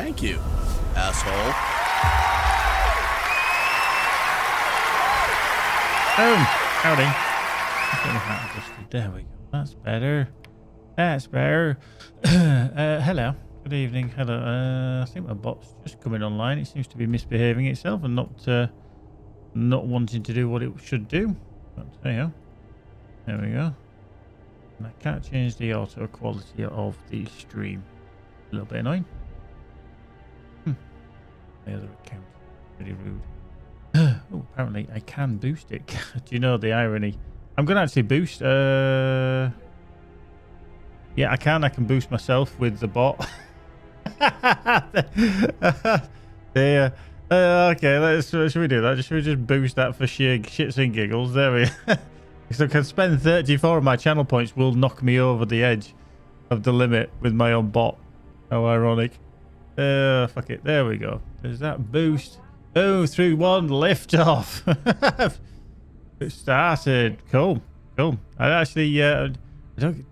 Thank you, asshole. Oh, howdy. There we go. That's better. That's better. Hello. Good evening. Hello. I think my bot's just coming online. It seems to be misbehaving itself and not wanting to do what it should do. But there you go. There we go. And I can't change the auto quality of the stream. A little bit annoying. My other account. Pretty rude. Oh, apparently I can boost it. Do you know the irony? I'm going to actually boost. Yeah, I can. I can boost myself with the bot. Yeah. Okay, should we do that? Should we just boost that for sheer shits and giggles? There we go. So I can spend 34 of my channel points will knock me over the edge of the limit with my own bot. How ironic. Fuck it. There we go. There's that boost. Oh, 3-1, lift off. It started. Cool. I actually, I don't.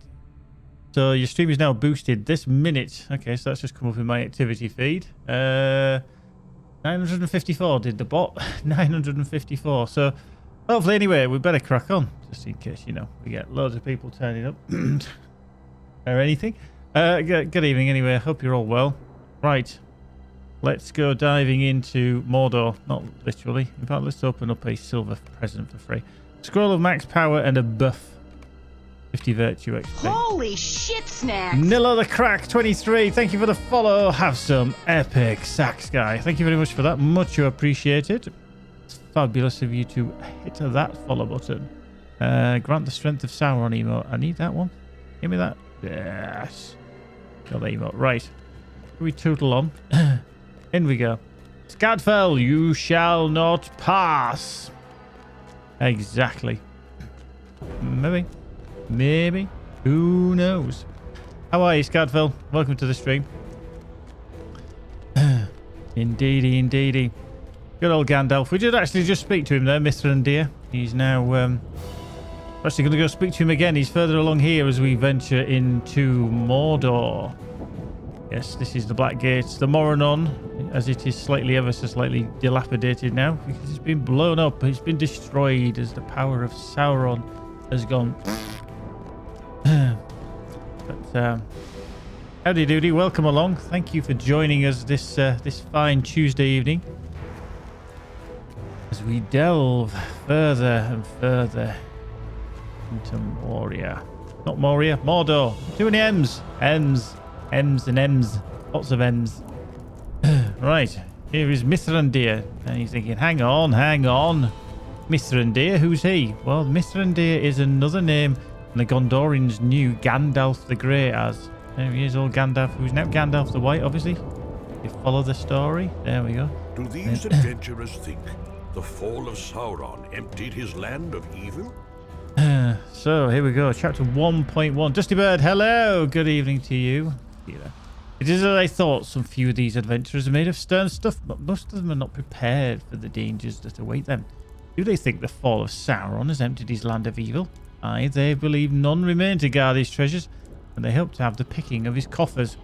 So your stream is now boosted this minute. Okay, so that's just come up in my activity feed. 954 did the bot. 954. So hopefully, anyway, we better crack on, just in case, you know, we get loads of people turning up or anything. Good evening, anyway. Hope you're all well. Right. Let's go diving into Mordor. Not literally. In fact, let's open up a silver present for free. Scroll of max power and a buff. 50 virtue XP. Holy shit, Snacks! Nilla the Crack 23. Thank you for the follow. Have some epic sax, guy. Thank you very much for that. Much appreciated. It's fabulous of you to hit that follow button. Grant the strength of Sauron emote. I need that one. Give me that. Yes. Got the emote. Right. We tootle on. In we go. Scadfell, you shall not pass. Exactly. Maybe. Who knows? How are you, Scadfell? Welcome to the stream. Indeedy. Good old Gandalf. We did actually just speak to him there, Mr. Andir. He's now actually going to go speak to him again. He's further along here as we venture into Mordor. Yes, this is the Black Gate, the Moranon, as it is ever so slightly dilapidated now, because it's been blown up, it's been destroyed as the power of Sauron has gone. But howdy doody, welcome along. Thank you for joining us this fine Tuesday evening as we delve further and further into Moria. Not Moria, Mordor. Too many M's. M's and M's. Lots of M's. Right. Here is Mithrandir. And he's thinking, hang on. Mithrandir? Who's he? Well, Mithrandir is another name the Gondorians knew Gandalf the Grey as. There he is, old Gandalf, who's now Gandalf the White, obviously. You follow the story. There we go. Do these adventurers think the fall of Sauron emptied his land of evil? So, here we go. Chapter 1.1. Dusty Bird, hello. Good evening to you. It is as I thought. Some few of these adventurers are made of stern stuff, but most of them are not prepared for the dangers that await them. Do they think the fall of Sauron has emptied his land of evil? Aye, they believe none remain to guard his treasures, and they hope to have the picking of his coffers.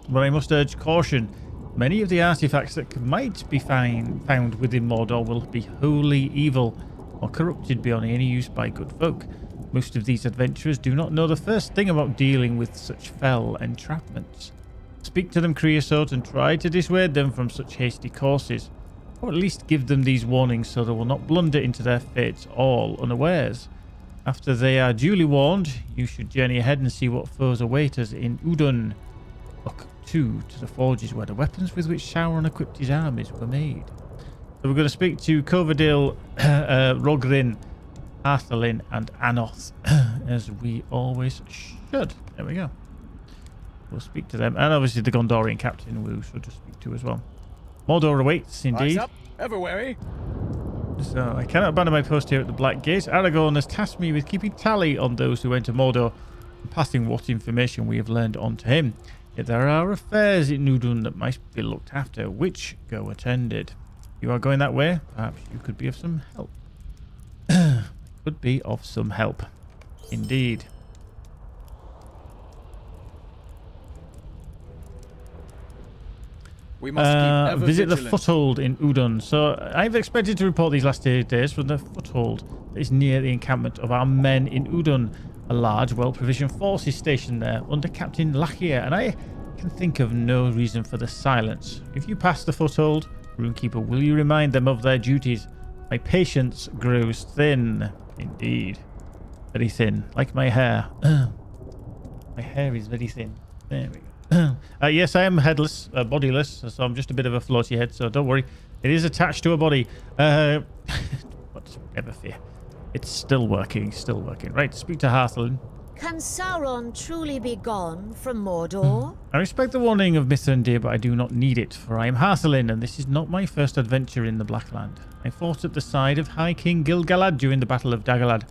But I must urge caution. Many of the artifacts that might be found within Mordor will be wholly evil, or corrupted beyond any use by good folk. Most of these adventurers do not know the first thing about dealing with such fell entrapments. Speak to them, Creosote, and try to dissuade them from such hasty courses, or at least give them these warnings so they will not blunder into their fates all unawares. After they are duly warned, you should journey ahead and see what foes await us in Udun. Look, too, to the forges where the weapons with which Sauron equipped his armies were made. So we're going to speak to Coverdale, Rogrin, Arthelin, and Anoth, as we always should. There we go. We'll speak to them, and obviously the Gondorian captain we should just speak to as well. Mordor awaits, indeed. Eyes up, ever wary. So I cannot abandon my post here at the Black Gate. Aragorn has tasked me with keeping tally on those who enter Mordor and passing what information we have learned on to him. Yet there are affairs in Udun that might be looked after, which go attended. You are going that way? Perhaps you could be of some help. Could be of some help. Indeed. We must keep ever visit the vigilant. foothold in Udon. So I've expected to report these last 8 days from the foothold that is near the encampment of our men in Udon. A large, well-provisioned force is stationed there under Captain Lachia, and I can think of no reason for the silence. If you pass the foothold, Runekeeper, will you remind them of their duties? My patience grows thin. Indeed. Very thin. Like my hair. My hair is very thin. There we go. Yes, I am headless, bodiless, so I'm just a bit of a floaty head, so don't worry. It is attached to a body. But never fear. It's still working, still working. Right, speak to Hearthlin. Can Sauron truly be gone from Mordor? I respect the warning of Mithrandir, but I do not need it, for I am Hearthlin, and this is not my first adventure in the Blackland. I fought at the side of High King Gil-galad during the Battle of Dagorlad,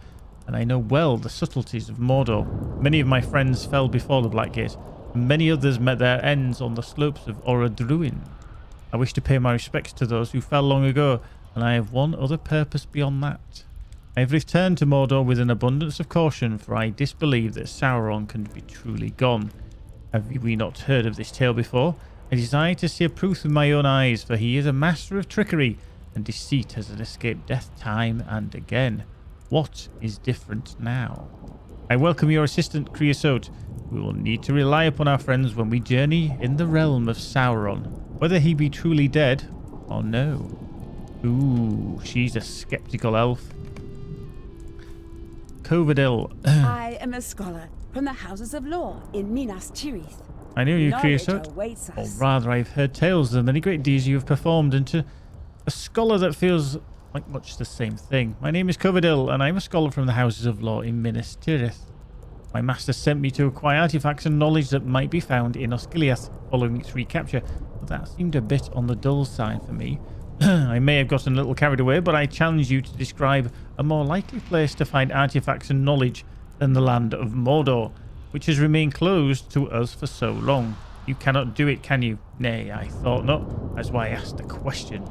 and I know well the subtleties of Mordor. Many of my friends fell before the Blackgate, and many others met their ends on the slopes of Orodruin. I wish to pay my respects to those who fell long ago, and I have one other purpose beyond that. I have returned to Mordor with an abundance of caution, for I disbelieve that Sauron can be truly gone. Have we not heard of this tale before? I desire to see a proof with my own eyes, for he is a master of trickery, and deceit has escaped death time and again. What is different now? I welcome your assistant, Creosote. We will need to rely upon our friends when we journey in the realm of Sauron, whether he be truly dead or no. Ooh, she's a skeptical elf. Coverdale. I am a scholar from the Houses of Law in Minas Tirith. I knew you, Knowledge Creosote. awaits Or us. rather, I've heard tales of the many great deeds you have performed, and to a scholar that feels like much the same thing. My name is Coverdale, and I'm a scholar from the Houses of Law in Minas Tirith. My master sent me to acquire artifacts and knowledge that might be found in Osgiliath following its recapture, but that seemed a bit on the dull side for me. I may have gotten a little carried away, but I challenge you to describe a more likely place to find artifacts and knowledge than the land of Mordor, which has remained closed to us for so long. You cannot do it, can you? Nay, I thought not. That's why I asked the question.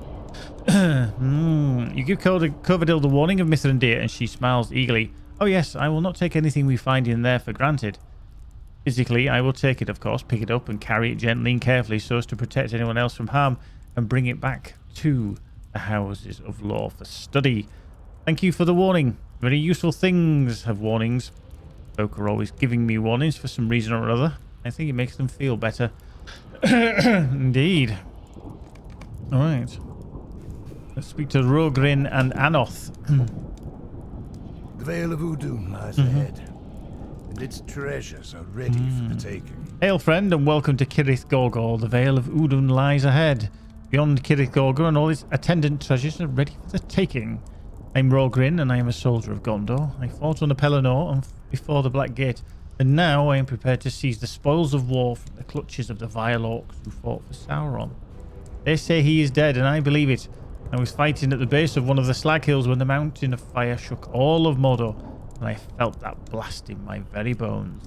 You give Coverdale the warning of Mithrandir, and she smiles eagerly. Oh yes, I will not take anything we find in there for granted. Physically, I will take it, of course, pick it up and carry it gently and carefully so as to protect anyone else from harm, and bring it back to the Houses of Law for study. Thank you for the warning. Very useful things have warnings. Folk are always giving me warnings for some reason or other. I think it makes them feel better. Indeed. All right. Let's speak to Rogrin and Anoth. The Vale of Udun lies ahead, and its treasures are ready for the taking. Hail, friend, and welcome to Cirith Gorgor. The Vale of Udun lies ahead. Beyond Cirith Gorgor and all its attendant treasures are ready for the taking. I'm Rogrin, and I am a soldier of Gondor. I fought on the Pelennor and before the Black Gate, and now I am prepared to seize the spoils of war from the clutches of the vile orcs who fought for Sauron. They say he is dead, and I believe it. I was fighting at the base of one of the slag hills when the mountain of fire shook all of Mordor, and I felt that blast in my very bones.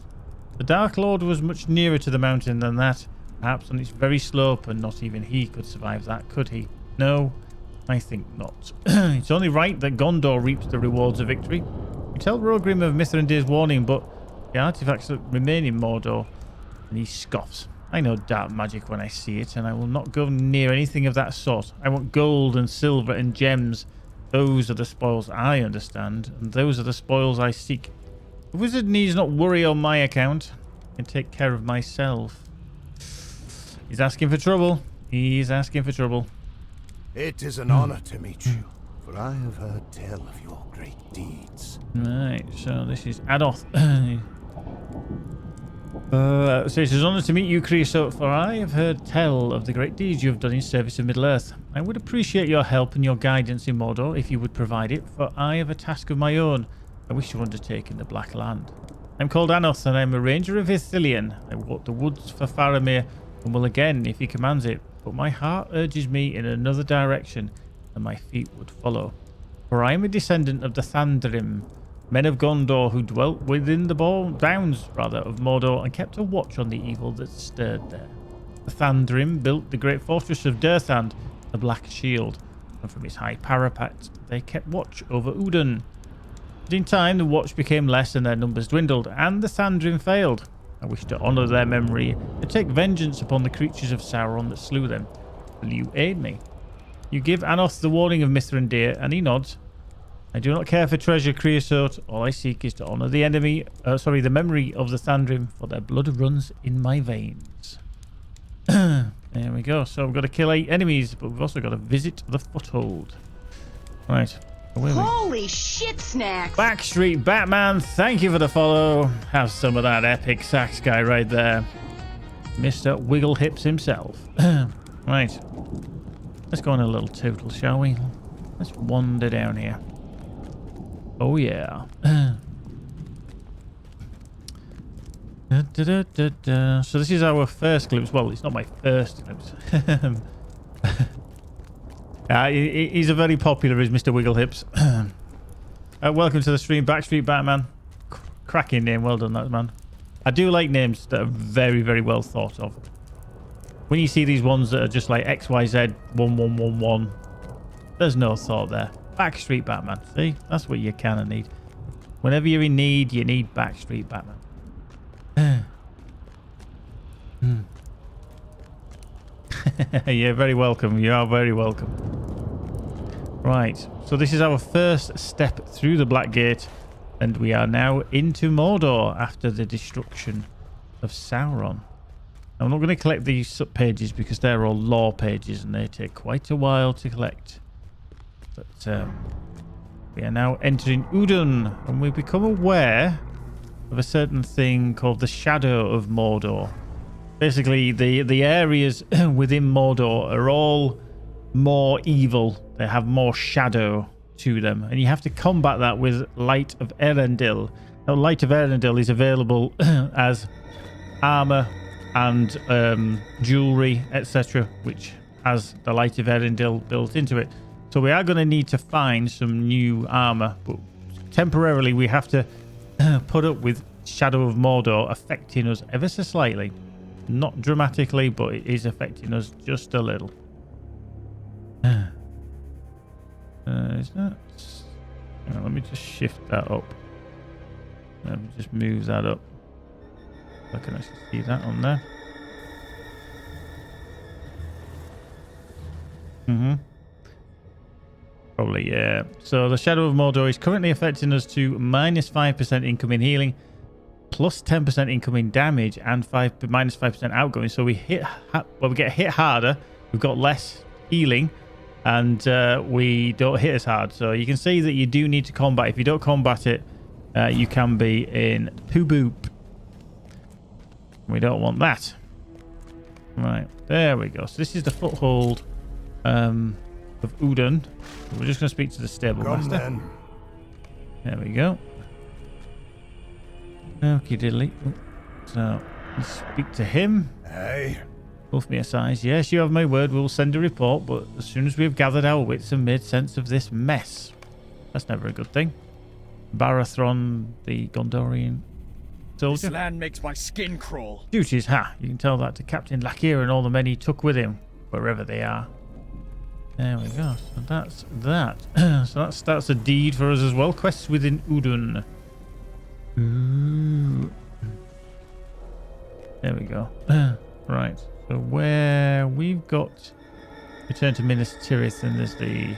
The Dark Lord was much nearer to the mountain than that, perhaps on its very slope, and not even he could survive that, could he? No, I think not. It's only right that Gondor reaps the rewards of victory. You tell Rogrim of Mithrandir's warning, but the artifacts that remain in Mordor, and he scoffs. I know dark magic when I see it, and I will not go near anything of that sort. I want gold and silver and gems. Those are the spoils I understand, and those are the spoils I seek. The wizard needs not worry on my account. I can take care of myself. He's asking for trouble. He's asking for trouble. It is an honor to meet you, for I have heard tell of your great deeds. Right, so this is Adoth. So it is an honor to meet you, Creosote, for I have heard tell of the great deeds you have done in service of Middle-earth. I would appreciate your help and your guidance in Mordor if you would provide it, for I have a task of my own I wish to undertake in the Black Land. I'm called Anoth, and I am a ranger of Ithilien. I walk the woods for Faramir, and will again if he commands it, but my heart urges me in another direction, and my feet would follow. For I am a descendant of the Thandrim, men of Gondor who dwelt within the bounds of Mordor and kept a watch on the evil that stirred there. The Thandrim built the great fortress of Durthand, the Black Shield, and from its high parapet they kept watch over Udun. But in time the watch became less and their numbers dwindled, and the Thandrim failed. I wish to honour their memory and take vengeance upon the creatures of Sauron that slew them. Will you aid me? You give Anoth the warning of Mithrandir, and he nods. I do not care for treasure, creosote. All I seek is to honor the the memory of the Thandrim, for their blood runs in my veins. There we go. So we've got to kill 8 enemies, but we've also got to visit the foothold. Right. Holy shit, Snacks! Backstreet Batman, thank you for the follow. Have some of that epic sax guy right there. Mr. Wiggle Hips himself. Right. Let's go on a little total, shall we? Let's wander down here. Oh, yeah. So this is our first glimpse. Well, it's not my first glimpse. He's a very popular, is Mr. Wiggle Hips. Welcome to the stream, Backstreet Batman. Cracking name. Well done, that man. I do like names that are very, very well thought of. When you see these ones that are just like XYZ 1111, there's no thought there. Backstreet Batman. See? That's what you kind of need. Whenever you're in need, you need Backstreet Batman. You're very welcome. You are very welcome. Right. So this is our first step through the Black Gate. And we are now into Mordor after the destruction of Sauron. I'm not going to collect these sub-pages because they're all lore pages and they take quite a while to collect. But we are now entering Udun, and we become aware of a certain thing called the Shadow of Mordor. Basically, the areas within Mordor are all more evil. They have more shadow to them, and you have to combat that with Light of Erendil. Now, Light of Erendil is available as armor and jewelry, etc., which has the Light of Erendil built into it. So we are going to need to find some new armor, but temporarily we have to put up with Shadow of Mordor affecting us ever so slightly. Not dramatically, but it is affecting us just a little. Is that... Hang on, let me just shift that up. Let me just move that up. I can actually see that on there. Probably, yeah. So the Shadow of Mordor is currently affecting us to minus 5% incoming healing, plus 10% incoming damage, and minus 5% outgoing. So we we get hit harder. We've got less healing, and we don't hit as hard. So you can see that you do need to combat. If you don't combat it, you can be in poo boop. We don't want that. Right, there we go. So this is the foothold of Udun. We're just going to speak to the stable master. Then. There we go. Okie diddly. So let's speak to him. Hey. Wolf me a size. Yes, you have my word. We'll send a report, but as soon as we've gathered our wits and made sense of this mess. That's never a good thing. Barathron, the Gondorian soldier. This land makes my skin crawl. Duties, ha! You can tell that to Captain Lakir and all the men he took with him, wherever they are. There we go. So that's that. So that starts a deed for us as well. Quests within Udun. Ooh. There we go. Right. So where we've got return to Minas Tirith, and there's the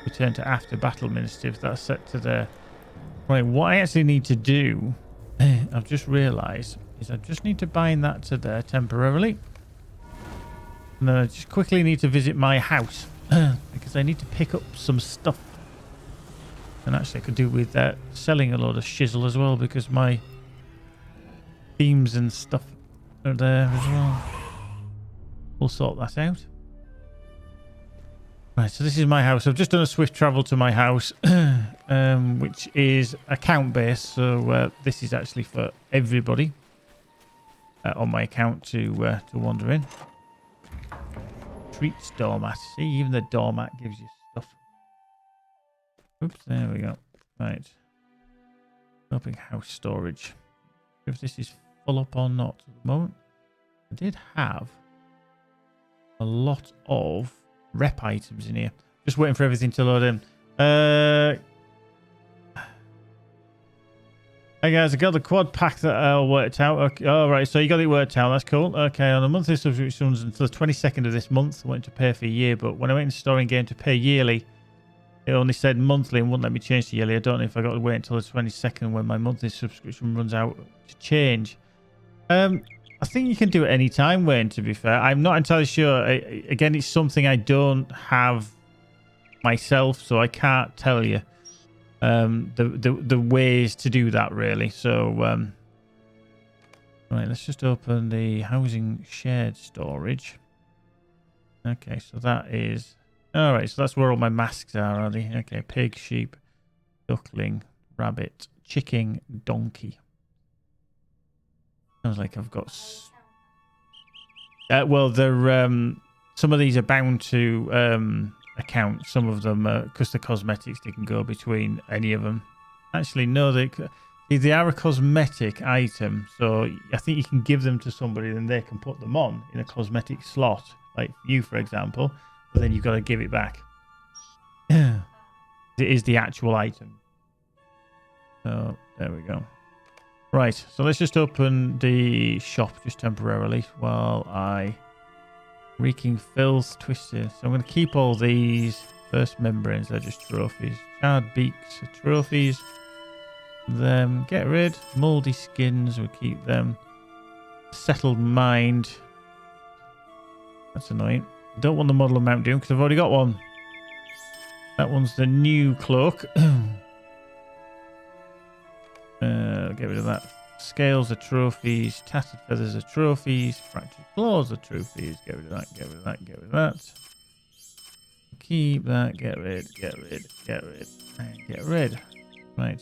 return to after battle Minas Tirith. That's set to there. Right. What I actually need to do, I've just realised, is I just need to bind that to there temporarily. And then I just quickly need to visit my house because I need to pick up some stuff. And actually I could do with selling a load of shizzle as well, because my themes and stuff are there as well. We'll sort that out. Right, so this is my house. I've just done a swift travel to my house, which is account based. So this is actually for everybody on my account to wander in. Treats doormat. See, even the doormat gives you stuff. Oops, there we go. Right. Opening house storage. If this is full up or not at the moment. I did have a lot of rep items in here. Just waiting for everything to load in. I Hey guys, I got the quad pack that I worked out. Okay. All right, so you got it worked out. That's cool. Okay, on a monthly subscription until the 22nd of this month. I went to pay for a year, but when I went into store in game to pay yearly, it only said monthly and wouldn't let me change to yearly. I don't know if I got to wait until the 22nd when my monthly subscription runs out to change. I think you can do it any time, Wayne, to be fair. I'm not entirely sure. Again, it's something I don't have myself, so I can't tell you the ways to do that, really. So, right, let's just open the housing shared storage. Okay, so that is... All right, so that's where all my masks are they? Okay, pig, sheep, duckling, rabbit, chicken, donkey. Sounds like I've got... well, they're... some of these are bound to account. Some of them, because the cosmetics, they can go between any of them. Actually, no, they are a cosmetic item. So I think you can give them to somebody and they can put them on in a cosmetic slot. Like you, for example. But then you've got to give it back. It is the actual item. So there we go. Right, so let's just open the shop just temporarily while I... Reeking filth, twisted. So I'm going to keep all these. First membranes, they're just trophies. Charred beaks are trophies. Them, get rid. Moldy skins, we'll keep them. Settled mind. That's annoying. Don't want the model of Mount Doom because I've already got one. That one's the new cloak. Get rid of that. Scales are trophies. Tattered feathers are trophies. Fractured claws are trophies. Get rid of that. Get rid of that. Get rid of that. Keep that. Get rid. Get rid. Get rid. And get rid. Right.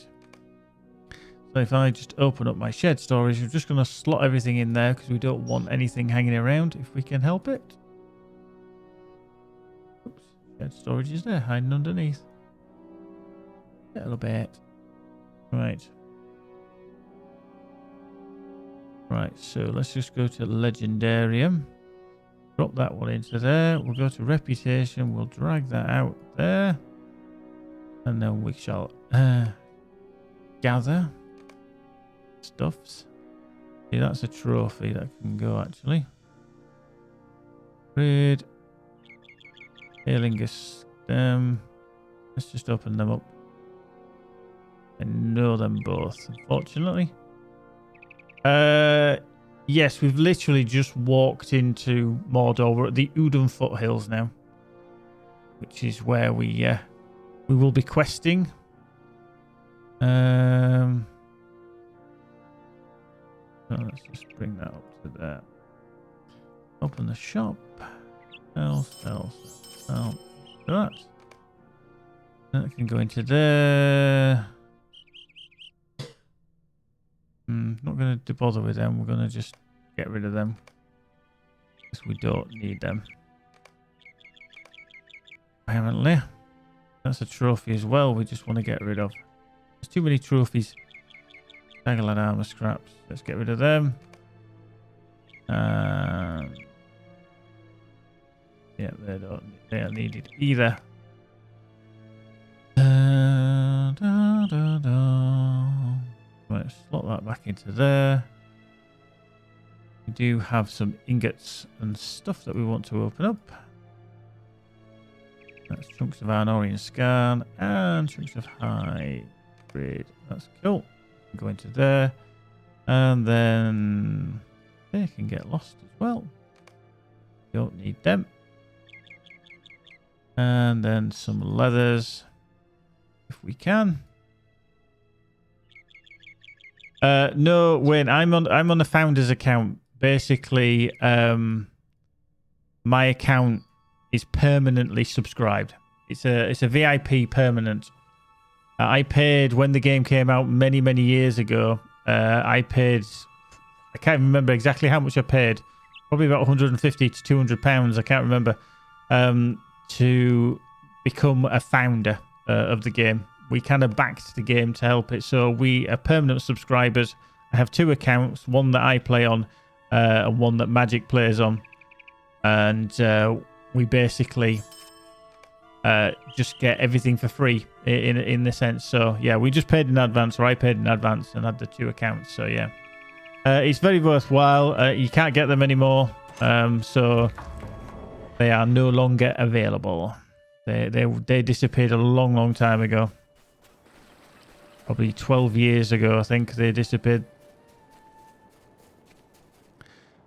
So if I just open up my shed storage, I'm just going to slot everything in there because we don't want anything hanging around if we can help it. Oops. Shed storage is there, hiding underneath. A little bit. Right. Right, so let's just go to Legendarium. Drop that one into there. We'll go to Reputation. We'll drag that out there. And then we shall gather stuffs. See, that's a trophy that can go, actually. Raid. Halingus stem. Let's just open them up. I know them both, unfortunately. Yes, we've literally just walked into Mordor. We're at the Udon foothills now, which is where we will be questing. So let's just bring that up to there. Open the shop. Sell. That can go into there. Not going to bother with them. We're going to just get rid of them because we don't need them. Apparently. That's a trophy as well we just want to get rid of. There's too many trophies. Tangled armor scraps. Let's get rid of them. Yeah, they are needed either. Right, slot that back into there. We do have some ingots and stuff that we want to open up. That's chunks of Arnorian scan and chunks of hybrid. That's cool. Go into there. And then they can get lost as well. Don't need them. And then some leathers if we can. No, Wayne, I'm on the founder's account. Basically, my account is permanently subscribed. It's a VIP permanent. I paid when the game came out many years ago. I paid, I can't remember exactly how much I paid. Probably about 150 to 200 pounds. I can't remember. To become a founder of the game. We kind of backed the game to help it. So we are permanent subscribers. I have two accounts, one that I play on and one that Magic plays on. And we basically just get everything for free in the sense. So yeah, we just paid in advance, or I paid in advance and had the 2 accounts. So yeah, it's very worthwhile. You can't get them anymore, so they are no longer available. They disappeared a long time ago. Probably 12 years ago, I think they disappeared.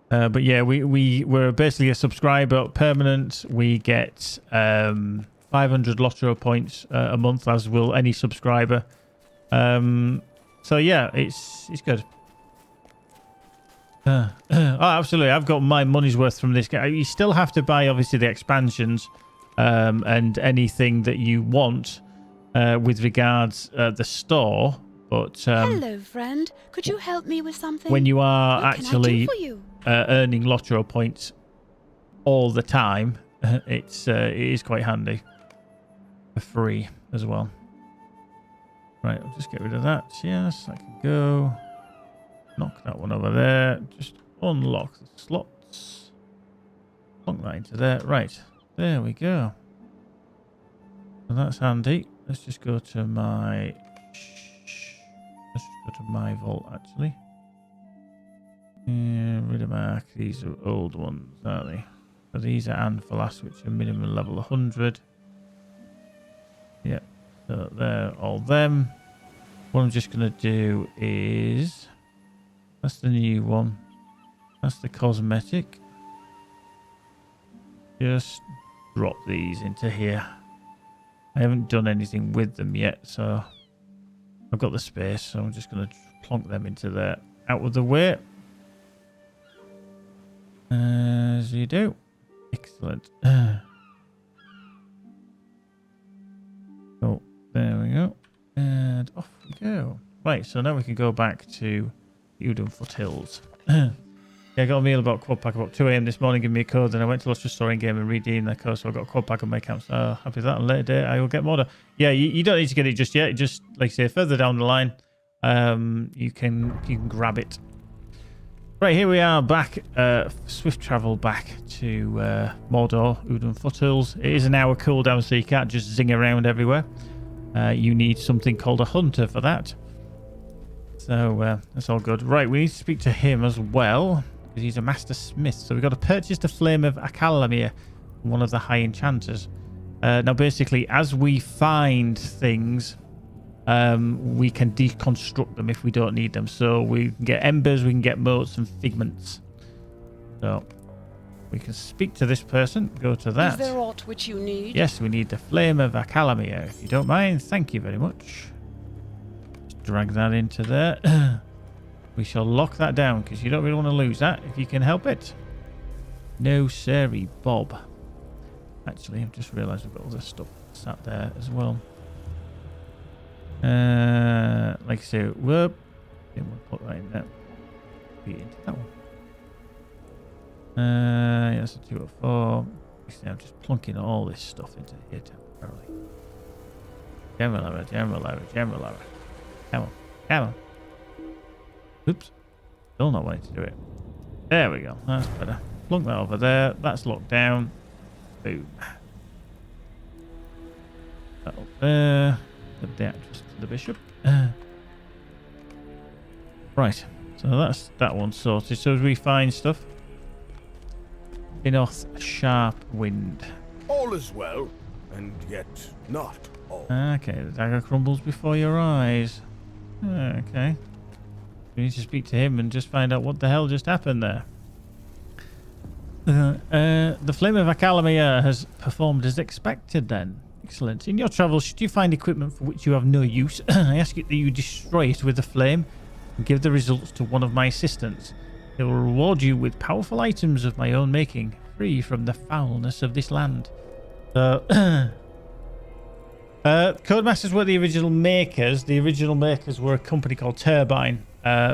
But yeah, we were basically a subscriber permanent. We get 500 LOTRO points a month, as will any subscriber. So yeah, it's good. Oh, absolutely. I've got my money's worth from this game. You still have to buy, obviously, the expansions and anything that you want with regards the store. But Hello, friend. Could you help me with something? when you are What can I do actually for you? earning LOTRO points all the time, it is quite handy for free as well. Right, I'll just get rid of that. Yes, I can go. Knock that one over there. Just unlock the slots. Plonk that into there. Right, there we go. So that's handy. Let's just go to my... Let's just go to my vault, actually. Rid-a-mark. These are old ones, aren't they? So these are Anphalas, which are minimum level 100. Yep. So they're all them. What I'm just going to do is... That's the new one. That's the cosmetic. Just drop these into here. I haven't done anything with them yet, so I've got the space, so I'm just going to plonk them into there. Out of the way. As you do. Excellent. Oh, there we go. And off we go. Right, so now we can go back to Udon Foothills. Yeah, I got a mail about quad pack about 2 a.m. this morning. Give me a code, and I went to LOTRO store in game and redeemed that code, so I got a quad pack on my account. So happy with that. On a later date, I will get more. Yeah, you don't need to get it just yet. Just like I say, further down the line, you can grab it. Right, here we are back. Swift travel back to Mordor, Udon Foothills. It is an hour cooldown, so you can't just zing around everywhere. You need something called a hunter for that. So that's all good. Right, we need to speak to him as well, because he's a master smith. So we've got to purchase the Flame of Akalamir, one of the high enchanters. Now, basically, as we find things, we can deconstruct them if we don't need them. So we can get embers, we can get motes and figments. So we can speak to this person. Go to that. Is there aught which you need? Yes, we need the Flame of Akalamir. If you don't mind, thank you very much. Drag that into there. We shall lock that down because you don't really want to lose that if you can help it. No siree, Bob. Actually, I've just realised we've got all this stuff sat there as well. Like I say, whoop. Then we'll put that in there. Put it into that one. Yeah, that's a 2 or 4. I'm just plunking all this stuff into here temporarily. General error. Come on. Oops. Still not wanting to do it. There we go. That's better. Plunk that over there. That's locked down. Boom. That up there. Give the access to the bishop. Right. So that's that one sorted. So as we find stuff. Enoth Sharp Wind. All is well, and yet not all. Okay, the dagger crumbles before your eyes. Okay. We need to speak to him and just find out what the hell just happened there. The Flame of Akalamir has performed as expected then. Excellent. In your travels, should you find equipment for which you have no use, I ask you that you destroy it with the flame and give the results to one of my assistants. They will reward you with powerful items of my own making, free from the foulness of this land. So... Codemasters were the original makers. The original makers were a company called Turbine.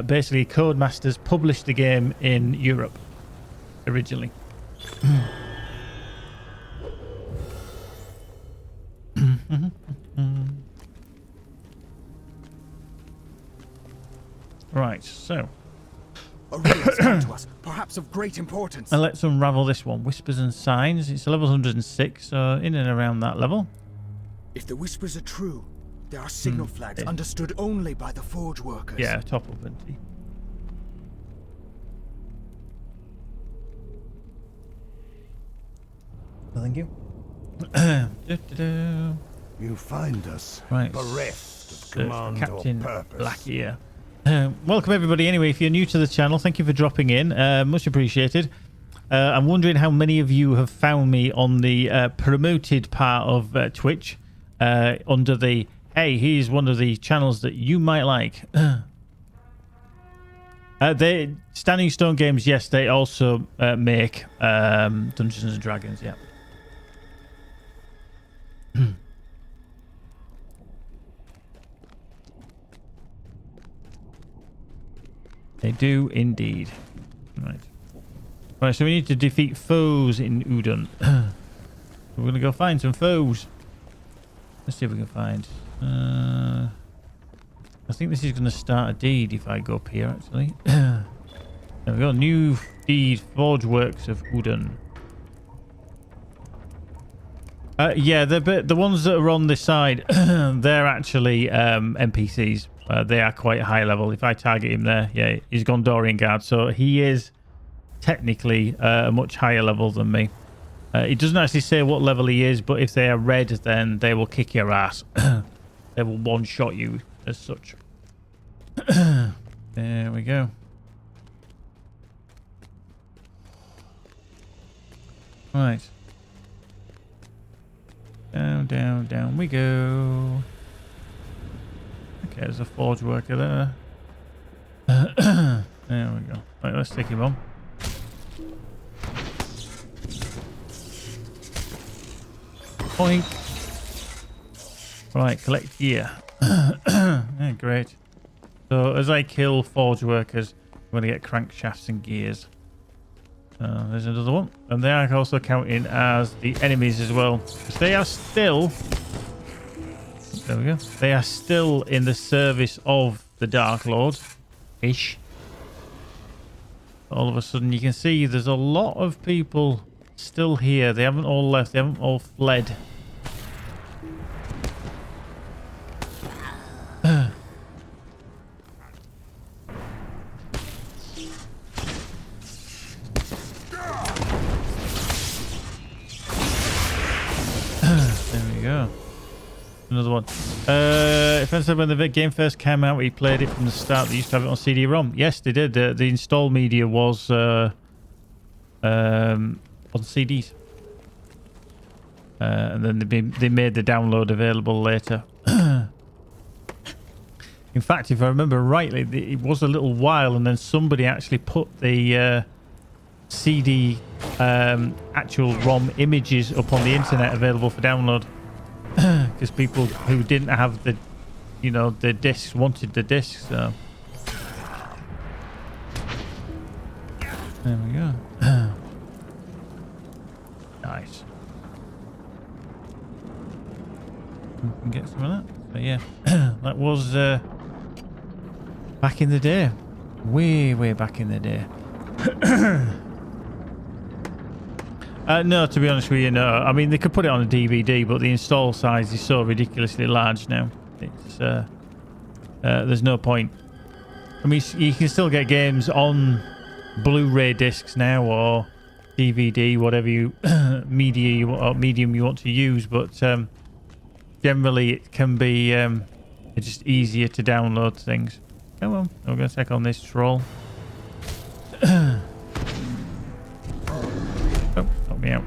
Basically, Codemasters published the game in Europe originally. Right, so A riddle has come to us, perhaps of great importance. And let's unravel this one. Whispers and Signs. It's a level 106, so in and around that level. If the whispers are true, there are signal flags understood only by the forge workers. Yeah, top of plenty. Well, thank you. You find us Right. bereft of Search command for Captain or purpose. Blackear. Welcome everybody. Anyway, if you're new to the channel, thank you for dropping in. Much appreciated. I'm wondering how many of you have found me on the promoted part of Twitch under the hey, here's one of the channels that you might like. They Standing Stone Games, yes, they also make Dungeons and Dragons. Yeah. They do indeed. Right. Right, so we need to defeat foes in Udon. We're going to go find some foes. Let's see if we can find... I think this is going to start a deed if I go up here, actually. There we go. New deed, Forge Works of Udon. Yeah, the ones that are on this side, they're actually NPCs. They are quite high level. If I target him there, yeah, he's Gondorian Guard, so he is technically a much higher level than me. It doesn't actually say what level he is, but if they are red, then they will kick your ass. They will one-shot you as such. There we go. Right. Down, down, down we go. Okay, there's a forge worker there. There we go. Right, let's take him on. Boink. Right, collect gear. Yeah, great. So as I kill forge workers, I'm going to get crankshafts and gears. There's another one. And they are also counting as the enemies as well. Because they are still... There we go. They are still in the service of the Dark Lord. Ish. All of a sudden you can see there's a lot of people still here. They haven't all left. They haven't all fled. Another one. If I said when the game first came out, we played it from the start. They used to have it on CD-ROM. Yes, they did. The install media was on CDs, and then they made the download available later. In fact, if I remember rightly, it was a little while, and then somebody actually put the CD actual ROM images up on the internet available for download. Because people who didn't have the, you know, the discs wanted the discs, so there we go. Nice. We can get some of that. So yeah, that was back in the day, way back in the day. No, to be honest with you, no. I mean, they could put it on a DVD, but the install size is so ridiculously large now. It's there's no point. I mean, you can still get games on Blu-ray discs now or DVD, whatever you medium you want to use, but generally it can be it's just easier to download things. Come on, we're going to check on this troll. Oh, help me out.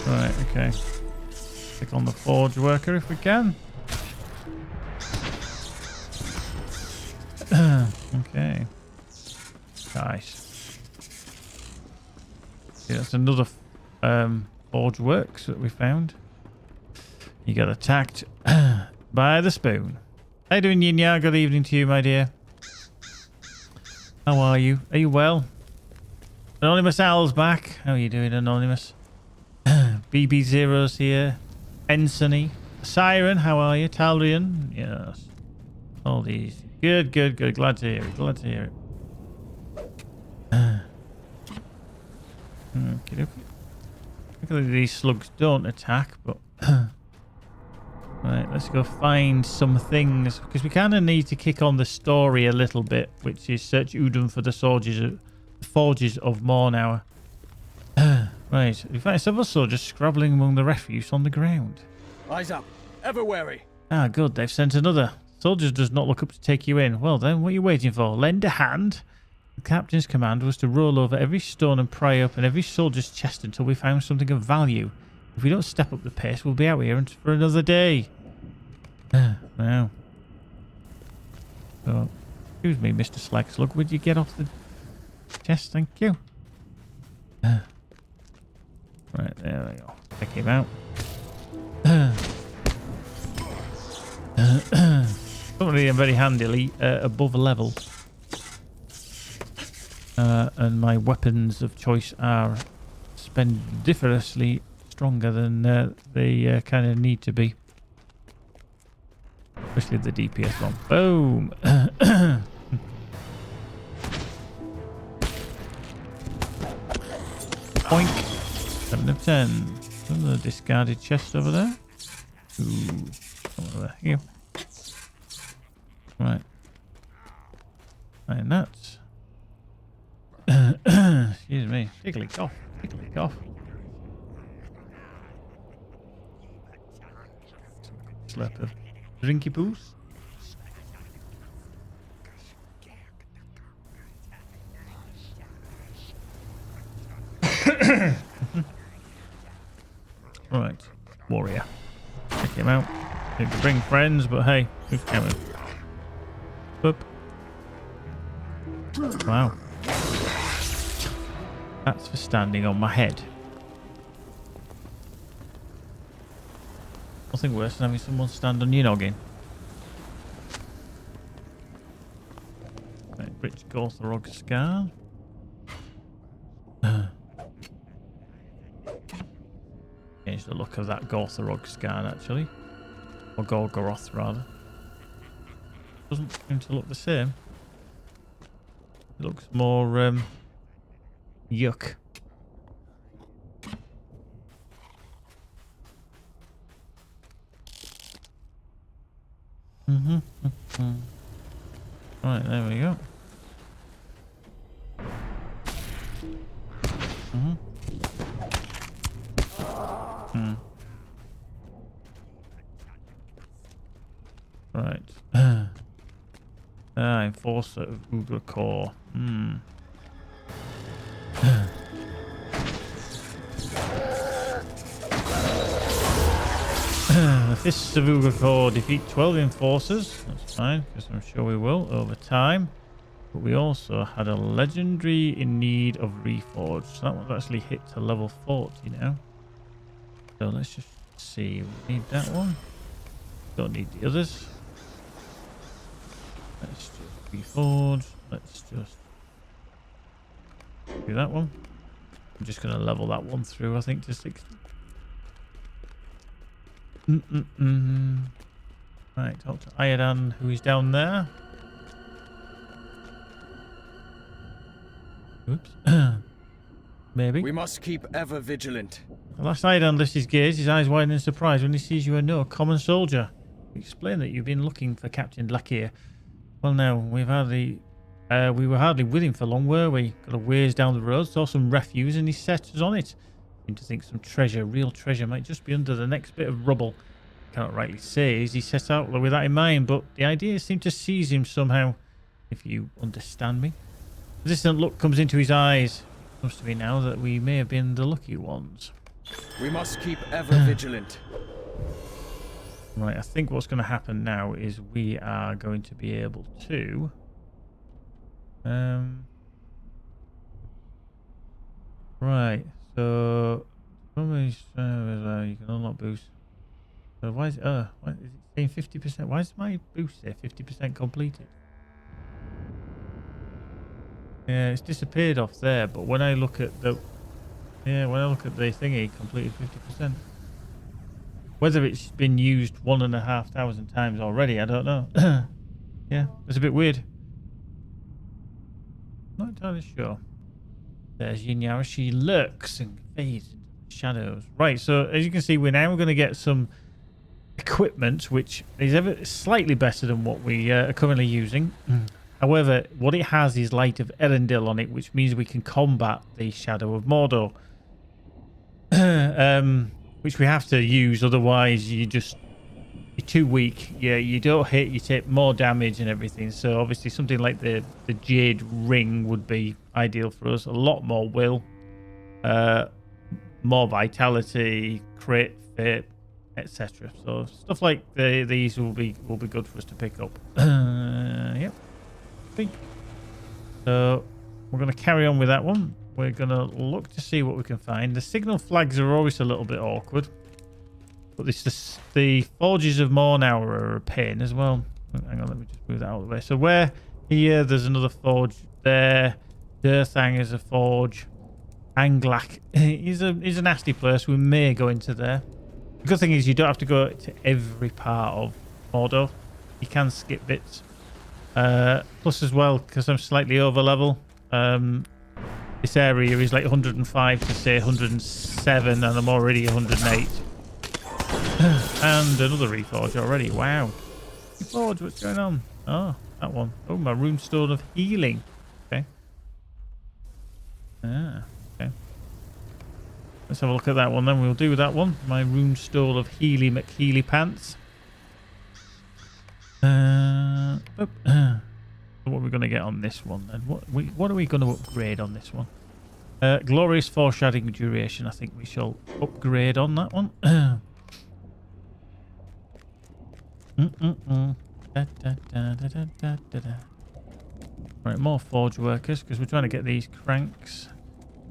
Right, okay. Click on the forge worker if we can. Okay. Nice. Yeah, that's another forge works that we found. You got attacked by the spoon. How you doing, Yinya? Good evening to you, my dear. How are you? Are you well? Anonymous Al's back. How are you doing, Anonymous? BB Zero's here. Ensigny. Siren, how are you? Talrian, yes. All these. Good, good, good. Glad to hear it. Glad to hear it. Okay. Luckily these slugs don't attack, but right, let's go find some things because we kind of need to kick on the story a little bit, which is search Udon for the forges of Mornour. Right, we find several soldiers scrabbling among the refuse on the ground. Eyes up. Ever wary. Ah, good. They've sent another. Soldiers does not look up to take you in. Well then, what are you waiting for? Lend a hand. The captain's command was to roll over every stone and pry open every soldier's chest until we found something of value. If we don't step up the pace, we'll be out here for another day. Wow. So, excuse me, Mr. Slagslug, would you get off the chest? Thank you. Right, there we go. Check him out. Don't really very handily above level. And my weapons of choice are splendiferously stronger than they kind of need to be. Especially the DPS one. Boom! Poink! 7 of 10. Another discarded chest over there. Ooh. Over here. Right. And that's... Excuse me. Tickly cough. Tickly cough. Slurp of drinky poos. Right. Warrior. Check him out. Need to bring friends, but hey, who's coming? Boop. Wow. That's for standing on my head. Nothing worse than having someone stand on your noggin. Right, rich Gorthrog scar. Change the look of that Gorthrog scar actually. Or Gorgoroth rather. Doesn't seem to look the same. It looks more yuck. Right, there we go. Right. Enforcer of Ugra Core. The Fists of Ugra Core defeat 12 enforcers. That's fine, because I'm sure we will over time. But we also had a legendary in need of reforge. So that one's actually hit to level 40 now. So let's just see. We need that one. Don't need the others. Let's just reforge. Let's just do that one. I'm just going to level that one through, I think, to 60. Right, talk to Iodan, who is down there. Oops. Maybe. We must keep ever vigilant. The last Iodan lifts his gaze, his eyes widen in surprise when he sees you are no common soldier. Explain that you've been looking for Captain Lakir. Well, now, we were hardly with him for long, were we? Got a ways down the road, saw some refuse, and he set us on it. Seemed to think some treasure, real treasure, might just be under the next bit of rubble. Cannot rightly say as he set out with that in mind, but the idea seemed to seize him somehow, if you understand me. A distant look comes into his eyes. Must be now that we may have been the lucky ones. We must keep ever vigilant. Right, I think what's going to happen now is we are going to be able to... Right, so... you can unlock boost. So why is it... why is it saying 50%? Why is my boost there 50% completed? Yeah, it's disappeared off there, but when I look at the... Yeah, when I look at the thingy, completed 50%. Whether it's been used 1,500 times already, I don't know. Yeah, it's a bit weird. Not entirely sure. There's Yinyara. She lurks and fades into the shadows. Right, so as you can see, we're now going to get some equipment, which is ever slightly better than what we are currently using. However, what it has is Light of Erendil on it, which means we can combat the Shadow of Mordor. Which we have to use, otherwise you're too weak. Yeah, you don't hit, you take more damage and everything. So obviously something like the Jade Ring would be ideal for us. A lot more will, more vitality, crit, fit, etc. So stuff like these will be good for us to pick up. Yep. So we're going to carry on with that one. We're going to look to see what we can find. The signal flags are always a little bit awkward. But the Forges of Mornow are a pain as well. Hang on, let me just move that out of the way. So where here, there's another forge there. Durthang is a forge. Anglak is a nasty place. We may go into there. The good thing is you don't have to go to every part of Mordor. You can skip bits. Plus as well, because I'm slightly over level, this area is like 105 to say 107, and I'm already 108. And another reforge already. Wow. Reforge, what's going on? Oh, that one. Oh, my runestone of healing. Okay. Ah, okay. Let's have a look at that one then. We'll do that one. My runestone of Healy McHealy pants. What are we going to get on this one then? What are we going to upgrade on this one? Glorious foreshadowing duration. I think we shall upgrade on that one. Right, more forge workers because we're trying to get these cranks.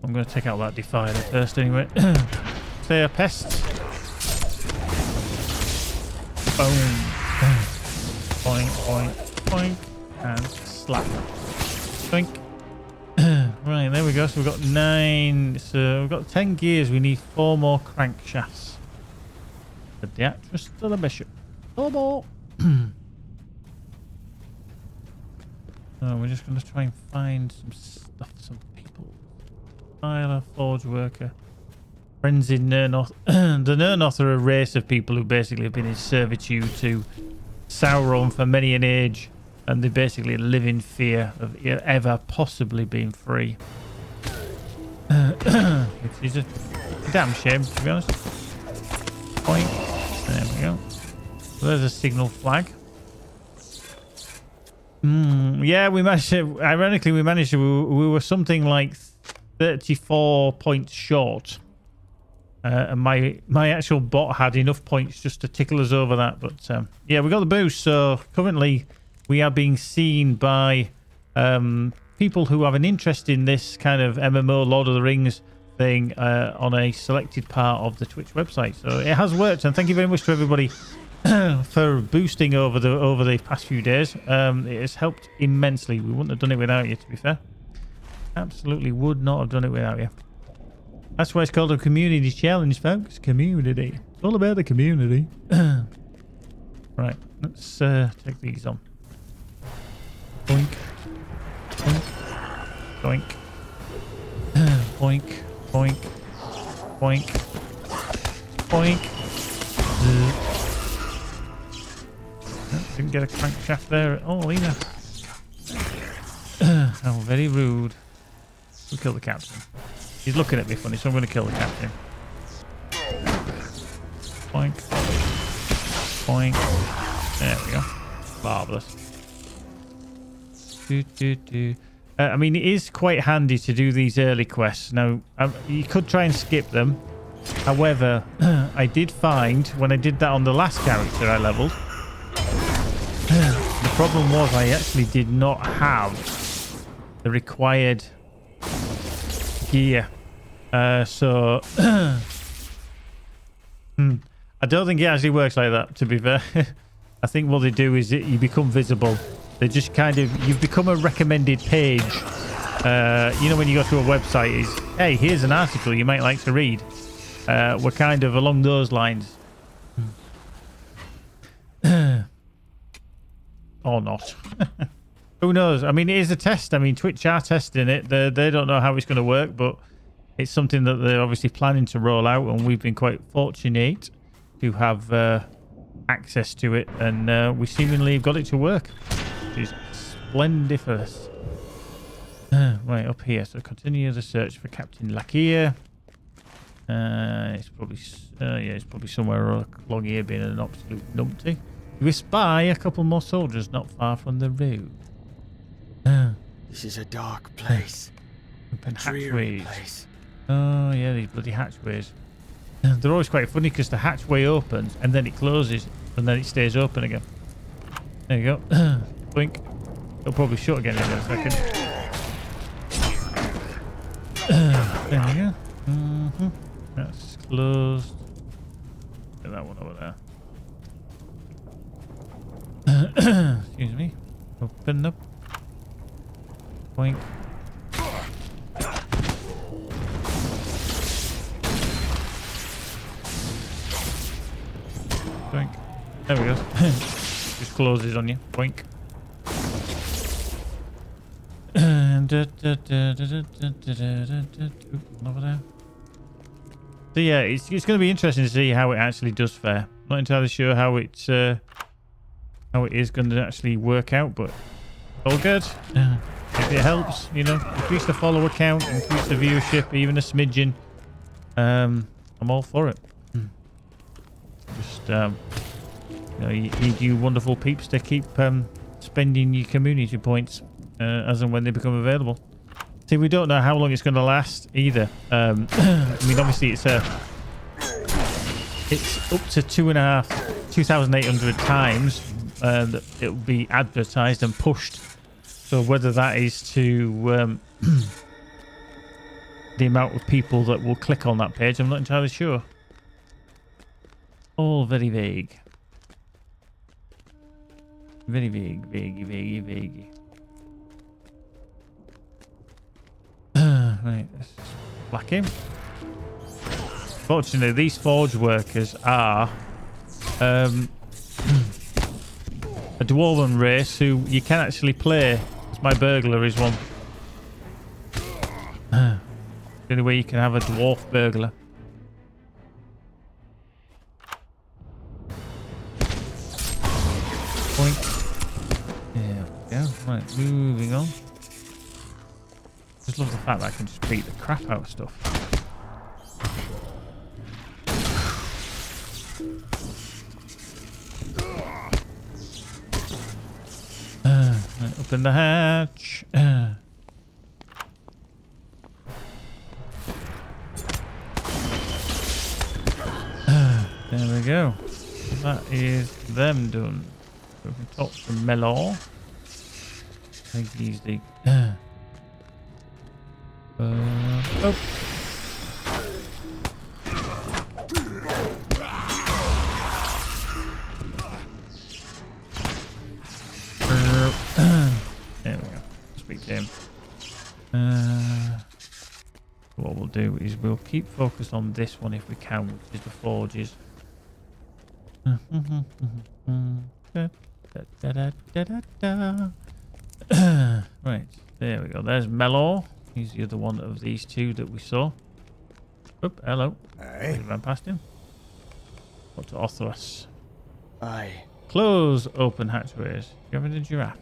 I'm going to take out that defiler first anyway. Say a pest. Boom. Boink, boink, boink. And slap. Boink. Right, there we go. So we've got 9. So we've got 10 gears. We need 4 more crankshafts. The Deatrus to the Bishop. So we're just going to try and find some stuff, some people. Tyler, forge worker. Friends in Nernoth. The Nernoth are a race of people who basically have been in servitude to Sauron for many an age. And they basically live in fear of ever possibly being free. Which is a damn shame, to be honest. Point. There we go. So there's a signal flag. Yeah, we managed to... Ironically, we managed to... We were something like 34 points short. And my actual bot had enough points just to tickle us over that. But yeah, we got the boost. So currently... We are being seen by people who have an interest in this kind of MMO Lord of the Rings thing on a selected part of the Twitch website. So it has worked, and thank you very much to everybody for boosting over the past few days. It has helped immensely. We wouldn't have done it without you, to be fair. Absolutely would not have done it without you. That's why it's called a community challenge, folks. Community. It's all about the community. Right, let's take these on. Boink. Boink. Boink. Boink. Boink. Boink. Didn't get a crankshaft there. Oh, Lena. Oh, very rude. We'll kill the captain. He's looking at me funny, so I'm going to kill the captain. Boink. Boink. There we go. Marvellous. I mean, it is quite handy to do these early quests. Now, you could try and skip them. However, I did find when I did that on the last character I leveled, the problem was I actually did not have the required gear. So I don't think it actually works like that, to be fair. I think what they do is you become visible. They just kind of, you've become a recommended page. You know, when you go to a website, is, hey, here's an article you might like to read. We're kind of along those lines. or not. Who knows? I mean, it is a test. I mean, Twitch are testing it. They don't know how it's going to work, but it's something that they're obviously planning to roll out, and we've been quite fortunate to have access to it, and we seemingly have got it to work, which is splendiferous. Right, up here. So continue the search for Captain Lakia. It's probably it's probably somewhere along here, being an absolute numpty. We spy a couple more soldiers not far from the road. This is a dark place. Open Dreary hatchways. place. Oh yeah, these bloody hatchways. They're always quite funny because the hatchway opens and then it closes and then it stays open again. There you go. Blink. It'll probably shut again in a second. There we go. That's closed. Get that one over there. Excuse me. Open up. Boink. Boink. There we go. Just closes on you. Boink. Over there. So yeah, it's going to be interesting to see how it actually does fare. Not entirely sure how it is going to actually work out, but all good. If it helps, you know, increase the follower count, increase the viewership, even a smidgen. I'm all for it. Just you know, you need you wonderful peeps to keep spending your community points as and when they become available. See, we don't know how long it's going to last either. I mean, obviously it's up to 2,800 times that it'll be advertised and pushed. So whether that is to the amount of people that will click on that page, I'm not entirely sure. All very vague. Very vague, vague. Right, let's black him. Fortunately, these forge workers are a dwarven race who you can actually play. My burglar is one. The only way you can have a dwarf burglar. Point. There we go. Right, moving on. Just love the fact that I can just beat the crap out of stuff. Right, open the hatch. There we go. That is them done. We can talk to Melor. I think he's the. Oh. There we go. Speak to him. What we'll do is we'll keep focused on this one if we can, which is the forges. Right, there we go. There's Melor. He's the other one of these two that we saw. Oop, hello. Aye. We ran past him. What to Othras? Aye. Close open hatchways. You having a giraffe?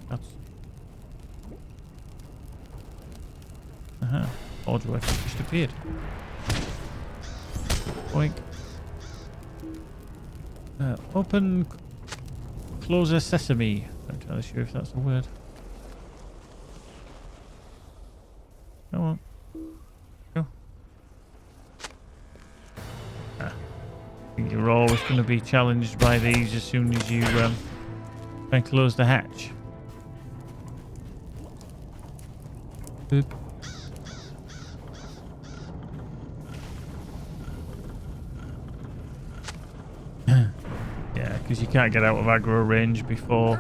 That's... Forge worker just appeared. Boink. Open... Closer sesame. I'm not entirely sure if that's a word. Come on. Go. I think you're always going to be challenged by these as soon as you try and close the hatch. Boop. Yeah, because you can't get out of aggro range before.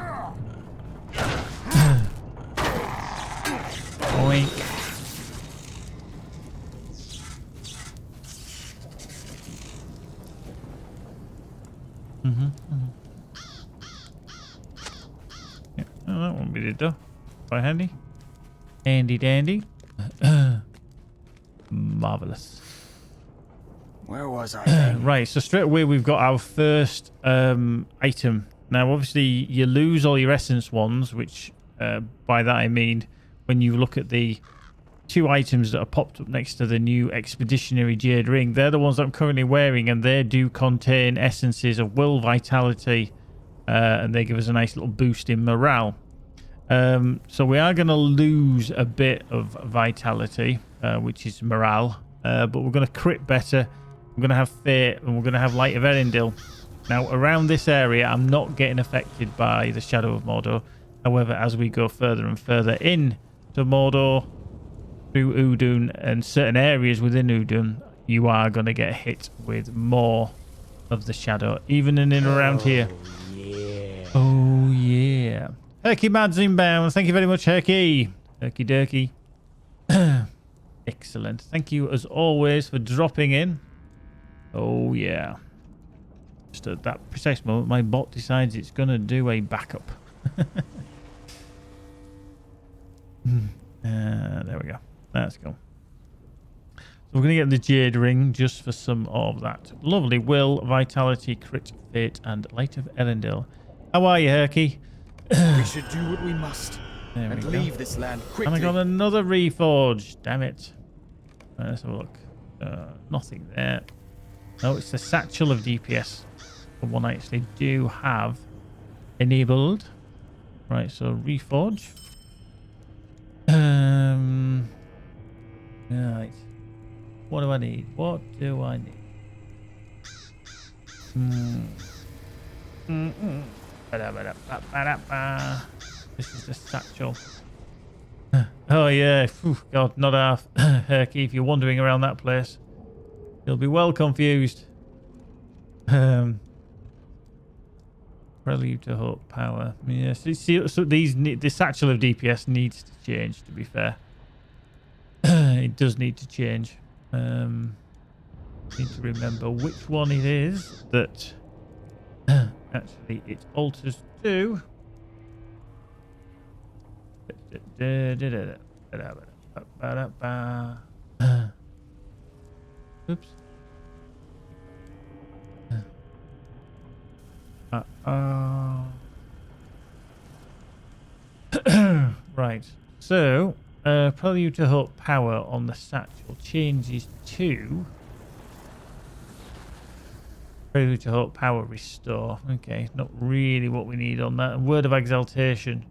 Oink. Yeah, oh, that one we did though. Quite handy. Handy dandy. Marvelous. Where was I then? Right, so straight away we've got our first item. Now, obviously, you lose all your essence ones, which by that I mean when you look at the 2 items that are popped up next to the new Expeditionary Jade Ring. They're the ones that I'm currently wearing, and they do contain essences of will, vitality, and they give us a nice little boost in morale. So we are going to lose a bit of vitality, which is morale, but we're going to crit better. We're going to have Fate, and we're going to have Light of Erendil. Now, around this area, I'm not getting affected by the Shadow of Mordor. However, as we go further and further in to Mordor, through Udun and certain areas within Udun, you are going to get hit with more of the Shadow, even in and around here. Yeah. Oh, yeah. Herky Mads inbound. Thank you very much, Herky. Herky Durky. Excellent. Thank you, as always, for dropping in. Oh, yeah. Just at that precise moment, my bot decides it's going to do a backup. There we go. Let's go. So we're going to get the Jade Ring just for some of that. Lovely will, vitality, crit, fate, and Light of Erendil. How are you, Herky? We should do what we must There and we go. leave this land And quickly. I got another reforge. Damn it. Right, let's have a look. Nothing there. No, it's the Satchel of DPS. The one I actually do have enabled. Right, so reforge. Right. What do I need? What do I need? This is the satchel. Oh yeah, Whew, God, not half. Herky, if you're wandering around that place, you'll be well confused. Prelude to Hope power. Yes, yeah, so the satchel of DPS needs to change. To be fair, it does need to change. Need to remember which one it is that actually it alters to. Oops. Right. So, Prelude to Hope power on the satchel changes to Prelude to Hope power restore. Okay, not really what we need on that. Word of Exaltation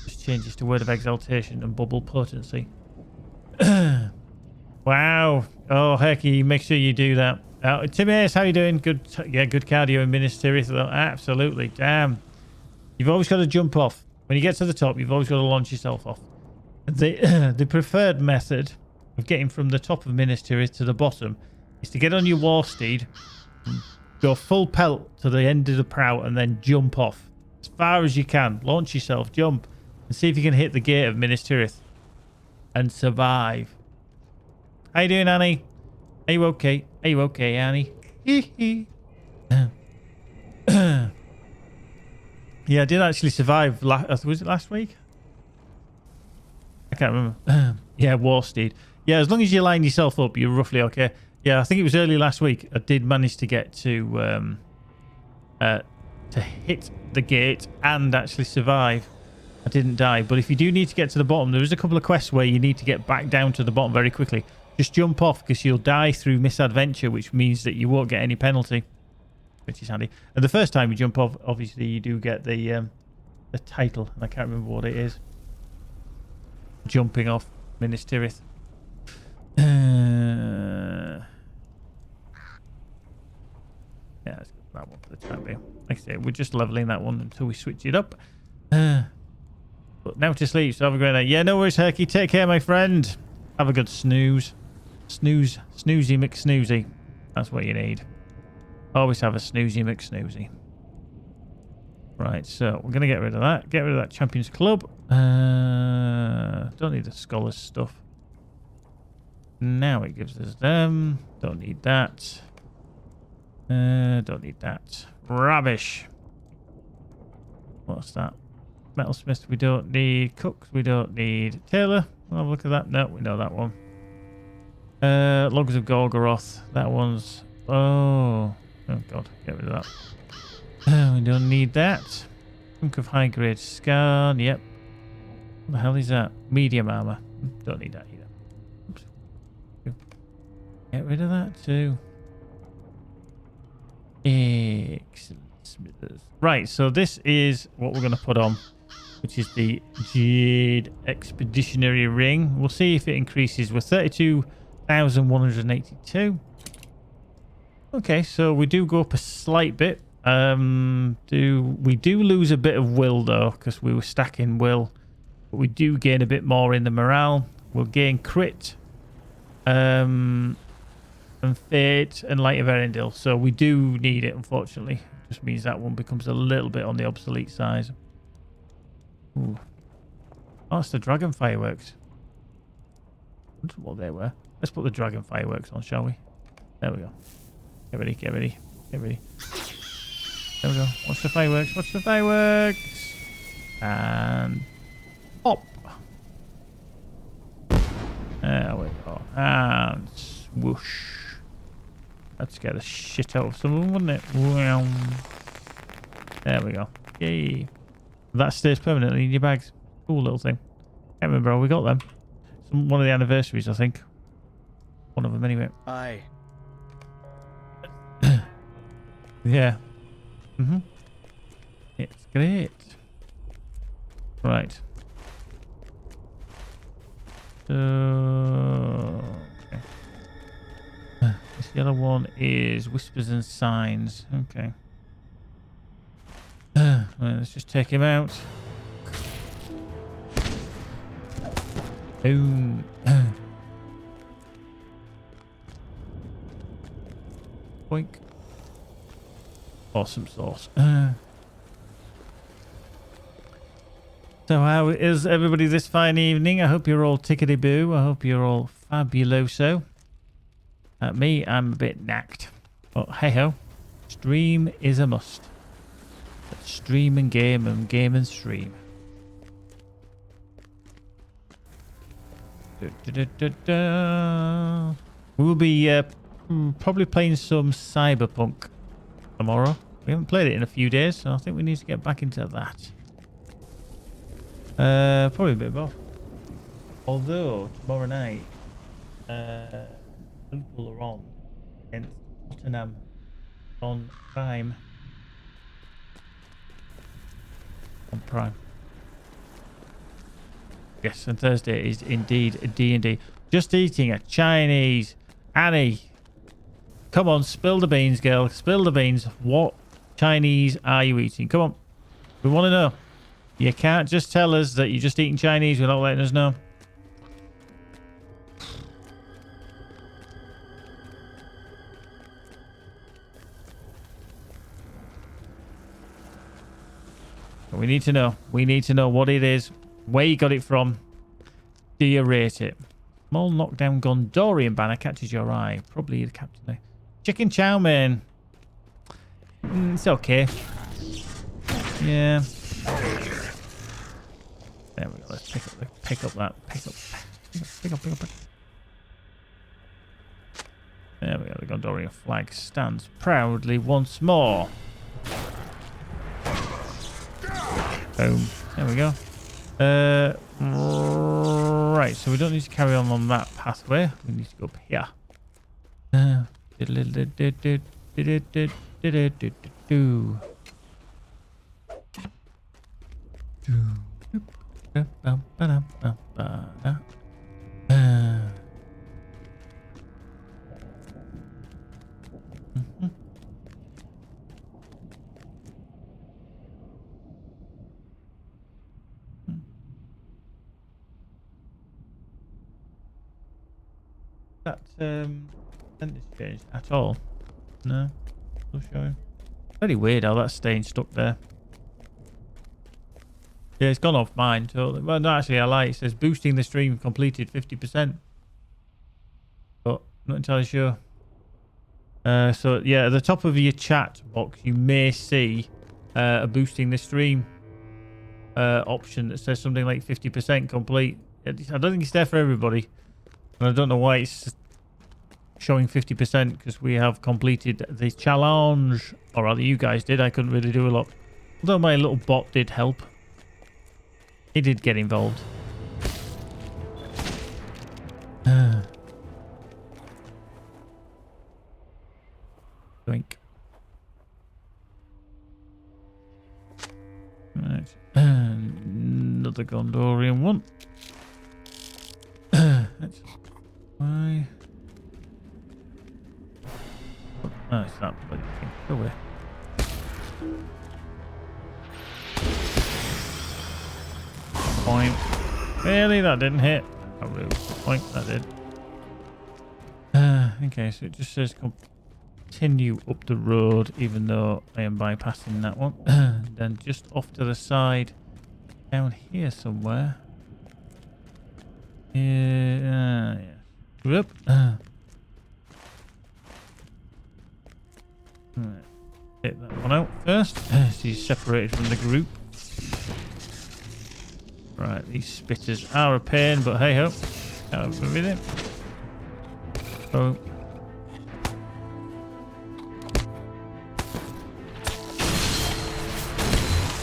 just changes to Word of Exaltation and Bubble Potency. Wow. Oh, Herky, make sure you do that. Tim Ayers, how you doing? Good. Yeah, good cardio in Minas Tirith. Absolutely. Damn. You've always got to jump off. When you get to the top, you've always got to launch yourself off. The preferred method of getting from the top of Minas Tirith to the bottom is to get on your war steed, go full pelt to the end of the prow, and then jump off as far as you can. Launch yourself, jump, and see if you can hit the gate of Minas Tirith and survive. How you doing, Annie? Are you okay? Are you okay, Annie? Yeah, I did actually survive. Was it last week? I can't remember. Yeah, War Steed. Yeah, as long as you line yourself up, you're roughly okay. Yeah, I think it was early last week. I did manage to get to hit the gate and actually survive. I didn't die. But if you do need to get to the bottom, there is a couple of quests where you need to get back down to the bottom very quickly. Just jump off because you'll die through misadventure, which means that you won't get any penalty, which is handy. And the first time you jump off, obviously you do get the title, and I can't remember what it is. Jumping off Minas Tirith. Yeah, let's go for that one for the time being. Like I say, we're just leveling that one until we switch it up. But now to sleep, so have a great night. Yeah, no worries, Herky. Take care, my friend. Have a good snooze. Snoozy McSnoozy. That's what you need. Always have a snoozy McSnoozy. Right, so we're going to get rid of that. Get rid of that Champions Club. Don't need the Scholars stuff. Now it gives us them. Don't need that. Don't need that. Rubbish. What's that? Metalsmith we don't need. Cooks we don't need. Tailor, we'll have a look at that. No, we know that one. Logs of Gorgoroth. That one's... Oh god, get rid of that. We don't need that. Chunk of high grade scan. Yep. What the hell is that? Medium armor. Don't need that either. Oops. Get rid of that too. Excellent. Right, so this is what we're going to put on, which is the Jade Expeditionary Ring. We'll see if it increases. We're 32,182. Okay, so we do go up a slight bit. We do lose a bit of will though, because we were stacking will, but we do gain a bit more in the morale. We'll gain crit, and fate, and light of Erendil. So we do need it, unfortunately. Just means that one becomes a little bit on the obsolete size. Ooh. Oh, it's the dragon fireworks. I wonder what they were. Let's put the dragon fireworks on, shall we? There we go. Get ready, get ready, get ready. There we go. Watch the fireworks, watch the fireworks. And pop. There we go. And swoosh. That'd scare the shit out of someone, wouldn't it? Wow. There we go. Yay. That stays permanently in your bags. Cool little thing. Can't remember how we got them. One of the anniversaries, I think. One of them, anyway. Aye. Yeah. It's great. Right. So... This yellow one is Whispers and Signs. Okay. Well, let's just take him out. Boom. Boink. Awesome sauce. So how is everybody this fine evening? I hope you're all tickety-boo. I hope you're all fabuloso. Me, I'm a bit knacked. But hey-ho. Stream is a must. Stream and game and stream. We'll be probably playing some Cyberpunk tomorrow. We haven't played it in a few days, so I think we need to get back into that. Probably a bit more. Although tomorrow night, Liverpool are on against Tottenham on Prime. On Prime. Yes, and Thursday is indeed a D&D. Just eating a Chinese. Annie, come on, spill the beans, girl. Spill the beans. What Chinese are you eating? Come on. We want to know. You can't just tell us that you're just eating Chinese without letting us know. We need to know. We need to know what it is, where you got it from. Do you rate it? Small knockdown Gondorian banner catches your eye. Probably the captain. Chicken chow mein. It's okay. Yeah. There we go. Let's pick up that. Pick up. There we go. The Gondorian flag stands proudly once more. Boom. There we go. Right, so we don't need to carry on that pathway. We need to go up here. That sentence changed at all? No, still showing. Very weird how that's staying stuck there. Yeah, it's gone off mine totally. Well, no, actually, I like it. It says boosting the stream completed 50%, but not entirely sure. So yeah, at the top of your chat box, you may see a boosting the stream option that says something like 50% complete. I don't think it's there for everybody, and I don't know why it's showing 50% because we have completed the challenge, or rather, you guys did. I couldn't really do a lot, although my little bot did help. He did get involved. Doink. Right. Another Gondorian one. That's why. Oh, it's that bloody thing. Go away. Point. Really? That didn't hit. Oh, really? Point. That did. Okay, so it just says continue up the road, even though I am bypassing that one. Then just off to the side, down here somewhere. Yeah. Whoop. Right. Take that one out first. She's separated from the group. Right, these spitters are a pain, but hey ho. Out with it. Oh.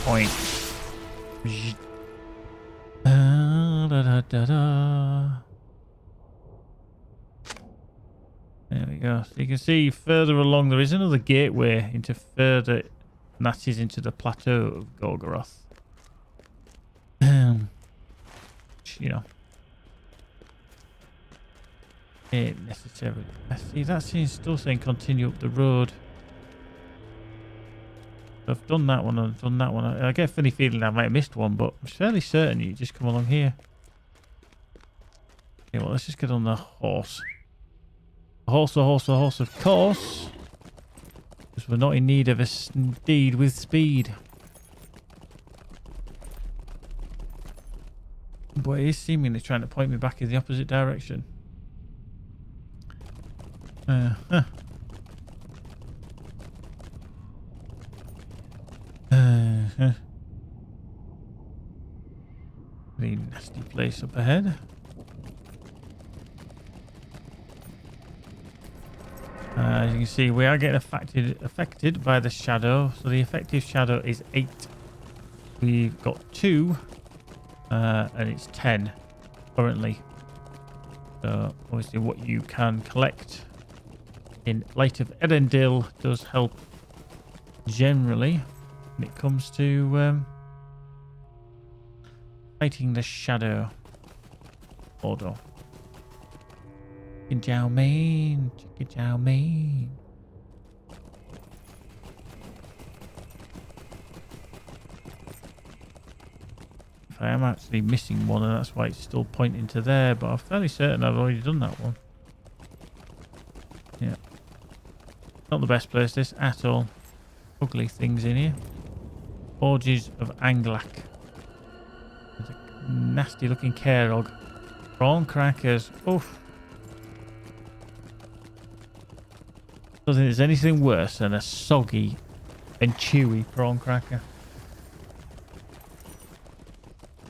Point. There we go. So you can see further along there is another gateway into further, and that is into the plateau of Gorgoroth. You know, ain't necessarily. I see that seems still saying continue up the road. I've done that one. I've done that one. I get a funny feeling I might have missed one, but I'm fairly certain you just come along here. Okay, well, let's just get on the horse. A horse, of course. Because we're not in need of a steed with speed. But it is seemingly trying to point me back in the opposite direction. Pretty nasty place up ahead. As you can see, we are getting affected by the shadow. So the effective shadow is 8. We've got 2. And it's 10 currently. So obviously what you can collect in Light of Erendil does help generally when it comes to fighting the shadow. Order. Chicken chow mein. Chicken chow mein. I am actually missing one, and that's why it's still pointing to there, but I'm fairly certain I've already done that one. Yeah. Not the best place, this, at all. Ugly things in here. Orgies of Anglak. There's a nasty looking Kerog. Prawn crackers. Oof. Don't think there's anything worse than a soggy and chewy prawn cracker.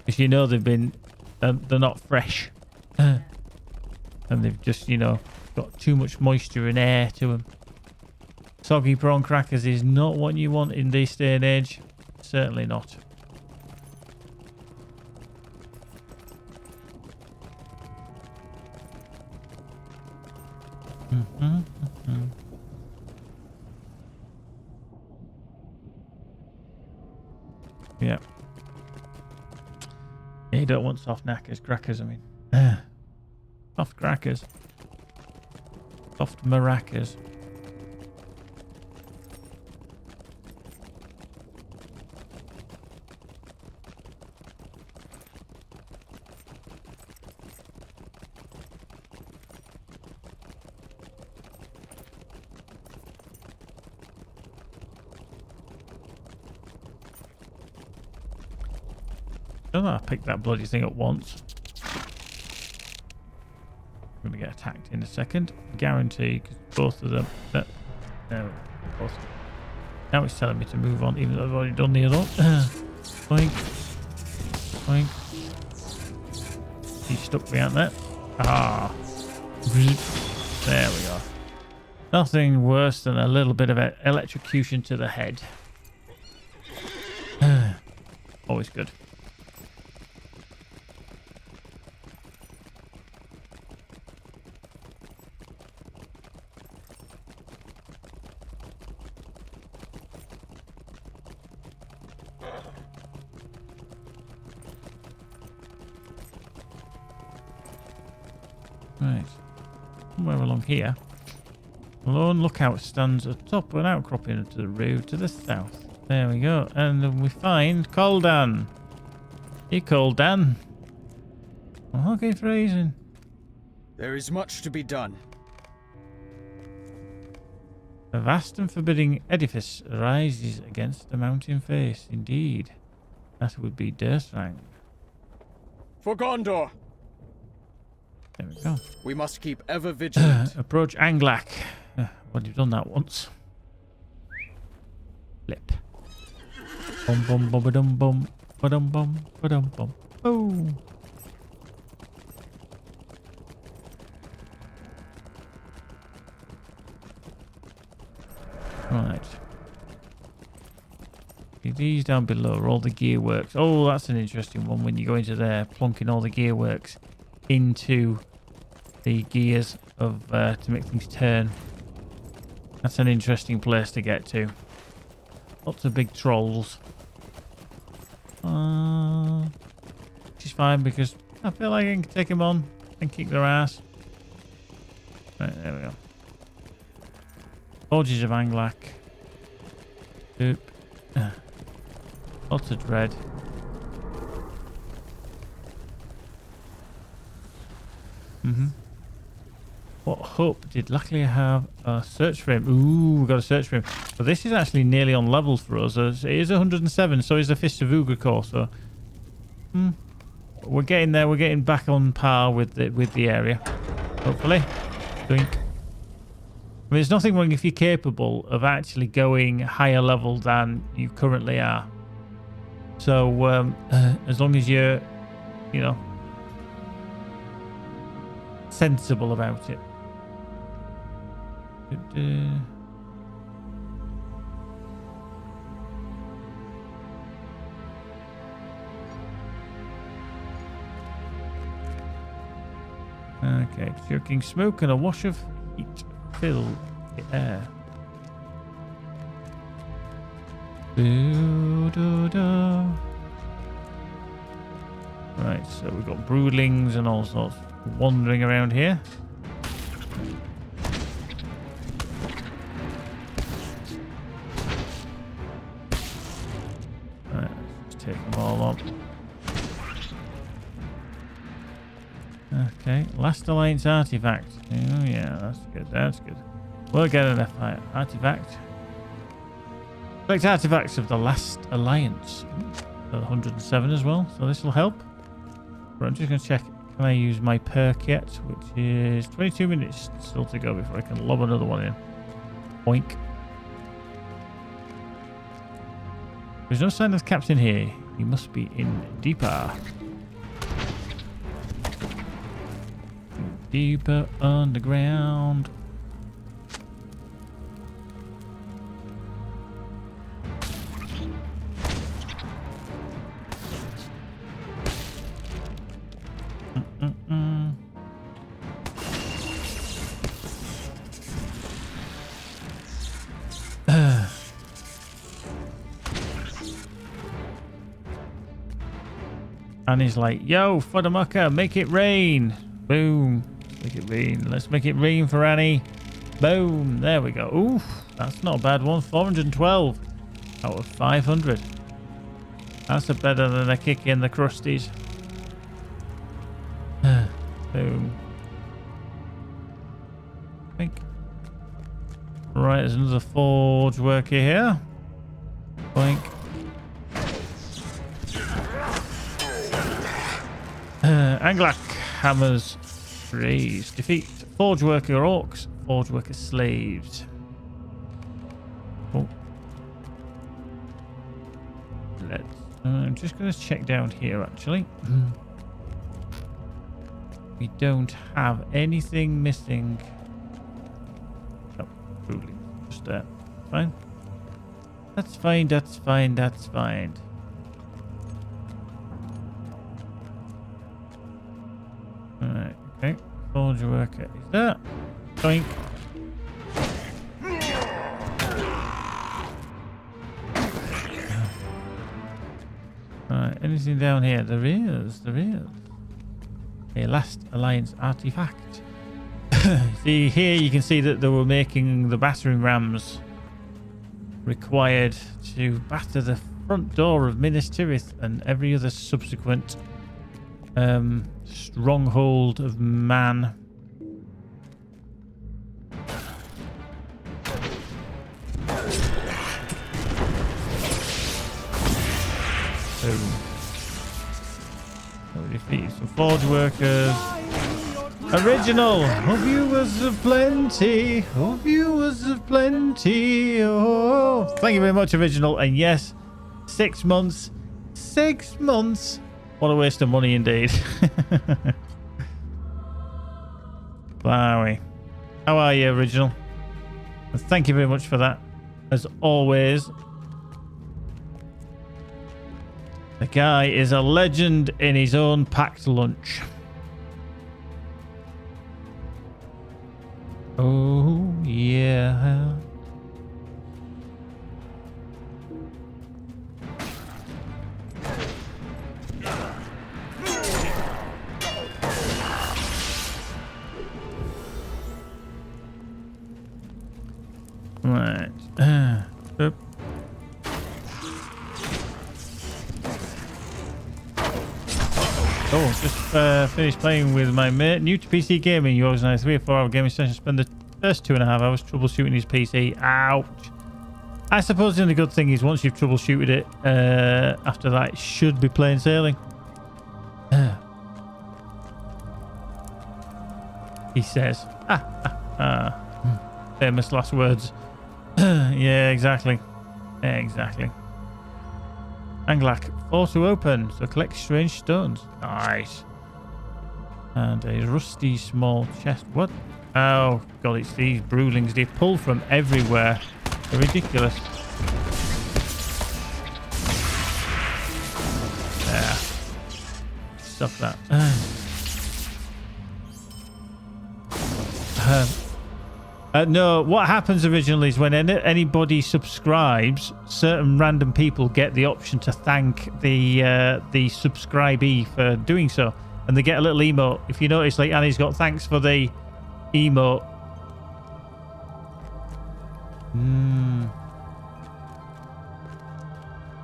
Because you know they've been, they're not fresh. And they've just, you know, got too much moisture and air to them. Soggy prawn crackers is not what you want in this day and age. Certainly not. Yeah. You don't want soft crackers, I mean. Soft crackers. Soft maracas. I don't know, I picked that bloody thing up once. I'm going to get attacked in a second. Guarantee, because both of them... There we go. Awesome. Now it's telling me to move on, even though I've already done the other one. Boink. Boink. He's stuck behind there. Ah. There we go. Nothing worse than a little bit of electrocution to the head. Always good. Right. Somewhere along here. A lone lookout stands atop an outcropping to the road to the south. There we go. And then we find Coldan. Hey, Coldan. I'm okay phrasing. There is much to be done. A vast and forbidding edifice rises against the mountain face. Indeed. That would be Durstrang. For Gondor! There we go. We must keep ever vigilant. Approach Anglak. Well, you've done that once. Flip. Bum bum bum ba-dum bum. Ba-dum bum. Ba-dum bum. Boom. Right. These down below are all the gear works. Oh, that's an interesting one when you go into there, plonking all the gear works into the gears of to make things turn. That's an interesting place to get to. Lots of big trolls. Which is fine because I feel like I can take them on and kick their ass. Right, there we go. Forges of Anglak. Oop. Lots of dread. What hope did luckily have a search frame? Ooh, we got a search frame. But this is actually nearly on levels for us. It is 107, so is the Fist of Ugrikor. So we're getting there. We're getting back on par with the area. Hopefully. Doink. I mean, there's nothing wrong if you're capable of actually going higher level than you currently are. So as long as you're, you know, sensible about it. Okay, choking smoke and a wash of heat fill the air. Right, so we've got broodlings and all sorts wandering around here. Right, let's take them all up. Okay, last alliance artifact. Oh yeah, that's good. That's good. We'll get an artifact. Collect artifacts of the last alliance. 107 as well, so this will help. But I'm just going to check. Can I use my perk yet? Which is 22 minutes still to go before I can lob another one in. Boink. There's no sign of the captain here. He must be in deeper. Deeper underground. And he's like, yo, Fuddermucker, make it rain. Boom. Make it rain. Let's make it rain for Annie. Boom. There we go. Oof. That's not a bad one. 412 out of 500. That's a better than a kick in the crusties. Boom. Think. Right, there's another forge worker here. Boink. Anglak hammers raised. Defeat forge worker orcs, forge worker slaves. let's... I'm just going to check down here, actually. We don't have anything missing. Oh, truly. Just there. Fine. That's fine, that's fine, that's fine. Alright, okay. Forge worker is that. Doink. Alright, anything down here? There is. A last alliance artifact. See, here you can see that they were making the battering rams required to batter the front door of Minas Tirith and every other subsequent stronghold of man. Boom. So we defeated some forge workers. Original! Oh, viewers of plenty! Oh, viewers of plenty! Oh, thank you very much, Original. And yes, 6 months. 6 months! What a waste of money indeed. Blimey. How are you, Original? And thank you very much for that. As always. The guy is a legend in his own packed lunch. Oh, yeah. Right. Oop. Oh, just finished playing with my mate. New to PC gaming. You organise 3 or 4 hour gaming sessions. Spend the first 2.5 hours troubleshooting his PC. Ouch. I suppose the only good thing is once you've troubleshooted it, after that, it should be plain sailing. He says. Famous last words. Yeah, exactly. Exactly. Anglak, 4 to open, so collect strange stones. Nice. And a rusty small chest. What? Oh, God, it's these broodlings. They pull from everywhere. They're ridiculous. There. Stop that. No, what happens originally is when anybody subscribes, certain random people get the option to thank the subscribee for doing so, and they get a little emote. If you notice, like Annie's got thanks for the emote.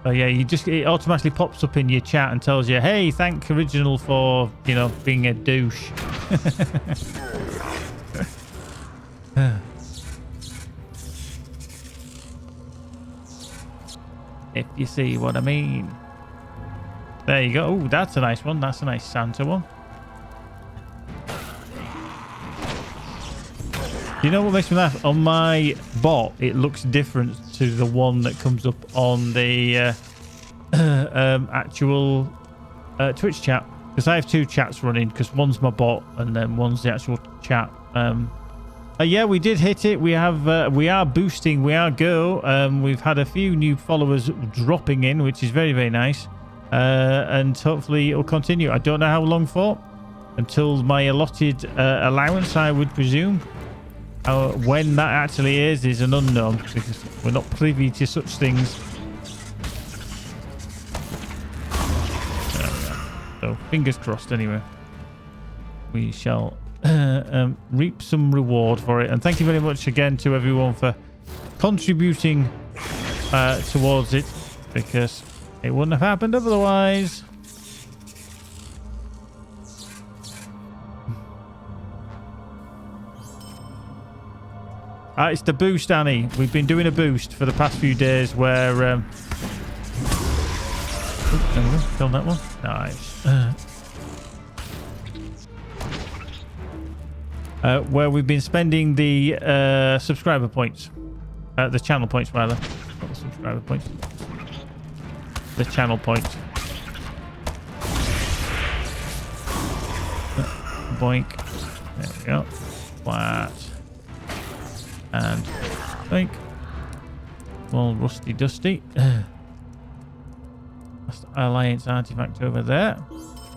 So yeah, it automatically pops up in your chat and tells you, hey, thank Original for, you know, being a douche. If you see what I mean. There you go. Oh, that's a nice one. That's a nice Santa one. You know what makes me laugh? On my bot, it looks different to the one that comes up on the actual Twitch chat. Because I have 2 chats running, because one's my bot and then one's the actual chat. Yeah, we did hit it. We are boosting. We are go. We've had a few new followers dropping in, which is very, very nice. And hopefully it'll continue. I don't know how long for. Until my allotted allowance, I would presume. When that actually is an unknown, because we're not privy to such things. So fingers crossed anyway. We shall reap some reward for it. And thank you very much again to everyone for contributing towards it, because it wouldn't have happened otherwise. It's the boost, Annie. We've been doing a boost for the past few days where... there we go. Killed that one. Nice. Where we've been spending the subscriber points. The channel points, rather. Not the subscriber points. the channel point. Boink. There we go. Flat. And boink. All rusty dusty. That's Alliance artifact over there.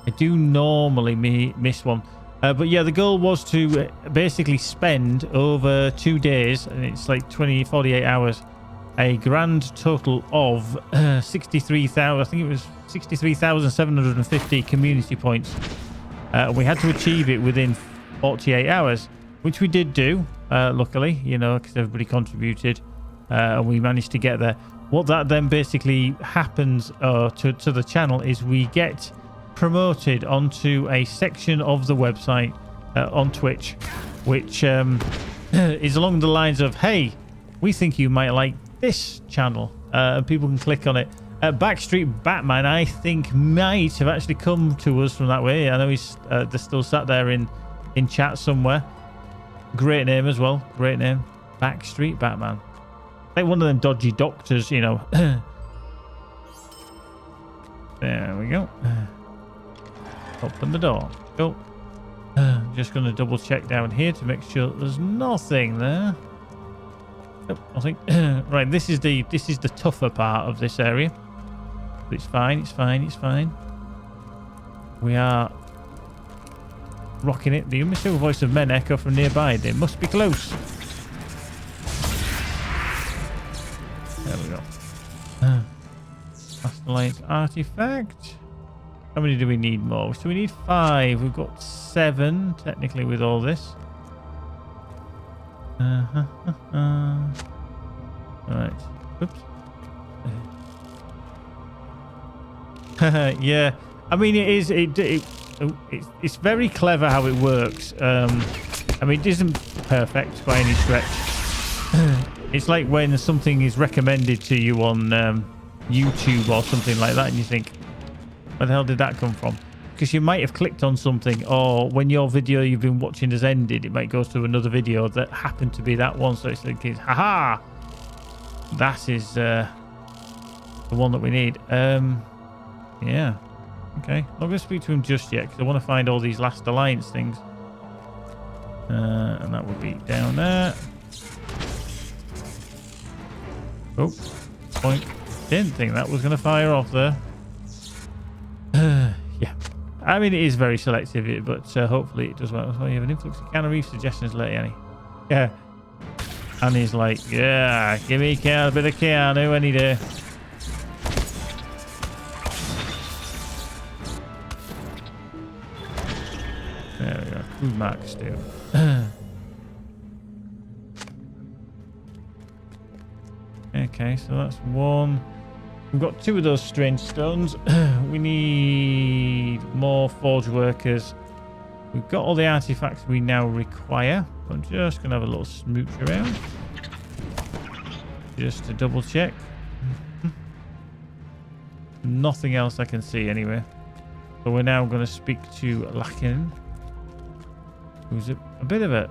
I do normally miss one. But yeah, the goal was to basically spend over 2 days, and it's like 48 hours, a grand total of 63,000, I think it was 63,750 community points. We had to achieve it within 48 hours, which we did do, luckily, you know, because everybody contributed, and we managed to get there. What that then basically happens to the channel is we get promoted onto a section of the website on Twitch, which is along the lines of, hey, we think you might like this channel, and people can click on it. Backstreet Batman, I think, might have actually come to us from that way. I know he's they're still sat there in chat somewhere. Great name as well, great name. Backstreet Batman, like one of them dodgy doctors, you know. There we go. Open the door. Go. Just going to double check down here to make sure there's nothing there. Nope, nothing. Right, this is the tougher part of this area. But it's fine. It's fine. It's fine. We are rocking it. The unmistakable voice of men echo from nearby. They must be close. There we go. Last Alliance artifact. How many do we need more? So we need 5. We've got 7 technically with all this. Right. Oops. Yeah. I mean, it's very clever how it works. I mean, it isn't perfect by any stretch. It's like when something is recommended to you on YouTube or something like that, and you think, where the hell did that come from? Because you might have clicked on something, or when your video you've been watching has ended, it might go to another video that happened to be that one. So it's like, haha, that is the one that we need. Yeah. Okay. I'm not going to speak to him just yet because I want to find all these Last Alliance things. And that would be down there. Oh, point. Didn't think that was going to fire off there. Yeah. I mean, it is very selective, but hopefully it does well. So you have an influx of Keanu Reeves suggestions later, Annie. Yeah. And he's like, yeah, give me a bit of Keanu any day. There we go. Crew marks too. Okay, so that's 1. We've got 2 of those strange stones. We need more forge workers. We've got all the artifacts we now require. I'm just going to have a little smooch around. Just to double check. Nothing else I can see anyway. So we're now going to speak to Lakin, who's a bit of a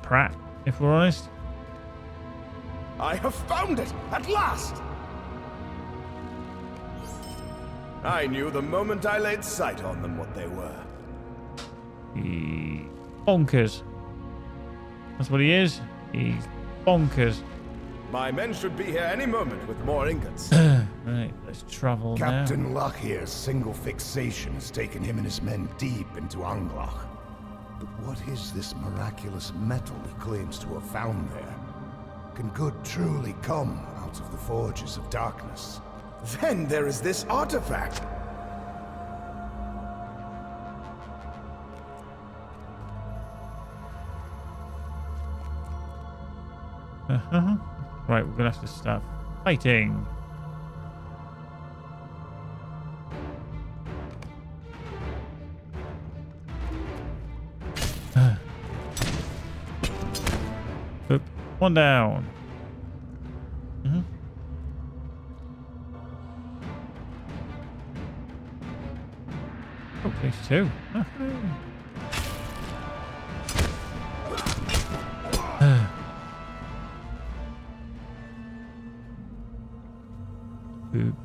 prat, if we're honest. I have found it at last! I knew the moment I laid sight on them what they were. Bonkers. That's what he is. He's bonkers. My men should be here any moment with more ingots. Right, let's travel Captain now. Lockhere's single fixation has taken him and his men deep into Anglach. But what is this miraculous metal he claims to have found there? Can good truly come out of the forges of darkness? Then there is this artifact. Right, we're gonna have to start fighting. Oop, 1 down. Oh, there's 2. Boop,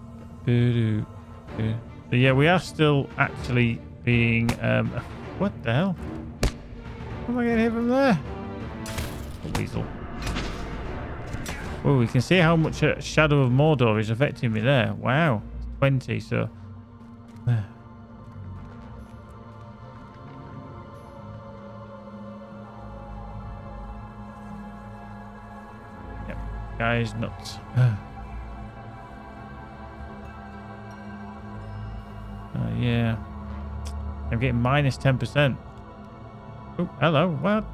So yeah, we are still actually being what the hell? How am I getting hit from there? A weasel. Oh, we can see how much Shadow of Mordor is affecting me there. Wow, 20. So yep, guy's nuts. Yeah, I'm getting minus 10%. Oh, hello. What?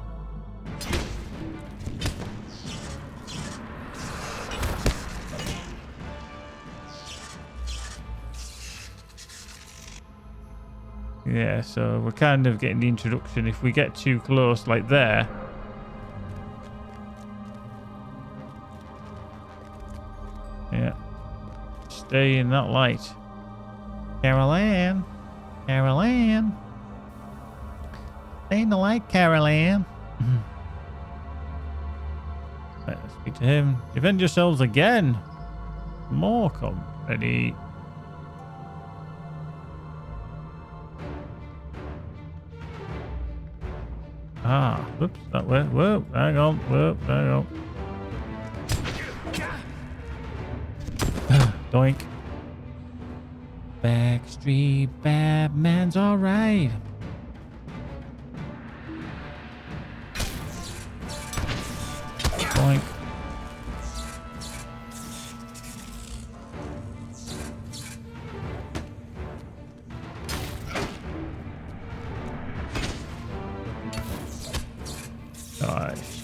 Yeah, so we're kind of getting the introduction. If we get too close, like there. Yeah. Stay in that light. Carol-Ann. Carol-Ann. Stay in the light, Carol-Ann. Right, let's speak to him. Defend yourselves again. More come. Ready. Ah, whoops, that way. Whoa, hang on. Whoa, hang on. Doink. Backstreet Batman's alright. Doink. Nice.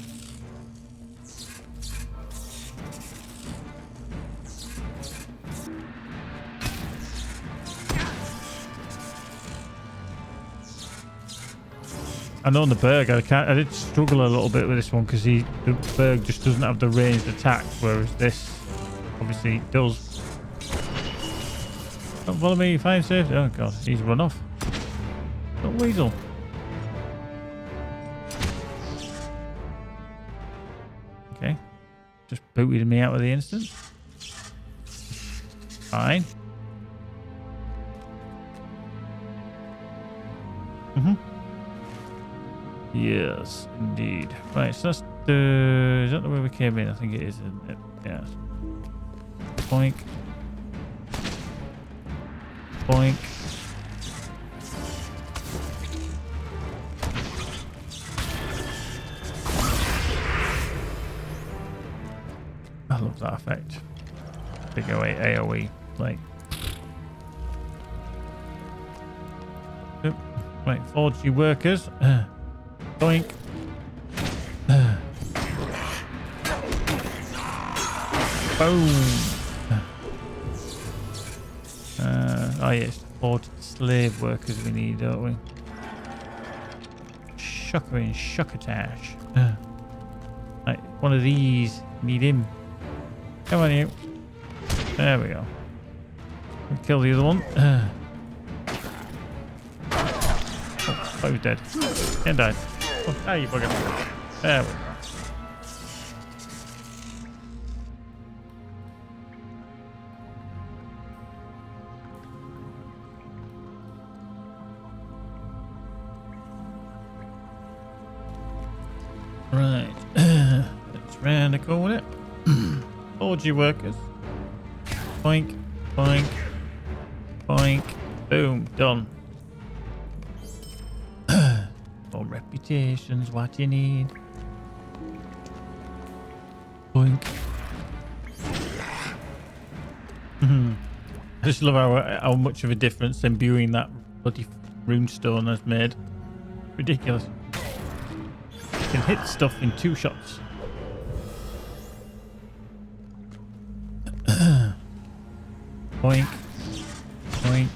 I know on the Berg, I did struggle a little bit with this one because the Berg just doesn't have the ranged attack, whereas this obviously does. Don't follow me, find safe. Oh god, he's run off. Not weasel. Okay, just booted me out of the instant. Fine. Yes, indeed. Right, so that's the... Is that the way we came in? I think it is, isn't it? Yeah. Boink. Boink. I love that effect. Big AoE. Like... Oop. Right, forge you workers. Boink. Boom. Oh yes, forged slave workers we need, don't we? Shocker and Shuckatash. Right, one of these. Need him. Come on, you. There we go. We'll kill the other one. Oh, he's dead. And died. Oh, ah, you bugger. There we go. Right. Let's round the corner. Forge you workers. Boink, boink, boink. Boom, done. More reputation's what you need. Boink. I just love how much of a difference imbuing that bloody runestone has made. Ridiculous. You can hit stuff in 2 shots. Boink. Boink.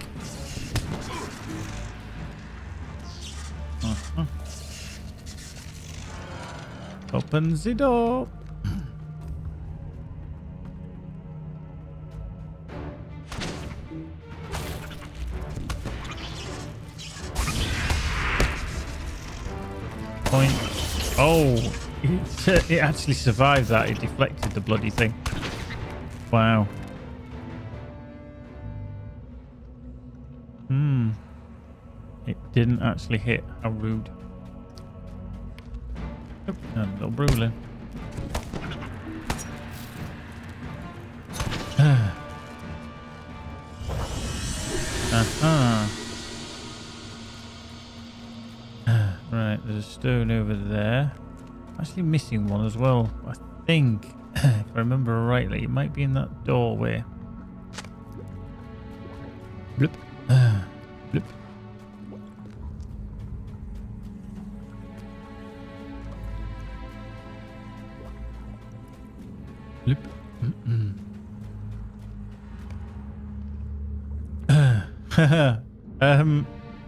Open the door. Point. Oh, it actually survived that. It deflected the bloody thing. Wow. It didn't actually hit. How rude. Oop, and a little bruising. Right, there's a stone over there. I'm actually missing one as well. I think, if I remember rightly, it might be in that doorway. Blip. Blip. Blip.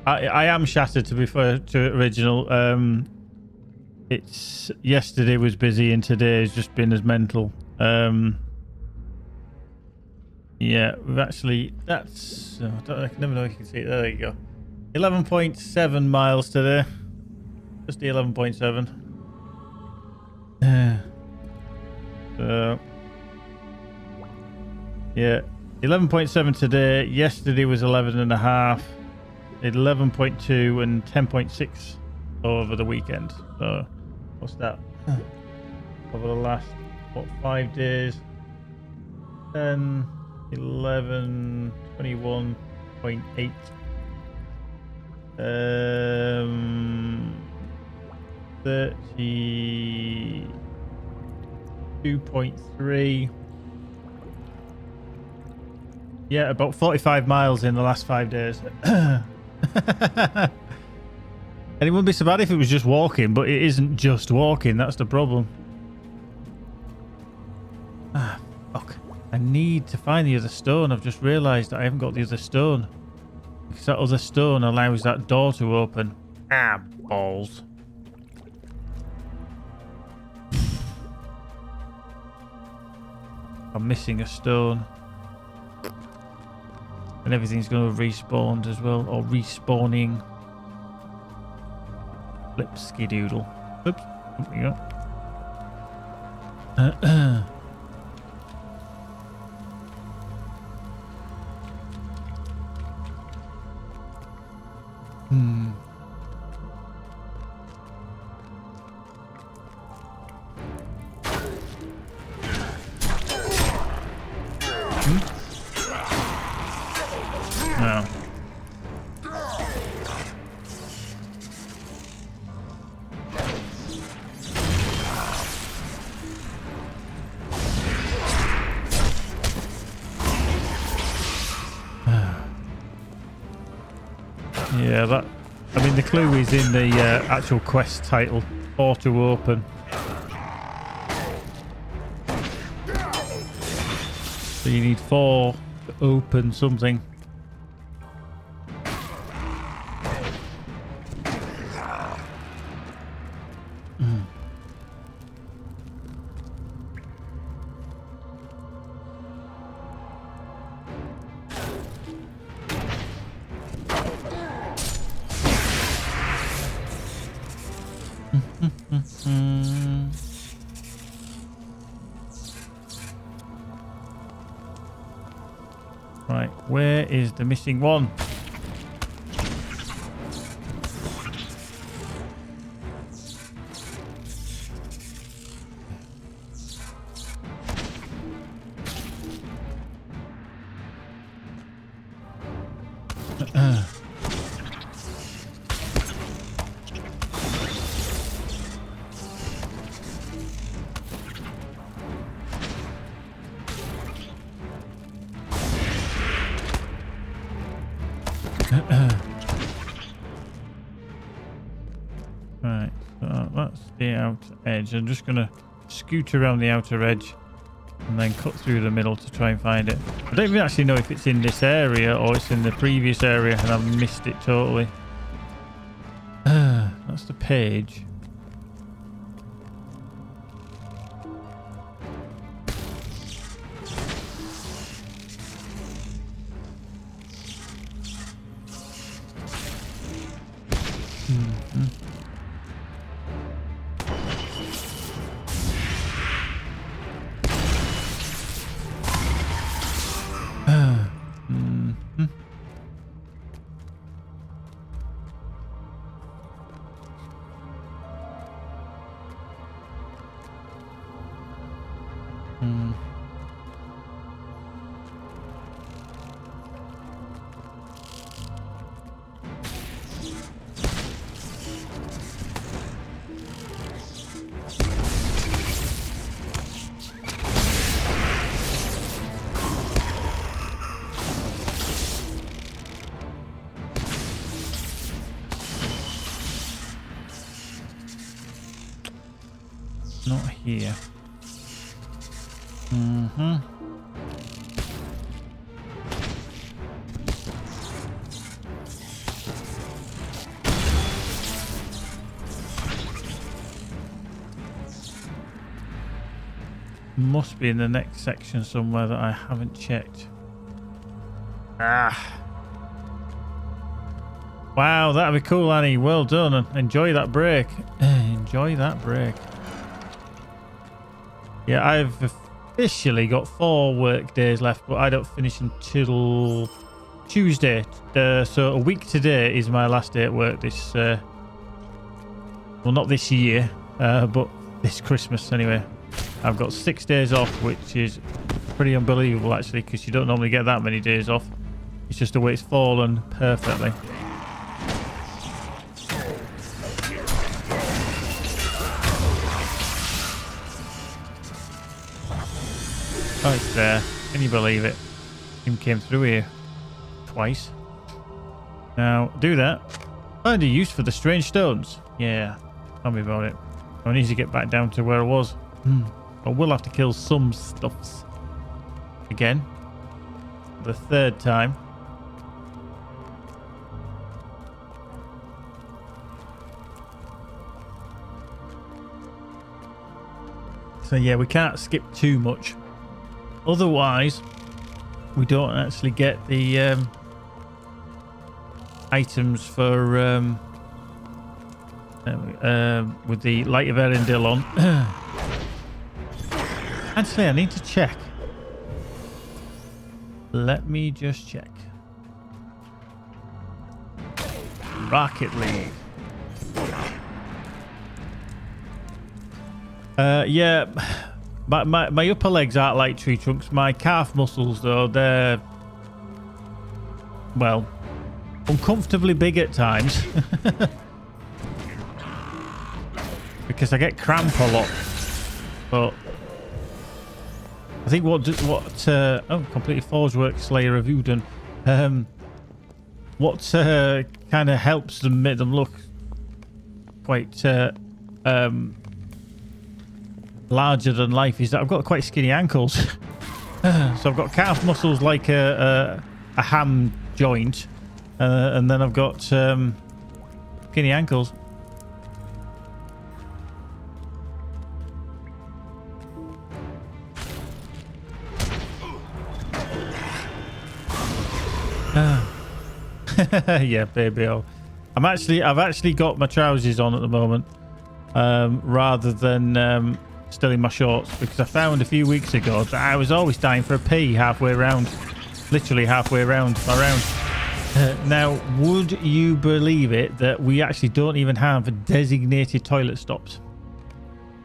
I am shattered, to be fair to original. It's yesterday was busy and today has just been as mental. Yeah, we've actually, that's, I never know if you can see it. There you go. 11.7 miles today. Just the 11.7. So, yeah, 11.7 today. Yesterday was 11.5. 11.2 and 10.6 over the weekend. So, what's that? Over the last, what, 5 days? 10, 11, 21.8. 32.3. Yeah, about 45 miles in the last 5 days. And it wouldn't be so bad if it was just walking, but it isn't just walking. That's the problem. Ah, fuck. I need to find the other stone. I've just realised that I haven't got the other stone. Because that other stone allows that door to open. Ah, balls. I'm missing a stone. And everything's going to have respawned as well. Or respawning. Flip skidoodle. Oops. There we go. No. Yeah, that. I mean, the clue is in the actual quest title, auto open. So you need 4 to open something. Right, where is the missing one? Right, so that's the outer edge. I'm just going to scoot around the outer edge and then cut through the middle to try and find it. I don't even actually know if it's in this area or it's in the previous area and I've missed it totally. That's the page. Not here. Mm-hmm. Must be in the next section somewhere that I haven't checked. Ah. Wow, that'd be cool, Annie. Well done. And enjoy that break. Enjoy that break. Yeah, I've officially got 4 work days left, but I don't finish until Tuesday. So a week today is my last day at work this... well, not this year, but this Christmas anyway. I've got 6 days off, which is pretty unbelievable actually, because you don't normally get that many days off. It's just the way it's fallen perfectly. Oh, it's there. Can you believe it? Him came through here twice. Now, do that. Find a use for the strange stones. Yeah, tell me about it. I need to get back down to where I was. I will have to kill some stuffs. Again. The 3rd time. So yeah, we can't skip too much. Otherwise, we don't actually get the items for with the Light of Erendil on. Actually, I need to check. Let me just check. Rocket League. Yeah, my upper legs aren't like tree trunks. My calf muscles, though, they're, well, uncomfortably big at times. Because I get cramp a lot. But I think oh, completely forge work, Slayer of Udon. What kind of helps them make them look quite larger than life is that I've got quite skinny ankles. So I've got calf muscles like a ham joint, and then I've got skinny ankles. Yeah, baby. I've actually got my trousers on at the moment, rather than still in my shorts, because I found a few weeks ago that I was always dying for a pee halfway around, literally halfway around my round. Now, would you believe it that we actually don't even have designated toilet stops?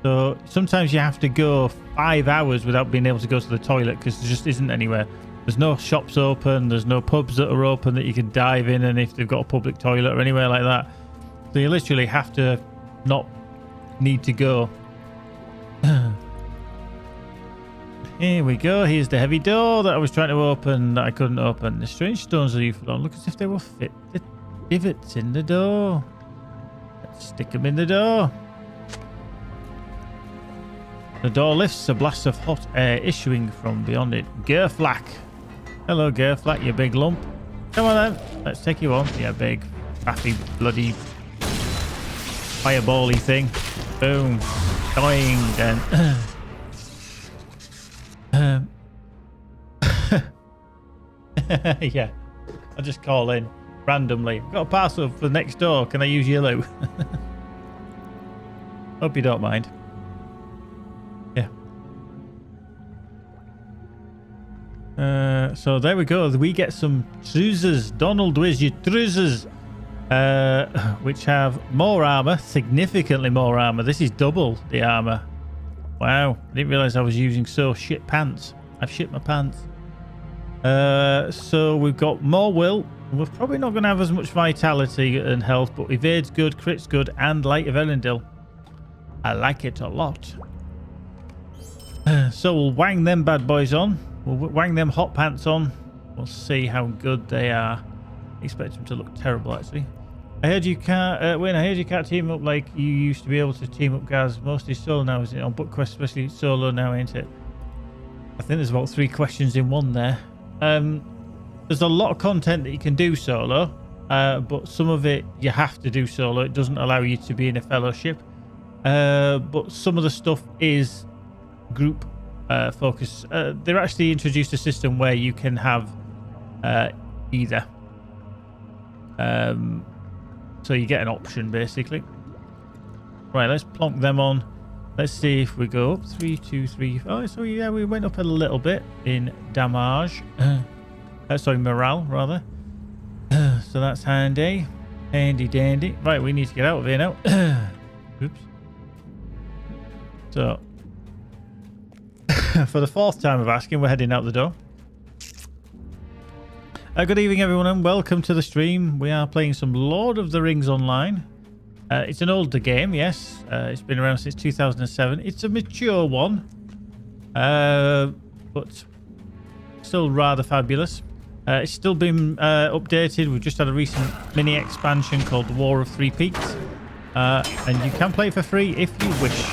So sometimes you have to go 5 hours without being able to go to the toilet because there just isn't anywhere. There's no shops open. There's no pubs that are open that you can dive in, and if they've got a public toilet or anywhere like that. So you literally have to not need to go. Here we go. Here's the heavy door that I was trying to open that I couldn't open. The strange stones are useful. Look as if they will fit the divots in the door. Let's stick them in the door. The door lifts, a blast of hot air issuing from beyond it. Gerflack. Hello, Gerflack, you big lump. Come on then. Let's take you on. Yeah, big, faffy, bloody, fireball-y thing. Boom. Dying then. Yeah, I'll just call in randomly. I've got a parcel for next door. Can I use your loo? Hope you don't mind. Yeah. So there we go. We get some trousers. Donald, where's your trousers? Which have more armor, significantly more armor. This is double the armor. Wow, I didn't realize I was using so shit pants. I've shit my pants. So we've got more will. We're probably not going to have as much vitality and health, but evade's good, crit's good, and Light of Erendil. I like it a lot. So we'll wang them bad boys on. We'll wang them hot pants on. We'll see how good they are. I expect them to look terrible, actually. I heard you can't. Wayne, I heard you can't team up like you used to be able to team up guys. Mostly solo now, isn't it? On Book Quest, especially solo now, ain't it? I think there's about 3 questions in one there. There's a lot of content that you can do solo, but some of it you have to do solo. It doesn't allow you to be in a fellowship. But some of the stuff is group focus. They're actually introduced a system where you can have either. So you get an option basically. Right, let's plonk them on. Let's see if we go up 3, 2, 3. Oh, so yeah, we went up a little bit in damage. Sorry, morale rather. So that's handy, handy dandy. Right, we need to get out of here now. Oops. So, for the 4th time of asking, we're heading out the door. Good evening, everyone, and welcome to the stream. We are playing some Lord of the Rings Online. It's an older game, yes. It's been around since 2007. It's a mature one, but still rather fabulous. It's still been updated. We've just had a recent mini expansion called the War of Three Peaks, and you can play for free if you wish.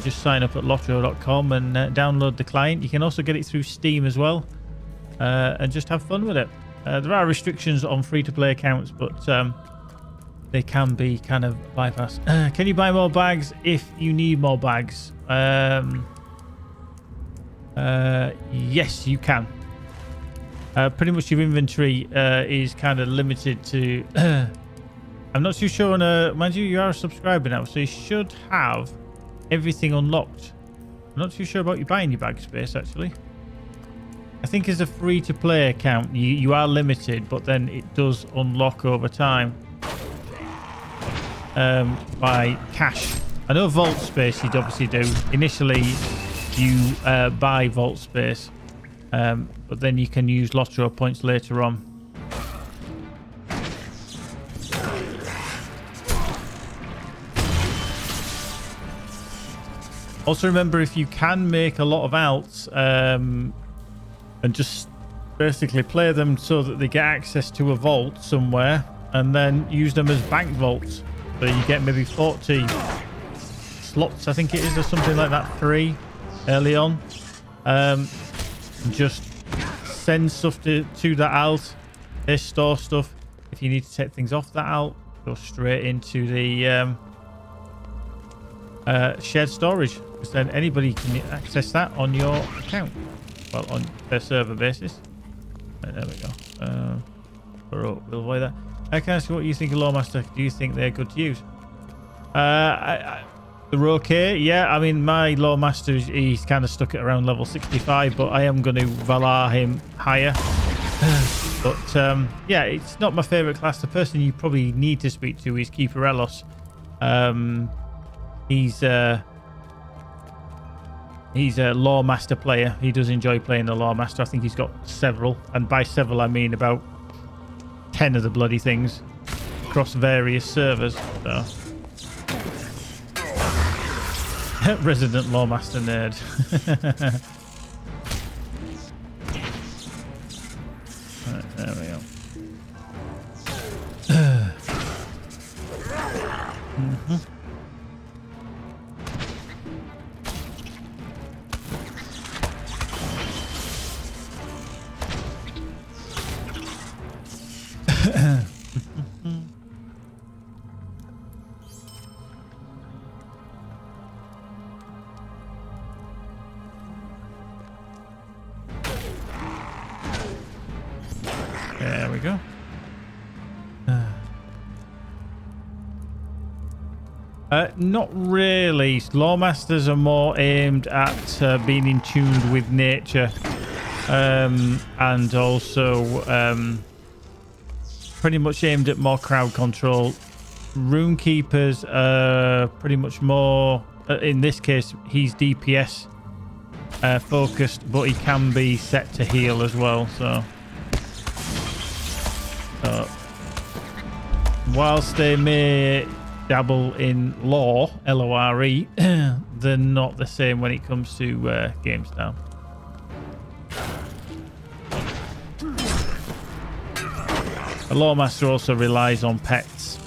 Just sign up at LOTRO.com and download the client. You can also get it through Steam as well. And just have fun with it. There are restrictions on free-to-play accounts, but they can be kind of bypassed. Can you buy more bags if you need more bags? Yes, you can. Pretty much your inventory is kind of limited to... I'm not too sure on a... Mind you, you are a subscriber now, so you should have everything unlocked. I'm not too sure about you buying your bag space, actually. I think as a free-to-play account, you are limited, but then it does unlock over time by cash. I know vault space you'd obviously do. Initially, you buy vault space, but then you can use LOTRO points later on. Also remember, if you can make a lot of alts, and just basically play them so that they get access to a vault somewhere and then use them as bank vaults. So you get maybe 40 slots, I think it is, or something like that, 3 early on. Just send stuff to that alt. They store stuff. If you need to take things off that alt, go straight into the shared storage. Because then anybody can access that on your account. Well, on a server basis. Right, there we go. We'll avoid that. I can ask you what you think of Lawmaster. Do you think they're good to use? They're okay. Yeah, I mean, my Lawmaster, he's kind of stuck at around level 65, but I am going to Valar him higher. But, yeah, it's not my favourite class. The person you probably need to speak to is Keeeeperrrr. He's a Lawmaster player. He does enjoy playing the Lawmaster. I think he's got several. And by several, I mean about 10 of the bloody things across various servers. So. Resident Lawmaster nerd. Right, there we go. There we go. Not really. Lawmasters are more aimed at being in tune with nature, and also pretty much aimed at more crowd control. Runekeepers are pretty much more, in this case, he's DPS focused, but he can be set to heal as well. So whilst they may dabble in lore, L-O-R-E, they're not the same when it comes to game style. A Lawmaster also relies on pets.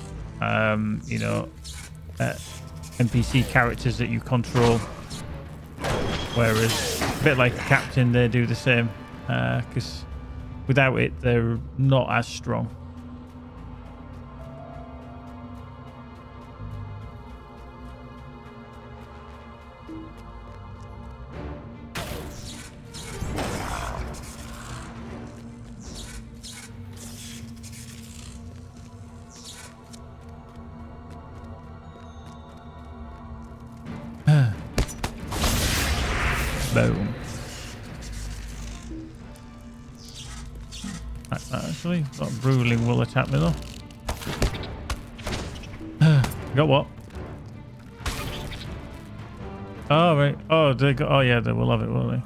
you know, NPC characters that you control. Whereas, a bit like the captain, they do the same. Because without it, they're not as strong. Boom. Actually, that ruling will attack me though. Got what? Oh right. Oh, they got. Oh yeah, they will have it, won't they?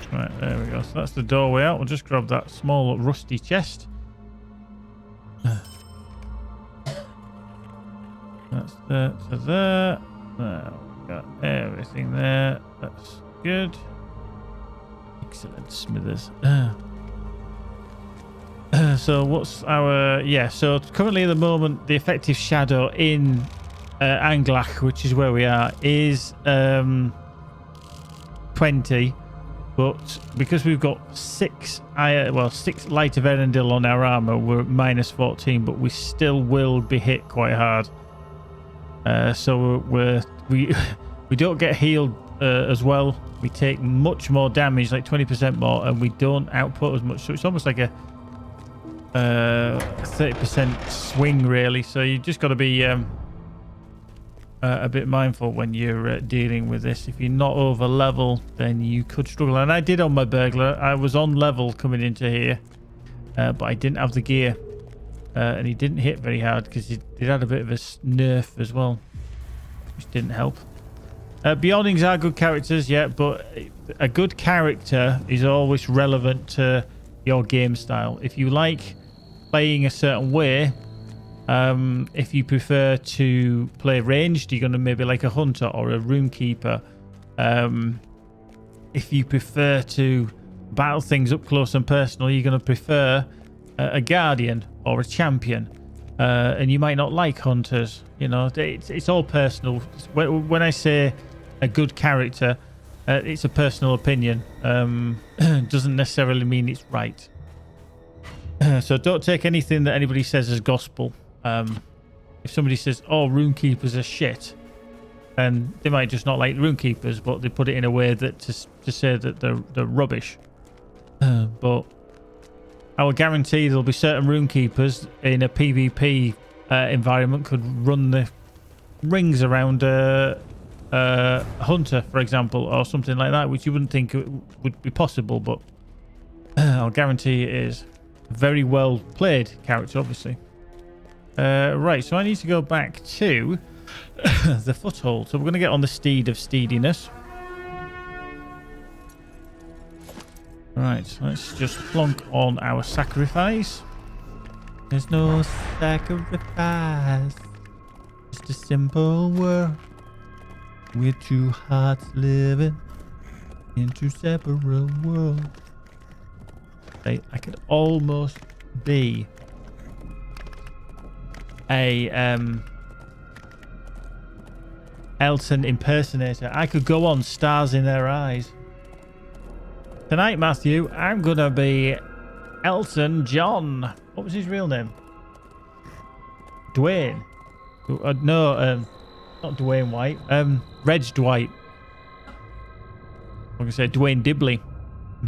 Right, there we go. So that's the doorway out. We'll just grab that small rusty chest. That's there to there. Now we've got everything there. That's good. Excellent, Smithers. So what's our... Yeah, so currently at the moment, the effective shadow in Anglach, which is where we are, is 20. But because we've got 6 light of Erendil on our armor, we're at minus 14, but we still will be hit quite hard. So we don't get healed as well. We take much more damage, like 20% more, and we don't output as much. So it's almost like a 30% swing, really. So you just got to be a bit mindful when you're dealing with this. If you're not over level, then you could struggle. And I did on my burglar. I was on level coming into here, but I didn't have the gear. And he didn't hit very hard because he had a bit of a nerf as well, which didn't help. Beyondings are good characters, yeah, but a good character is always relevant to your game style. If you like playing a certain way, if you prefer to play ranged, you're going to maybe like a hunter or a runekeeper. If you prefer to battle things up close and personal, you're going to prefer a guardian or a champion. And you might not like hunters. You know, it's all personal. When I say a good character, it's a personal opinion. Doesn't necessarily mean it's right. So don't take anything that anybody says as gospel. If somebody says, oh, runekeepers are shit, then they might just not like runekeepers, but they put it in a way that to say that they're rubbish. But I will guarantee there'll be certain runekeepers in a PvP environment could run the rings around a hunter, for example, or something like that, which you wouldn't think would be possible, but I'll guarantee it is. A very well played character, obviously. Right, so I need to go back to the foothold. So we're going to get on the steed of steediness. Right, let's just plonk on our sacrifice. There's no sacrifice, just a simple world with two hearts living in two separate worlds. I could almost be a Elton impersonator. I could go on Stars in Their Eyes. Tonight, Matthew, I'm gonna be Elton John. What was his real name? Dwayne. No, not Dwayne White. Reg Dwight. I'm gonna say Dwayne Dibley.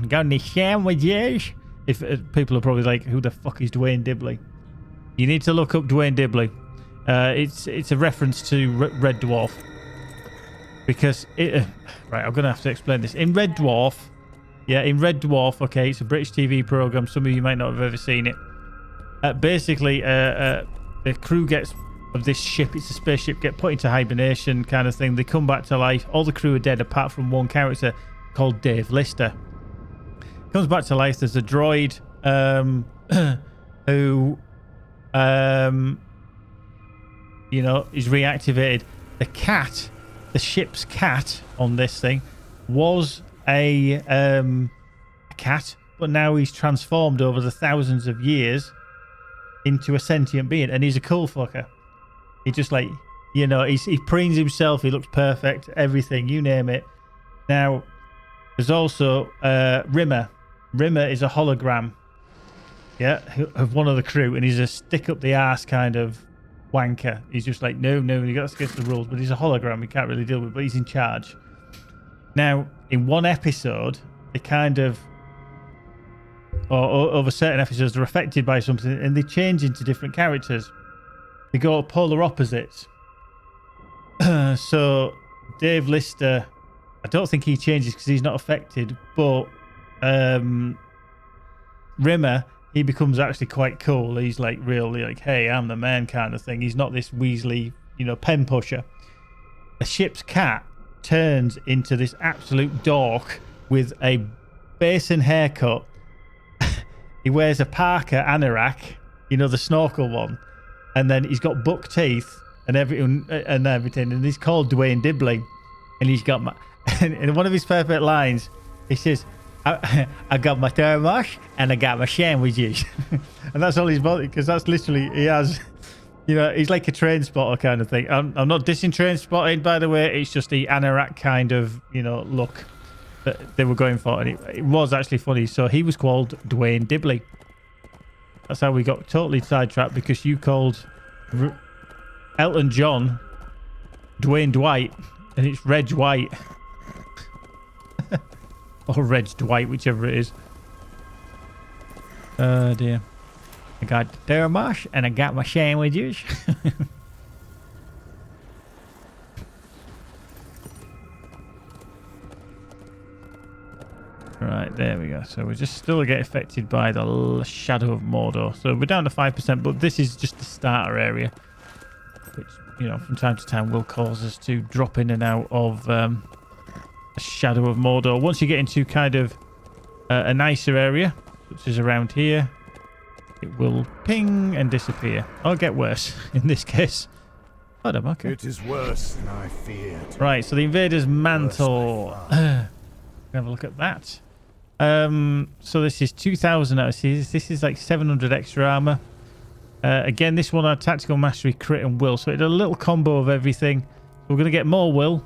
Got any sandwiches? If people are probably like, who the fuck is Dwayne Dibley? You need to look up Dwayne Dibley. It's a reference to Red Dwarf. Because it... right, I'm gonna have to explain this. In Red Dwarf... Yeah, in Red Dwarf, okay, it's a British TV program. Some of you might not have ever seen it. Basically, the crew of this ship, it's a spaceship, get put into hibernation kind of thing. They come back to life. All the crew are dead apart from one character called Dave Lister. Comes back to life. There's a droid who, you know, is reactivated. The cat, the ship's cat on this thing, was a cat, but now he's transformed over the thousands of years into a sentient being, and he's a cool fucker. He just like, you know, he preens himself. He looks perfect. Everything, you name it. Now, there's also Rimmer. Rimmer is a hologram, yeah, of one of the crew, and he's a stick up the arse kind of wanker. He's just like, no, you got to against the rules, but he's a hologram. He can't really deal with it, but he's in charge. Now, in one episode, they kind of, or over certain episodes, they're affected by something, and they change into different characters. They go polar opposites. So, Dave Lister, I don't think he changes because he's not affected, but Rimmer, he becomes actually quite cool. He's like really like, hey, I'm the man kind of thing. He's not this Weasley, you know, pen pusher. The ship's cat turns into this absolute dork with a basin haircut. He wears a Parker anorak, you know, the snorkel one, and then he's got buck teeth and everything, and he's called Dwayne Dibley, and he's got in one of his perfect lines, he says, I got my thermos and I got my sandwiches. And that's all he's bought, because that's literally, he has, you know, he's like a train spotter kind of thing. I'm not dissing train spotting, by the way. It's just the anorak kind of, you know, look that they were going for. And it was actually funny. So he was called Dwayne Dibley. That's how we got totally sidetracked, because you called Elton John Dwayne Dwight, and it's Reg White. Or Reg Dwight, whichever it is. Oh dear. I got the thermos and I got my sandwiches. Right, there we go. So we just still get affected by the shadow of Mordor. So we're down to 5%, but this is just the starter area, which, you know, from time to time will cause us to drop in and out of shadow of Mordor. Once you get into kind of a nicer area, which is around here, it will ping and disappear, or get worse in this case. Oh, no, okay. It is worse than I feared. Right, so the Invader's Mantle. Have a look at that. So this is 2,000. This is like 700 extra armor. Again, this one had Tactical Mastery, Crit, and Will, so it had a little combo of everything. We're going to get more Will.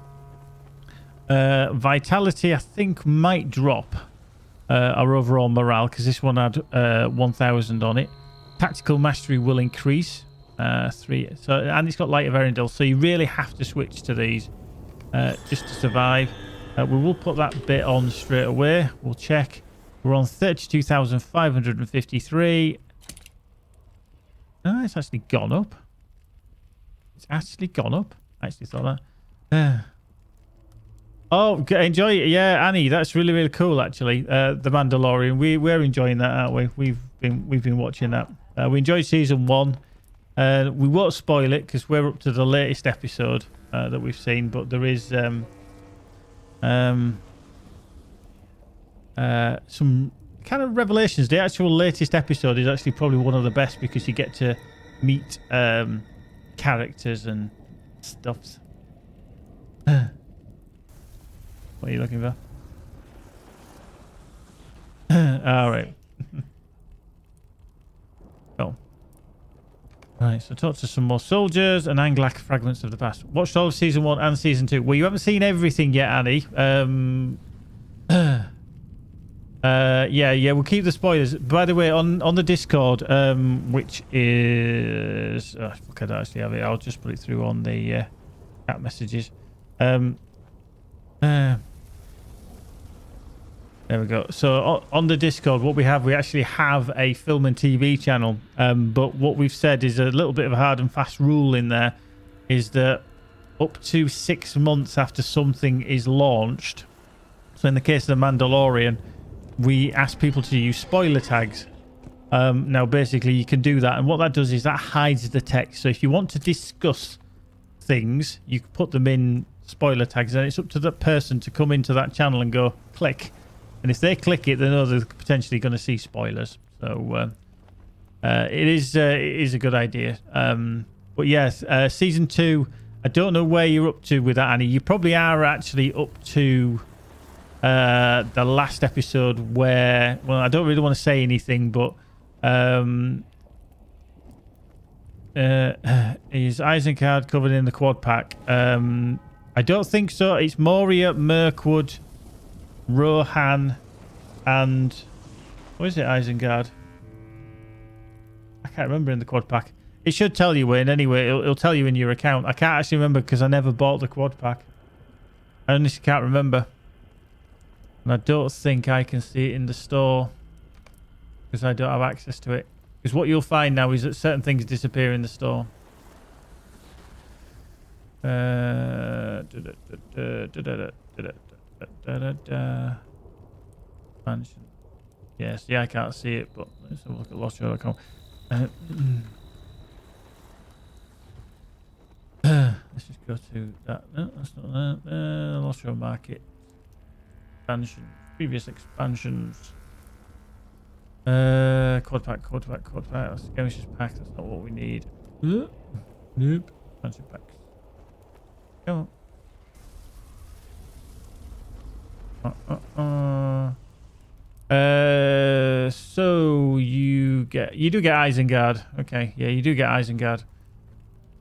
Vitality, I think, might drop our overall morale, because this one had 1,000 on it. Tactical Mastery will increase 3. So, and it's got Light of Erendil, so you really have to switch to these just to survive. We will put that bit on straight away. We'll check. We're on 32,553. Oh, it's actually gone up. It's actually gone up. I actually thought that. Oh, enjoy it. Yeah, Annie, that's really, really cool, actually. The Mandalorian. We're enjoying that, aren't we? We've been watching that. We enjoyed season 1. We won't spoil it because we're up to the latest episode that we've seen, but there is some kind of revelations. The actual latest episode is actually probably one of the best, because you get to meet characters and stuffs. What are you looking for? All right. Oh. Right, so talk to some more soldiers and Anglak fragments of the past. Watched all of season 1 and season 2. Well, you haven't seen everything yet, Annie. Yeah, we'll keep the spoilers. By the way, on the Discord, which is... Oh, fuck, I don't actually have it. I'll just put it through on the chat messages. There we go. So on the Discord, what we actually have a film and TV channel. But what we've said is a little bit of a hard and fast rule in there, is that up to 6 months after something is launched, so in the case of The Mandalorian, we ask people to use spoiler tags. Now, basically, you can do that. And what that does is that hides the text. So if you want to discuss things, you can put them in spoiler tags, and it's up to that person to come into that channel and go, click. And if they click it, they know they're potentially going to see spoilers. So it is a good idea. But yes, season 2. I don't know where you're up to with that, Annie. You probably are actually up to the last episode where, well, I don't really want to say anything, but is Isengard covered in the quad pack? I don't think so. It's Moria, Mirkwood, Rohan, and what is it, Isengard? I can't remember in the quad pack. It should tell you in anyway. It'll tell you in your account. I can't actually remember because I never bought the quad pack. I honestly can't remember. And I don't think I can see it in the store because I don't have access to it. Because what you'll find now is that certain things disappear in the store. Expansion. Yes, yeah, I can't see it, but let's have a look at LOTRO.com. Let's just go to that. No, that's not that. LOTRO market. Expansion. Previous expansions. Quad pack. That's skirmishes pack. That's not what we need. Nope. Expansion packs. Come on. So you do get Isengard. Okay, yeah, you do get Isengard.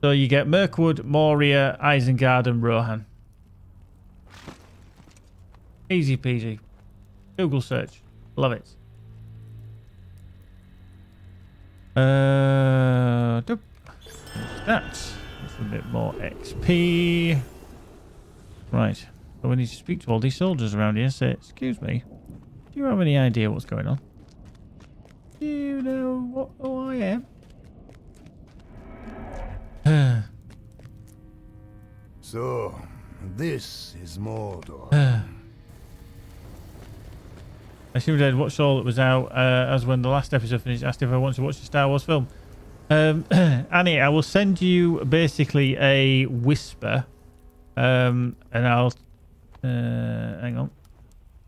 So you get Mirkwood, Moria, Isengard, and Rohan. Easy peasy. Google search. Love it. That's a bit more XP. Right. So we need to speak to all these soldiers around here. Say, excuse me. Do you have any idea what's going on? Do you know who I am? So, this is Mordor. I assumed I'd watched all that was out as when the last episode finished. Asked if I wanted to watch the Star Wars film. Annie, I will send you basically a whisper. And I'll... hang on.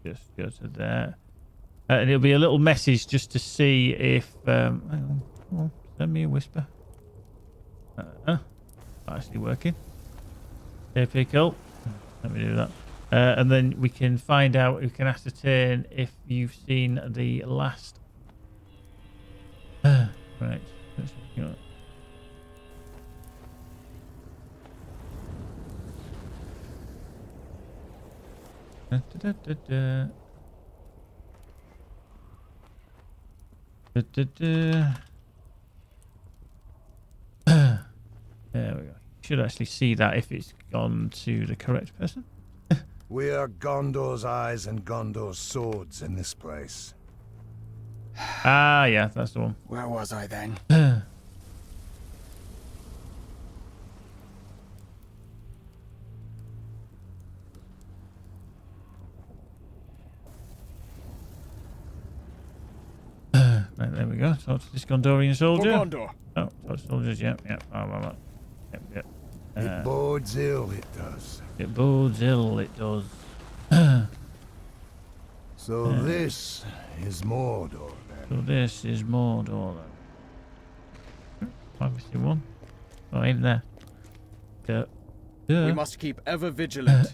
Just go to there. And it'll be a little message just to see if... hang on. Come on. Send me a whisper. Actually working. Okay, cool. Let me do that. And then we can find out, we can ascertain if you've seen the last... right. Let's go. There we go. Should actually see that if it's gone to the correct person. We are Gondor's eyes and Gondor's swords in this place. Ah, yeah, that's the one. Where was I then? Right, there we go. Talk to this Gondorian soldier. Gondor. Oh, talk to soldiers, yep. Yep. It bodes ill, it does. It bodes ill, it does. So this is Mordor, then. So this is Mordor, then. Obviously one. Oh, in there. Yeah. We must keep ever vigilant.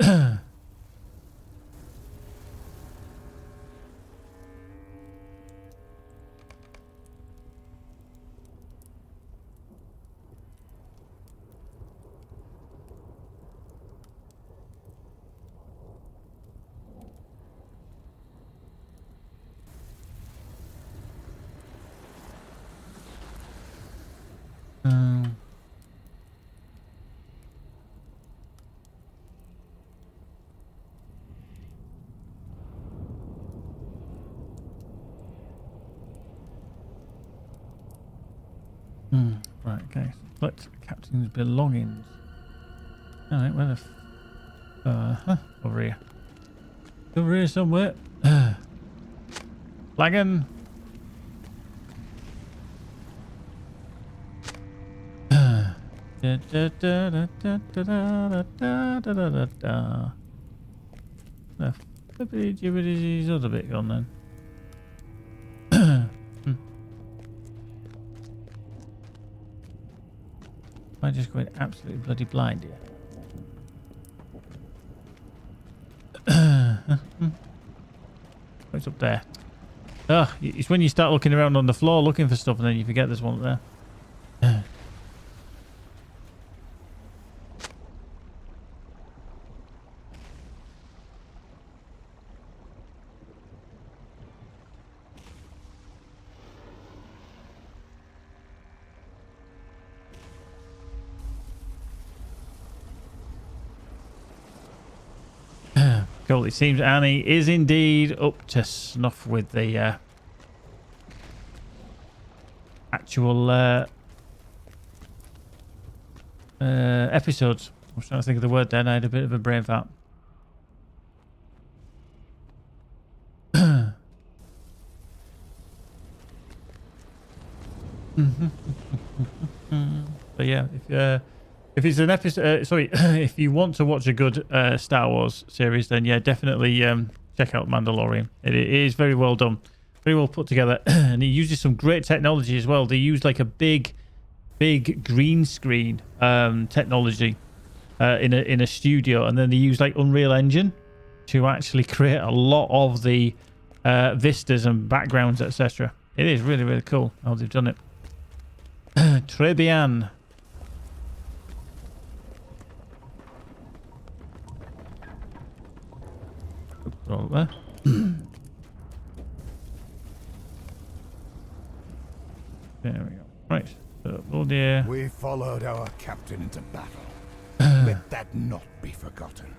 Right, okay. Collect captain's belongings. Alright, where the over here. Over here somewhere. Flagon. The flippity jibbity other bit gone then. Am I just going absolutely bloody blind here? What's up there? Ugh, it's when you start looking around on the floor looking for stuff and then you forget there's one up there. Cool. It seems Annie is indeed up to snuff with the actual episodes. I was trying to think of the word then. I had a bit of a brain fart. But yeah, if it's an episode, sorry, if you want to watch a good Star Wars series, then yeah, definitely check out Mandalorian. It is very well done, very well put together, and it uses some great technology as well. They use like a big green screen technology in a studio, and then they use like Unreal Engine to actually create a lot of the vistas and backgrounds, etc. It is really, really cool how they've done it. Très bien. Roll there. There we go. Right. So, oh dear. We followed our captain into battle. Let that not be forgotten.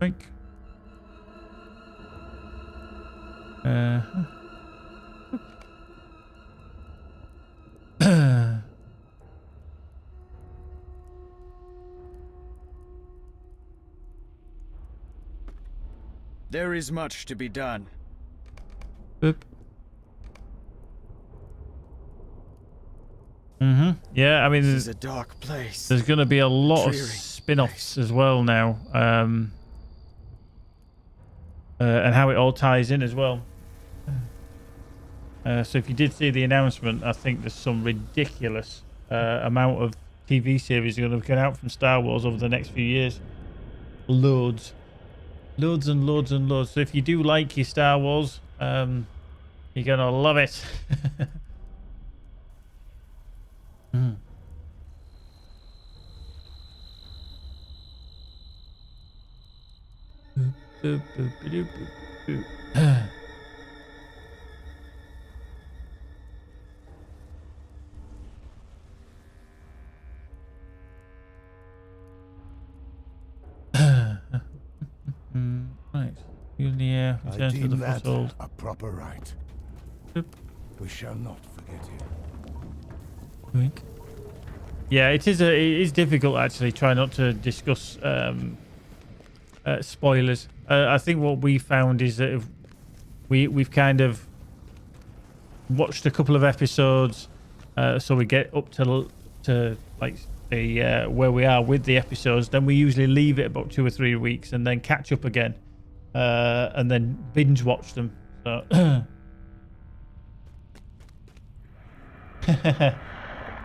Think. There is much to be done. Boop. Yeah, I mean, This is a dark place. there's going to be a lot of Dreary spin-offs as well now, and how it all ties in as well. So if you did see the announcement, I think there's some ridiculous amount of TV series going to come out from Star Wars over the next few years. Loads and loads and loads. So if you do like your Star Wars, you're gonna love it. Right. Julia, I return to deem the that foothold. a proper right. Boop. We shall not forget him. Wink. Yeah, it is difficult actually. Try not to discuss spoilers. I think what we found is that if we've kind of watched a couple of episodes, so we get up to like the where we are with the episodes. Then we usually leave it about 2 or 3 weeks and then catch up again, and then binge watch them. So.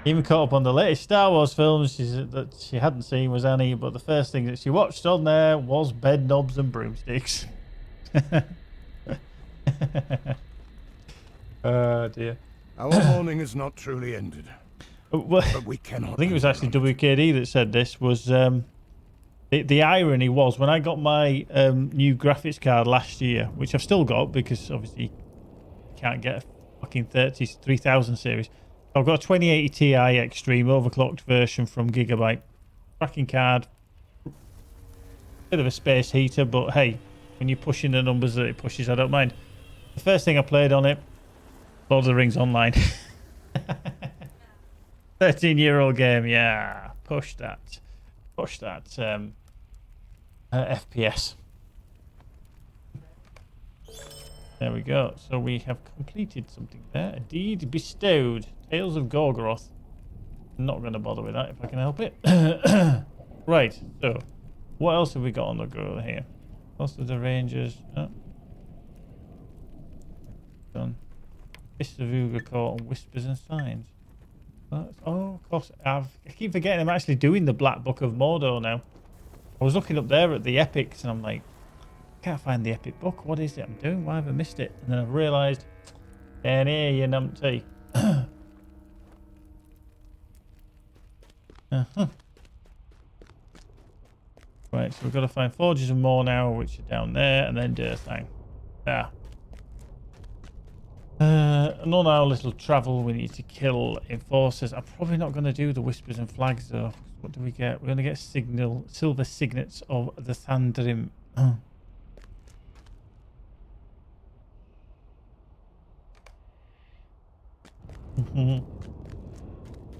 Even caught up on the latest Star Wars films that she hadn't seen was Annie, but the first thing that she watched on there was Bed Knobs and Broomsticks. Oh dear. Our morning is not truly ended. Well, But we cannot. I think it was actually WKD that said this was the irony was when I got my new graphics card last year, which I've still got because obviously you can't get a fucking 3000 series. I've got a 2080 Ti Extreme overclocked version from Gigabyte. Cracking card. Bit of a space heater, but hey, when you're pushing the numbers that it pushes, I don't mind. The first thing I played on it, Lord of the Rings Online. 13-year-old game, yeah. Push that. FPS. There we go. So we have completed something there. A deed bestowed. Tales of Gorgoroth. Not going to bother with that if I can help it. Right. So, what else have we got on the go here? Most of the Rangers. Oh. Done. Fist of Uga Court and Whispers and Signs. Oh, of course. I keep forgetting I'm actually doing the Black Book of Mordor now. I was looking up there at the epics and I'm like, I can't find the epic book. What is it I'm doing? Why have I missed it? And then I've realised, down here, you numpty. Right, so we've got to find Forges of More now, which are down there, and then Durthang. There. And on our little travel, we need to kill enforcers. I'm probably not going to do the Whispers and Flags, though. What do we get? We're going to get silver signets of the Thandrim.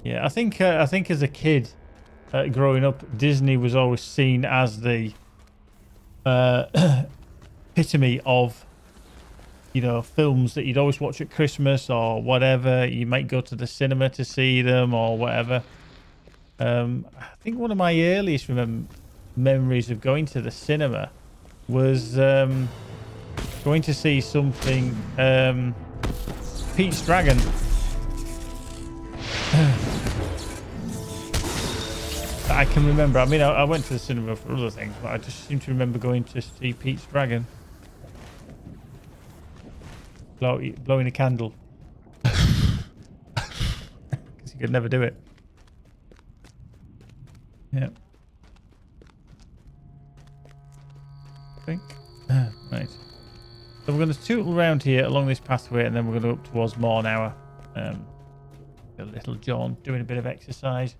Yeah, I think as a kid, growing up, Disney was always seen as the epitome of, you know, films that you'd always watch at Christmas or whatever. You might go to the cinema to see them or whatever. I think one of my earliest memories of going to the cinema was going to see something, Pete's Dragon. I can remember. I mean, I went to the cinema for other things, but I just seem to remember going to see Pete's Dragon. Blowing a candle. Because you could never do it. Yeah. I think. Right. So we're going to tootle around here along this pathway, and then we're going to up towards Mornower. A little John doing a bit of exercise.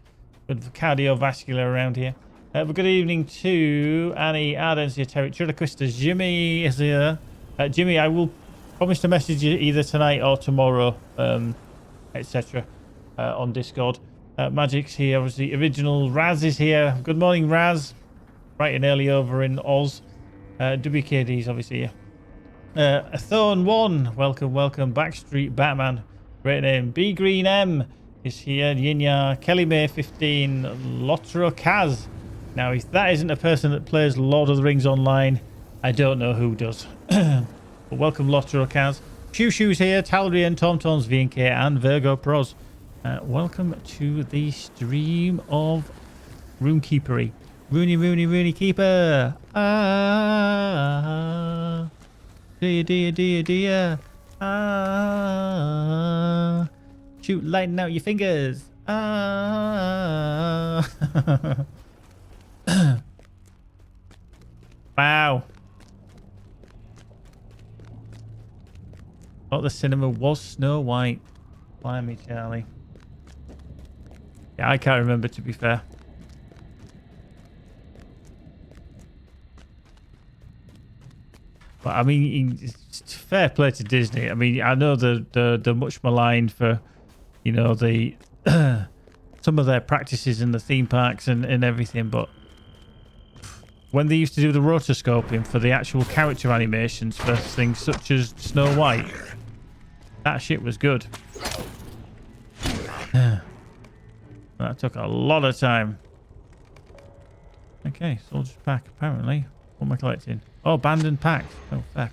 Good cardiovascular around here. Good evening to Annie, Ardens here, Terry, Trillaquista, Jimmy is here. Jimmy, I will promise to message you either tonight or tomorrow, etc. On Discord. Magic's here, obviously. Original Raz is here. Good morning, Raz. Bright and early over in Oz. WKD's obviously here. Thorn 1, welcome. Backstreet Batman, great name. B Green M is here. Yinya, Kelly May 15, LOTRO Kaz. Now, if that isn't a person that plays Lord of the Rings online, I don't know who does. But welcome, LOTRO Kaz. Shoo Shoo's here. Talrian, TomToms, VNK, and Virgo Pros. Welcome to the stream of Rune-Keeeperrrr. Rune Keeper. Ah. Dear. Ah. Shoot, lighten out your fingers. Ah. Wow. Thought the cinema was Snow White. Blimey, Charlie. Yeah, I can't remember, to be fair. But I mean, it's fair play to Disney. I mean, I know they're much maligned for, you know, the some of their practices in the theme parks and everything. But when they used to do the rotoscoping for the actual character animations for things such as Snow White, that shit was good. That took a lot of time. Okay, Soldier's Pack, apparently. What am I collecting? Oh, abandoned packs. Oh, fuck.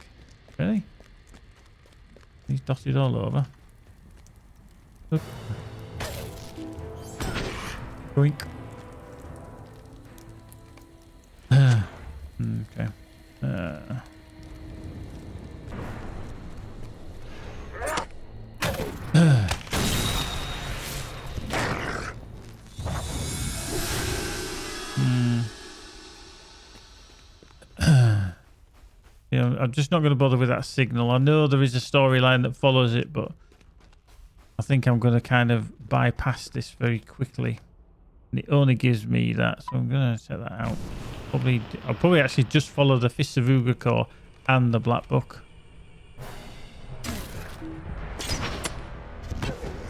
Really? He's dotted all over. Look. Boink. Okay. Yeah, I'm just not going to bother with that signal. I know there is a storyline that follows it, but I think I'm going to kind of bypass this very quickly. And it only gives me that, so I'm going to set that out. I'll probably actually just follow the Fists of Ugakor and the Black Book.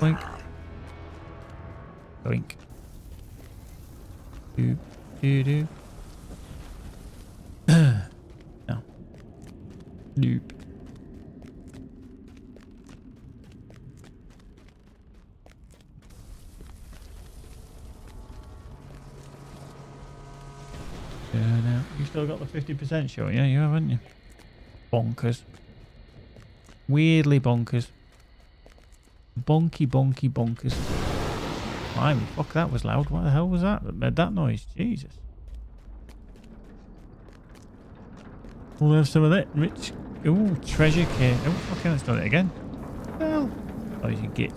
Boink. Boink. Doop. Doo-doo. No. Nope. Now, you still got the 50% show, yeah? You have, haven't you? Bonkers. Weirdly bonkers. Bonky bonkers. Blimey, fuck, that was loud. What the hell was that made that noise? Jesus. We'll have some of that rich... Ooh, treasure cave. Oh, fucking, let's do it again. Well, oh, you get.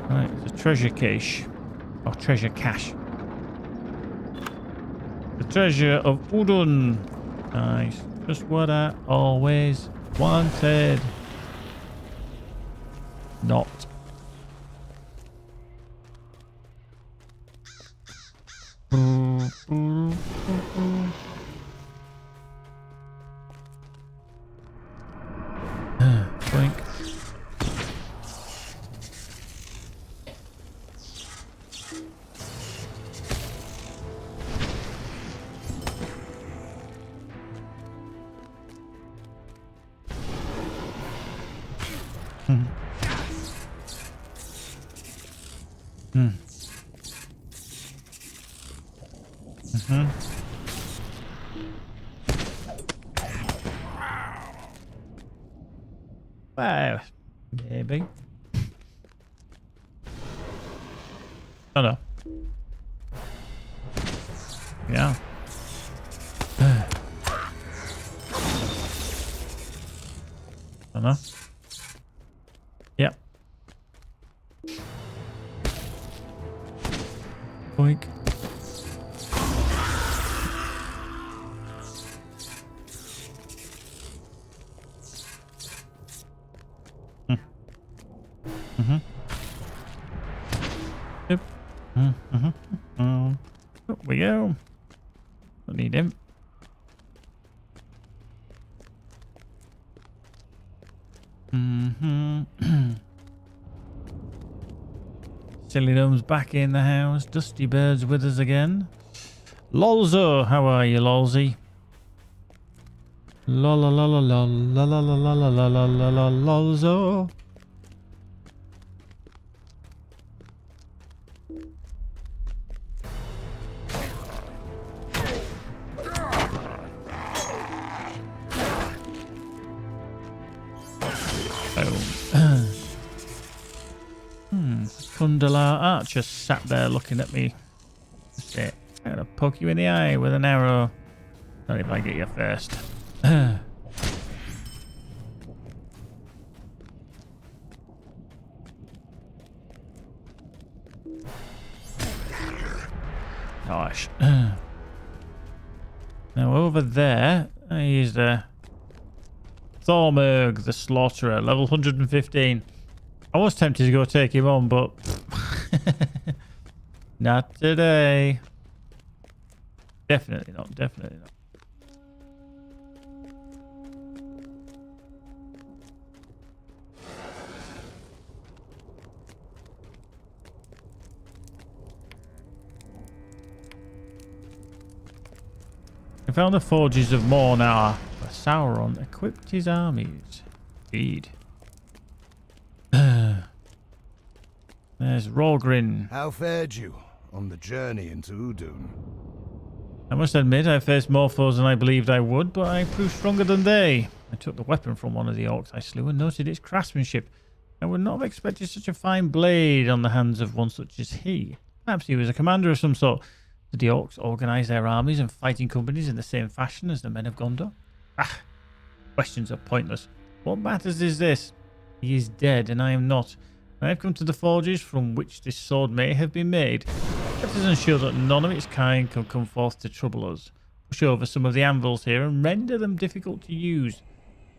Right, it's a treasure cache. Or treasure cache. The treasure of Udun. Nice. Just what I always wanted. Not. Blink. Wow, maybe. Oh no. Yeah. Oh no. Yep. Boink. Yep. Up we go. Don't need him. Silly Gnome's back in the house. Dusty Bird's with us again. Lolzo, how are you, Lolzy? La la la la la la la la la la la la la Lolzo. Kundala Archer sat there looking at me. That's it. I'm gonna poke you in the eye with an arrow. Not if I get you first. Gosh. Now over there, I used a Thormurg, the Slaughterer, level 115. I was tempted to go take him on, but not today. Definitely not. Definitely not. I found the forges of Mornar, where Sauron equipped his armies. Indeed. There's Rogrin. How fared you on the journey into Udun? I must admit I faced more foes than I believed I would, but I proved stronger than they. I took the weapon from one of the orcs I slew and noted its craftsmanship. I would not have expected such a fine blade on the hands of one such as he. Perhaps he was a commander of some sort. Did the orcs organise their armies and fighting companies in the same fashion as the men of Gondor? Ah, questions are pointless. What matters is this. He is dead and I am not. I have come to the forges from which this sword may have been made. That does ensure that none of its kind can come forth to trouble us. Push over some of the anvils here and render them difficult to use.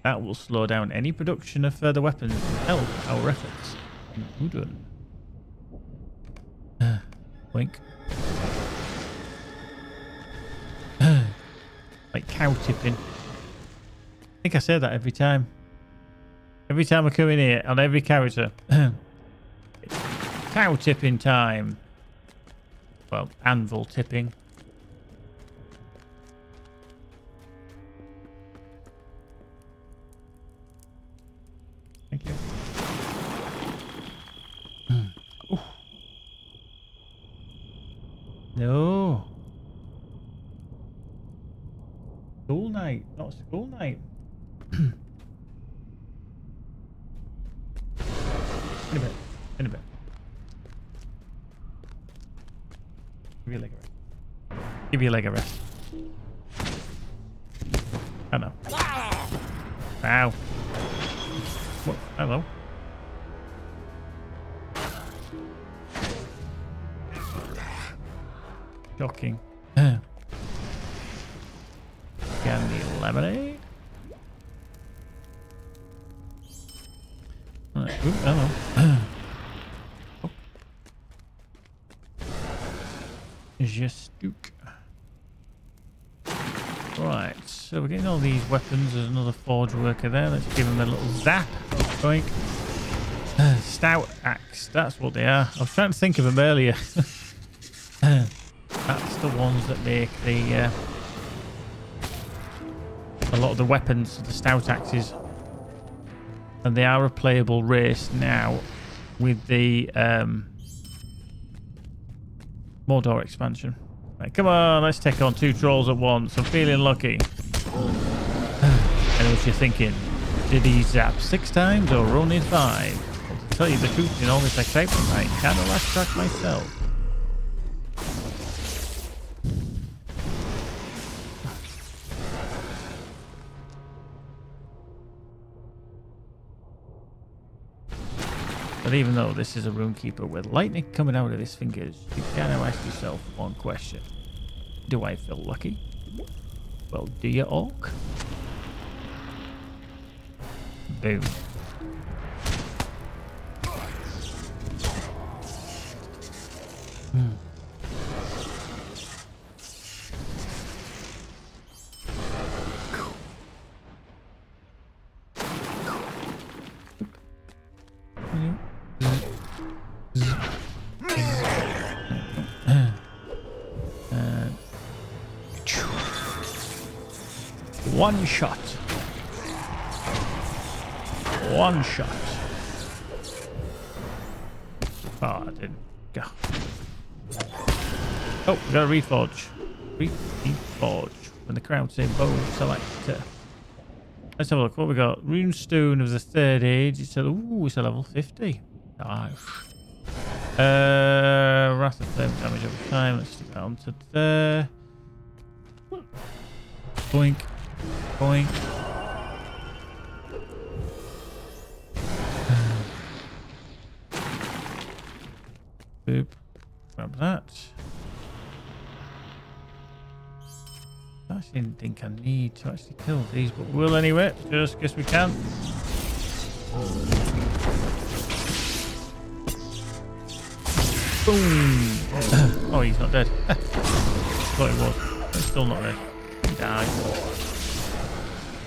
That will slow down any production of further weapons and help our efforts in Udun. Wink. Like cow tipping. I think I say that every time. Every time I come in here, on every character. Cow tipping time. Well, anvil tipping. Thank you. Ooh. No. School night, not school night. In a bit. In a bit. Give your leg a rest. Give your leg a rest. Oh no. Ow. What? Hello. Shocking. Candy lemonade. Right. Oop, hello. Oh. Just Duke. Right, so we're getting all these weapons. There's another forge worker there. Let's give him a little zap. Boink. Stout axe. That's what they are. I was trying to think of them earlier. That's the ones that make the a lot of the weapons, the stout axes. And they are a playable race now with the Mordor expansion. Right, come on, let's take on 2 trolls at once. I'm feeling lucky. I know what you're thinking. Did he zap 6 times or only 5? Well, to tell you the truth, in all this excitement, I kind of lost track myself. But even though this is a Runekeeper with lightning coming out of his fingers, you gotta ask yourself one question. Do I feel lucky? Well, do you, Orc? Boom. One shot. One shot. Oh, I didn't go. Oh, we got a reforge. Reforge. When the crowd say bow, select. Let's have a look. What we got? Runestone of the 3rd age. It's a, ooh, it's a level 50. Nice. Wrath of Flame damage over time. Let's stick that onto there. Boink. Boink. Boop. Grab that. I actually didn't think I need to actually kill these, but we'll anyway. Just guess we can. Boom. Oh, he's not dead. Thought he was. But he's still not dead. He died.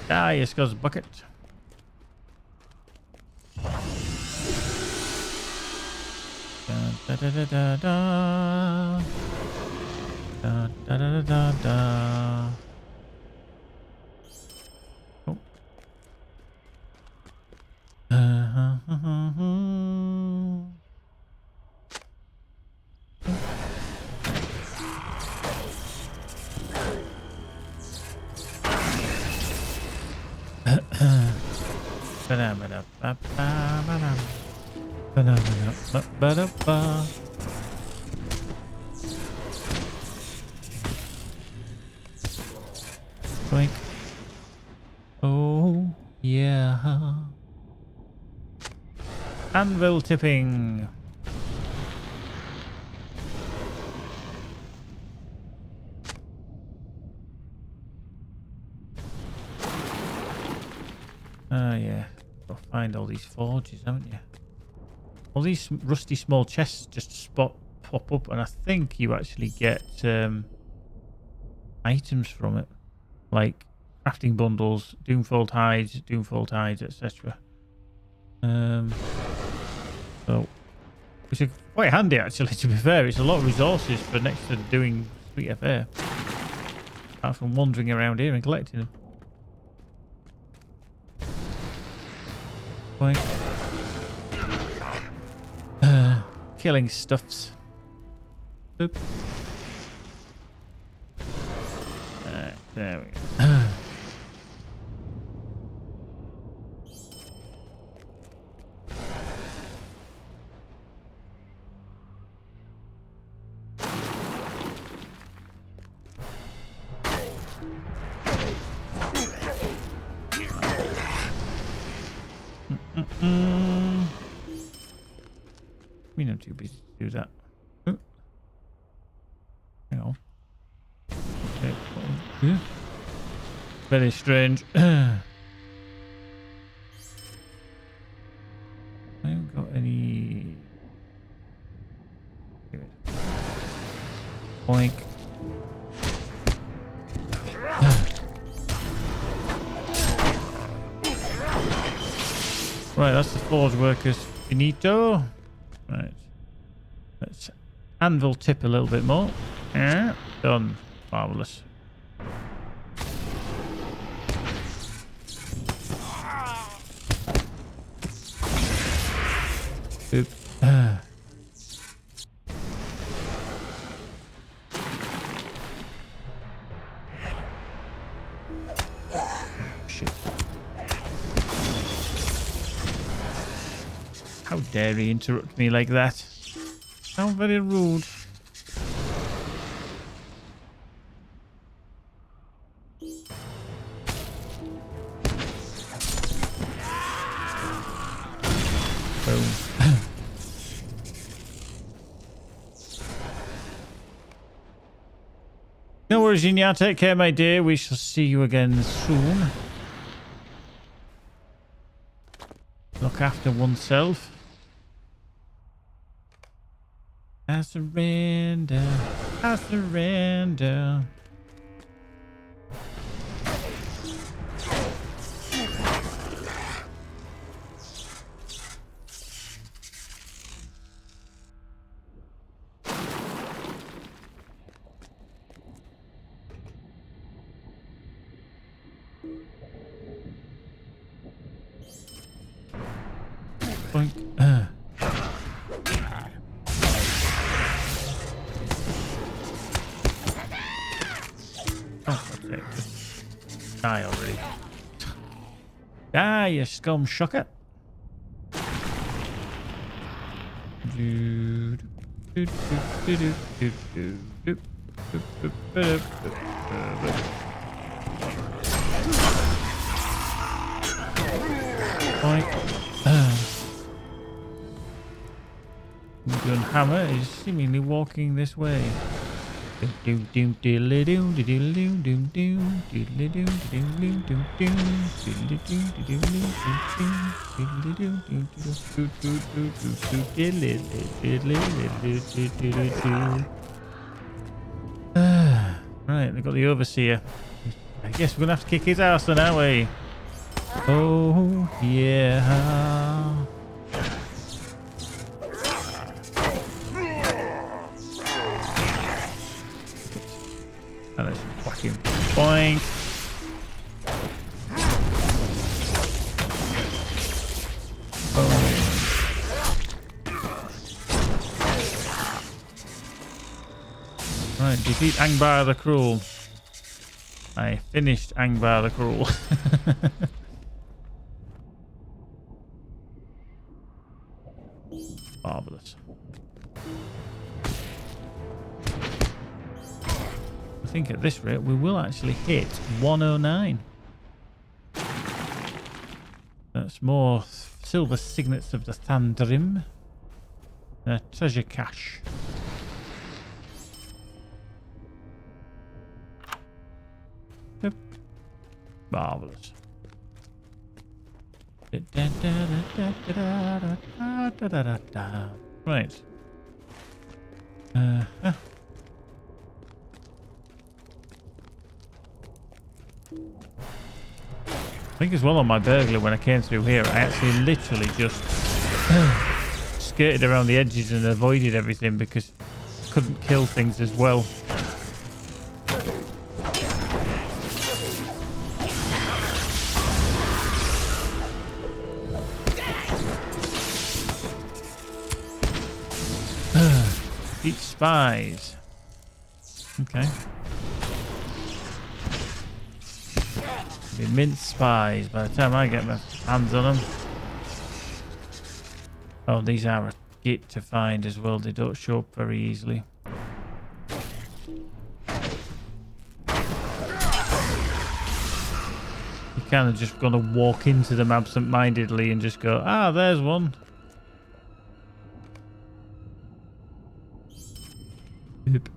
Die, it's got a bucket. Da da da da da. Da da da da da. Oh. Boink. Oh, yeah. Anvil tipping. Oh, yeah. You'll find all these forges, haven't you? All these rusty small chests just pop up, and I think you actually get items from it. Like crafting bundles, doomfold hides, etc. So, which are quite handy actually, to be fair. It's a lot of resources for next to doing Sweet FA. Apart from wandering around here and collecting them. Boink. Killing stuffs. Boop. There we go. Me not too busy to do that. Oh. Hang on. Okay. Yeah. Very strange. I haven't got any. Boink. Right, that's the forge workers finito. Right. Let's anvil tip a little bit more. Yeah. Done. Marvelous. Oop. Shit. How dare he interrupt me like that? How very rude. Boom. No worries, Jinya. Take care, my dear. We shall see you again soon. Look after oneself. I surrender. I surrender. Boink. Oh, okay. Die already. Die, you scum shucker. Gun hammer is seemingly walking this way. Right, they've got the overseer. I guess we're gonna have to kick his ass then, aren't we? Oh yeah. And let's whack him. Boink. Right, defeat Angbar the Cruel. I finished Angbar the Cruel. Marvelous. I think at this rate we will actually hit 109. That's more silver signets of the Thandrim. Treasure cache. Yep. Marvelous. Right. I think as well on my burglar when I came through here, I actually literally just skirted around the edges and avoided everything because I couldn't kill things as well. Eat spies. Okay. Be minced spies by the time I get my hands on them. Oh, these are a git to find as well. They don't show up very easily. You're kind of just going to walk into them absent-mindedly and just go, ah, there's one. Oop.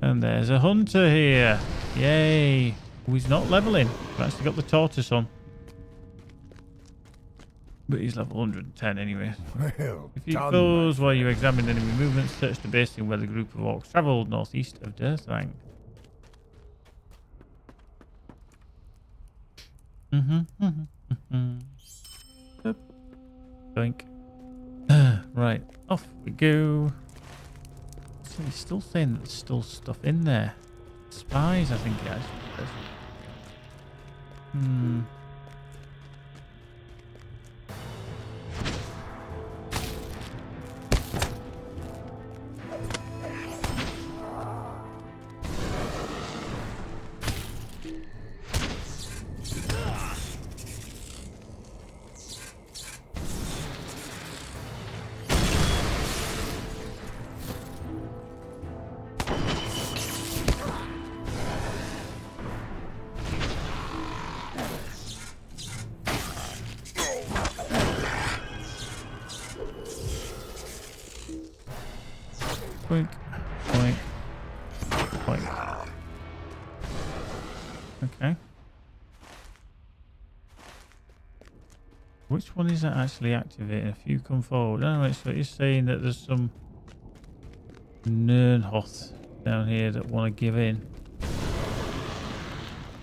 And there's a hunter here. Yay. Oh, he's not leveling. We've actually got the tortoise on. But he's level 110 anyway. Well, If you done, goes my while you friend. examine enemy movements, search the basin where the group of orcs travelled northeast of Deathbank. Doink. Right, off we go. So he's still saying that there's still stuff in there. Spies, I think it actually says. Boink, boink, boink. Okay. Which one is that actually activating? A few come forward. Oh, right, so it's saying that there's some Nernhoth down here that want to give in.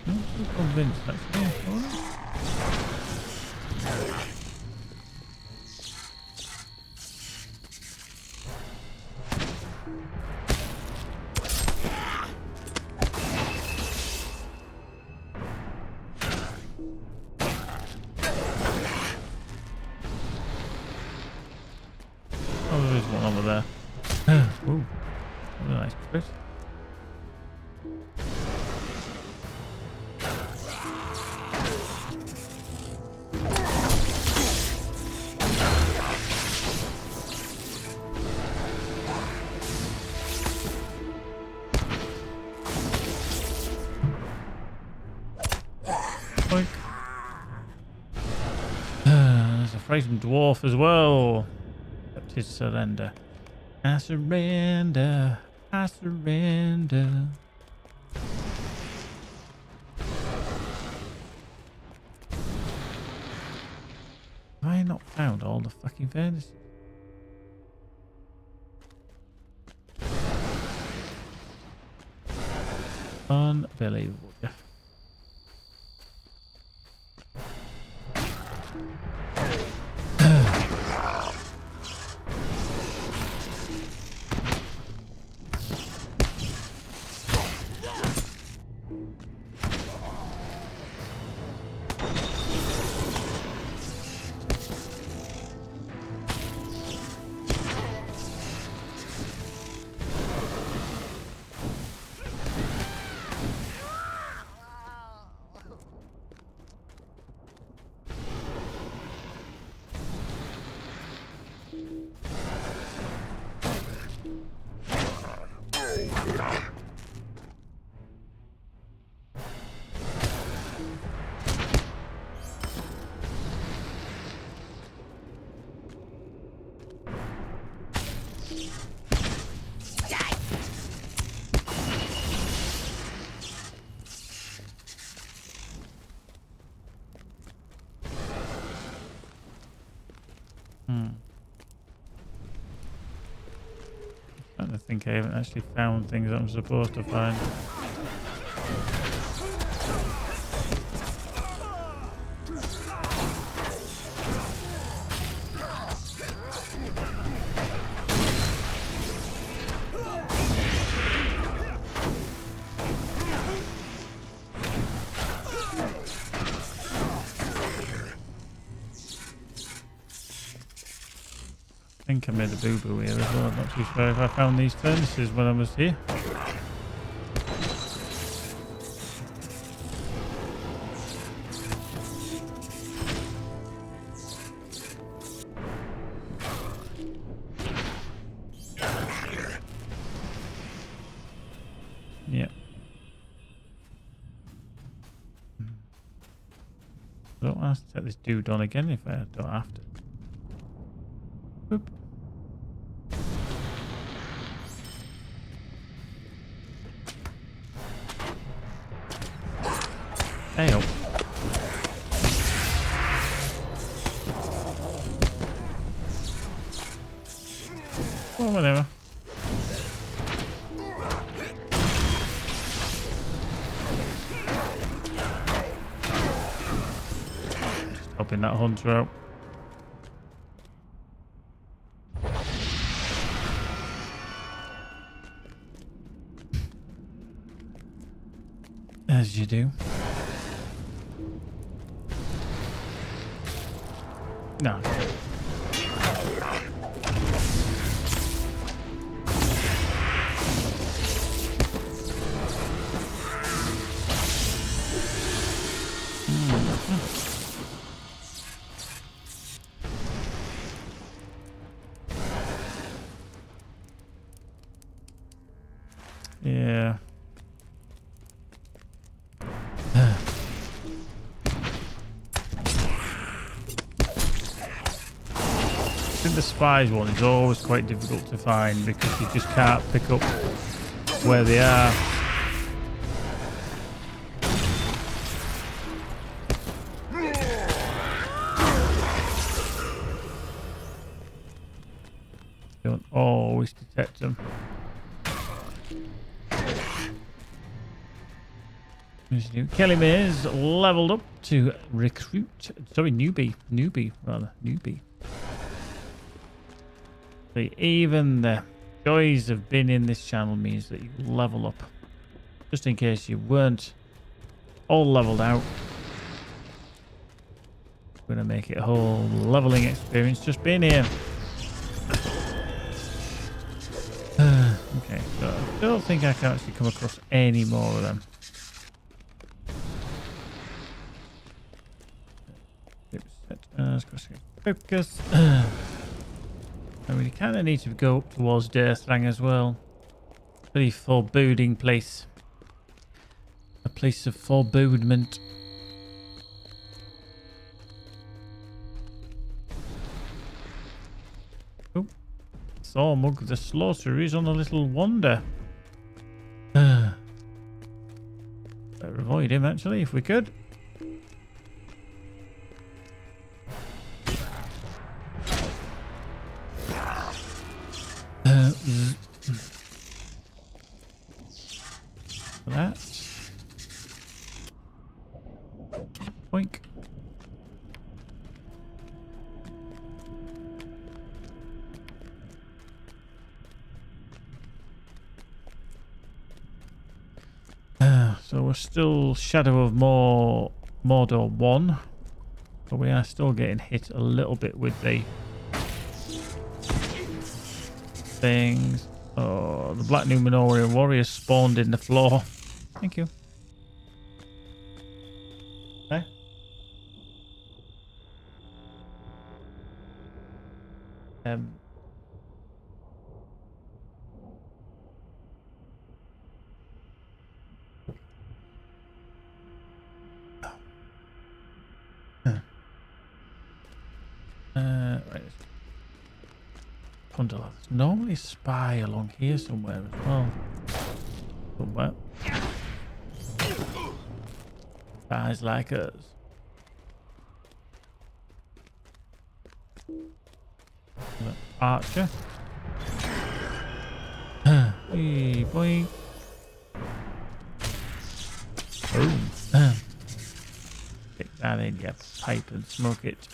I'm not so convinced, actually. Oh, there's one over there. Ooh, what a nice bit. Boink. There's a frightened dwarf as well. Accept his surrender. I surrender. I surrender. Have I not found all the fucking furnaces? Unbelievable. Yeah. I think I haven't actually found things that I'm supposed to find. I think I made a boo-boo here as well. I'm not too sure if I found these furnaces when I was here. I don't have to take this dude on again if I don't have to. Boop. Hey, oh. Oh, whatever. Just helping that hunter out. As you do. No. Yeah. I think the spies one is always quite difficult to find because you just can't pick up where they are. Don't always detect them. Kelly Mays leveled up to recruit. Sorry, newbie rather. Even the joys of being in this channel means that you level up. Just in case you weren't all leveled out. We're going to make it a whole leveling experience just being here. Okay, so I don't think I can actually come across any more of them. Focus. And we kind of need to go up towards Dirthrang as well. Pretty foreboding place. A place of forebodement. Oh, Thormug the Slaughterer is on a little wander. Better avoid him actually if we could. That. Boink. So we're still Shadow of Mordor 1, but we are still getting hit a little bit with the things. Oh, the Black Numenorian warrior spawned in the floor. Thank you. Hey. Right. There's normally a spy along here somewhere as well. Somewhere. Spies like us. Archer. Hey, boy. Boom. Stick that in your pipe and smoke it.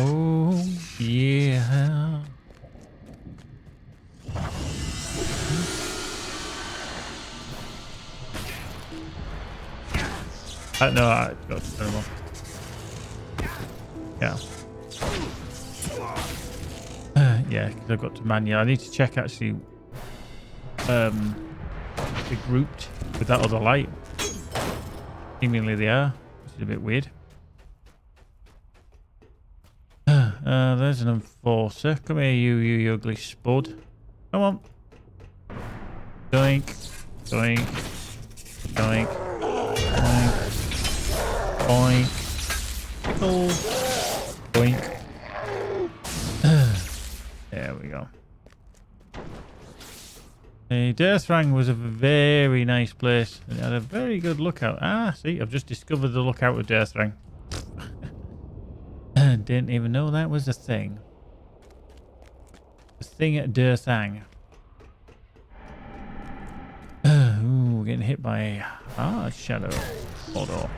Oh yeah. No, I got to turn them off. Yeah. Yeah, because I've got to manual. I need to check actually. They're grouped with that other light. Seemingly they are, which is a bit weird. There's an enforcer. Come here, you ugly spud. Come on. Doink. Doink. Doink. Doink. Boink. Boink. There we go. The Deathrang was a very nice place. It had a very good lookout. Ah, see, I've just discovered the lookout with Deathrang. Didn't even know that was a thing. The thing at Deathang. Ooh, getting hit by a hard shadow. Hold on.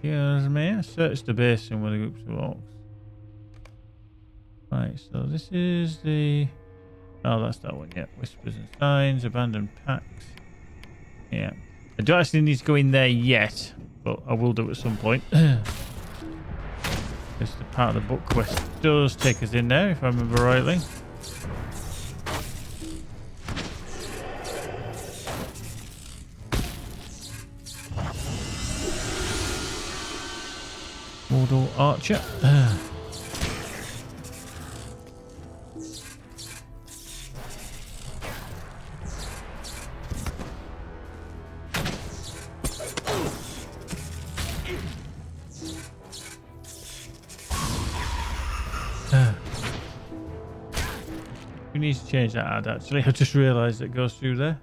Here's me. Search the basin with a group of orcs. Right, so this is the... Oh, that's that one, yeah. Whispers and Signs, Abandoned Packs. Yeah. I don't actually need to go in there yet, but I will do it at some point. This the part of the book quest does take us in there, if I remember rightly. Mordor Archer. We need to change that ad actually. I just realised it goes through there.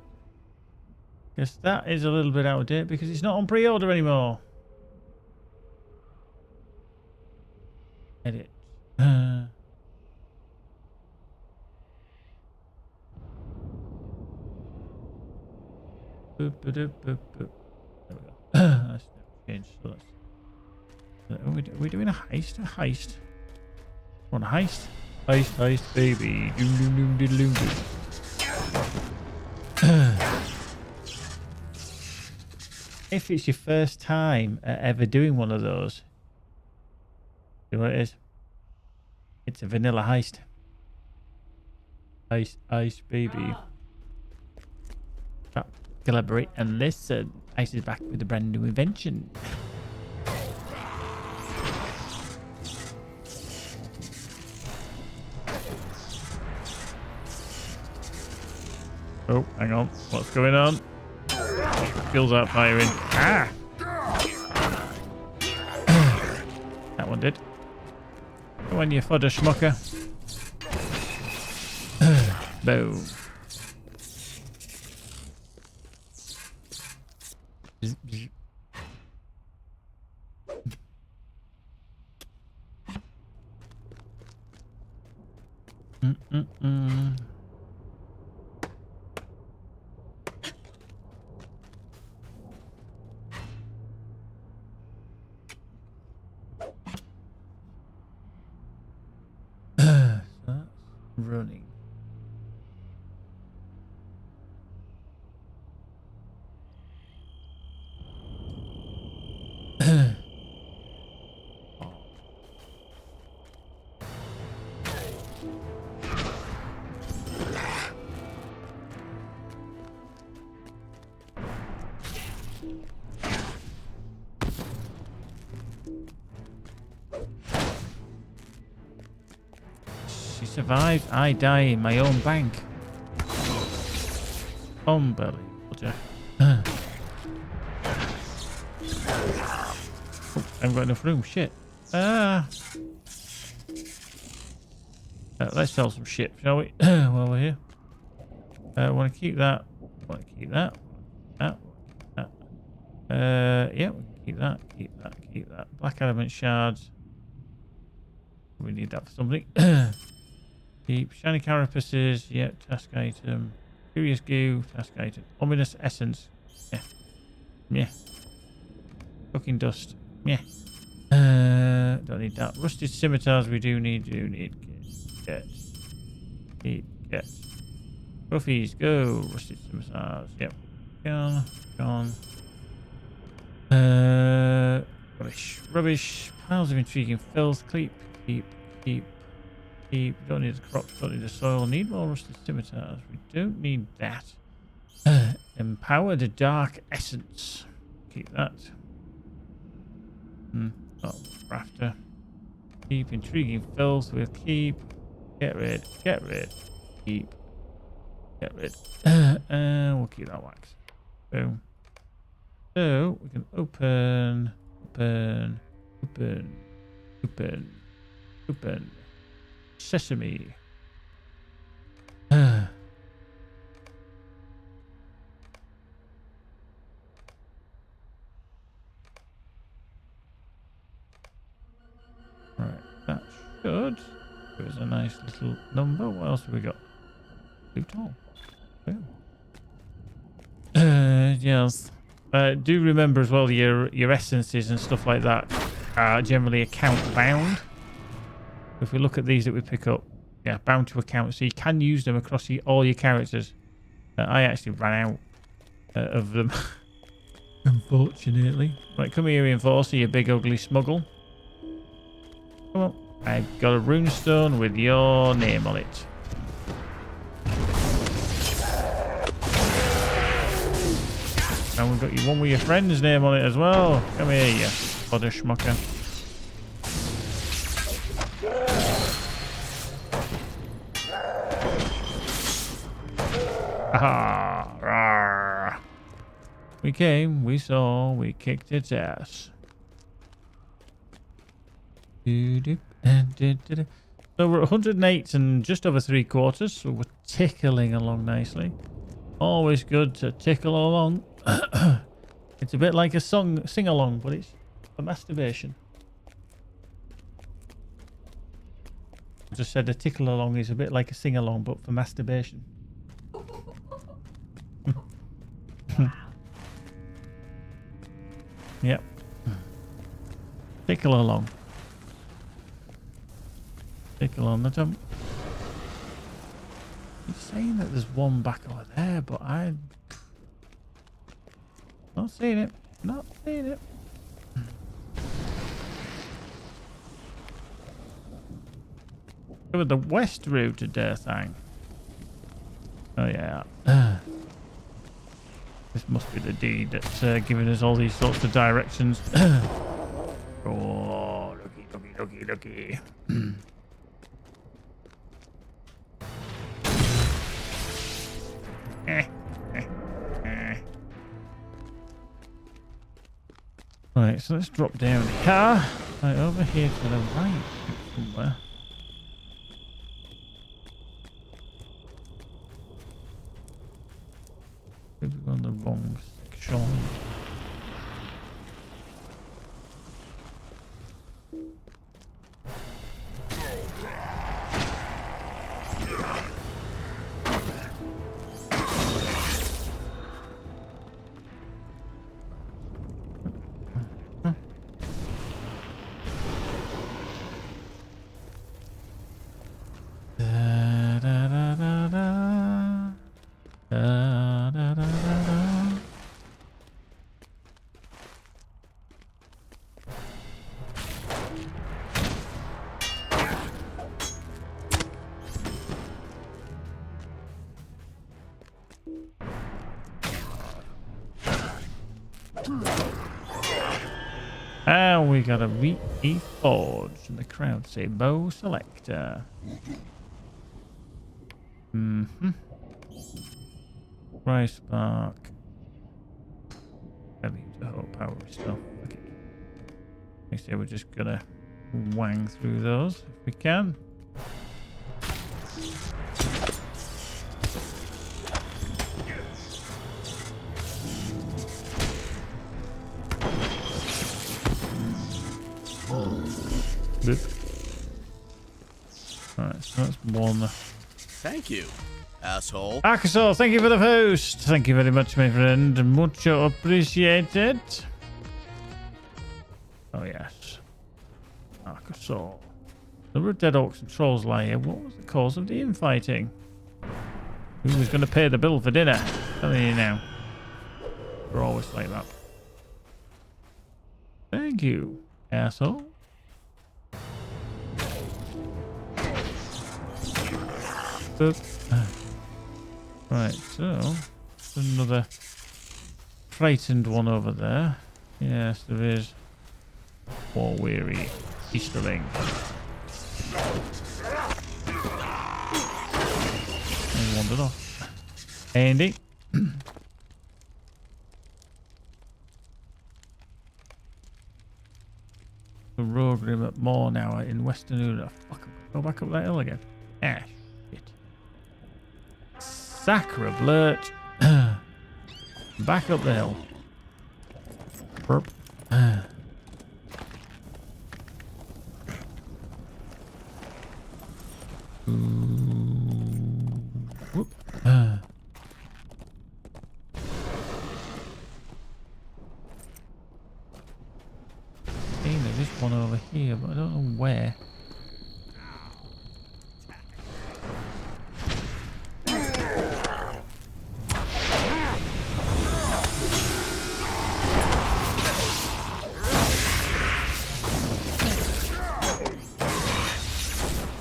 Guess that is a little bit out of date because it's not on pre-order anymore. Edit. There we go. That's changed. So that's, are we doing a heist? A heist? Want a heist? Heist, heist, baby. Doom, doom, doom, doom, doom, doom. If it's your first time ever doing one of those, see what it is? It's a vanilla heist. Heist, heist, baby. Stop, collaborate, and listen. Ice is back with a brand new invention. Oh, hang on. What's going on? Skills out firing. Ah! That one did. Go on, you fodder schmucker. Boom. Running. She survived. I die in my own bank. Unbelievable, Jack. Oh, I haven't got enough room. Shit. Let's sell some shit, shall we? While we're here. I want to keep that. Want to keep that. That. Yeah, we can keep that. Keep that. Keep that. Black element shards. We need that for something. Keep shiny carapaces. Yeah, task item. Curious goo. Task item. Ominous essence. Yeah. Yeah. Cooking dust. Yeah. Don't need that. Rusted scimitars. We do need. Get. Ruffies, go. Rusted scimitars. Yep. Gone. Rubbish. Piles of intriguing filth. Keep. Keep. Don't need the crops, don't need the soil. Need more rusted scimitars. We don't need that. Empower the dark essence. Keep that. Oh, crafter. Keep intriguing filth. We'll keep. Get rid. Get rid. Keep. Get rid. And we'll keep that wax. Boom. So we can open sesame. Right, that should. There's a nice little number. What else have we got? Loot all. Boom. Yes. Do remember as well your essences and stuff like that are generally account bound. If we look at these that we pick up, yeah, bound to account, so you can use them across all your characters. I actually ran out of them, unfortunately. Right, come here, Reinforcer, you big ugly smuggle. Come on, I've got a runestone with your name on it. And we've got you one with your friend's name on it as well. Come here, you fodder schmucker. Aha! Rawr. We came, we saw, we kicked its ass. So we're at 108 and just over 3/4, so we're tickling along nicely. Always good to tickle along. It's a bit like a sing-along, but it's for masturbation. I just said a tickle along is a bit like a sing-along, but for masturbation. Yep. Tickle along. Tickle on the jump. He's saying that there's one back over there, but I'm not seeing it. Not seeing it. Go with the west route to dare thing. Oh yeah. This must be the deed that's giving us all these sorts of directions. Oh, looky. Right, so let's drop down here. Right, over here to the right somewhere. Maybe we're on the wrong section. And we got a VE Forge and the crowd say bow selector. Price spark. Heavy to whole power stuff. Okay. Next year we're just gonna wang through those if we can. Alright, so that's one. Thank you, asshole. Akasol, thank you for the host. Thank you very much, my friend. Mucho appreciated. Oh, yes. Akasol. Number of dead orcs and trolls lie here. What was the cause of the infighting? Who was going to pay the bill for dinner? Telling you now. We're always like that. Thank you, asshole. Boop. Right, so another frightened one over there. Yes, there is. War weary Easterling. He wandered off. Andy. The road rim at Mornower in Western Ura. Fuck, go back up that hill again. Ah, shit. Sacre blurt. Back up the hill. Burp. Whoop. There's one over here, but I don't know where.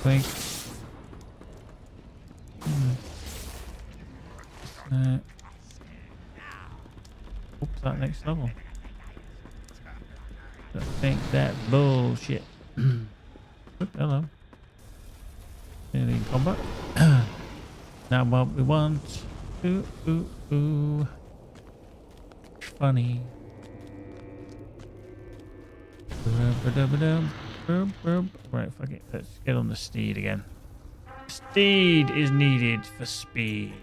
Think. Oops, that next level. I think that bullshit. Hello. Alien combat. Now what we want. Ooh, ooh, ooh. Funny. Right, fuck it. Let's get on the steed again. Steed is needed for speed.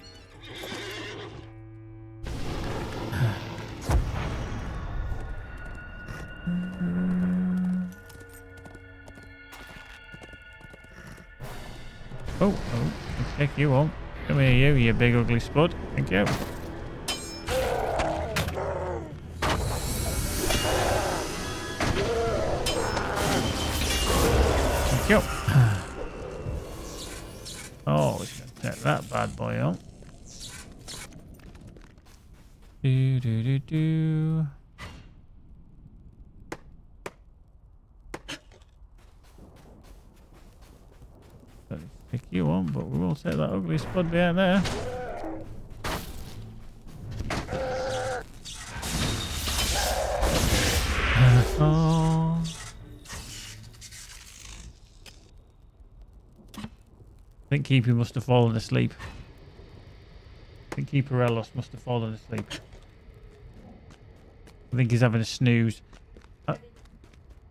Oh, I'll take you on. Come here, you big ugly spud. Thank you. Thank you. Oh, we should take that bad boy on. Do do do do. Pick you on, but we will take that ugly spud behind there. Oh. I think Keeper must have fallen asleep. I think Keeeperrrr must have fallen asleep. I think he's having a snooze.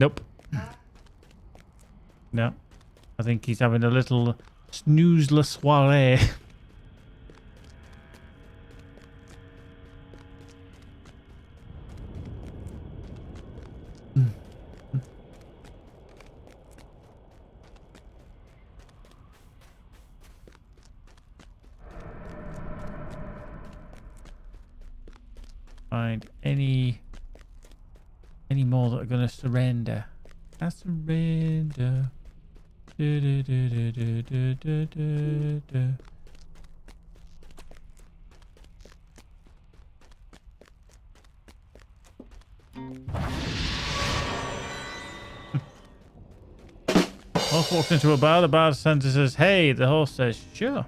Nope. No. I think he's having a little snooze la soiree. Find any more that are going to surrender. I surrender. Do, do, do, do, do, do, do, do, do. Horse walks into a bar. The bartender says, "Hey." The horse says, "Sure."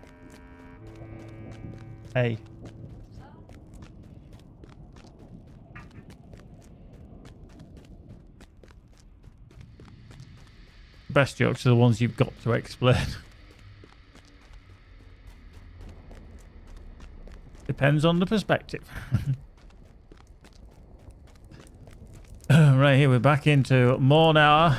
Hey. Best jokes are the ones you've got to explain. Depends on the perspective. Right here, we're back into Mornower.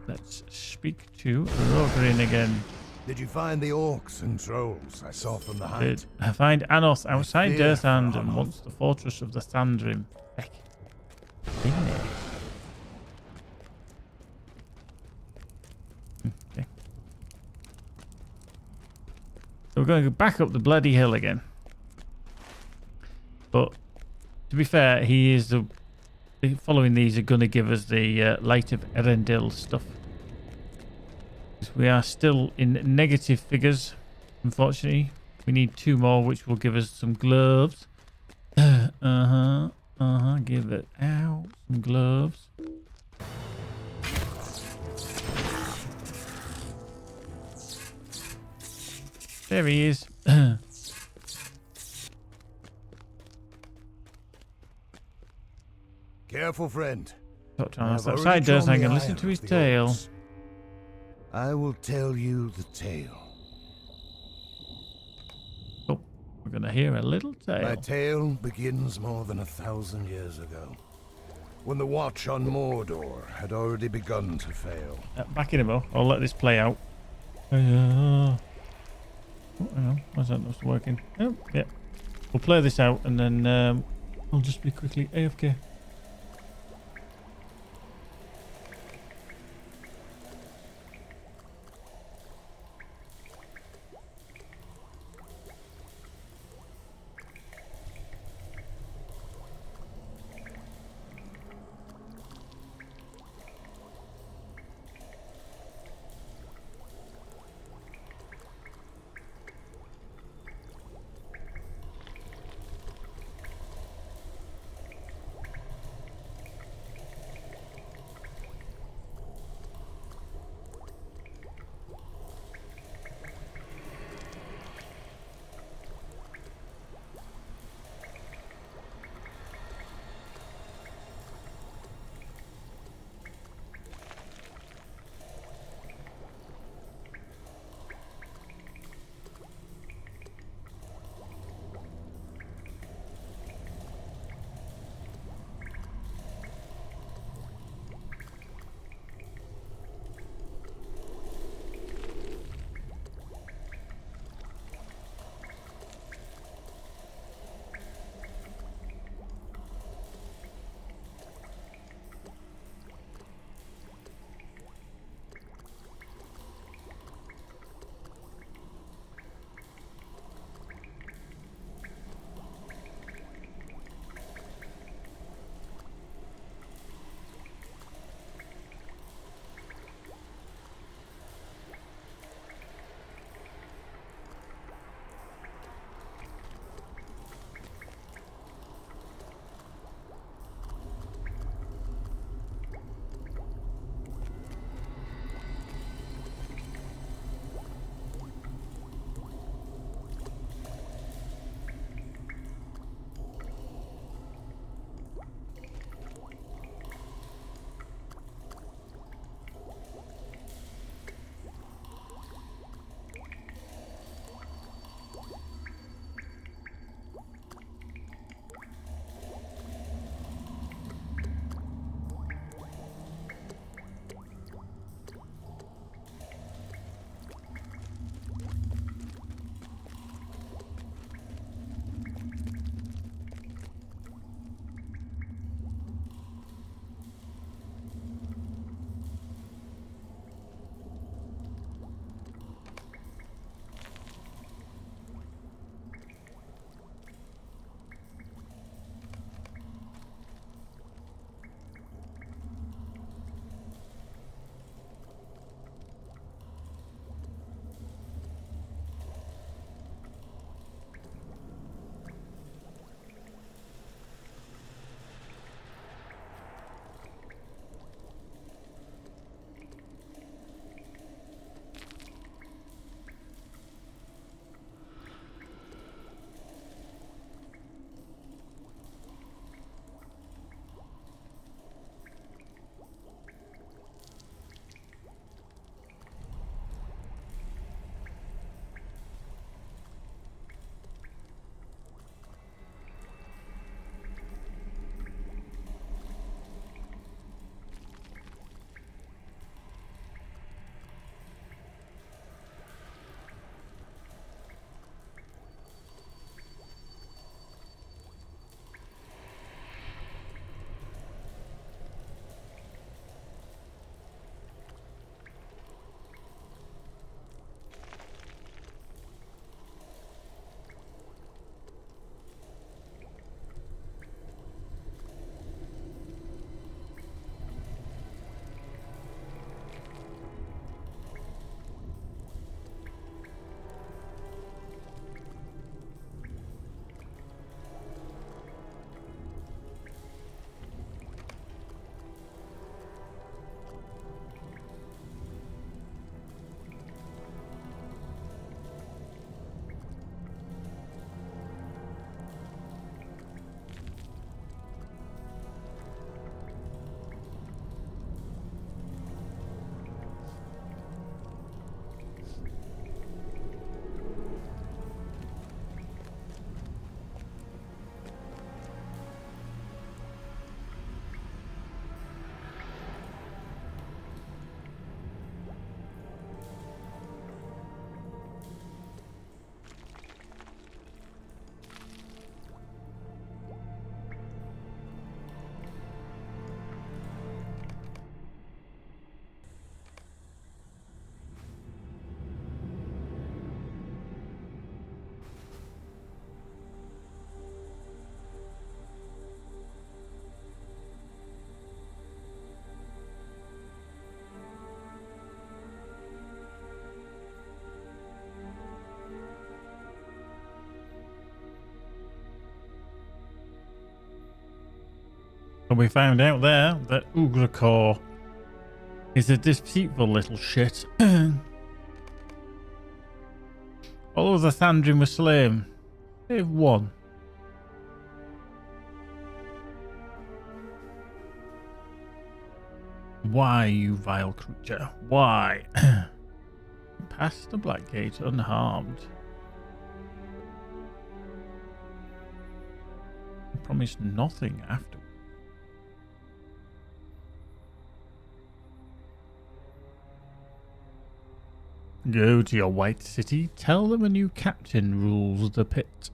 Let's speak to Rune-Rune-Rune again. Did you find the orcs and trolls I saw from the hunt? I find Anoth outside Dirthand and wants the fortress of the Thandrim. Heck. In there. Okay. So we're going to go back up the bloody hill again. But to be fair, he is the following these are going to give us the Light of Erendil stuff. We are still in negative figures, unfortunately. We need 2 more, which will give us some gloves. Give it out. Some gloves. There he is. Careful, friend. Dr. I Arnold's have outside already does. drawn I the can listen ire to of his the tale. orcs. I will tell you the tale. Oh, we're going to hear a little My tale. tale begins more than 1,000 years ago, when the watch on Mordor had already begun to fail. Back in a mo. I'll let this play out. Oh, hang on. Why's that not working? Oh, yeah. We'll play this out and then I'll just be quickly AFK. And we found out there that Ugracor is a deceitful little shit. All of the Thandrim were slain, save one. Why, you vile creature? Why? Past the Black Gate unharmed. I promised nothing after. Go to your white city, tell them a new captain rules the pit.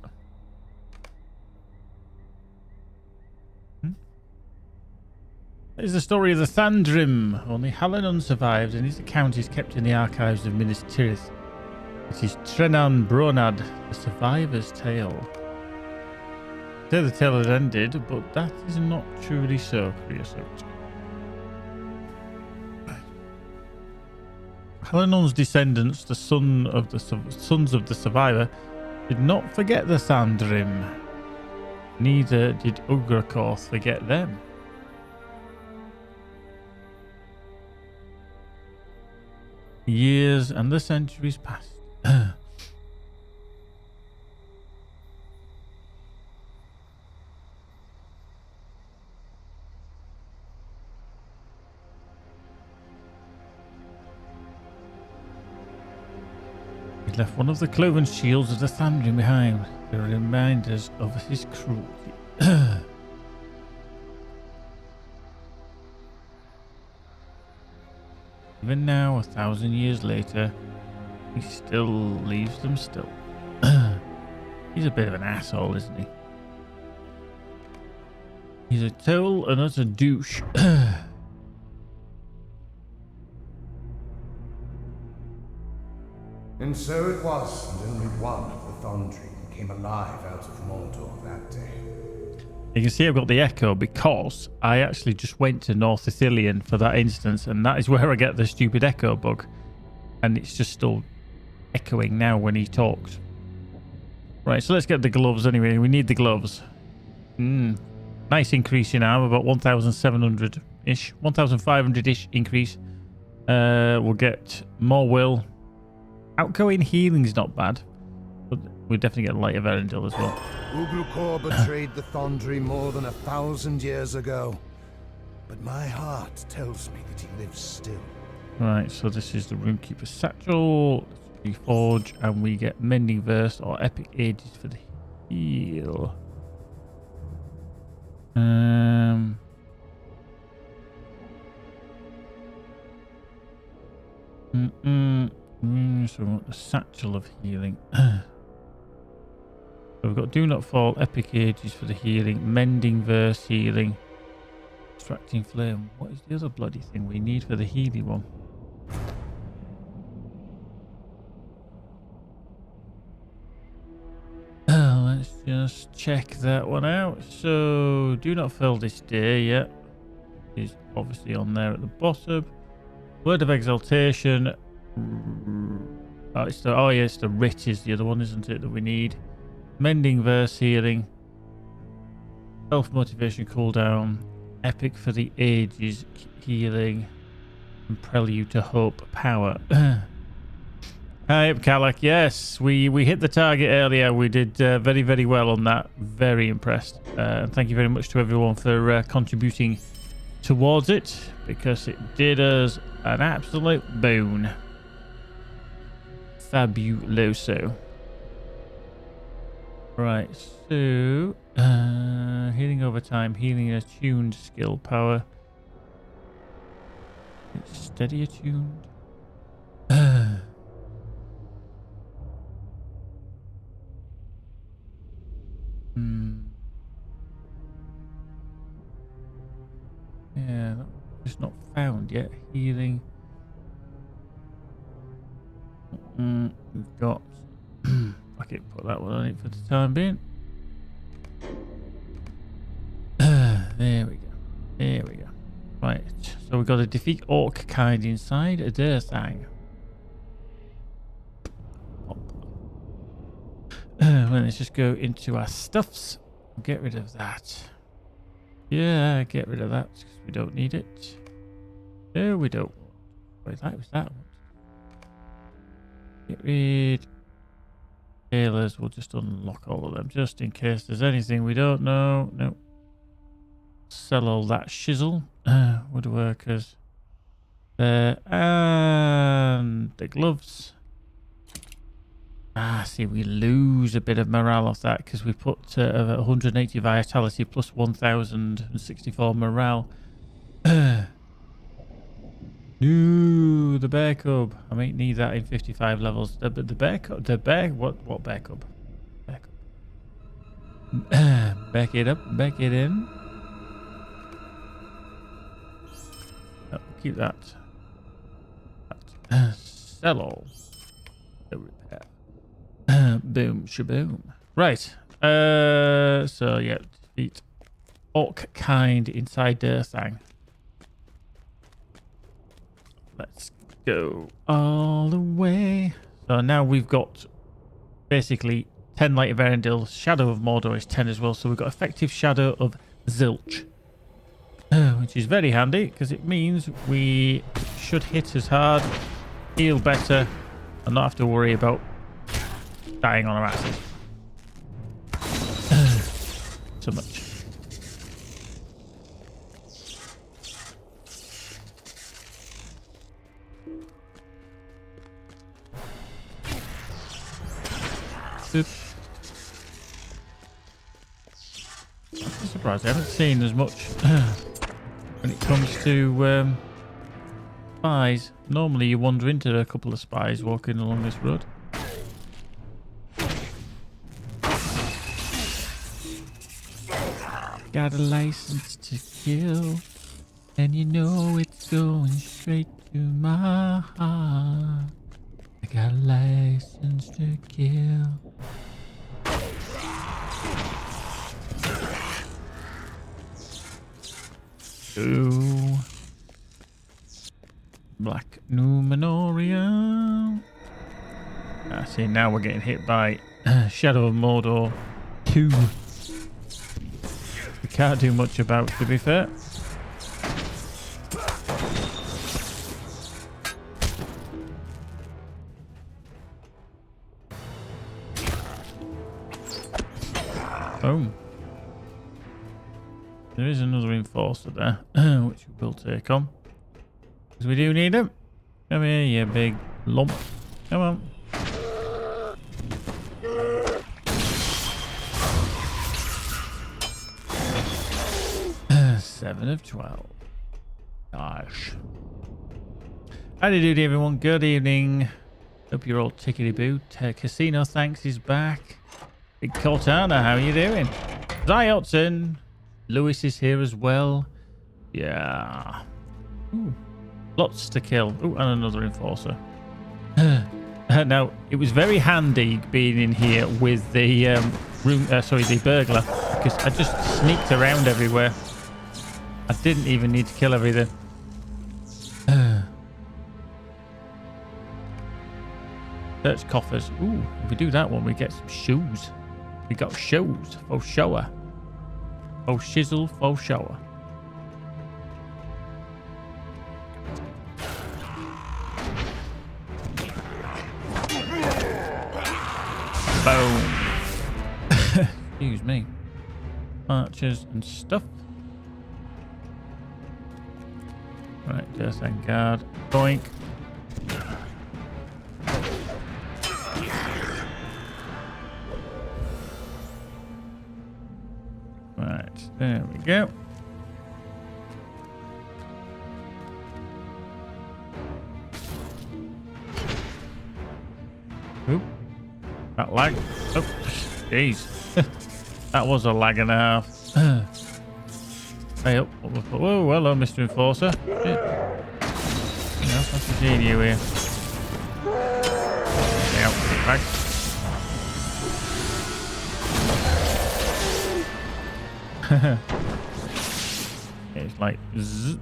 That is the story of the Thandrim. Only Hallinan survived, and his account is kept in the archives of Minas Tirith. It is Trenan Bronad, the survivor's tale. Say the tale had ended, but that is not truly so, Creosote. Hallinon's descendants, the sons of the survivor, did not forget the Thandrim. Neither did Ugracor forget them. Years and the centuries passed. He left one of the cloven shields of the Thandrim behind. They were reminders of his cruelty. Even now, 1,000 years later, he still leaves them still. He's a bit of an asshole, isn't he? He's a total and utter douche. And so it was, and only one of the Thandrim came alive out of Mordor that day. You can see I've got the echo because I actually just went to North Ithilien for that instance, and that is where I get the stupid echo bug. And it's just still echoing now when he talks. Right, so let's get the gloves anyway. We need the gloves. Nice increase in armor, about 1,700-ish. 1,500-ish increase. We'll get more will. Outgoing healing's not bad. But we'll definitely get light of Erendil as well. Ugracor betrayed the Thandri more than 1,000 years ago. But my heart tells me that he lives still. Right, so this is the Runekeeper Satchel. We forge and we get Mending Verse or Epic Ages for the heal. So we want the Satchel of Healing. So we've got Do Not Fall, Epic Ages for the healing, Mending Verse healing, Extracting Flame. What is the other bloody thing we need for the healing one? Let's just check that one out. So, Do Not Fail this day, yeah. Is obviously on there at the bottom. Word of Exaltation. It's the Writ is the other one, isn't it, that we need. Mending Verse healing. Self-motivation cooldown. Epic for the Ages healing. And Prelude to Hope power. Hi, Kalak. Yes, we hit the target earlier. We did very, very well on that. Very impressed. Thank you very much to everyone for contributing towards it, because it did us an absolute boon. Fabuloso. Right, so healing over time, healing attuned skill power. It's steady attuned. Yeah, that's not found yet. Healing. We've got. I can put that one on it for the time being. There we go. There we go. Right, so we've got a defeat orc kind inside a Durthang. Well, let's just go into our stuffs and get rid of that. Yeah, get rid of that because we don't need it. No, we don't. Wait, that was that one. Get rid. Tailors, we'll just unlock all of them just in case there's anything we don't know. No. Sell all that shizzle. Woodworkers. There. And the gloves. Ah, see, we lose a bit of morale off that because we put 180 vitality plus 1064 morale. No, the bear cub. I might need that in 55 levels. The bear cub. The bear. What bear cub? Bear cub. Back it up. Back it in. Oh, keep that. Sell all. No repair. Boom, shaboom. Right. So yeah, defeat orc kind inside the thing. Let's go all the way. So now we've got basically 10 Light of Arendelle. Shadow of Mordor is 10 as well. So we've got effective Shadow of Zilch, which is very handy because it means we should hit as hard, heal better, and not have to worry about dying on our asses so much. Oop. I'm surprised I haven't seen as much when it comes to spies. Normally you wander into a couple of spies walking along this road. Got a license to kill, and you know it's going straight to my heart. I got a license to kill. Ooh. Black Numenoria. Ah, see, now we're getting hit by Shadow of Mordor 2. We can't do much about, to be fair. Oh. There is another enforcer there, which we will take on. Because we do need him. Come here, you big lump. Come on. Seven of 12. Gosh. Howdy doody everyone. Good evening. Hope you're all tickety-boo. Casino Thanks is back. Big Cortana, how are you doing? Zyotson. Lewis is here as well. Yeah. Ooh. Lots to kill. Ooh, and another enforcer. Now, it was very handy being in here with the the burglar, because I just sneaked around everywhere. I didn't even need to kill everything. Search coffers. Ooh, if we do that one, we get some shoes. We got shoes. Faux shower. Faux shizzle, faux shower. Boom. Excuse me. Archers and stuff. Right, just thank God. Boink. Right, there we go. Oop. That lag. Oh, jeez. That was a lag and a half. Hey up. Whoa, hello, Mr. Enforcer. Shit. Nice to see you here. Stay out, back. It's like zzz.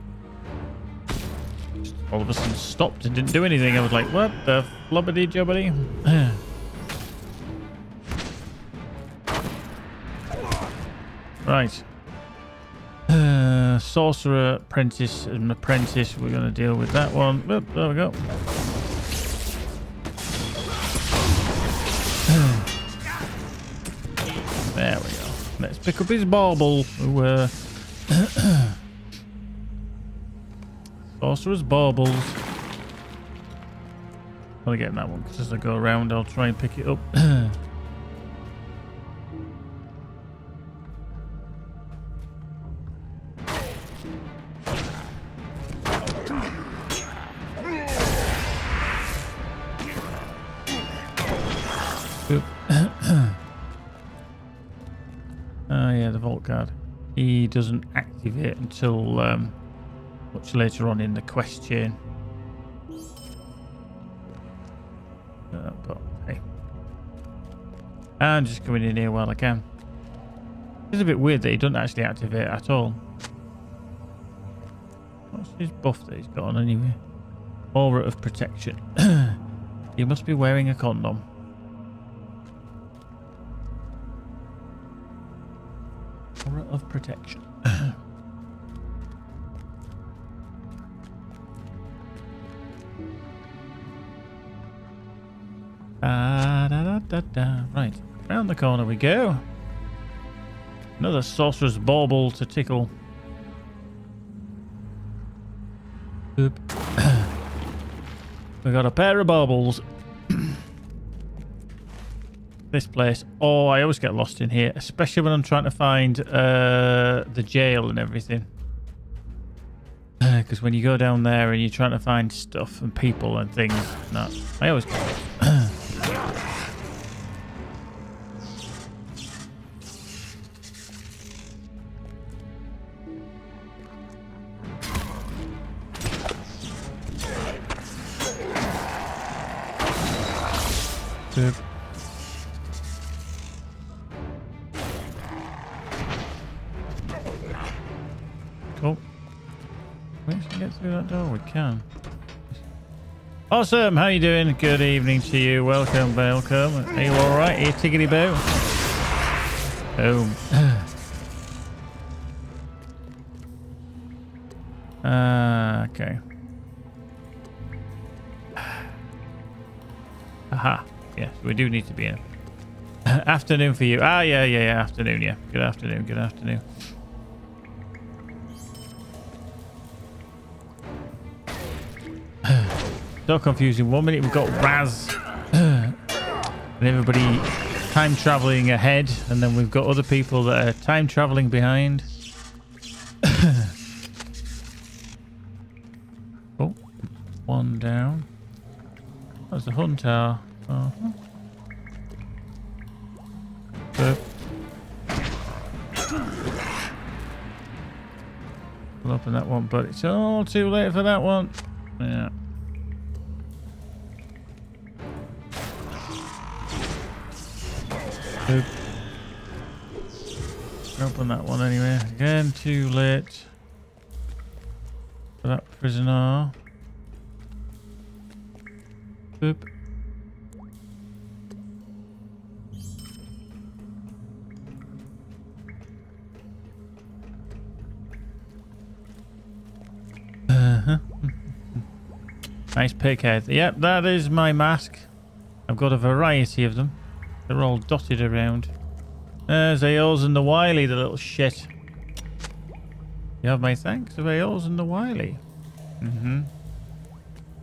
Just all of a sudden stopped and didn't do anything. I was like, what the flubbity jubbity? Right. sorcerer apprentice and apprentice. We're going to deal with that one. Oop, there we go. There we go. Let's pick up his bauble. Sorcerer's baubles. I'm gonna get that one because as I go around, I'll try and pick it up. Oh yeah, the vault guard. He doesn't activate until much later on in the quest chain. But hey, I'm just coming in here while I can. It's a bit weird that he doesn't actually activate at all. What's his buff that he's got on anyway? Aura of protection. You must be wearing a condom. Aura of protection. Right, round the corner we go. Another sorcerer's bauble to tickle. Oop. We got a pair of baubles. This place. Oh, I always get lost in here, especially when I'm trying to find the jail and everything. Because when you go down there and you're trying to find stuff and people and things, no, I always get lost. Good. Cool. We can get through that door. We can. Awesome. How you doing? Good evening to you. Welcome. Welcome. Are you all right? Are you tickety boo? Boom. Okay. Aha. Yes, we do need to be in. Afternoon for you. Ah, yeah. Afternoon, yeah. Good afternoon. Good afternoon. So confusing. 1 minute we've got Raz and everybody time traveling ahead, and then we've got other people that are time traveling behind. Oh, one down. That's the hunter. We'll open that one, but it's all too late for that one. Yeah. Boop. Open that one anyway. Again, too late for that prisoner. Boop. Nice pighead. Yep, that is my mask. I've got a variety of them. They're all dotted around. There's Aos and the Wily, the little shit. You have my thanks of Aos and the Wily.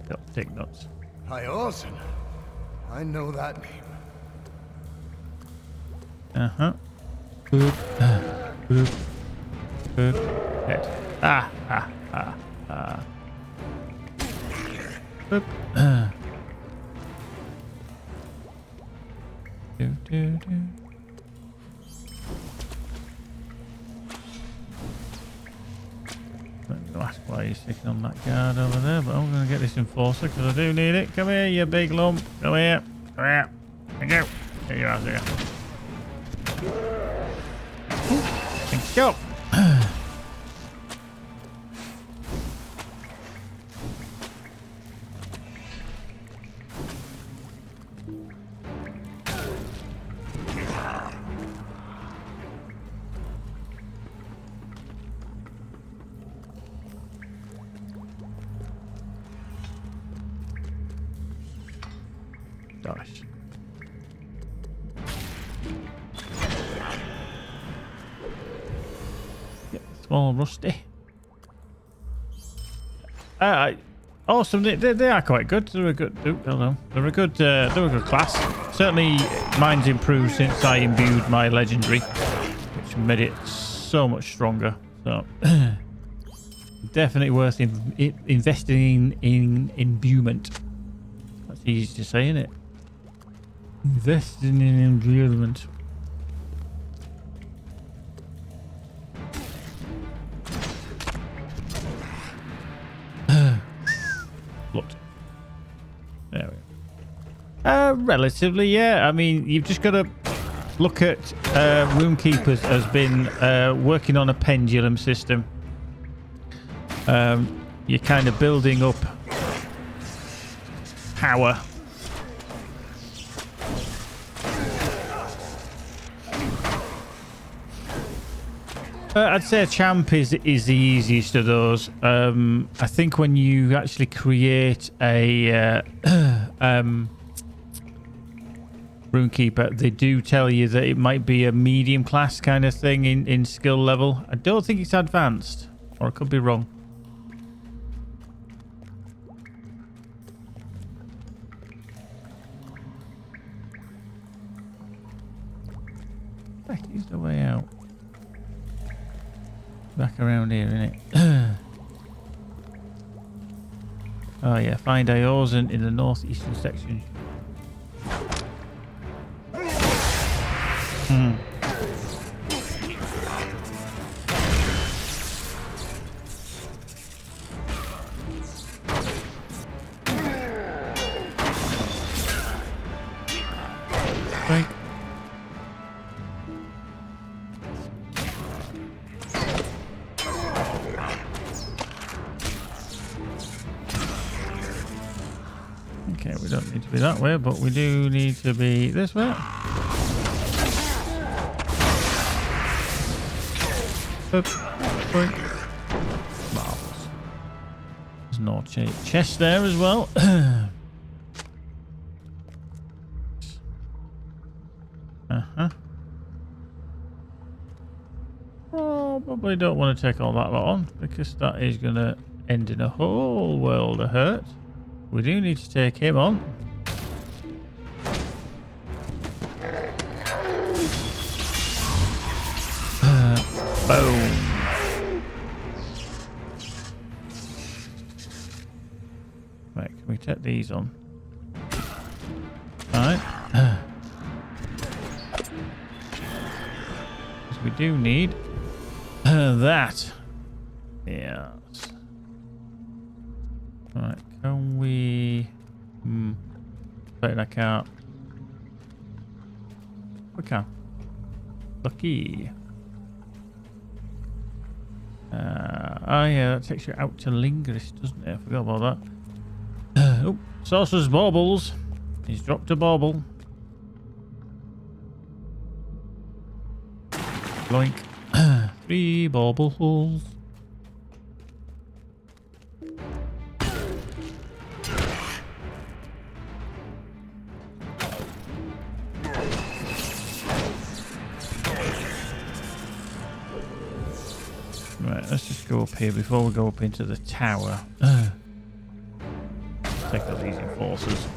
Got thick nuts. Hyozen. I know that name. Boop. Boop. Boop. Head. Ah. Boop. Do. I'm going to ask why he's sticking on that guard over there, but I'm going to get this enforcer because I do need it. Come here, you big lump. Come here. Come here. Thank you. Here you are, here. Thank you. dice. Yeah, small rusty. Awesome. They are quite good. They're a good. Oh, hello. They're a good class. Certainly, mine's improved since I imbued my legendary, which made it so much stronger. So, definitely worth investing in imbuement. That's easy to say, isn't it? Investing in imbuement. Look. There we go. Relatively, yeah. I mean, you've just got to look at Runekeepers as been working on a pendulum system. You're kind of building up power. I'd say a champ is the easiest of those. I think when you actually create a Runekeeper, they do tell you that it might be a medium class kind of thing in skill level. I don't think it's advanced, or I could be wrong. Back is the way out. Back around here, innit? Oh yeah, find Iorzan in the northeastern section. Right. Okay, we don't need to be that way, but we do need to be this way. Marvelous. There's no chest there as well. Probably don't want to take all that lot on, because that is going to end in a whole world of hurt. We do need to take him on. Boom. Right, can we take these on? Alright. We do need that. Yes. Right, can we... But I can't. We can. Lucky. Oh yeah, that takes you out to Lingris, doesn't it? I forgot about that. Oh, Sorcerer's Baubles. He's dropped a bauble. Bloink. 3 baubles. Right, let's just go up here before we go up into the tower. Take out these enforcers.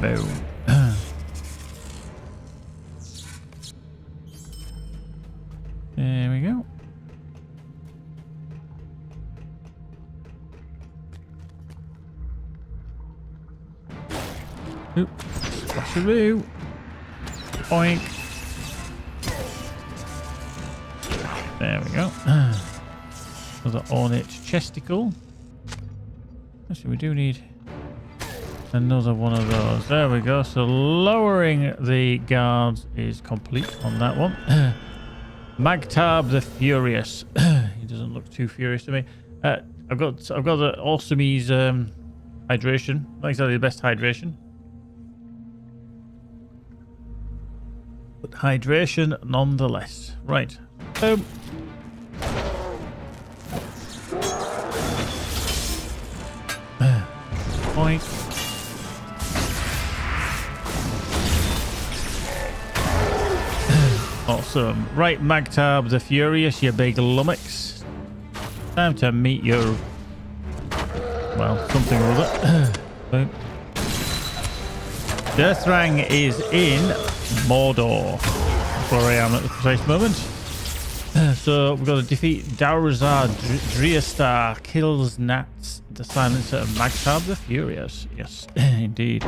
Boom. There we go. Oop. Splash-a-roo. Oink. There we go. Another ornate chesticle. Actually, we do need another one of those. There we go. So lowering the guards is complete on that one. Magtab the Furious. He doesn't look too furious to me. I've got the Awesome's hydration. Not exactly the best hydration, but hydration nonetheless. Right. Boink. Awesome. Right, Magtab the Furious, you big lummox. Time to meet your... well, something or other. Boom. Deathrang is in Mordor. That's where I am at the precise moment. So we've got to defeat Daurazar Driastar, kills Nats, the silencer of Magtab the Furious. Yes, indeed.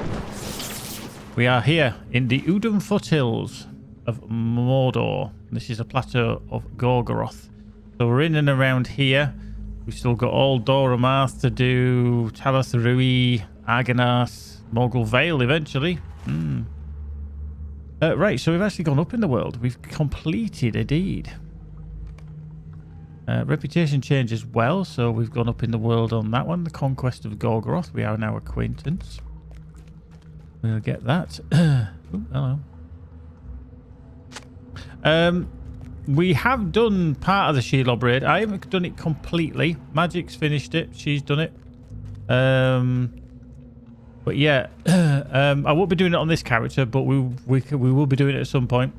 We are here in the Udum foothills of Mordor. This is a plateau of Gorgoroth. So we're in and around here. We've still got all Doramath to do, Talath Rui, Argonath, Morgul Vale eventually. Right, so we've actually gone up in the world. We've completed a deed. Reputation change as well, so we've gone up in the world on that one. The Conquest of Gorgoroth. We are now acquaintance. We'll get that. Ooh, hello. We have done part of the Shelob raid. I haven't done it completely. Magic's finished it. She's done it. But yeah, I won't be doing it on this character, but we will be doing it at some point.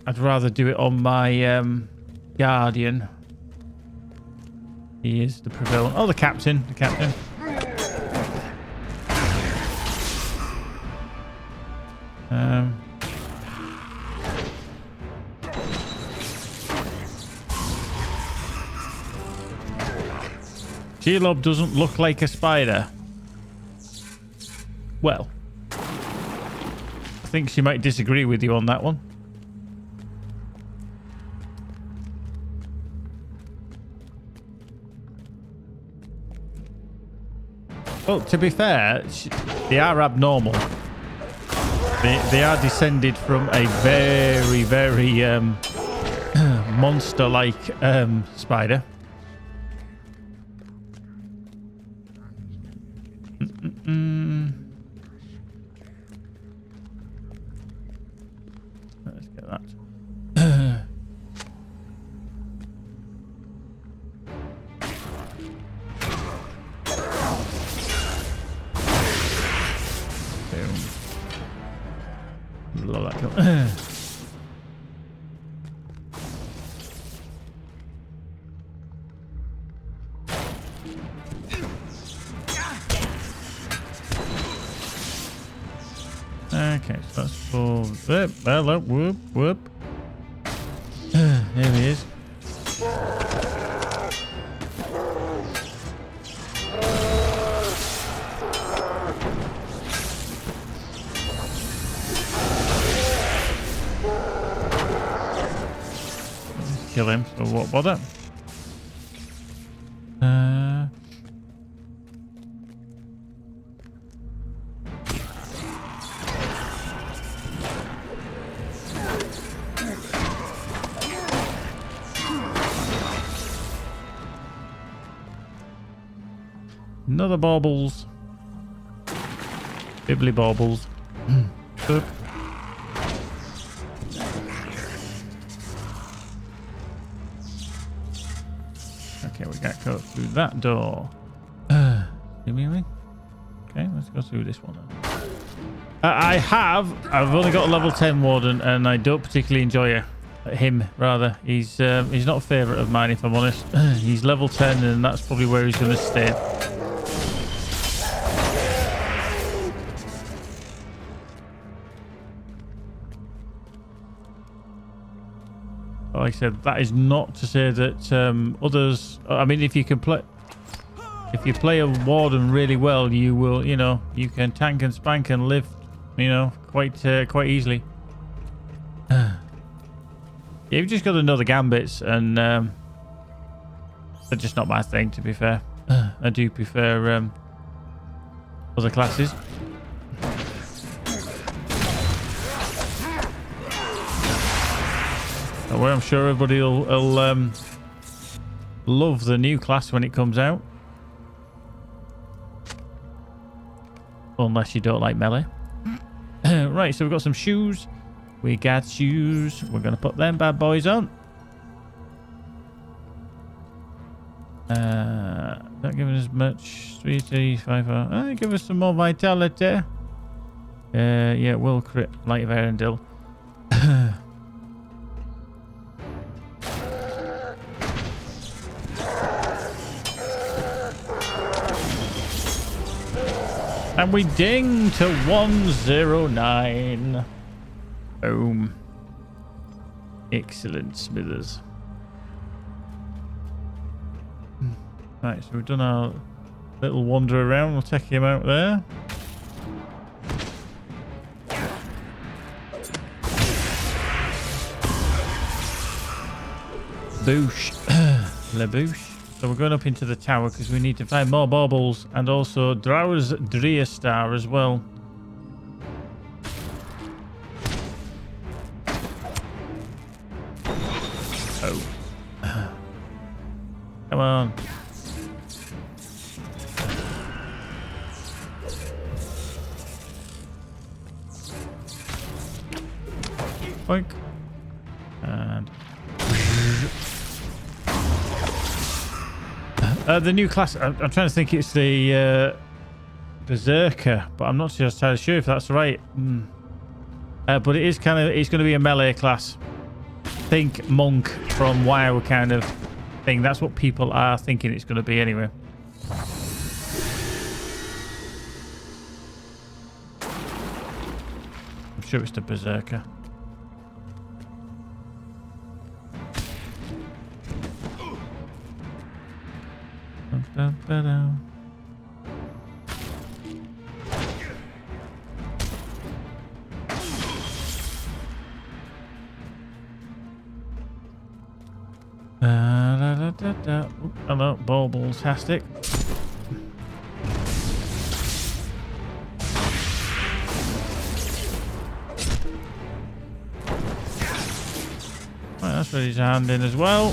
I'd rather do it on my Guardian. He is the prevalent. Oh, the captain. The captain. Shelob doesn't look like a spider. Well, I think she might disagree with you on that one. Well, to be fair, they are abnormal. They are descended from a very, very monster-like spider. Let's get that. Love that kill. Okay, so that's for whoop, hello, whoop, whoop. There he is. Kill him, so what bother? Another baubles. Bibbly baubles. Boop. Okay, we got to go through that door. Give me a ring. Okay, let's go through this one then. I've only got a level 10 warden and I don't particularly enjoy him, rather. He's not a favourite of mine, if I'm honest. He's level 10 and that's probably where he's going to stay. Like I said, that is not to say that others... I mean, if you play a warden really well, you will, you can tank and spank and live, quite easily. You've just got to know the gambits, and they're just not my thing, to be fair. I do prefer other classes. Well, I'm sure everybody will love the new class when it comes out. Unless you don't like melee. Right, so we've got some shoes. We got shoes. We're going to put them bad boys on. Not giving us much. 3, 5, give us some more vitality. Yeah, will crit light of Arendelle. And we ding to 109. Boom. Excellent, Smithers. Right, so we've done our little wander around. We'll take him out there. Boosh. Le boosh. So we're going up into the tower because we need to find more baubles and also Drower's Drea Star as well. Oh. Come on. Boink. And the new class, I'm trying to think it's the Berserker, but I'm not entirely sure if that's right. But it is it's going to be a melee class. Think monk from WoW kind of thing. That's what people are thinking it's going to be anyway. I'm sure it's the Berserker. Hello, baubles-tastic. Right, that's ready to hand in as well.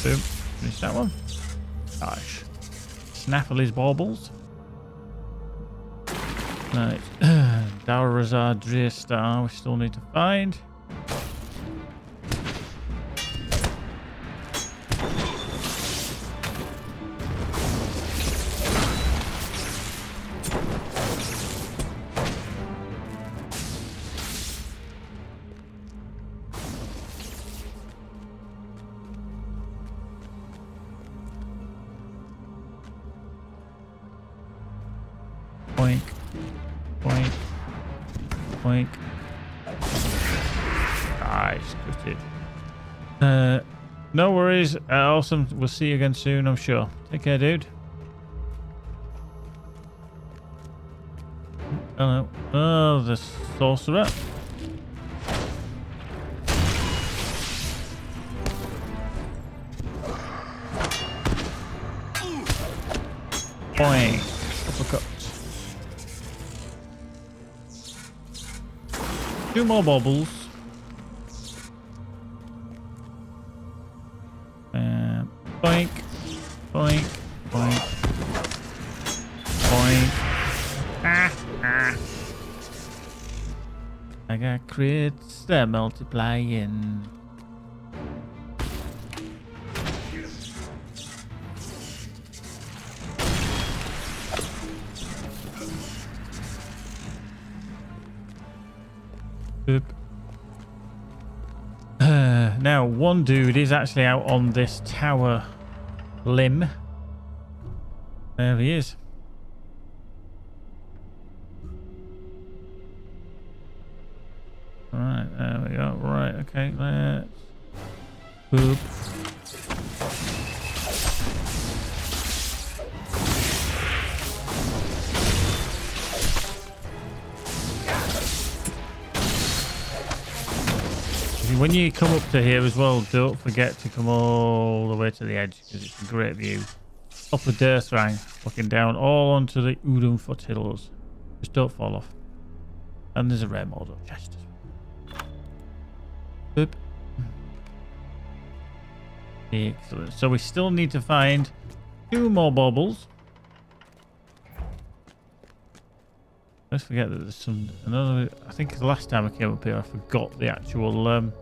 Boom. Finish that one. Gosh. Snaffle his baubles. Right. Dalrazar Drea Star we still need to find. Boink. Boink. Boink. Nice. Good. No worries. Awesome. We'll see you again soon, I'm sure. Take care, dude. Hello. Oh, the sorcerer. Boing. Uppercut. 2 more baubles. Boink. Boink. Boink. Boink. I got crits, they're multiplying. Boop. Now, one dude is actually out on this tower limb. There he is. Right, there we go. Right, okay, let's... Boop. When you come up to here as well, don't forget to come all the way to the edge because it's a great view. Up the Dirthrang, looking down all onto the Udun foothills. Just don't fall off. And there's a rare Mordor chest. Boop. Excellent. So we still need to find 2 more baubles. Let's forget that there's another. I think the last time I came up here, I forgot the actual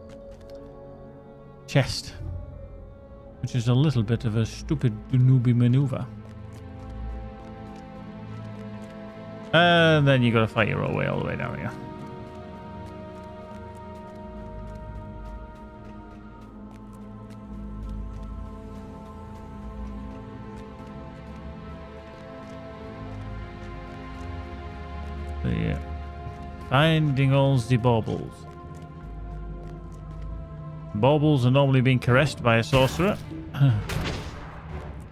chest. which is a little bit of a stupid newbie maneuver. And then you got to fight your way all the way down here. So yeah, finding all the baubles. Baubles are normally being caressed by a sorcerer.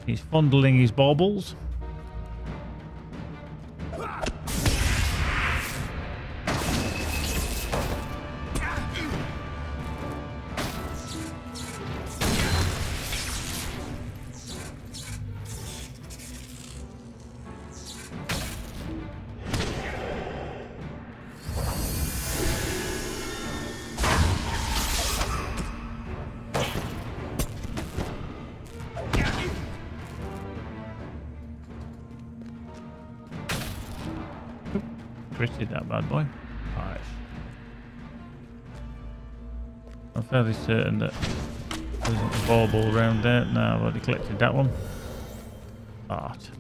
He's fondling his baubles. Critted that bad boy. Nice. I'm fairly certain that there isn't a bauble around there. No, I've already collected that one. Art.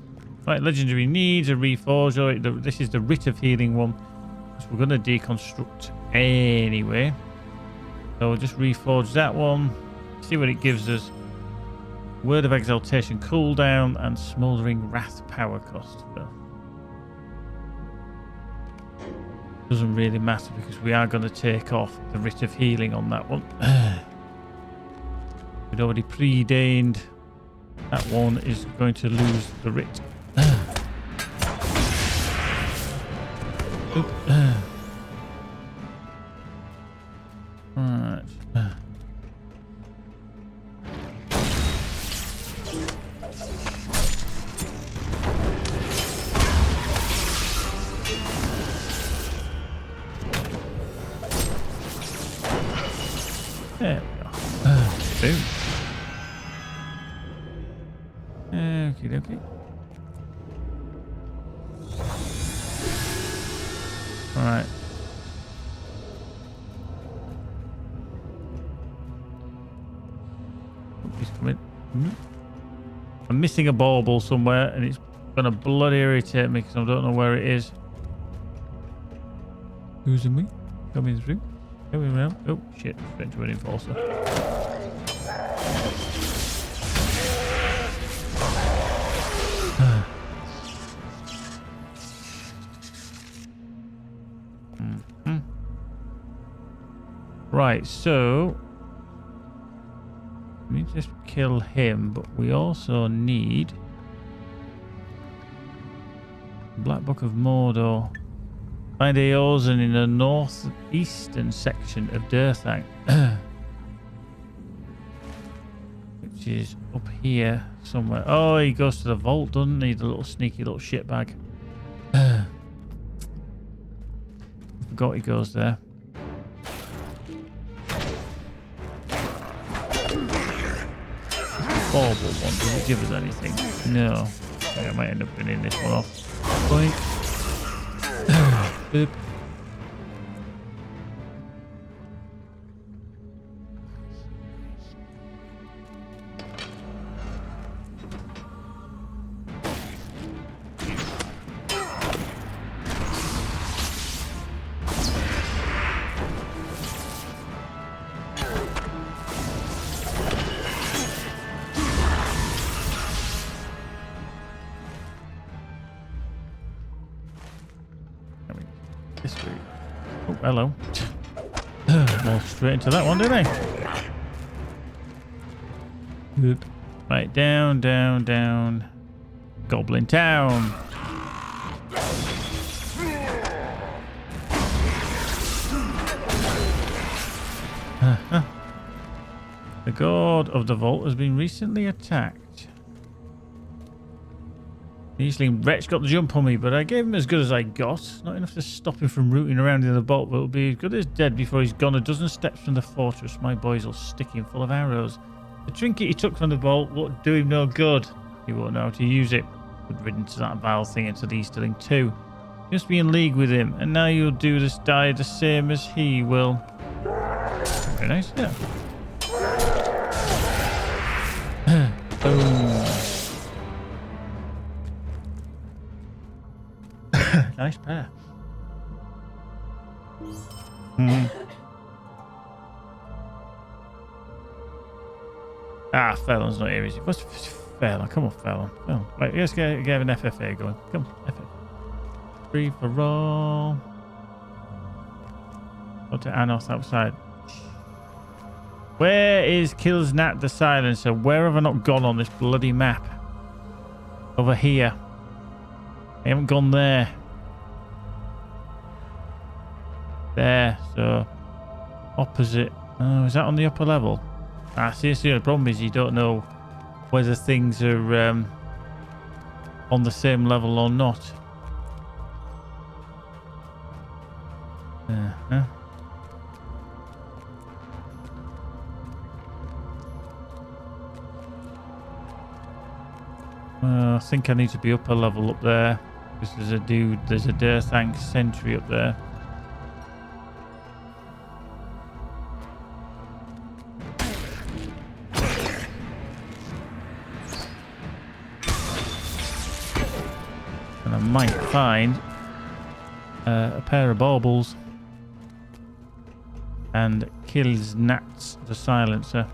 Right, legendary needs a reforge. Oh, this is the Writ of Healing one, which we're going to deconstruct anyway. So we'll just reforge that one. See what it gives us. Word of Exaltation cooldown and Smouldering Wrath power cost. Well, doesn't really matter because we are going to take off the Writ of Healing on that one. We'd already preordained that one is going to lose the writ. Right. There we go. Boom. Okie dokie. Alright. He's coming. I'm missing a bauble somewhere and it's gonna bloody irritate me because I don't know where it is. Who's in me? Coming through. Coming around. Oh shit, straight to an enforcer. Right, so let me just kill him, but we also need Black Book of Mordor. Find Eorzan in the northeastern section of Durthang, which is up here somewhere. Oh, he goes to the vault, doesn't he? The little sneaky little shitbag. Forgot he goes there. Bauble one, does it give us anything? No. Okay, I might end up winning this one off. Boink. Boop. This way. Oh, hello. More straight into that one, didn't I? Oop. Right, down, down, down. Goblin Town. The god of the vault has been recently attacked. The Eastling wretch got the jump on me, but I gave him as good as I got. Not enough to stop him from rooting around in the vault, but it'll be as good as dead before he's gone a dozen steps from the fortress. My boys will stick him full of arrows. The trinket he took from the vault won't do him no good. He won't know how to use it. Good riddance to that vile thing and to the Easterling too. You must be in league with him, and now you'll do this die the same as he will. Very nice, yeah. Boom. Nice pair. Ah, Felon's not here, is he? What's Felon? Come on, Felon. Oh, right, let's get an FFA going. Come on, FFA. Free for all. Go to Anos outside. Where is Killsnat the Silencer? Where have I not gone on this bloody map? Over here. I haven't gone there. There, so opposite. Oh, is that on the upper level? Ah, seriously, the problem is you don't know whether things are on the same level or not. Uh-huh. I think I need to be upper level up there because there's a dude, there's a Durthank sentry up there. And I might find a pair of baubles and Killsnat the Silencer.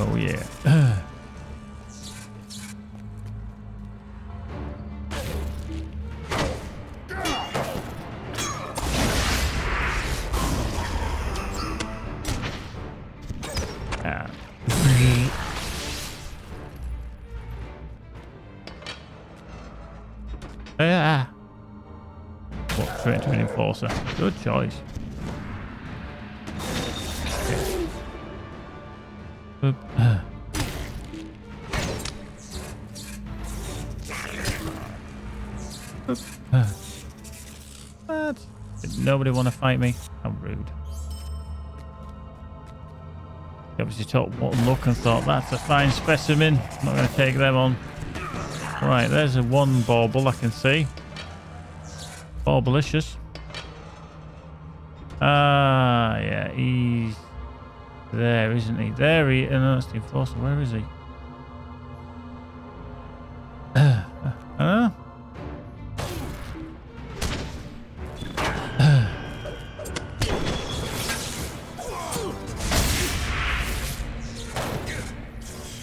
Oh yeah. What, straight to an enforcer? Good choice. Okay. What? Did nobody want to fight me? How rude. He obviously took one look and thought, that's a fine specimen. I'm not going to take them on. Right, there's a one bauble I can see. Baublicious. Ah, yeah, he's there, isn't he? There he is. No, that's the enforcer. Where is he?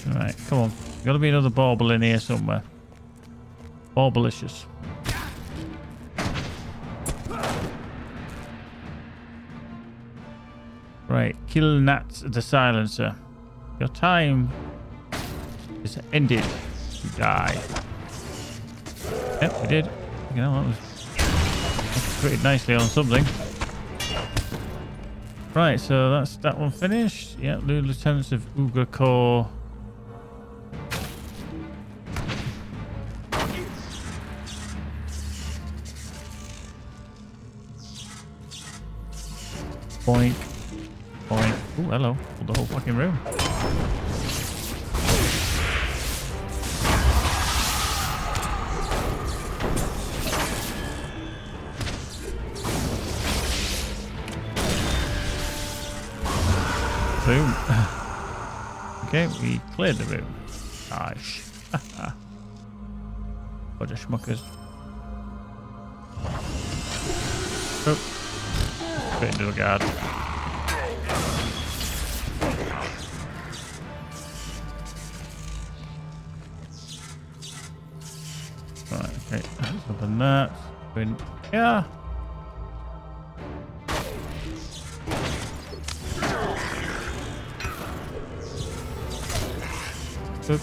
Right, come on. Got to be another bauble in here somewhere. Baublicious. Right, Killsnat the Silencer. Your time is ended. You die. Yep, we did. You know, that was pretty nicely on something. Right, so that's that one finished. Yeah, Lieutenants of Ugakor. Boink. Boink. Oh, hello. Pulled the whole fucking room. Boom. Okay, we cleared the room. Nice. Bunch of schmuckers. Oh. Straight into the guard. Right, okay. Let's open that. Go in here. Oop.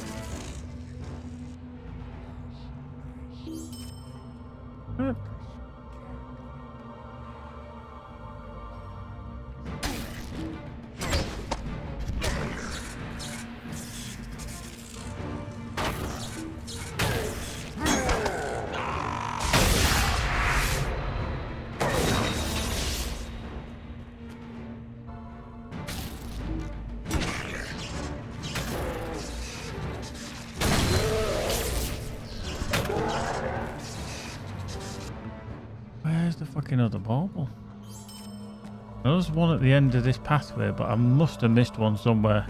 Oop. fucking other bauble. There's one at the end of this pathway, but I must have missed one somewhere.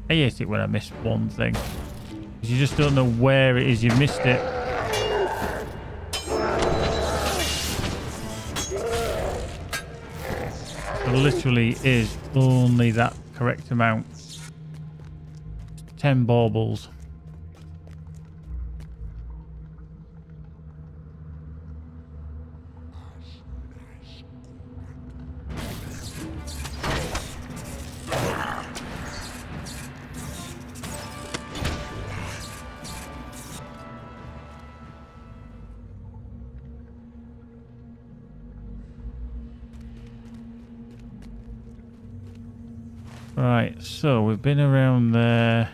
I hate it when I miss one thing. You just don't know where it is you missed it. There literally is only that correct amount. 10 baubles. Right, so we've been around there.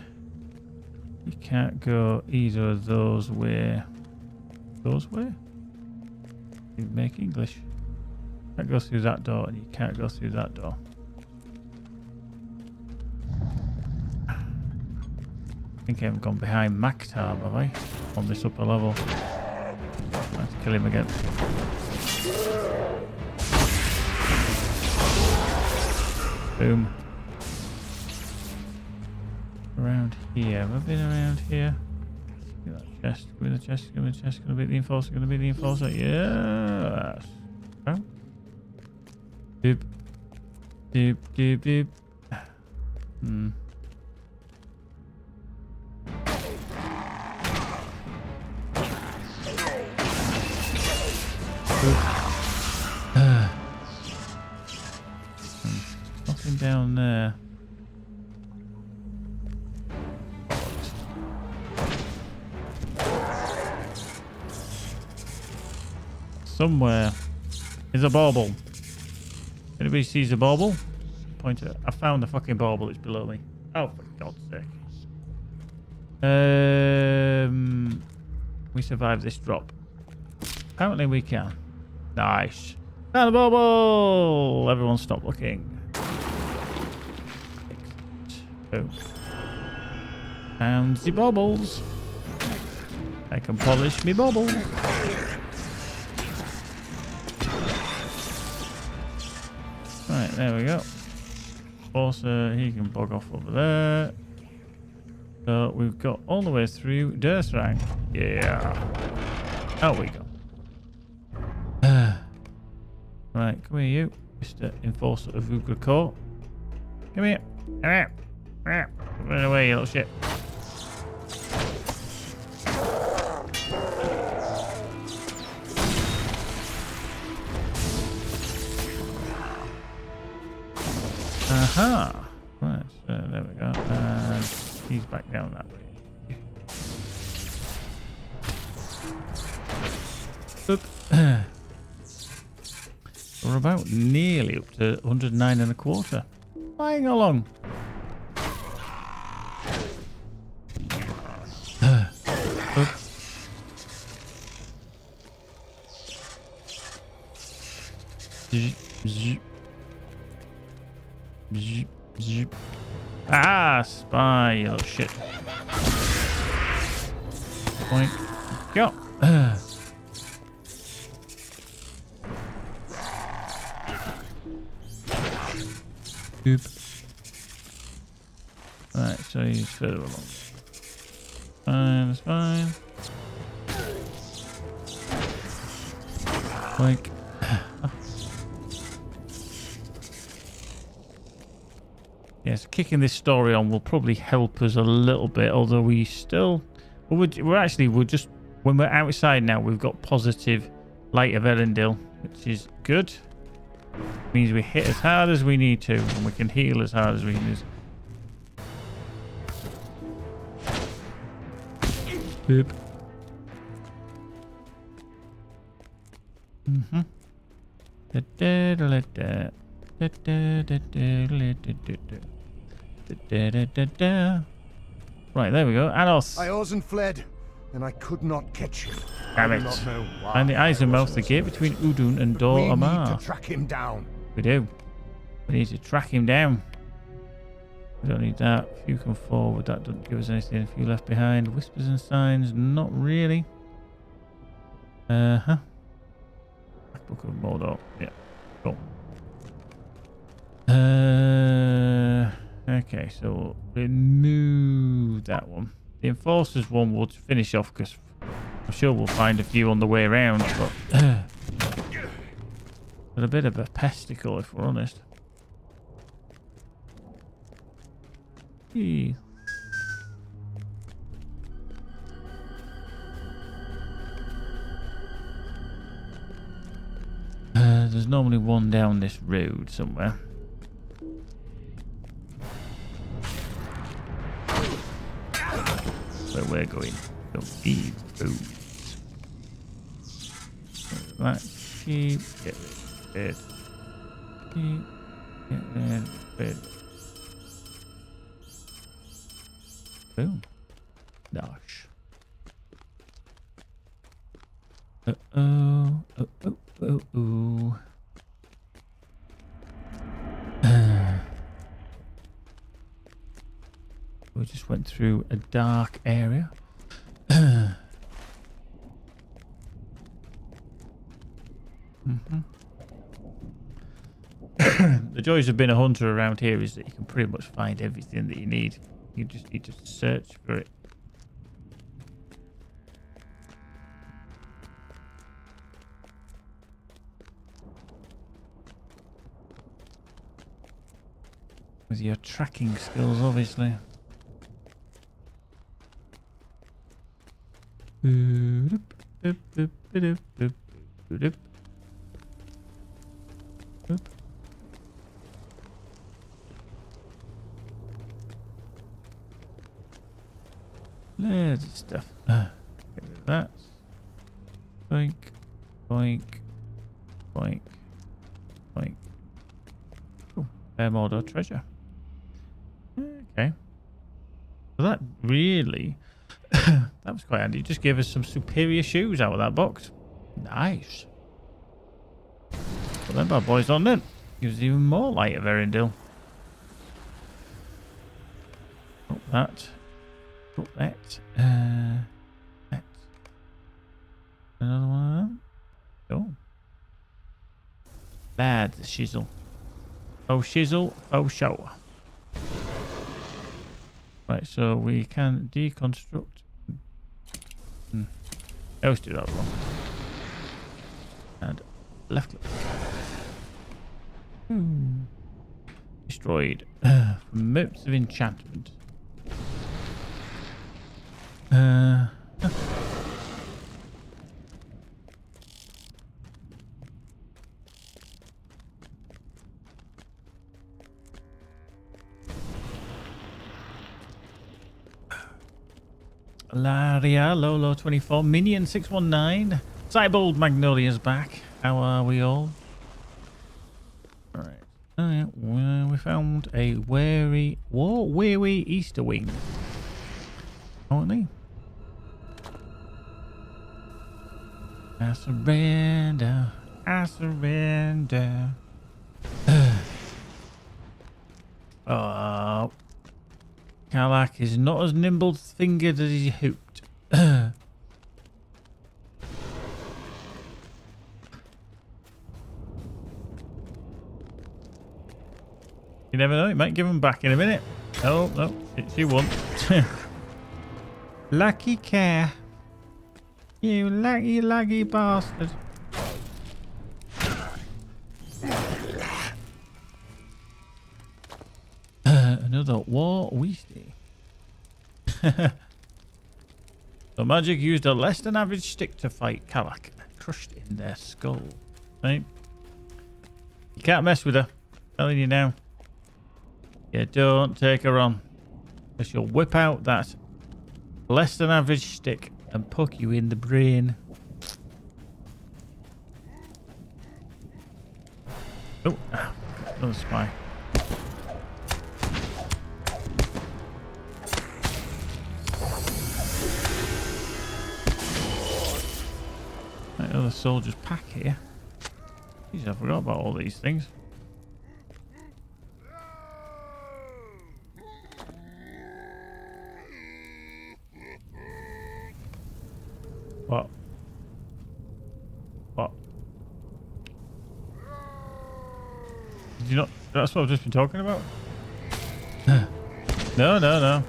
You can't go either of those way. Those way? You make English. Can't go through that door, and you can't go through that door. I think I haven't gone behind Maktar, have I? On this upper level. Let's kill him again. Boom. Around here. Have I been around here? Give me that chest. Give me the chest. Give me the chest. Gonna be the enforcer. Gonna be the enforcer. Yes. Oh. Doop. Doop. Doop. Doop. Hmm. Nothing down there. Somewhere is a bauble. Anybody sees a bauble? Point it. I found the fucking bauble. It's below me. Oh, for God's sake. We survived this drop. Apparently we can. Nice. Found a bauble! Everyone stop looking. Oh. Found the baubles. I can polish me bauble. Right, there we go. Also, he can bog off over there. So we've got all the way through Durthrang. Yeah. Out we go. Right, come here, you, Mr. Enforcer of Ugra Court. Come here. Come here. Run away, you little shit. Aha! Right, so there we go. And he's back down that way. Oop. We're about nearly up to 109.25. Flying along. Ah, spy, you little shit. Point. Go. Oop. Right, so he's further along. Fine, that's fine. Like. Yes, kicking this story on will probably help us a little bit, although we still... we're just... when we're outside now, we've got positive light of Elendil, which is good. Means we hit as hard as we need to, and we can heal as hard as we need. Boop. Mm-hmm. Right, there we go. Anos. I Ozen fled, and I could not catch him. Damn I it. do not know why And the I eyes and was mouth, the gate between Udun and but Dor we need Amar. to track him down. We do. We need to track him down. We don't need that. A few come forward. That doesn't give us anything. A few left behind. Whispers and signs. Not really. Book of Mordor. Yeah. Cool. Okay, so remove that one. The Enforcers one we'll finish off because I'm sure we'll find a few on the way around, but a bit of a pesticle if we're honest. Eee. There's normally one down this road somewhere. Where we're going. Don't eat boots. That sheep. Get rid of it. Sheep. Get rid of it. Boom. Dash. Uh-oh. Oh. We just went through a dark area. The joys of being a hunter around here is that you can pretty much find everything that you need. You just need to search for it. With your tracking skills, obviously. Loads of stuff. Get rid of that. Boink, boink, boink, boink. Oh, Mordor treasure. Okay. So that really, that was quite handy. Just gave us some superior shoes out of that box. Nice. Put them bad boys on then. Gives us even more light of Erindil. Put that. Put that. That. Another one of them. Oh. Bad shizzle. Oh shizzle. Oh show. Right, so we can deconstruct. Let's do that one. And left click. Destroyed. Motes of enchantment. Laria, Lolo 24, Minion 619, Cybold Magnolia's back. How are we all? Alright. Oh yeah, well, we found a weary Easter wing. Aren't they? I surrender. I surrender. Oh. Kalak is not as nimble-fingered as he hoped. You never know, it might give him back in a minute. Oh, no, she won't. Lucky care. You lucky bastard. Another war weasty. The magic used a less than average stick to fight Kalak, crushed in their skull. Right? You can't mess with her. I'm telling you now. You don't take her on. Because she'll whip out that less than average stick and poke you in the brain. Oh, another spy. Another soldier's pack here. Jeez, I forgot about all these things. What? What? Did you not? That's what I've just been talking about? No, no, no.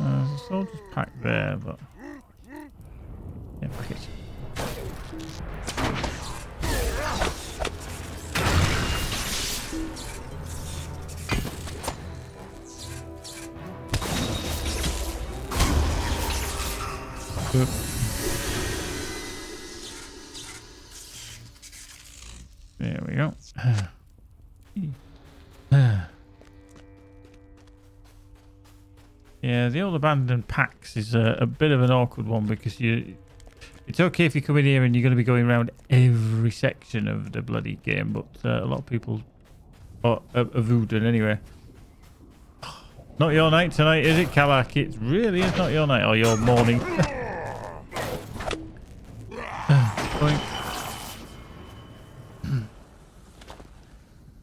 There's a soldier's pack there, but... yeah, fuck it. There we go. Yeah, the old abandoned packs is a bit of an awkward one because it's okay if you come in here and you're going to be going around every section of the bloody game, but a lot of people are voodoo anyway. Not your night tonight, is it, Kalak? It really is not your night or your morning.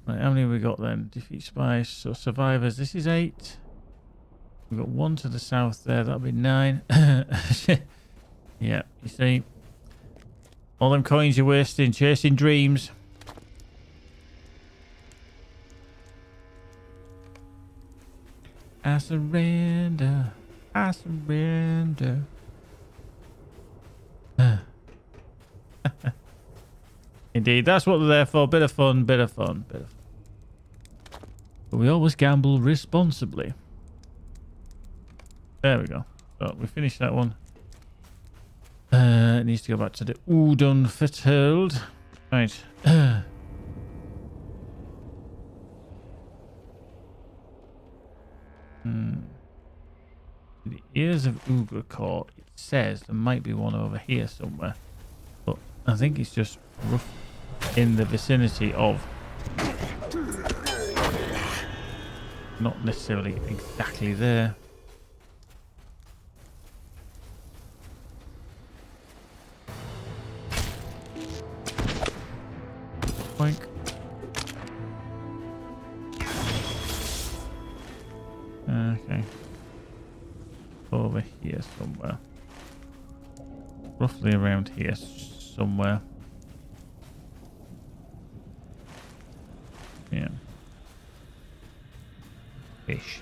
Right, how many have we got then? Defeat spies, so survivors. This is 8. We've got 1 to the south there. That'll be 9. Yeah, you see. All them coins you're wasting, chasing dreams. I surrender. I surrender. Indeed, that's what they're there for. Bit of fun, bit of fun, bit of fun. But we always gamble responsibly. There we go. So we finished that one. It needs to go back to the Udon Fethold. Right. The ears of Ugracor. It says there might be one over here somewhere, but I think it's just rough in the vicinity of. Not necessarily exactly there. Boink. Okay. Over here somewhere. Roughly around here somewhere. Yeah. Fish.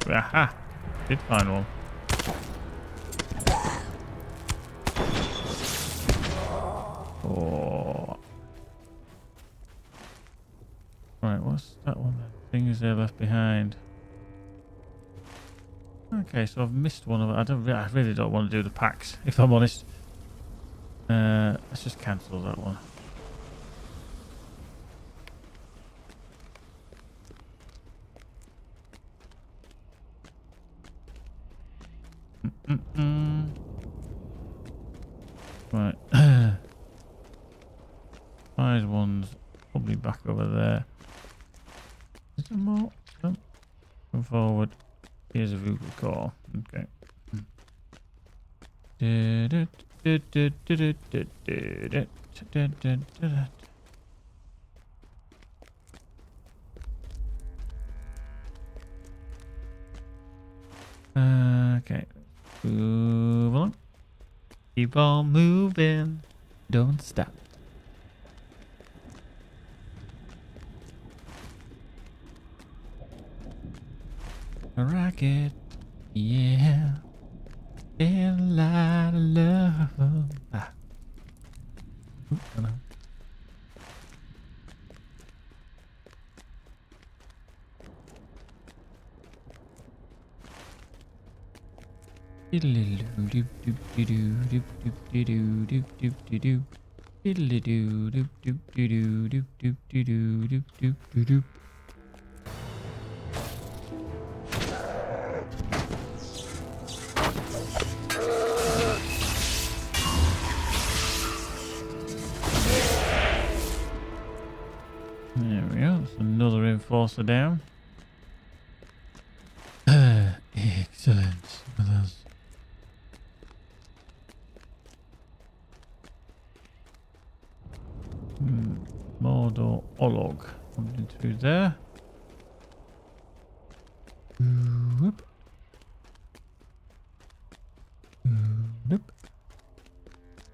Aha! Did find one. Oh. Right, what's that one then? Things they left behind. Okay, so I've missed one of it. I really don't want to do the packs, if I'm honest. Let's just cancel that one. Right. Spies one's probably back over there. Is there more? No. Come forward. Here's a Google call. Okay. Okay. Move on. Keep on moving. Don't stop. A rocket. Yeah. And a lot of love. Ah. Ooh, hello. There we go. That's another enforcer down. Excellent. With us. Mordor Olog. Coming through there. Whoop. Whoop.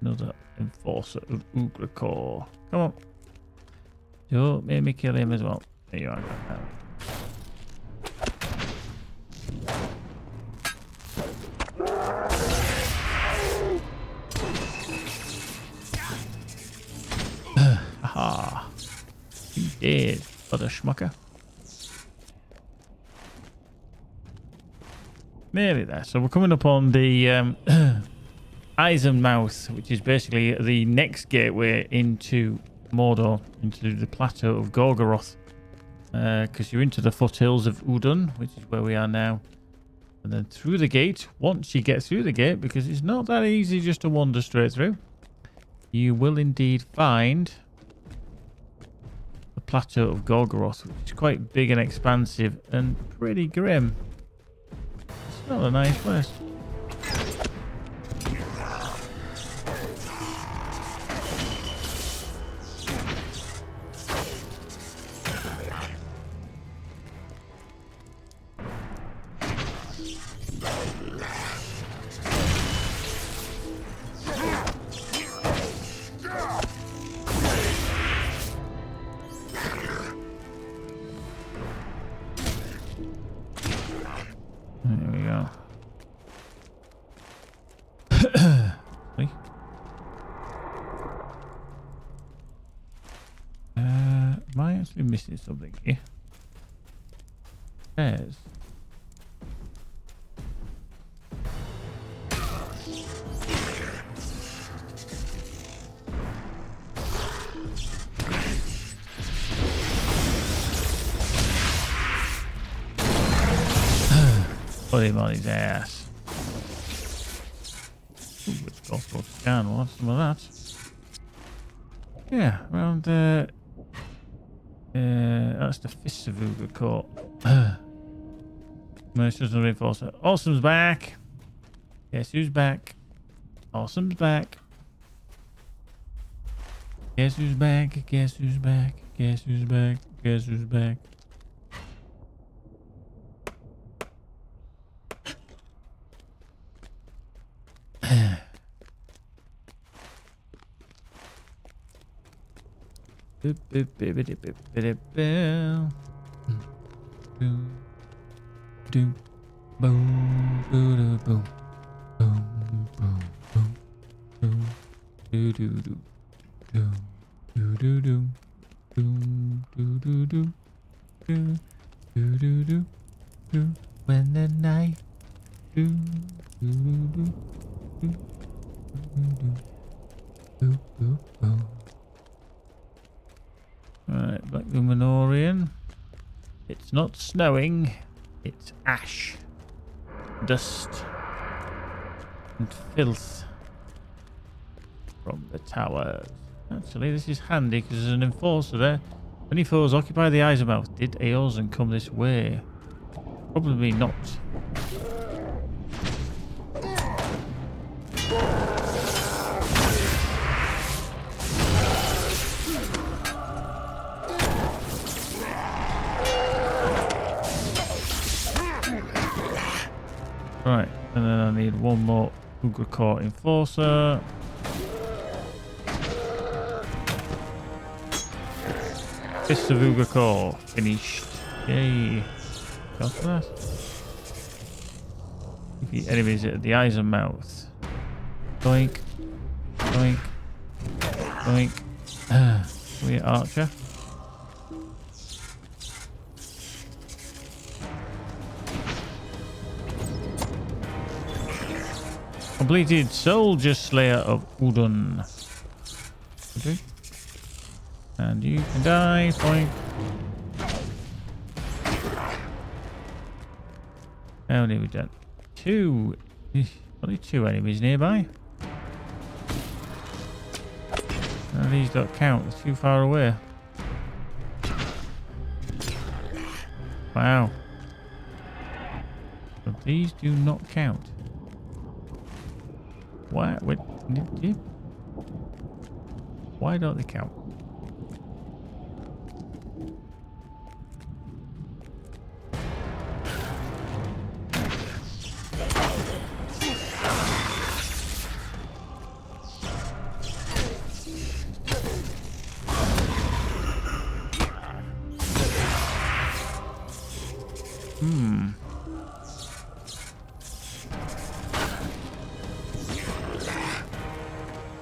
Another enforcer of Ugracor. Come on. Don't make me kill him as well. There you are. Aha. You dead, other schmucker. Nearly there. So we're coming up on the Eisenmouth, which is basically the next gateway into Mordor, into the plateau of Gorgoroth, because you're into the foothills of Udun, which is where we are now, and then through the gate. Once you get through the gate, because it's not that easy just to wander straight through, you will indeed find the plateau of Gorgoroth, which is quite big and expansive and pretty grim. It's not a nice place. There we go. Am I actually missing something here? There's. Put him on his ass. Ooh, it's gospel scan. We'll have some of that. Yeah, around that's the Fists of Ugracor. Merchants and Reinforcer. Awesome's back. Guess who's back? Awesome's back. Guess who's back? Guess who's back? Guess who's back? Guess who's back? When the night Alright, Black Luminorian. It's not snowing, it's ash, dust, and filth from the towers. Actually, this is handy because there's an enforcer there. Many foes occupy the Eisenmouth. Did Eorzan come this way? Probably not. Right, and then I need one more Ugracor enforcer. Fist of Ugracor finished. Yay. Got that. Defeat enemies at the Eisenmouth. Doink. Doink. Doink. We archer. Completed Soldier Slayer of Udon. Okay. And you can die. Point. How many have we done? 2. Only 2 enemies nearby. No, these don't count. They're too far away. Wow. But these do not count. Why? Why don't they count?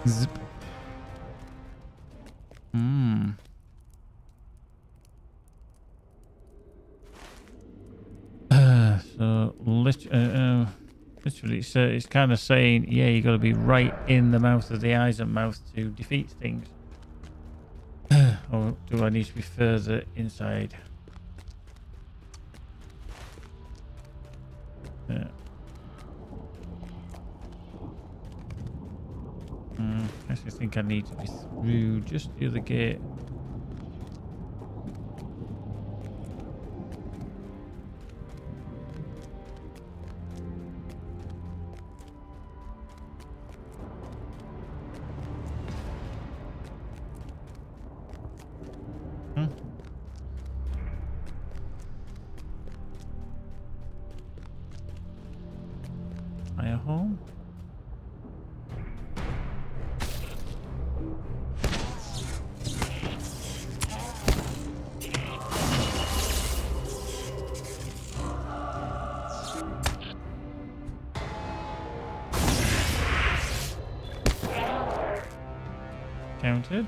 Zip. So literally, it's kind of saying, yeah, you got to be right in the mouth of the Eisenmouth to defeat things. Or do I need to be further inside? Yeah. I actually think I need to be through just the other gate. Fire hole. Counted.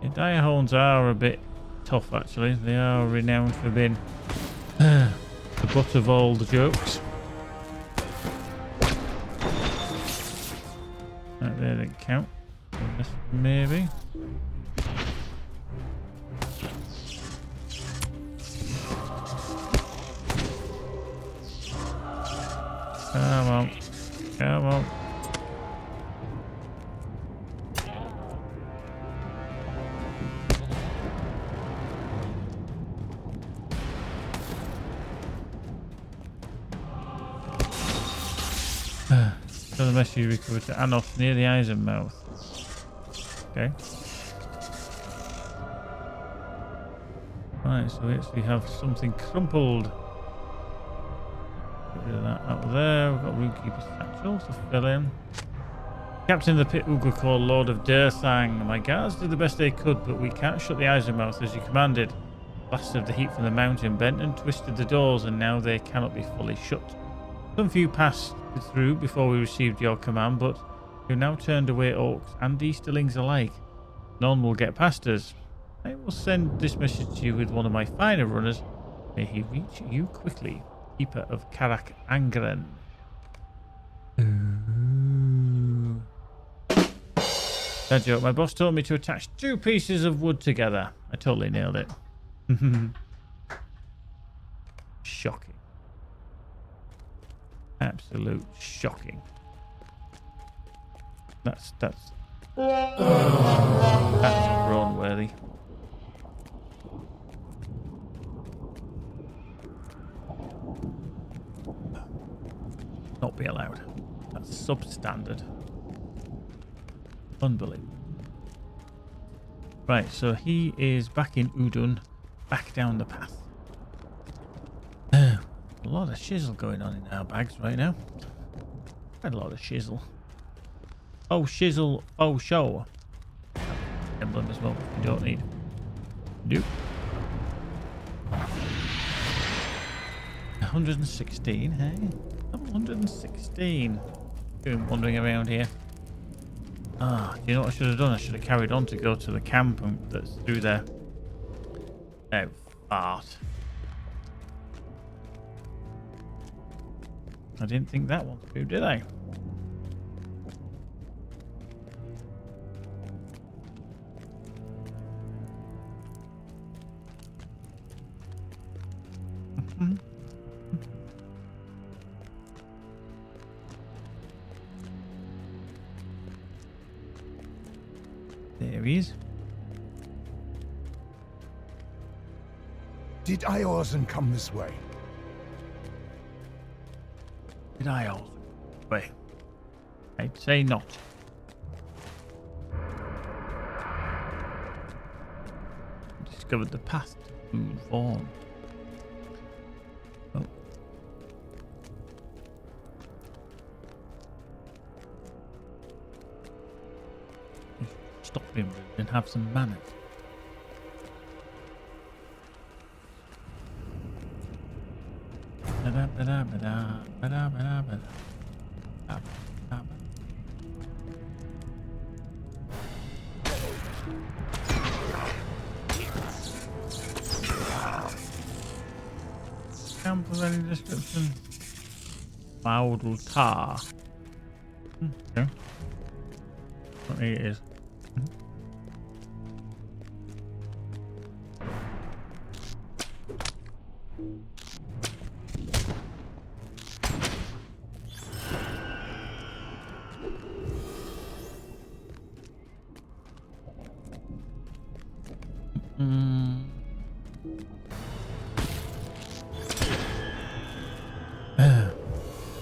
The dire horns are a bit tough, actually. They are renowned for being the butt of all the jokes. Right there didn't count. Maybe. Come on. Come on. So the message recovered to Anos near the Eisenmouth. Okay. Right, so we actually have something crumpled. Get rid of that out there. We've got Runekeeper's satchel to fill in. Captain of the pit Uga called Lord of Durthang. My guards did the best they could, but we can't shut the Eisenmouth as you commanded. Blast of the heat from the mountain bent and twisted the doors, and now they cannot be fully shut. Some few passed through before we received your command, but we've now turned away orcs and Easterlings alike. None will get past us. I will send this message to you with one of my finer runners. May he reach you quickly. Keeper of Karak Angren. That joke. My boss told me to attach 2 pieces of wood together. I totally nailed it. Shocking. Absolute shocking. That's grown worthy. Not be allowed. That's substandard. Unbelievable. Right, so he is back in Udon, back down the path. A lot of shizzle going on in our bags right now. Quite a lot of shizzle. Oh, shizzle. Oh, show. Emblem as well. You don't need. Nope. 116, hey? 116. Doing wandering around here. Ah, do you know what I should have done? I should have carried on to go to the camp that's through there. Oh, fart. I didn't think that one through, did I? There he is. Did Eorzan come this way? Did I also? Wait. I'd say not. Discovered the path to move on. Oh. Stop him and have some manners. Camp of any description. Maudal Tar. Okay. What it is.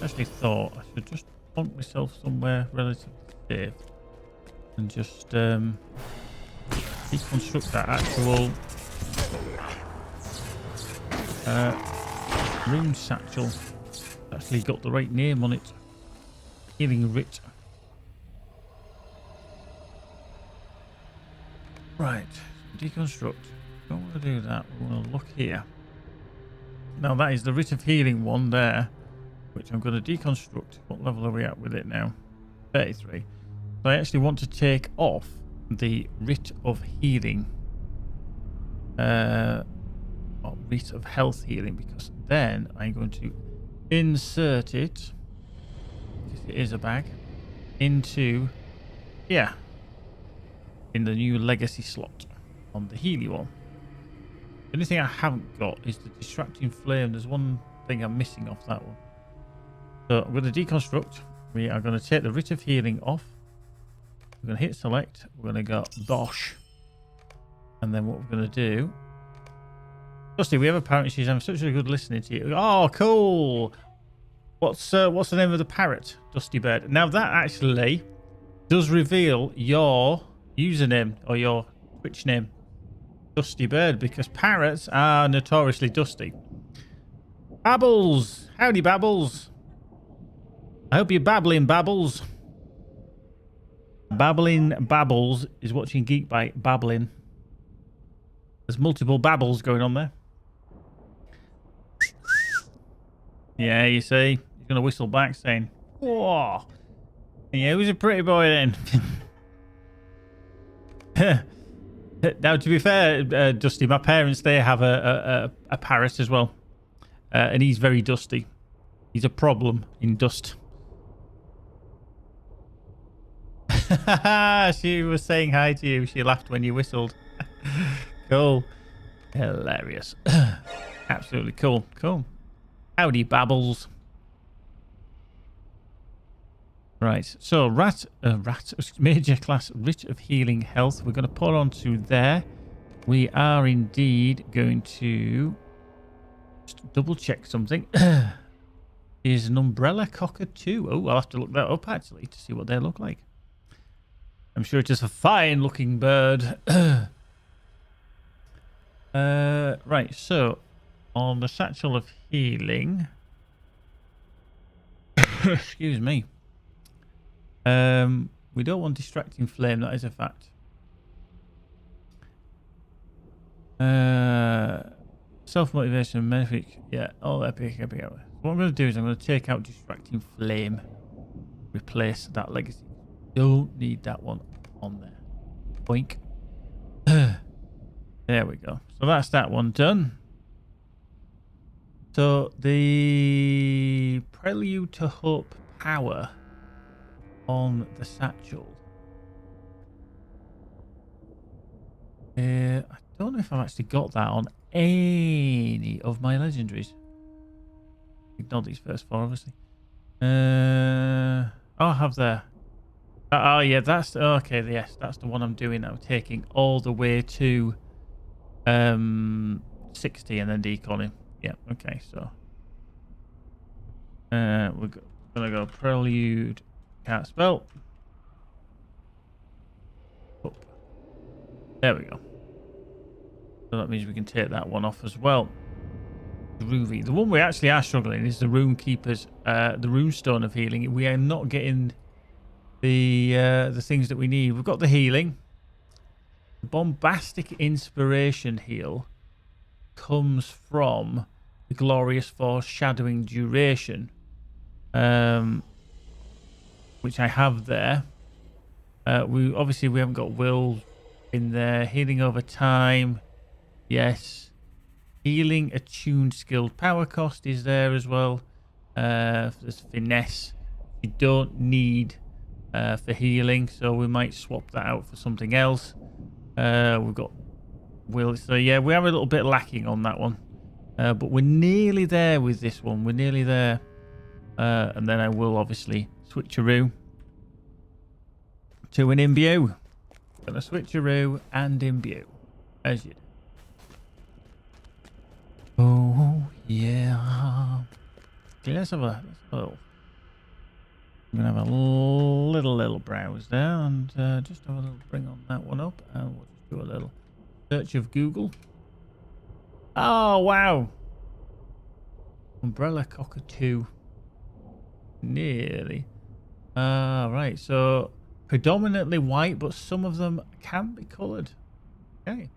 Actually thought I should just plonk myself somewhere relatively safe and just deconstruct that actual rune satchel. Actually got the right name on it. Healing Writ. Right, deconstruct. Don't want to do that. We want to look here. Now that is the Writ of Healing one there, which I'm going to deconstruct. What level are we at with it now? 33. So I actually want to take off the Writ of Healing, or Writ of Health Healing, because then I'm going to insert it, because it is a bag, into here, in the new Legacy slot on the Healy one. The only thing I haven't got is the Distracting Flame. There's one thing I'm missing off that one. So I'm going to deconstruct. We are going to take the Writ of Healing off. We're going to hit select. We're going to go dosh. And then what we're going to do... Dusty, we have a parrot. She's having such a good listening to you. Oh, cool. What's the name of the parrot, Dusty Bird? Now that actually does reveal your username or your Twitch name, Dusty Bird, because parrots are notoriously dusty. Babbles! Howdy, Babbles! I hope you're babbling, Babbles. Babbling Babbles is watching Geek Bite babbling. There's multiple babbles going on there. Yeah, you see? He's going to whistle back saying, whoa! Yeah, who's a pretty boy then? Now, to be fair, Dusty, my parents, they have a parrot as well. And he's very dusty. He's a problem in dust. She was saying hi to you. She laughed when you whistled. Cool. Hilarious. Absolutely cool. Cool. Howdy, Babbles. Right. So, major class Writ of Healing Health. We're going to put onto there. We are indeed going to just double check something. Is an umbrella cockatoo. Oh, I'll have to look that up actually to see what they look like. I'm sure it is a fine looking bird. Right, so on the Satchel of Healing, excuse me, we don't want Distracting Flame, that is a fact. Self-motivation, Mephic, yeah, all epic. What I'm going to do is I'm going to take out Distracting Flame, replace that Legacy. Don't need that one on there. Boink. There we go. So that's that one done. So the Prelude to Hope power on the satchel. I don't know if I've actually got that on any of my legendaries. Ignore these first four, obviously. Oh, I have there. Oh, yeah, that's okay. Yes, that's the one I'm doing now. Taking all the way to 60 and then deconning. Yeah, okay, so we're gonna go Prelude, can't spell. Oh, there we go. So that means we can take that one off as well. Groovy. The one we actually are struggling is the Runekeeper's, the Runestone of Healing. We are not getting the things that we need. We've got the healing. The Bombastic Inspiration heal comes from the Glorious Force Shadowing Duration, which I have there. We haven't got Will in there. Healing over time, yes. Healing attuned skilled power cost is there as well. There's finesse. You don't need for healing, so we might swap that out for something else. We've got Will, so yeah, we are a little bit lacking on that one, but we're nearly there with this one. We're nearly there, and then I will obviously switcheroo to an imbue. Gonna switcheroo and imbue as you do. Oh yeah. Okay, let's have a little. I'm gonna have a little browse there and just have a little bring on that one up, and we'll just do a little search of Google. Oh wow! Umbrella cockatoo. Nearly. Right. So predominantly white, but some of them can be coloured. Okay.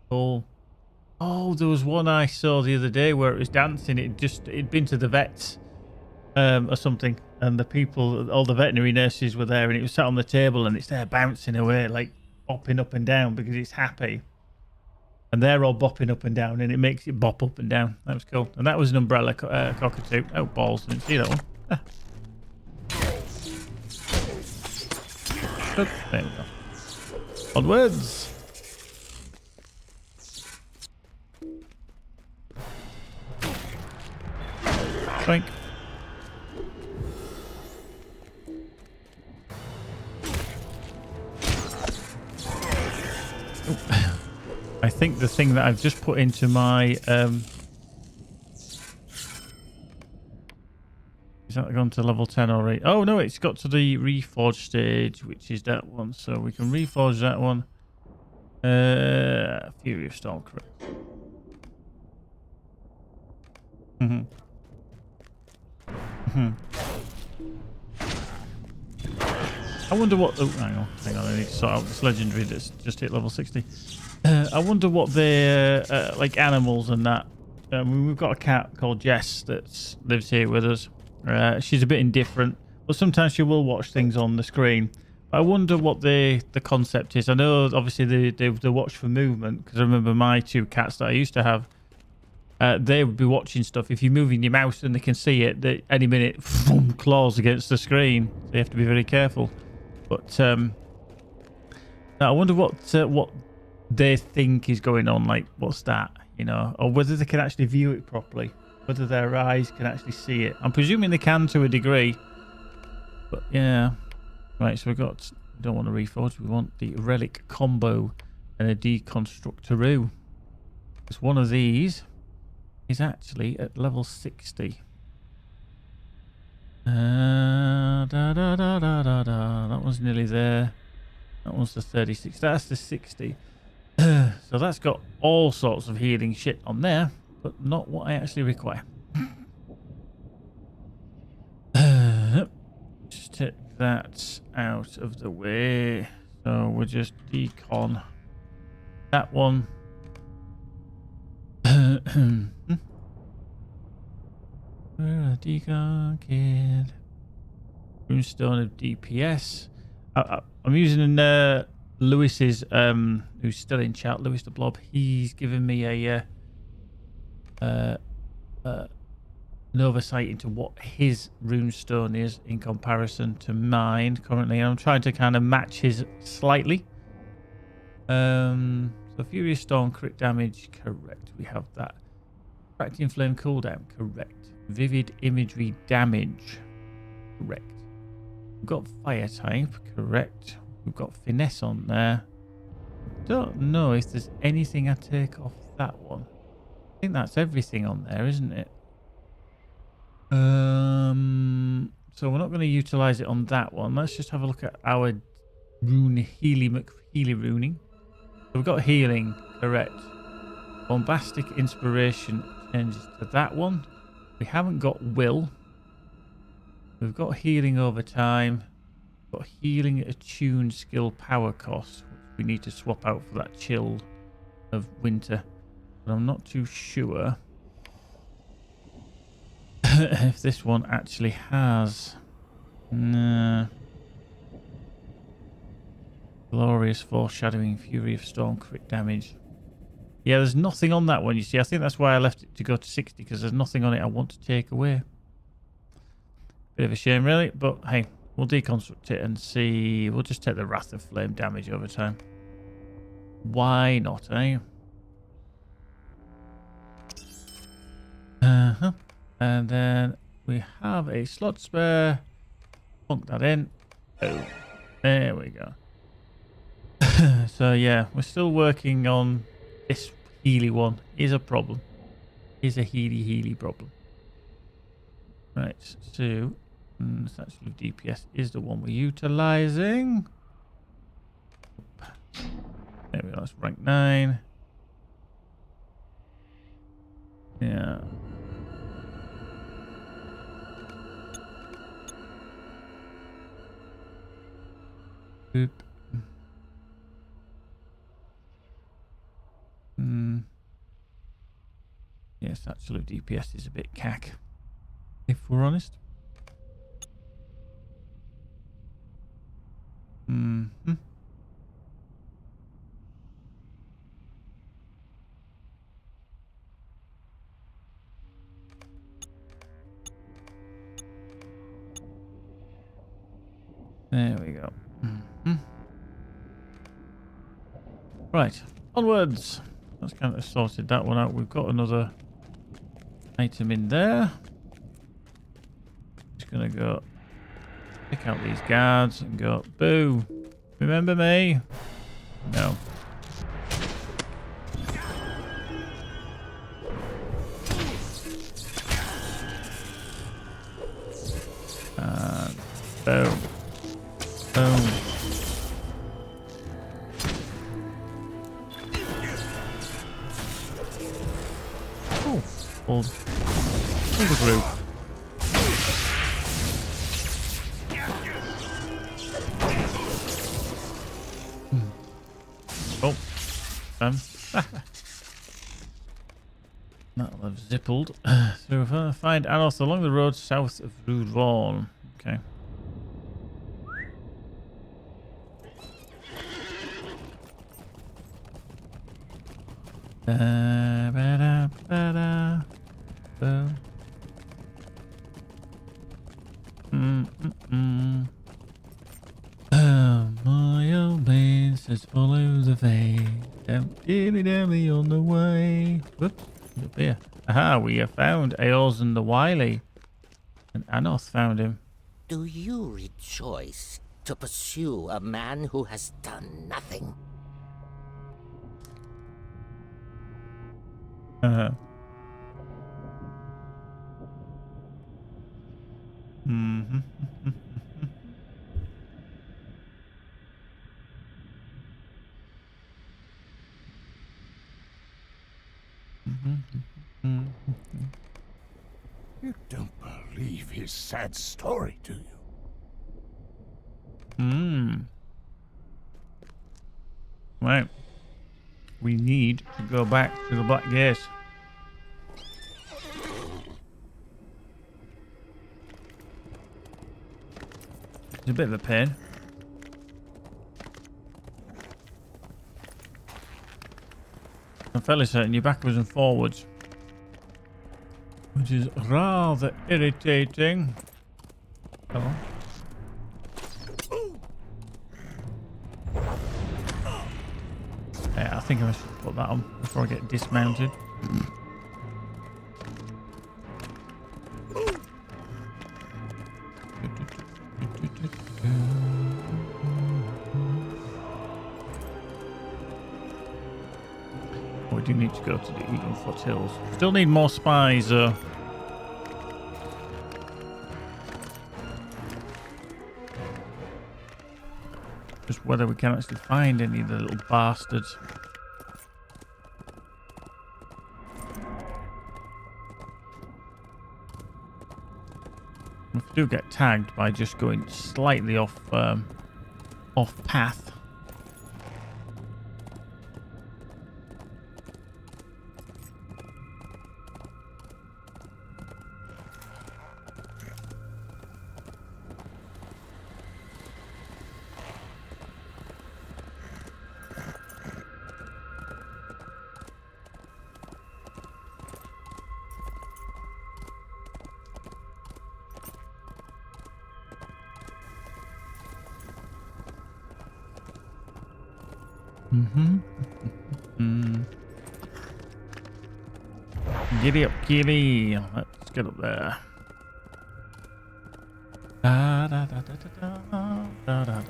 Cool. Oh, there was one I saw the other day where it was dancing. It'd been to the vets or something, and the people, all the veterinary nurses were there, and it was sat on the table, and it's there bouncing away, like bopping up and down because it's happy. And they're all bopping up and down, and it makes it bop up and down. That was cool. And that was an umbrella cockatoo. Oh, balls. Didn't see that one. Ah. Good. There we go. Onwards. Frank. I think the thing that I've just put into my is that gone to level 10 already? Oh no, it's got to the reforge stage, which is that one, so we can reforge that one. Fury of Storm, correct. I wonder what. Oh, hang on. I need to sort out this legendary that's just hit level 60. I wonder what they're like animals and that. We've got a cat called Jess that lives here with us. She's a bit indifferent, but sometimes she will watch things on the screen. I wonder what the concept is. I know obviously they watch for movement, because I remember my two cats that I used to have. They would be watching stuff. If you're moving your mouse and they can see it, they, any minute, claws against the screen. So you have to be very careful. But I wonder what they think is going on. Like, what's that? You know, or whether they can actually view it properly. Whether their eyes can actually see it. I'm presuming they can to a degree. But yeah. Right, so we don't want to reforge. We want the relic combo and a deconstructoroo. Because one of these is actually at level 60. That one's nearly there. That one's the 36. That's the 60. So that's got all sorts of healing shit on there, but not what I actually require. Just take that out of the way. So we'll just decon that one. Decon kid. Runestone of DPS. I'm using Lewis's, who's still in chat, Lewis the Blob, he's given me an oversight into what his runestone is in comparison to mine currently. I'm trying to kind of match his slightly. So Furious Storm, crit damage, correct. We have that. Fracting Flame cooldown, correct. Vivid imagery damage, correct. We've got fire type, correct. We've got finesse on there. Don't know if there's anything I take off that one. I think that's everything on there, isn't it? So we're not going to utilize it on that one. Let's just have a look at our Rune-Healy-Runing. So we've got healing, correct. Bombastic inspiration changes to that one. We haven't got will. We've got healing over time. We've got healing attuned skill power cost, which we need to swap out for that chill of winter. But I'm not too sure if this one actually has. Nah. Glorious foreshadowing, fury of storm, crit damage. Yeah, there's nothing on that one, you see. I think that's why I left it to go to 60, because there's nothing on it I want to take away. Bit of a shame, really, but hey, we'll deconstruct it and see. We'll just take the Wrath of Flame damage over time. Why not, eh? And then we have a slot spare. Plunk that in. Oh, there we go. So yeah, we're still working on this Healy one. Is a problem. Is a Healy problem. Right, so Statue of DPS is the one we're utilizing. There we go, that's rank 9. Yeah. Boop. Yes, absolute DPS is a bit cack, if we're honest. There we go. Right, onwards. That's kind of sorted that one out. We've got another item in there. Just gonna go pick out these guards and go, boo, remember me? No. And boom. Boom. All the group. Oh, that'll have zippled through. Find Anos along the road south of Rune-Rune-Rune. Okay. My old man says follow the vein. Dilly-dally on the way. Whoops, up here. Aha, we have found Eorzan the Wily. And Anoth found him. Do you rejoice to pursue a man who has done nothing? You don't believe his sad story, do you? Right. We need to go back to the Black Gate. It's a bit of a pain. I'm fairly certain you're backwards and forwards, which is rather irritating. Come on. Yeah, I think I should put that on before I get dismounted. We do need to go to the Eden Foothills. Still need more spies, though. Just whether we can actually find any of the little bastards. If we do get tagged by just going slightly off path. Giddy up, kitty. Let's get up there. Da, da, da, da, da, da, da, da.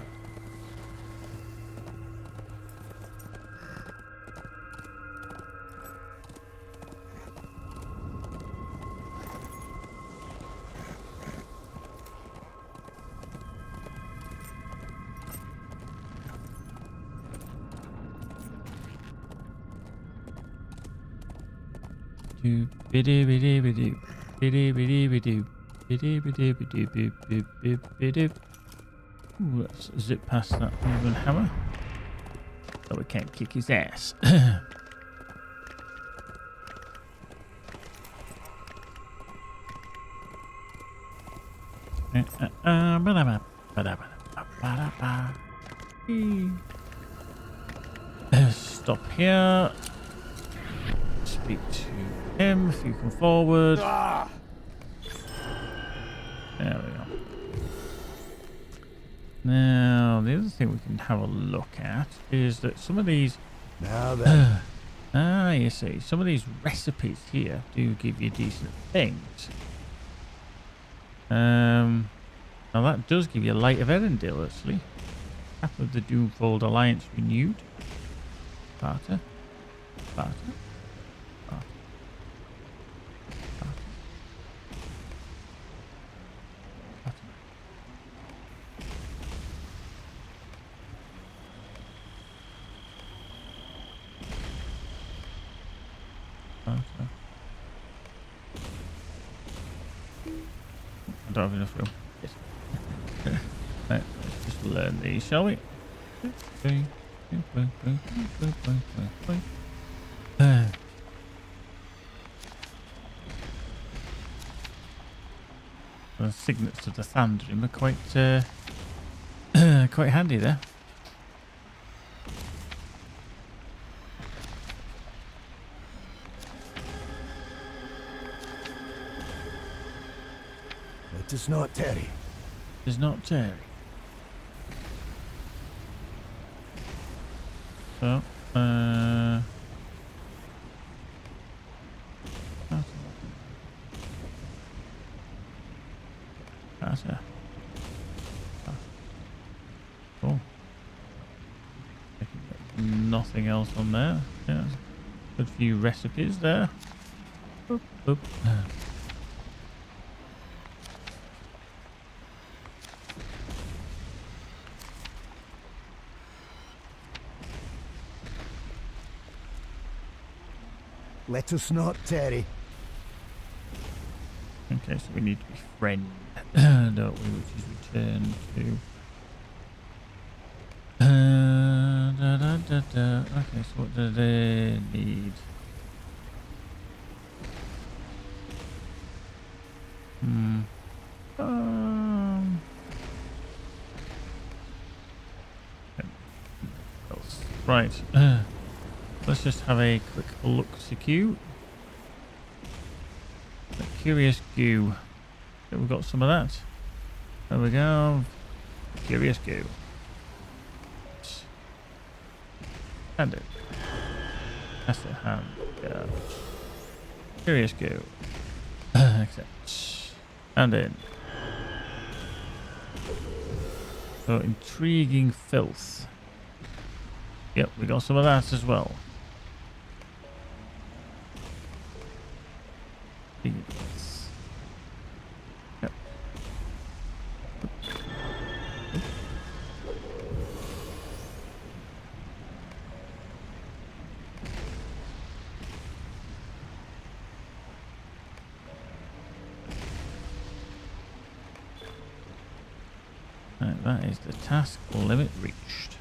Biddy biddy biddy biddy biddy biddy biddy biddy biddy biddy biddy. Let's zip past that even hammer. So we can't kick his ass. Stop here. Speak to him if you come forward. There we go. Now, the other thing we can have a look at is that some of these... Now then. You see, some of these recipes here do give you decent things. Now that does give you Light of Erendil, actually. Half of the Doomfold Alliance renewed. Barter. Barter. I don't have enough room. Yes. Right, let's just learn these, shall we? The signets of the Thandrim are quite quite handy there. It is not tarry. It is not tarry. So, cool. Nothing else on there. Yeah, good few recipes there. Boop, boop. Let us not tarry. Okay, so we need to be friends, don't we? Which is return to. Okay, so what do they need? Right. Let's just have a quick look-see queue. Curious goo. Okay, we've got some of that. There we go. Curious goo. Hand it. That's it. Hand. Go. Curious goo. Accept. And in. So intriguing filth. Yep, we got some of that as well. Yep. Right, that is the task limit reached.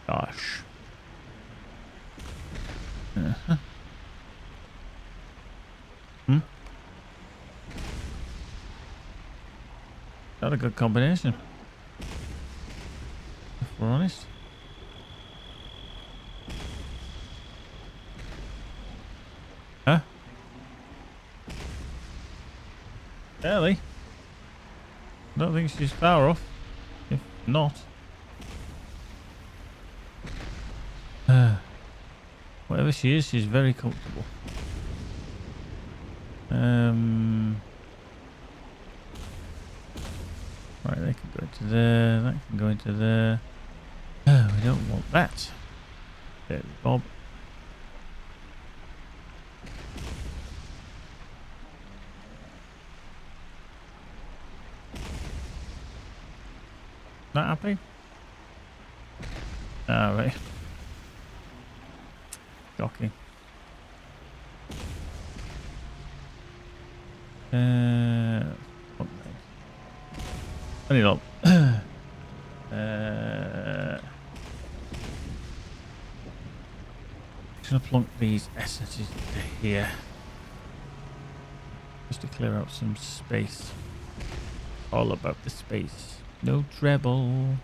Gosh. Uh-huh. Not a good combination, if we're honest. Huh? Barely. I don't think she's far off. If not. Whatever she is, she's very comfortable. Right, they can go into there. That can go into there. Oh, we don't want that. There, Bob. Not happy? Alright. Shocking. I need up. Just gonna plonk these essences into here. Just to clear out some space. All about the space. No treble.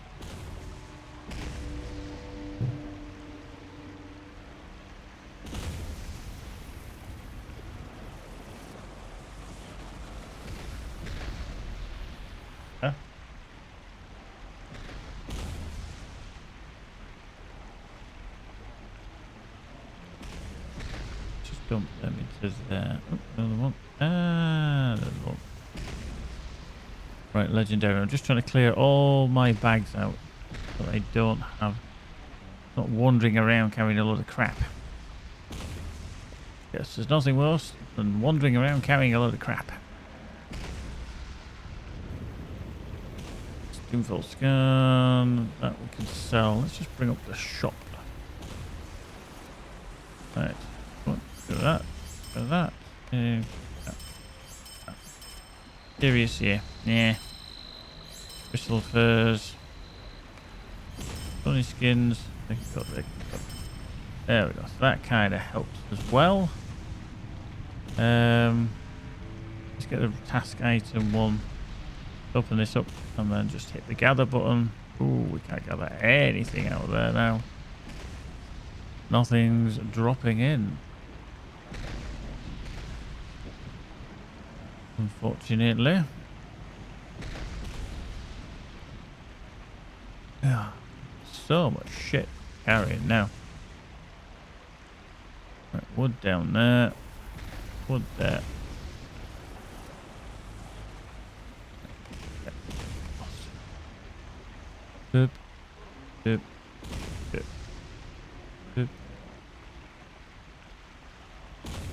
Huh? Just dump them into there. Oh, another one. Another one. Right, legendary. I'm just trying to clear all my bags out so I don't have... not wandering around carrying a lot of crap. Yes, there's nothing worse than wandering around carrying a lot of crap. Doomful scan. That we can sell. Let's just bring up the shop. Right. Do that. Do that. Serious here. Yeah. Crystal furs. Bunny skins. There we go. So that kind of helps as well. Let's get the task item one. Open this up and then just hit the gather button. Ooh, we can't gather anything out of there now. Nothing's dropping in. Unfortunately. Yeah. So much shit carrying now. Right, wood down there. Wood there. Boop. Boop. Boop. Boop.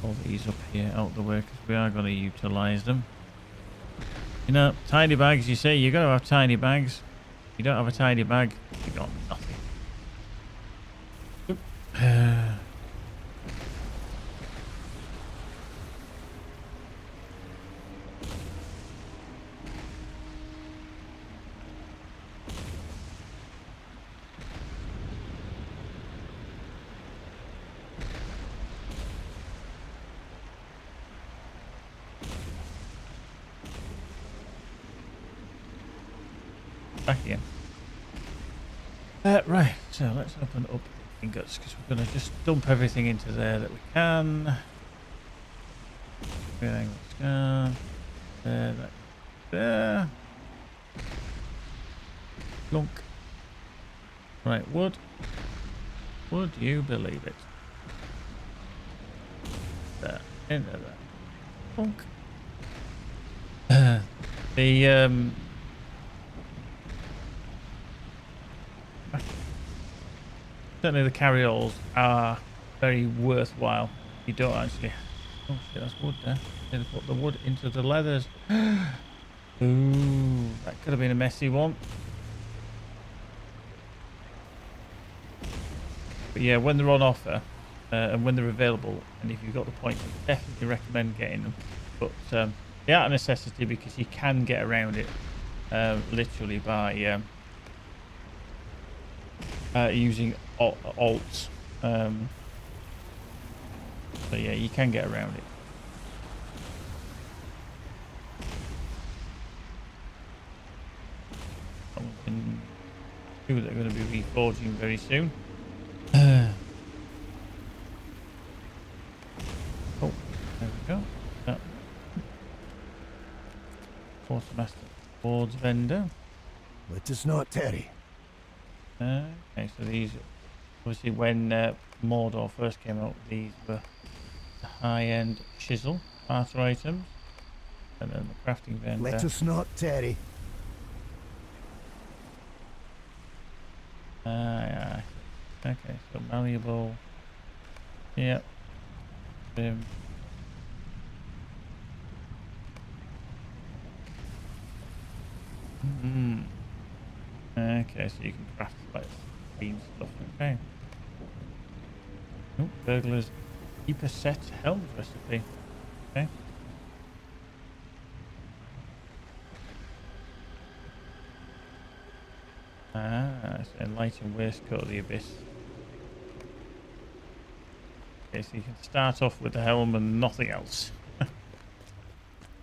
All these up here out the way because we are going to utilize them. You know, tiny bags, you say, you got to have tiny bags. You don't have a tiny bag, you got nothing. Back again. Right, so let's open up ingots because we're going to just dump everything into there that we can. Everything that's gone. There, that, there. Plunk. Right, wood. Would you believe it? There, into that. Plunk. Certainly the carryalls are very worthwhile. You don't actually... Oh shit, that's wood there. Need to put the wood into the leathers. Ooh, that could have been a messy one. But yeah, when they're on offer and when they're available, and if you've got the points, I definitely recommend getting them. But they are a necessity because you can get around it literally by using alts. So yeah, you can get around it. Two that are going to be reforging very soon. Oh, there we go. Quartermaster Boards vendor. Let us not tarry. Okay, so these, obviously when Mordor first came out, these were the high-end chisel barter items. And then the crafting vendor. Let us not tarry. Yeah. Okay, so malleable. Yep. Okay, so you can craft like green stuff. Okay. Oh, burglar's keeper set helm recipe. Okay. It's enlightened waistcoat of the abyss. Okay, so you can start off with the helm and nothing else.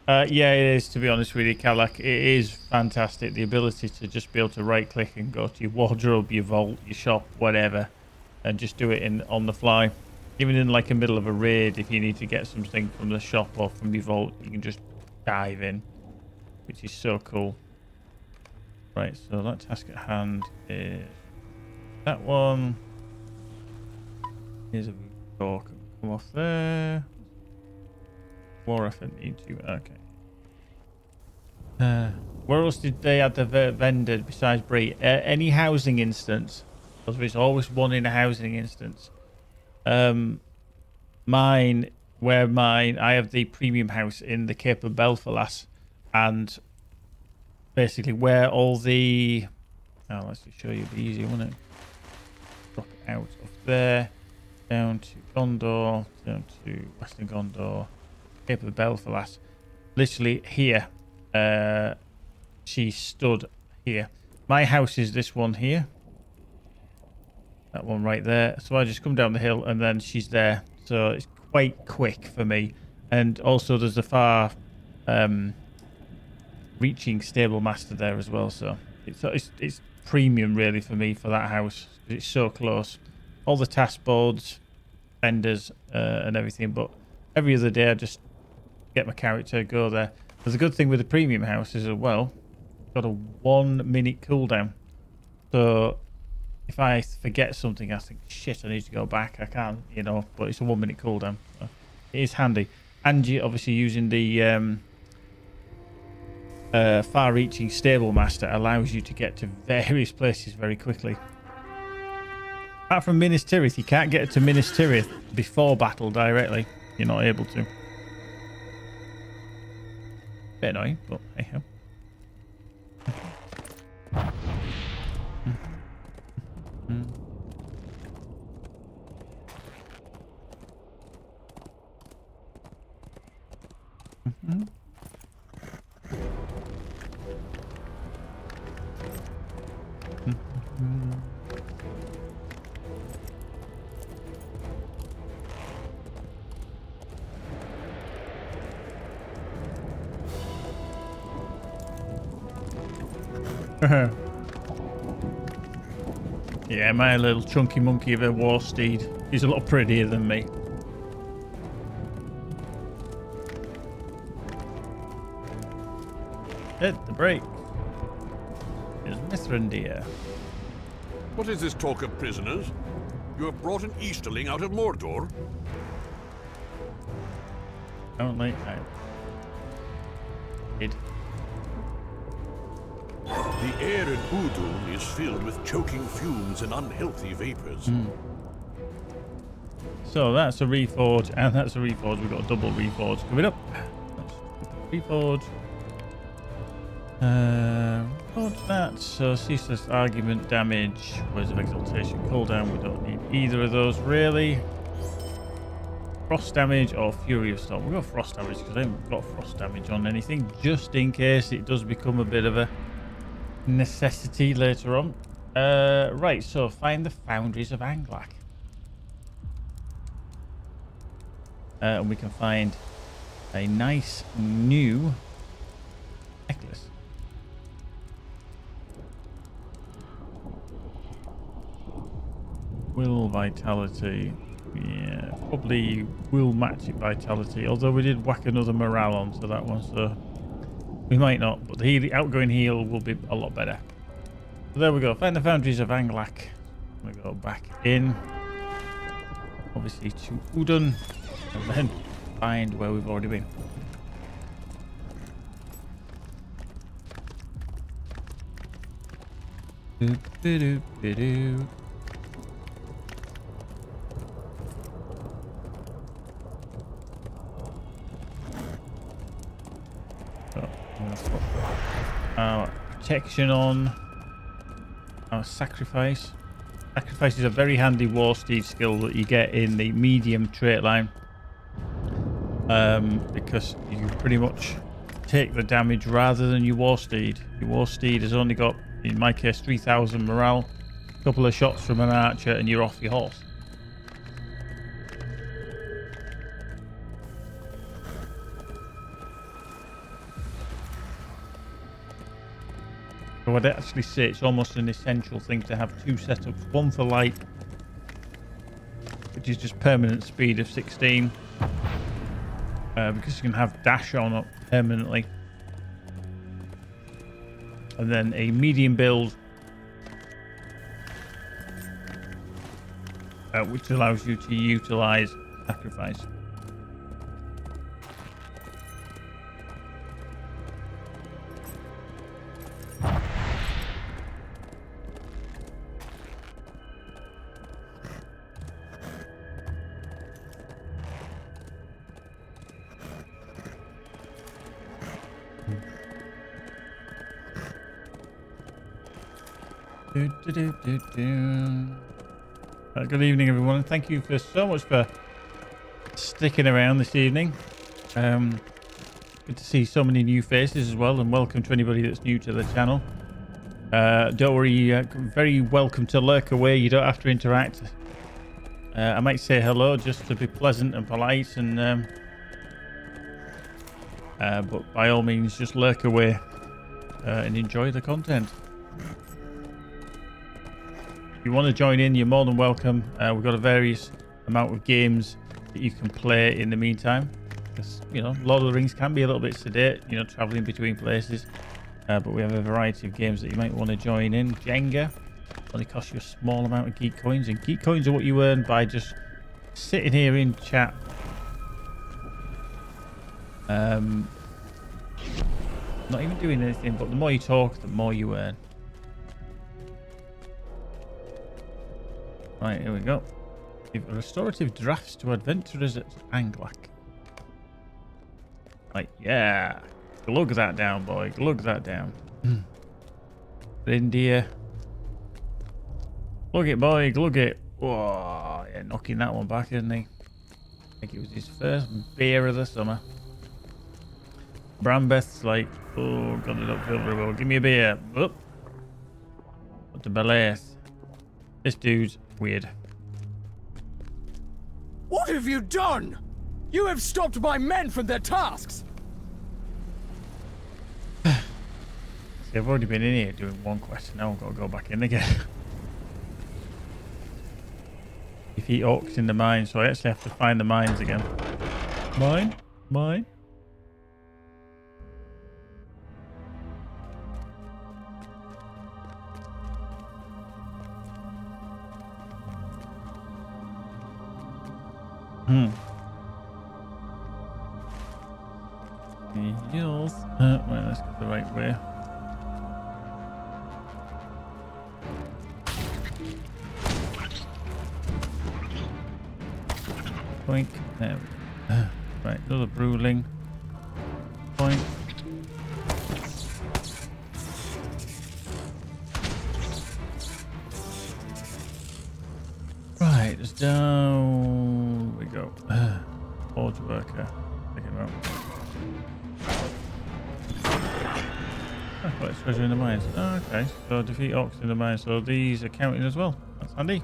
Yeah, it is, to be honest with you, Kalak. It is fantastic. The ability to just be able to right click and go to your wardrobe, your vault, your shop, whatever, and just do it on the fly. Even in like the middle of a raid, if you need to get something from the shop or from your vault, you can just dive in, which is so cool. Right, so that task at hand is that one. Here's a door can come off there. War effort need to. Okay. Where else did they add the vendor besides Bree? Any housing instance. Because there's always one in a housing instance. I have the premium house in the Cape of Belfalas, and basically where all the... Oh, let's just show you. It'd be easier, wouldn't it? Drop it out of there, down to Gondor, down to Western Gondor, Cape of Belfalas. Literally here. She stood here. My house is this one here. That one right there. So I just come down the hill and then she's there. So it's quite quick for me. And also there's a far reaching stable master there as well. So it's premium really for me for that house. It's so close. All the task boards, vendors and everything. But every other day I just get my character, go there. There's a good thing with the premium houses as well. Got a 1 minute cooldown. So if I forget something, I think, shit, I need to go back. I can't, you know, but it's a 1 minute cooldown. So it is handy. And you obviously using the far-reaching stable master allows you to get to various places very quickly. Apart from Minas Tirith, you can't get to Minas Tirith before battle directly. You're not able to. Bit annoying, but hey ho. Yeah, my little chunky monkey of a war steed. He's a lot prettier than me. Hit the brake. Here's Mithrandir. What is this talk of prisoners? You have brought an Easterling out of Mordor? Apparently, I did. The air in Udun is filled with choking fumes and unhealthy vapors. So that's a reforge, and that's a reforge. We've got a double reforge coming up. Reforge. What's that? So ceaseless argument, damage, words of exaltation, cooldown. We don't need either of those really. Frost damage or Fury of Storm. We've got frost damage because I haven't got frost damage on anything, just in case it does become a bit of a necessity later on. Right, so find the Foundries of Anglak. And we can find a nice new necklace. Will Vitality. Yeah, probably will match it Vitality. Although we did whack another morale onto that one, so we might not. But the outgoing heal will be a lot better. So there we go. Find the Foundries of Anglak. We go back in. Obviously to Udun. And then find where we've already been. Doop-a-doop-a-doop. Our protection on. Our sacrifice. Sacrifice is a very handy war steed skill that you get in the medium trait line. Because you pretty much take the damage rather than your war steed. Your war steed has only got, in my case, 3,000 morale, a couple of shots from an archer, and you're off your horse. So I'd actually say it's almost an essential thing to have two setups. One for light, which is just permanent speed of 16. Because you can have dash on up permanently. And then a medium build, which allows you to utilize sacrifice. Good evening, everyone, and thank you so much for sticking around this evening. Good to see so many new faces as well, and welcome to anybody that's new to the channel. Don't worry, very welcome to lurk away. You don't have to interact. I might say hello just to be pleasant and polite, and but by all means, just lurk away and enjoy the content. If you want to join in, you're more than welcome. We've got a various amount of games that you can play in the meantime. Because, you know, Lord of the Rings can be a little bit sedate, you know, traveling between places. But we have a variety of games that you might want to join in. Jenga only costs you a small amount of geek coins. And geek coins are what you earn by just sitting here in chat. Not even doing anything, but the more you talk, the more you earn. Right, here we go. Give restorative drafts to adventurers at Anglak. Right, yeah. Glug that down, boy. Glug that down. Reindeer. Glug it, boy. Glug it. Whoa. Yeah, knocking that one back, isn't he? I think it was his first beer of the summer. Brambeth's like, oh, God, I don't feel very well. Give me a beer. Oop. What the Belaith. This dude's weird. What have you done? You have stopped my men from their tasks. See, I've already been in here doing one quest. Now I've got to go back in again. defeat orcs in the mine, so I actually have to find the mines again. Mine? Mine? Heals. Well, let's go the right way. Boink. There we go. Right, another bruling. Boink. Right, just down we go. Forge worker. Take him out. Oh, got treasure in the mines. Oh, okay, so defeat orcs in the mines. So these are counting as well. That's handy.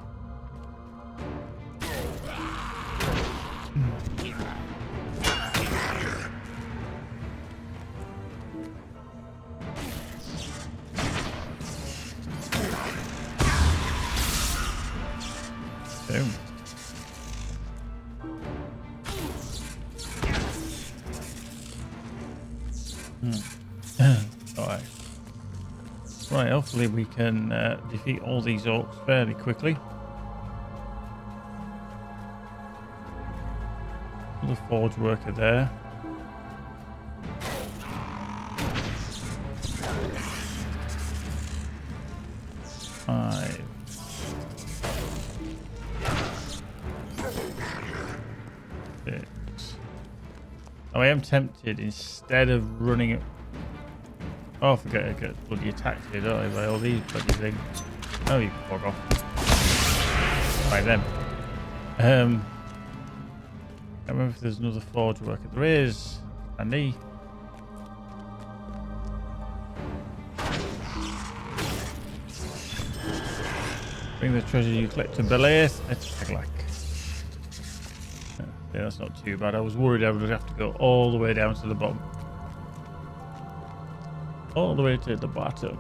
Boom. Alright. Right, hopefully we can defeat all these orcs fairly quickly. Another forge worker there. Five. Six. Oh, I am tempted instead of running it. Oh, I forget I get bloody attacked here, don't I, by all these bloody things. Oh, you can bog off. By them. I can't remember if there's another forge worker. There is. Andy. Bring the treasure you collect and Belias. It's like. Yeah, that's not too bad. I was worried I would have to go all the way down to the bottom. All the way to the bottom.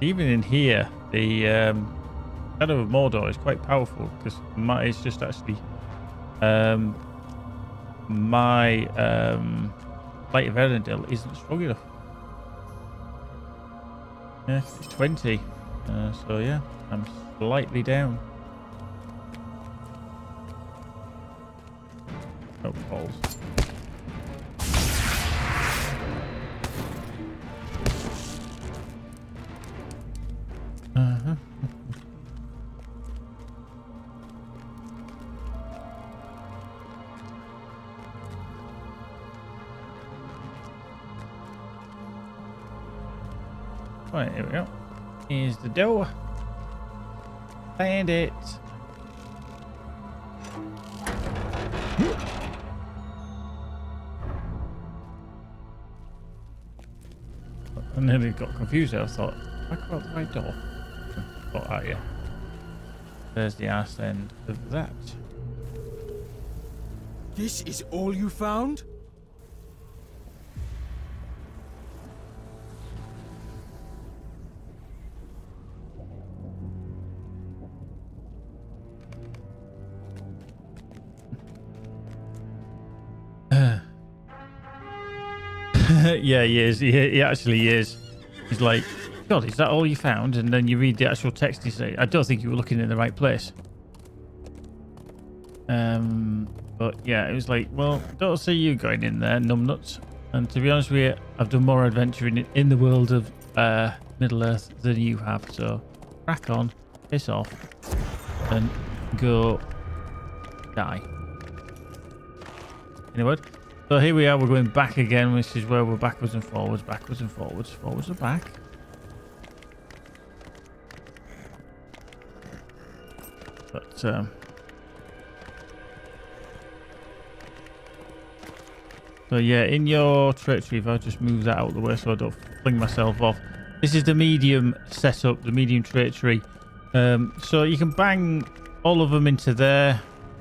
Even in here, the Shadow of Mordor is quite powerful because it's just actually my Light of Erendil isn't strong enough. Yeah, it's 20. So yeah, I'm slightly down. Oh, balls. Right, here we go. Here's the door. Find it. And then it got confused. I thought, I got the right door. Thought, oh yeah. There's the arse end of that. This is all you found? Yeah, he is. He actually is. He's like, God, is that all you found? And then you read the actual text and you say, I don't think you were looking in the right place. But yeah, it was like, well, don't see you going in there, numbnuts. And to be honest with you, I've done more adventuring in the world of Middle-earth than you have. So crack on, piss off, and go die. Anyway. So here we are, we're going back again, which is where we're backwards and forwards, forwards and back. But, so yeah, in your treachery, if I just move that out of the way so I don't fling myself off. This is the medium setup, the medium treachery. So you can bang all of them into there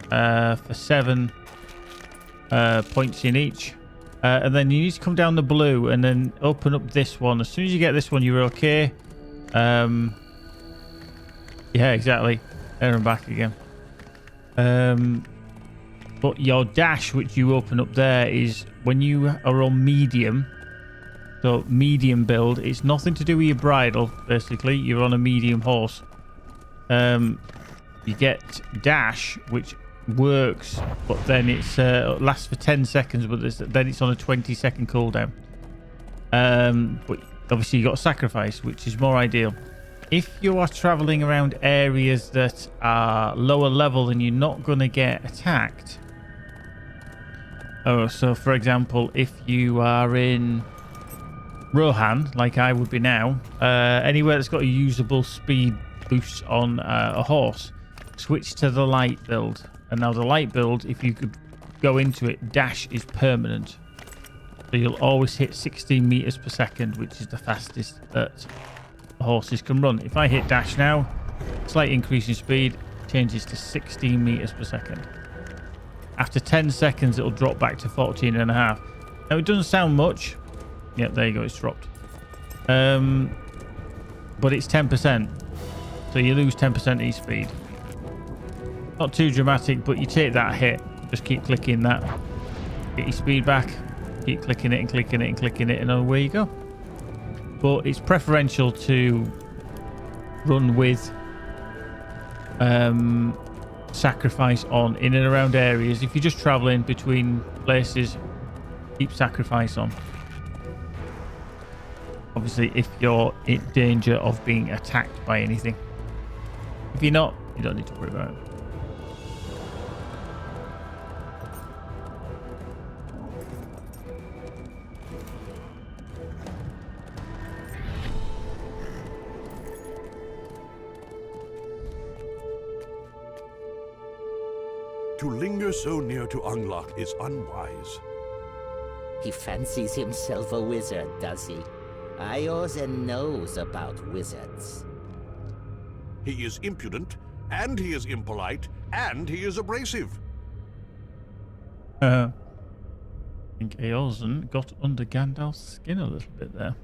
for 7 points in each. And then you need to come down the blue and then open up this one. As soon as you get this one, you're okay. Yeah, exactly. There and back again. But your dash, which you open up there, is when you are on medium. So medium build. It's nothing to do with your bridle, basically. You're on a medium horse. You get dash, which works, but then it's lasts for 10 seconds, but then it's on a 20-second cooldown. But obviously you got sacrifice, which is more ideal. If you are traveling around areas that are lower level, then you're not going to get attacked. Oh, so for example, if you are in Rohan, like I would be now, anywhere that's got a usable speed boost on a horse, switch to the light build. And now the light build, if you could go into it, dash is permanent. So you'll always hit 16 meters per second, which is the fastest that horses can run. If I hit dash now, slight increase in speed, changes to 16 meters per second. After 10 seconds, it'll drop back to 14.5. Now, it doesn't sound much. Yep, there you go, it's dropped. But it's 10%. So you lose 10% of your speed. Not too dramatic, but you take that hit. Just keep clicking that. Get your speed back. Keep clicking it and clicking it and clicking it, and away you go. But it's preferential to run with sacrifice on in and around areas. If you're just traveling between places, keep sacrifice on. Obviously, if you're in danger of being attacked by anything. If you're not, you don't need to worry about it. To linger so near to Anglach is unwise. He fancies himself a wizard, does he? Eorzin knows about wizards. He is impudent, and he is impolite, and he is abrasive. I think Eorzin got under Gandalf's skin a little bit there.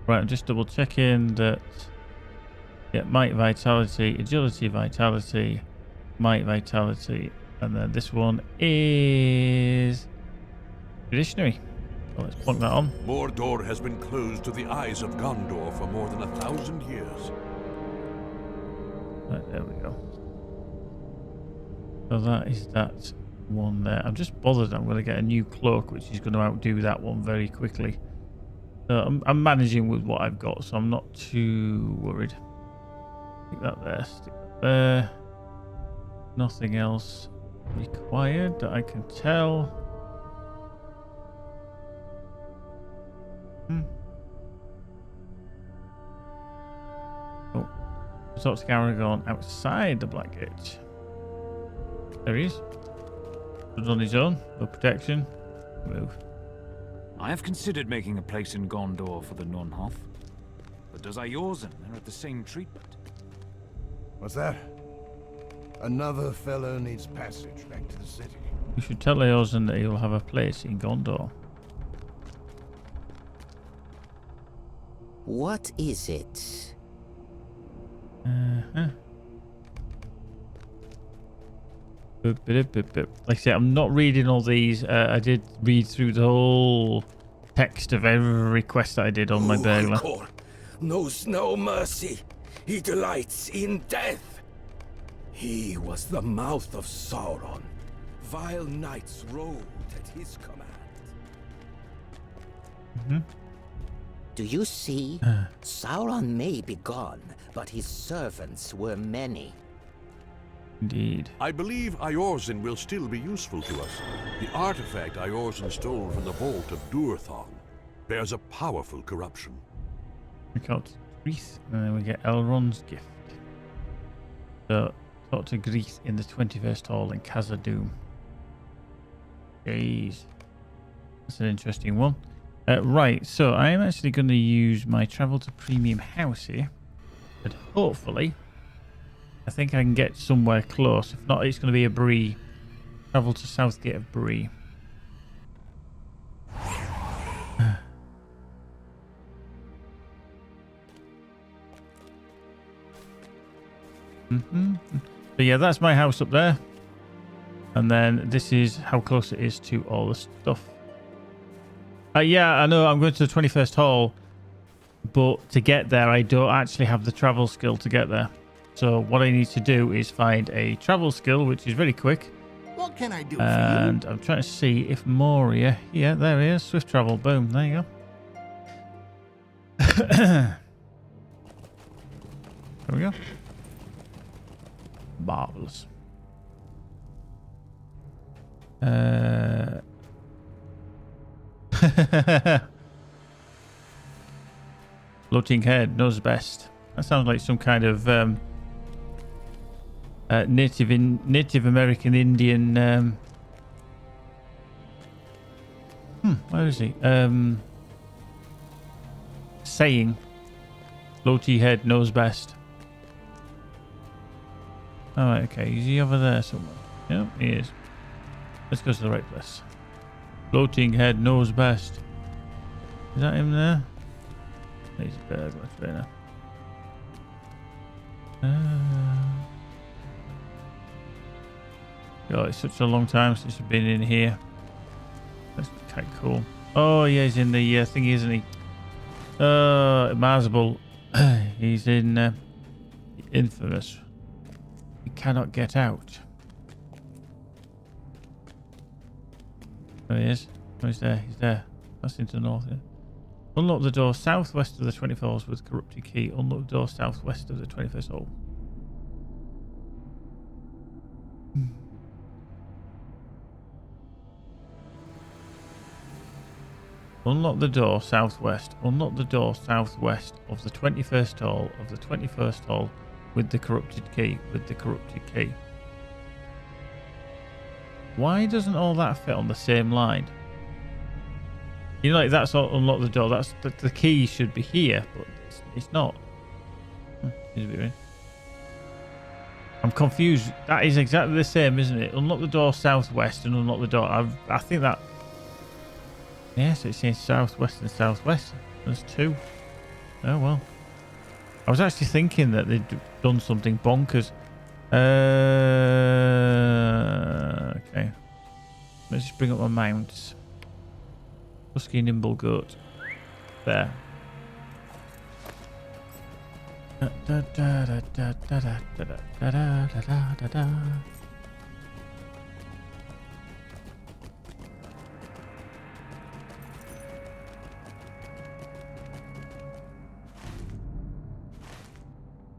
Right, I'm just double checking that. Yeah, might, vitality, agility, vitality, might, vitality, and then this one is traditionary. So let's plug that on. Mordor has been closed to the eyes of Gondor for more than 1,000 years. Right, there we go. So that is that one there. I'm just bothered I'm going to get a new cloak, which is going to outdo that one very quickly. So I'm managing with what I've got, so I'm not too worried. Stick that there, stick that there. Nothing else required that I can tell. Oh, talk to Aragorn outside the Black Gate. There he is. Stood on his own, no protection. Move. I have considered making a place in Gondor for the Nunhoff, but does Eorzin merit the same treatment? What's that? Another fellow needs passage back to the city. We should tell Eorzin that he'll have a place in Gondor. What is it? Like I said, I'm not reading all these. I did read through the whole text of every quest that I did on my burglar. Angkor knows no mercy. He delights in death. He was the mouth of Sauron. Vile knights rode at his command. Do you see? Sauron may be gone, but his servants were many. Indeed. I believe Eorzin will still be useful to us. The artifact Eorzin stole from the vault of Durthon bears a powerful corruption. We got Greece, and then we get Elrond's gift. So, talk to Greece in the 21st Hall in Khazad-dûm. Jeez. That's an interesting one. Right, so I am actually going to use my travel to premium house here. But hopefully, I think I can get somewhere close. If not, it's going to be a Bree. Travel to South Gate of Bree. So yeah, that's my house up there. And then this is how close it is to all the stuff. Yeah, I know I'm going to the 21st hall. But to get there, I don't actually have the travel skill to get there. So what I need to do is find a travel skill, which is very quick. What can I do for you? And I'm trying to see if Moria... Yeah, there he is. Swift travel. Boom. There you go. There we go. Marvelous. Floating head knows best. That sounds like some kind of Native American Indian. Where is he? Saying. Floaty head knows best. All right, okay. Is he over there somewhere? Yep, he is. Let's go to the right place. Floating head knows best. Is that him there? He's a burglar trainer. God, it's such a long time since I've been in here. That's kind of cool. Oh, yeah, he's in the thingy, isn't he? Marzable. He's in Infamous. He cannot get out. There he is. Oh, he's there. He's there. That's into the north, yeah. Unlock the door southwest of the 24th halls with corrupted key. Unlock the door southwest of the 21st hall. Unlock the door southwest. Unlock the door southwest of the 21st hall of the 21st hall with the corrupted key. With the corrupted key. Why doesn't all that fit on the same line? You know, like that's all, unlock the door. That's the key should be here, but it's not. It's a bit weird. I'm confused. That is exactly the same, isn't it? Unlock the door southwest and unlock the door. I think that. Yeah, so it's saying southwest and southwest. There's two. Oh well. I was actually thinking that they'd done something bonkers. Okay. Let's just bring up my mounts. Husky nimble goat. There.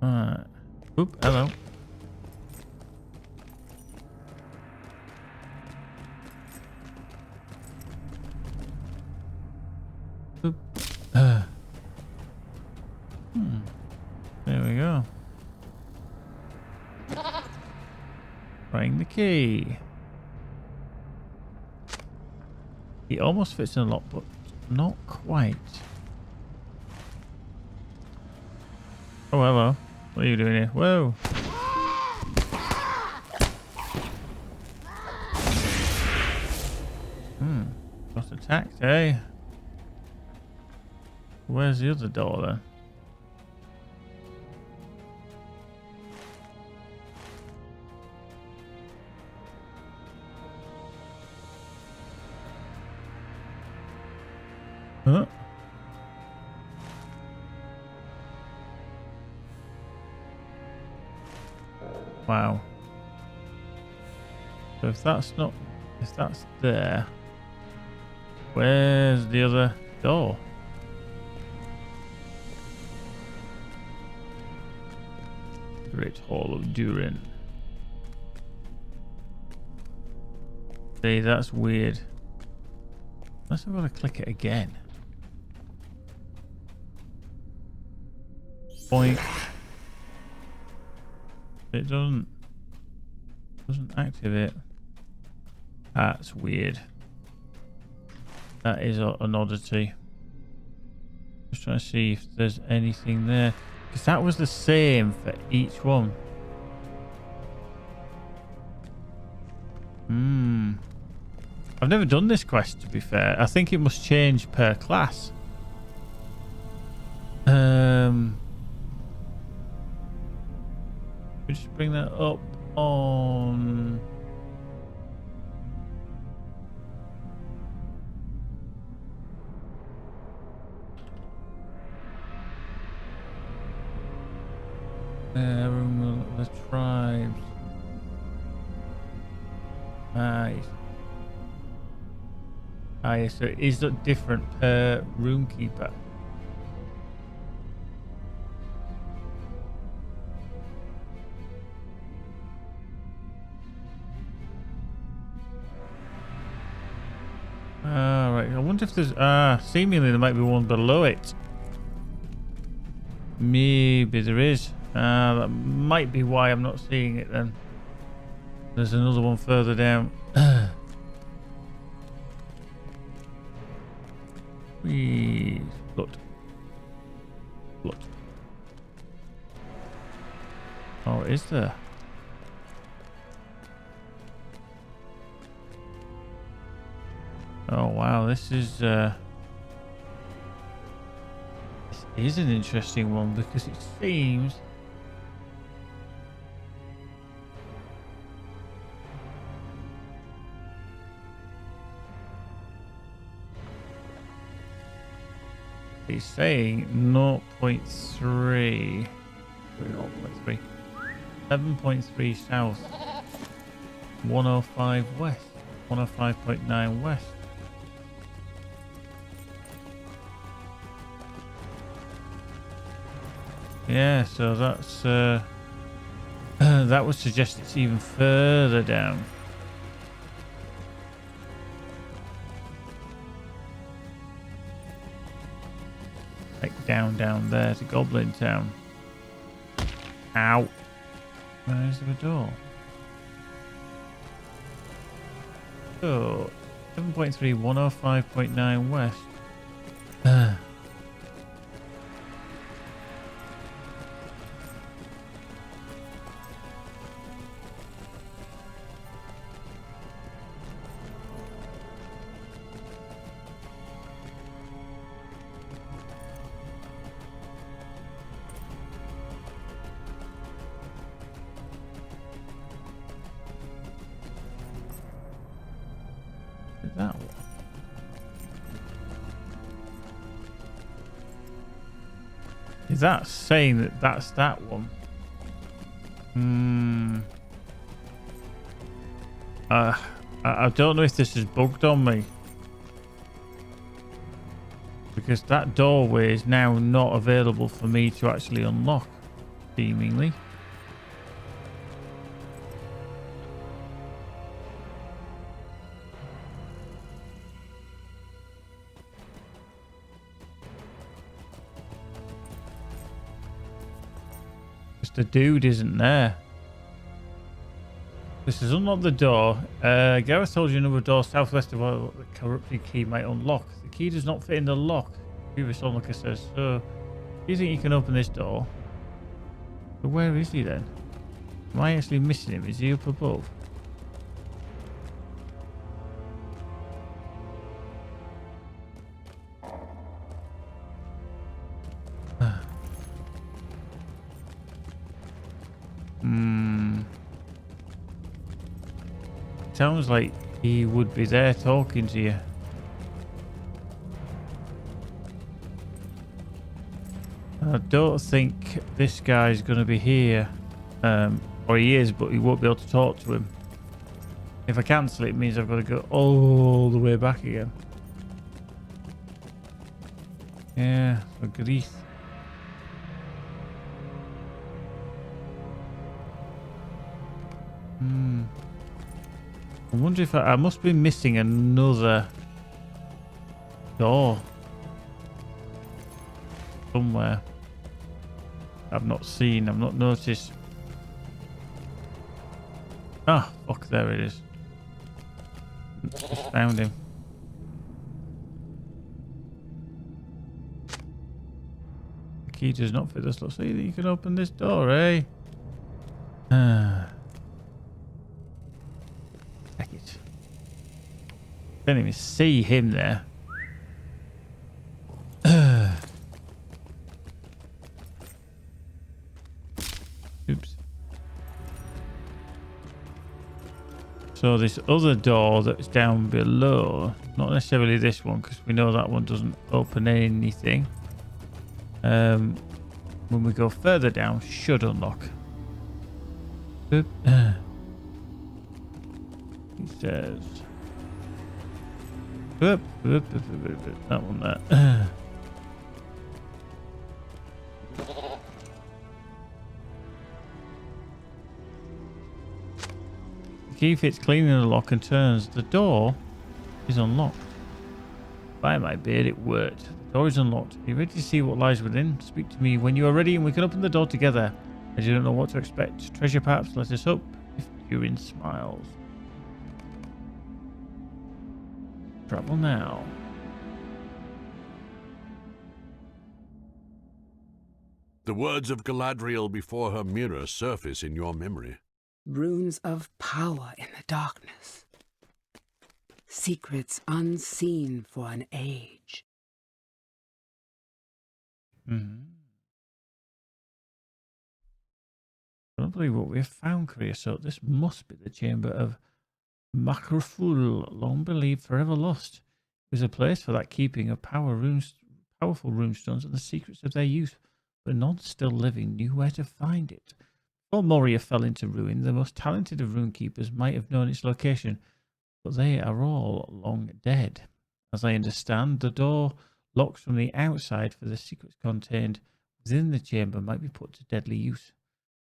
Alright. Oop, hello. Oop. There we go. Bring the key. He almost fits in a lock, but not quite. Oh, hello. What are you doing here? Whoa. Got attacked, eh? Where's the other door then? Huh? Wow. So if that's there, where's the other door? Great Hall of Durin. See, that's weird. Unless I'm gonna click it again. Point. It doesn't activate. That's weird. That is an oddity. Just trying to see if there's anything there. Because that was the same for each one. I've never done this quest, to be fair. I think it must change per class. We just bring that up on... the tribes. Nice. Yeah, so is that different per Runekeeper? Right. I wonder if there's seemingly there might be one below it. Maybe there is. That might be why I'm not seeing it then. There's another one further down. Look. Oh, is there? Oh wow, this is an interesting one because it seems he's saying 0.3 7.3 south, 105 west, 105.9 west. Yeah, so that's that would suggest it's even further down. Like down there to Goblin Town. Ow. Where's the door? So 7.3, 105.9 west. That one. Is that saying that that's that one? I don't know if this is bugged on me. Because that doorway is now not available for me to actually unlock, seemingly. The dude isn't there. This has unlocked the door. Gareth told you another door southwest of what the corrupted key might unlock. The key does not fit in the lock. Previous onlooker says, so do you think you can open this door? But where is he then? Am I actually missing him? Is he up above? Sounds like he would be there talking to you. I don't think this guy's going to be here. Or he is, but he won't be able to talk to him. If I cancel it, it means I've got to go all the way back again. Yeah, for grief. I wonder if I must be missing another door somewhere. I've not seen, I've not noticed. Ah, fuck, there it is. Just found him. The key does not fit this lock. See that you can open this door, eh? Take it. Can't even see him there. Oops. So this other door that's down below, not necessarily this one, because we know that one doesn't open anything. When we go further down, should unlock. Oop. He says, oop, oop, oop, oop, oop, oop, that one there. The key fits clean in the lock and turns. The door is unlocked. By my beard, it worked. The door is unlocked. Are you ready to see what lies within? Speak to me when you are ready and we can open the door together. As you don't know what to expect. Treasure perhaps, let us hope. If Durin smiles. Travel now. The words of Galadriel before her mirror surface in your memory. Runes of power in the darkness. Secrets unseen for an age. I don't believe what we have found, Creosote. This must be the chamber of Makrful, long believed, forever lost. It was a place for that keeping of powerful runestones and the secrets of their use, but none still living knew where to find it. Before Moria fell into ruin, the most talented of runekeepers might have known its location, but they are all long dead. As I understand, the door locked from the outside for the secrets contained within the chamber might be put to deadly use.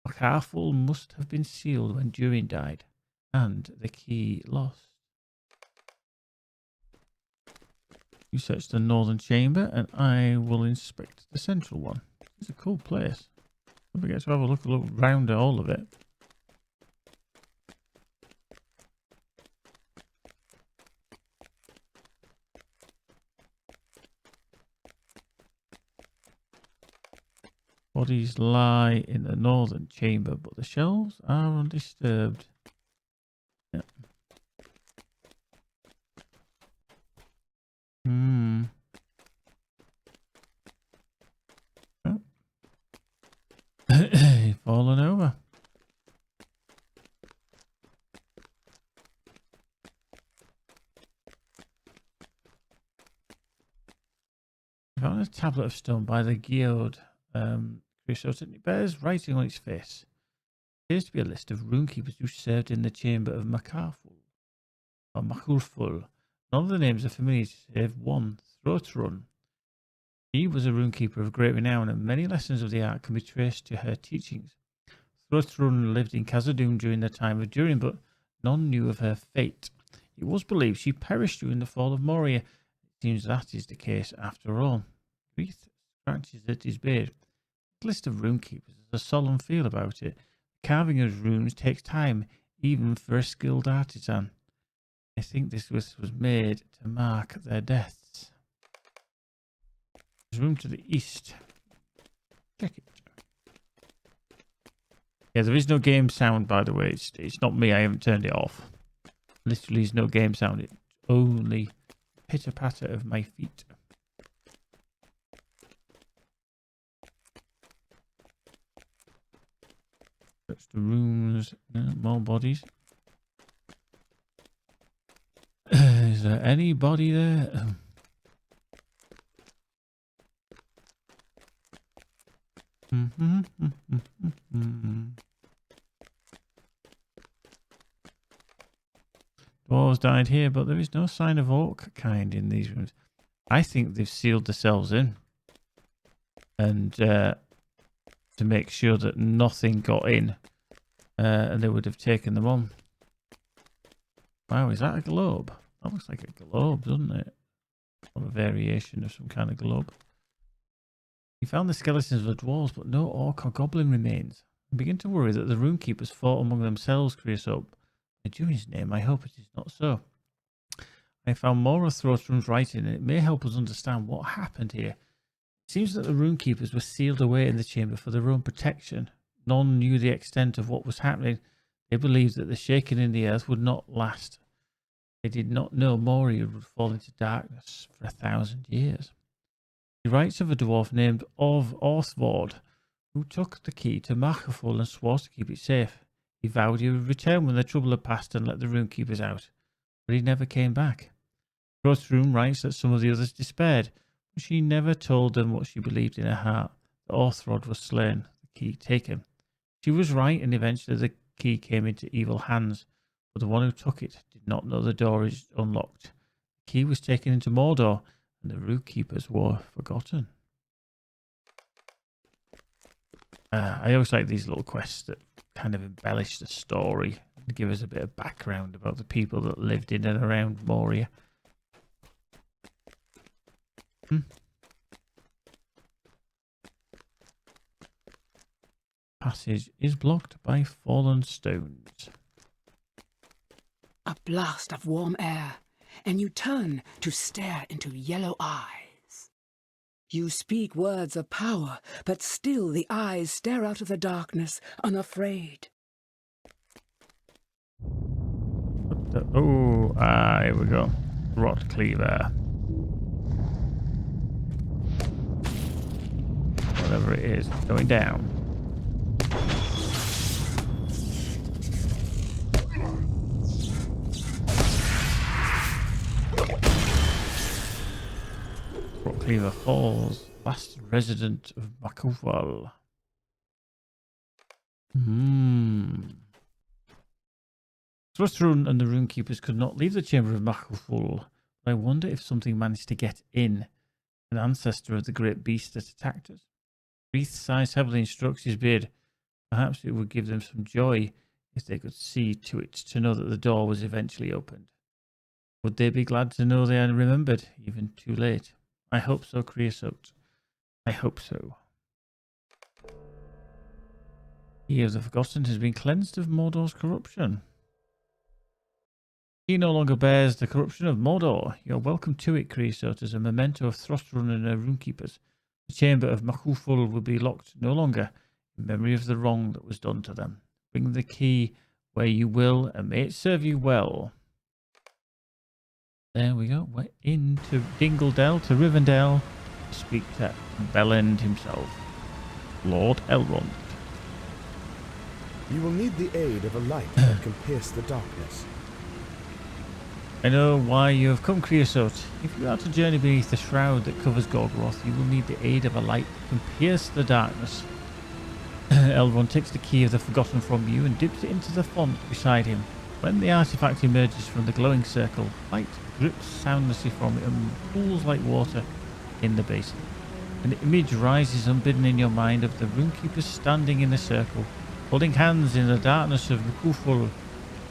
Makrful must have been sealed when Durin died, and the key lost. You search the northern chamber, and I will inspect the central one. It's a cool place. Don't forget to have a look around at all of it. Bodies lie in the northern chamber, but the shelves are undisturbed. Yep. Oh. Fallen over. I found a tablet of stone by the geode. Creosote, it bears writing on its face. There appears to be a list of runekeepers who served in the chamber of Makrful. None of the names are familiar save one, LOTRO. She was a runekeeper of great renown, and many lessons of the art can be traced to her teachings. LOTRO lived in Khazad-dûm during the time of Durin, but none knew of her fate. It was believed she perished during the fall of Moria. It seems that is the case after all. Grief scratches at his beard. This list of runekeepers has a solemn feel about it. The carving of runes takes time, even for a skilled artisan. I think this was made to mark their deaths. There's room to the east. Check it. Yeah, there is no game sound, by the way. It's not me. I haven't turned it off. Literally, there's no game sound. It's only pitter-patter of my feet. That's the rooms. No, more bodies. Is there anybody there? Dwarves died here, but there is no sign of orc kind in these rooms. I think they've sealed themselves in. And to make sure that nothing got in. And they would have taken them on. Wow, is that a globe? That looks like a globe, doesn't it? Or a variation of some kind of globe. You found the skeletons of the dwarves, but no orc or goblin remains. I begin to worry that the runekeepers fought among themselves, Creosote. In Durin's name, I hope it is not so. I found more of Throstrum's writing, and it may help us understand what happened here. It seems that the runekeepers were sealed away in the chamber for their own protection. None knew the extent of what was happening. They believed that the shaking in the earth would not last. They did not know Moria would fall into darkness for 1,000 years. He writes of a dwarf named Orthvord, who took the key to Markaful and swore to keep it safe. He vowed he would return when the trouble had passed and let the Runekeepers out, but he never came back. LOTRO writes that some of the others despaired, but she never told them what she believed in her heart, that Orthvord was slain, the key taken. She was right, and eventually the key came into evil hands, but the one who took it did not know the door is unlocked. The key was taken into Mordor, and the Runekeepers were forgotten. I always like these little quests that kind of embellish the story and give us a bit of background about the people that lived in and around Moria. Passage is blocked by fallen stones. A blast of warm air, and you turn to stare into yellow eyes. You speak words of power, but still the eyes stare out of the darkness, unafraid. Here we go. Rot Cleaver. Whatever it is, going down. Rot Cleaver falls. Last resident of Makufal. Rune and the Runekeepers could not leave the chamber of Makufal, but I wonder if something managed to get in. An ancestor of the great beast that attacked us. Wreath sighs heavily and strokes his beard. Perhaps it would give them some joy if they could see to it to know that the door was eventually opened. Would they be glad to know they had remembered, even too late? I hope so, Creosote. I hope so. He of the Forgotten has been cleansed of Mordor's corruption. He no longer bears the corruption of Mordor. You're welcome to it, Creosote, as a memento of Rune and her Runekeepers. The chamber of Makuful will be locked no longer in memory of the wrong that was done to them. Bring the key where you will, and may it serve you well. There we go. We're into Dingledell, to Rivendell, to speak to Bellend himself, Lord Elrond. You will need the aid of a light that can pierce the darkness. I know why you have come, Creosote. If you are to journey beneath the shroud that covers Gorgoroth, you will need the aid of a light that can pierce the darkness. Elrond takes the key of the Forgotten from you and dips it into the font beside him. When the artifact emerges from the glowing circle, light drips soundlessly from it and pools like water in the basin. An image rises unbidden in your mind of the Runekeepers standing in a circle, holding hands in the darkness of Makuful,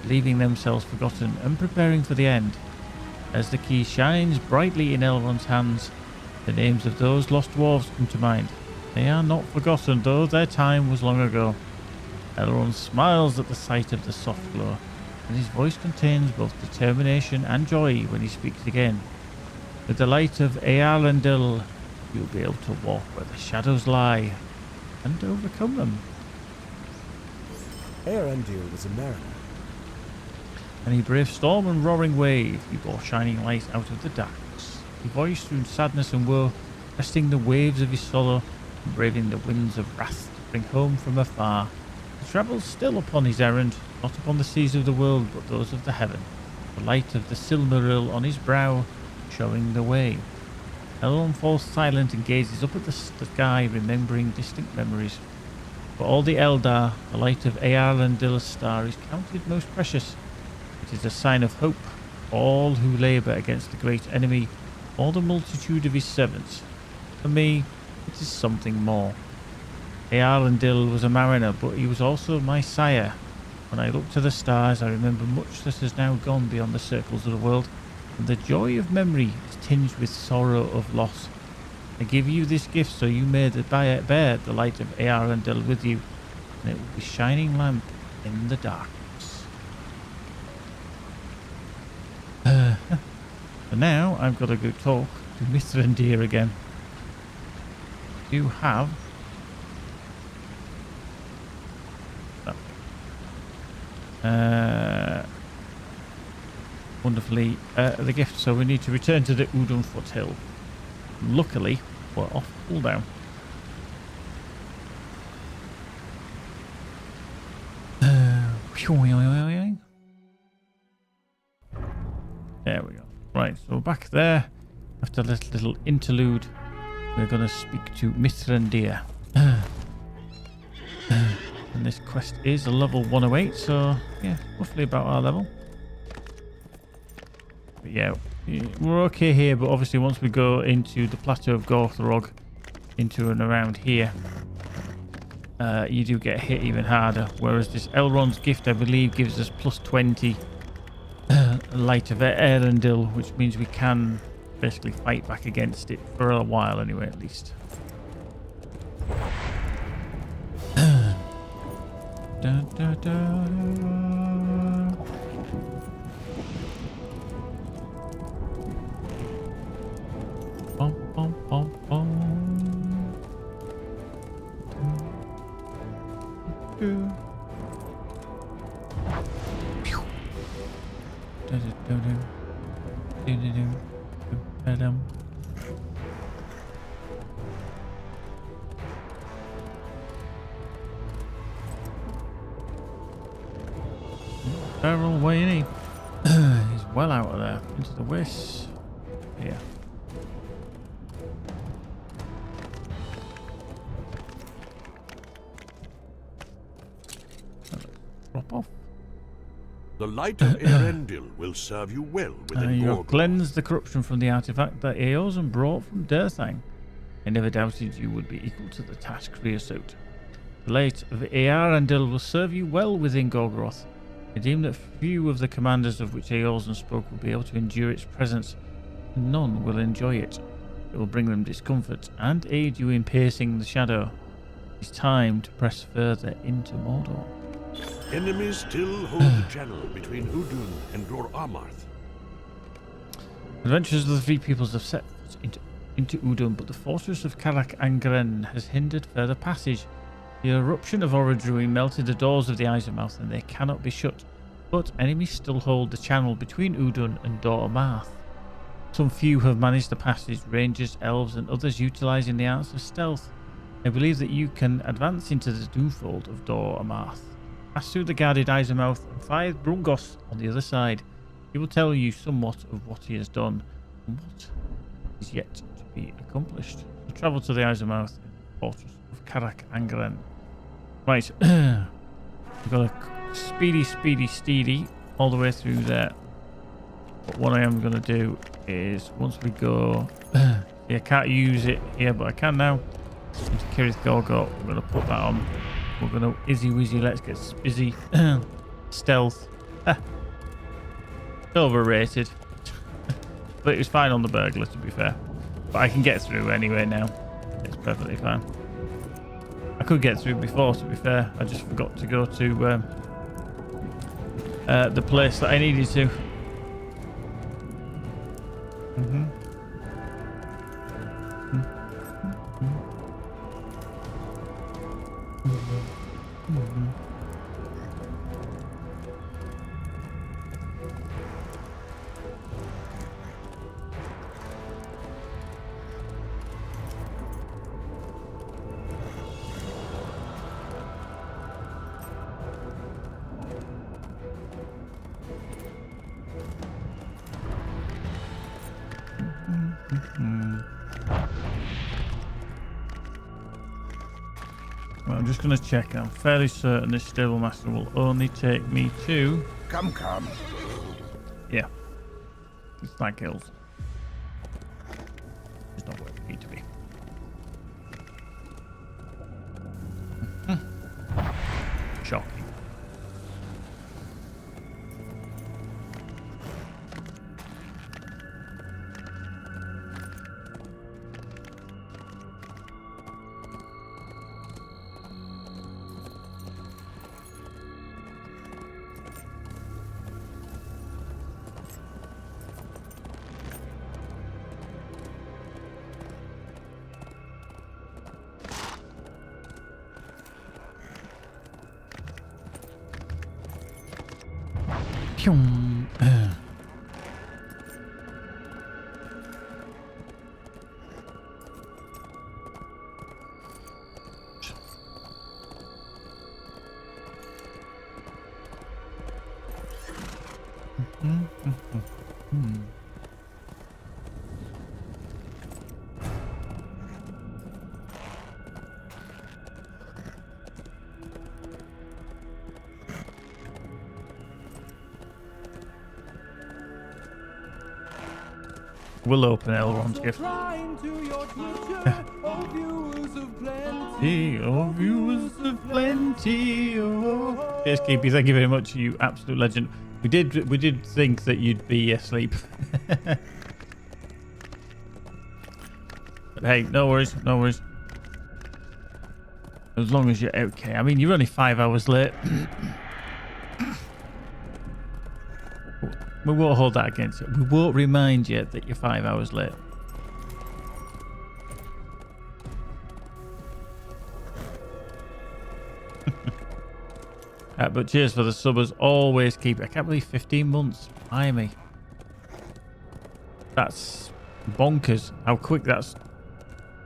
leaving themselves forgotten and preparing for the end. As the key shines brightly in Elrond's hands, the names of those lost dwarves come to mind. They are not forgotten, though their time was long ago. Elrond smiles at the sight of the soft glow, and his voice contains both determination and joy when he speaks again. With the light of Eärendil, you'll be able to walk where the shadows lie and overcome them. Eärendil was a mariner. And he braved storm and roaring wave. He bore shining light out of the darkness. He voiced through sadness and woe, breasting the waves of his sorrow and braving the winds of wrath to bring home from afar. He travels still upon his errand, not upon the seas of the world, but those of the heaven. The light of the Silmaril on his brow, showing the way. Elrond falls silent and gazes up at the sky, remembering distant memories. For all the Eldar, the light of Eärendil's star is counted most precious. It is a sign of hope for all who labour against the great enemy, or the multitude of his servants. For me, it is something more. Eärendil was a mariner, but he was also my sire. When I look to the stars, I remember much that has now gone beyond the circles of the world, and the joy of memory is tinged with sorrow of loss. I give you this gift so you may bear the light of Eärendil with you, and it will be a shining lamp in the dark. For now, I've got to go talk to Mithrandir again. You have... wonderfully the gift. So we need to return to the Udon foothill. Luckily, we're off cooldown. There we go. Right, so back there, after this little interlude, we're going to speak to Mithrandir. And this quest is a level 108, so yeah, roughly about our level. But yeah, we're okay here, but obviously once we go into the plateau of Gorthrog, into and around here, you do get hit even harder. Whereas this Elrond's gift, I believe, gives us plus 20 light of Erendil, which means we can basically fight back against it for a while anyway, at least. Da, da, da. Bum, bum, bum, bum. Barrel Wayne. He's well out of there. Into the west. Here. Drop off. The light of Erendil will serve you well within You have Gorgon. cleansed the corruption from the artifact that Eorzan brought from Durthang. I never doubted you would be equal to the task, Creosote. The light of Erendil will serve you well within Gorgoroth. I deem that few of the commanders of which Eorzan spoke will be able to endure its presence, and none will enjoy it. It will bring them discomfort and aid you in piercing the shadow. It is time to press further into Mordor. Enemies still hold the channel between Udun and Dor Amarth. Adventurers of the Three Peoples have set foot into Udun, but the fortress of Karak Angren has hindered further passage. The eruption of Orodruin melted the doors of the Izermouth and they cannot be shut, but enemies still hold the channel between Udun and Dor Amarth. Some few have managed the passage, rangers, elves and others utilising the arts of stealth. I believe that you can advance into the Doomfold of Dor Amarth. Pass through the guarded Izermouth and find Brungos on the other side. He will tell you somewhat of what he has done and what is yet to be accomplished. So travel to the Izermouth in the fortress of Karak Angren. Right, we've got a speedy all the way through there. But what I am going to do is once we go, yeah, I can't use it here, but I can now. Into Kirith Gorgot, we're going to put that on. We're going to izzy-wizzy, let's get busy. Stealth. Overrated. But it was fine on the burglar, to be fair. But I can get through anyway now. It's perfectly fine. I could get through before, to be fair. I just forgot to go to the place that I needed to. Well, I'm just going to check. I'm fairly certain this Stable Master will only take me to... Come. Yeah. It's Stag Hills. It's not where we need to be. Shocking. We'll open Elrond's gift. Viewers of plenty. Oh. Yes, Keepy, thank you very much. You absolute legend. We did think that you'd be asleep. But hey, no worries, no worries. As long as you're okay. I mean, you're only 5 hours late. We won't hold that against you. We won't remind you that you're 5 hours late. But cheers for the subbers. Always keep it. I can't believe 15 months. Blimey. That's bonkers how quick that's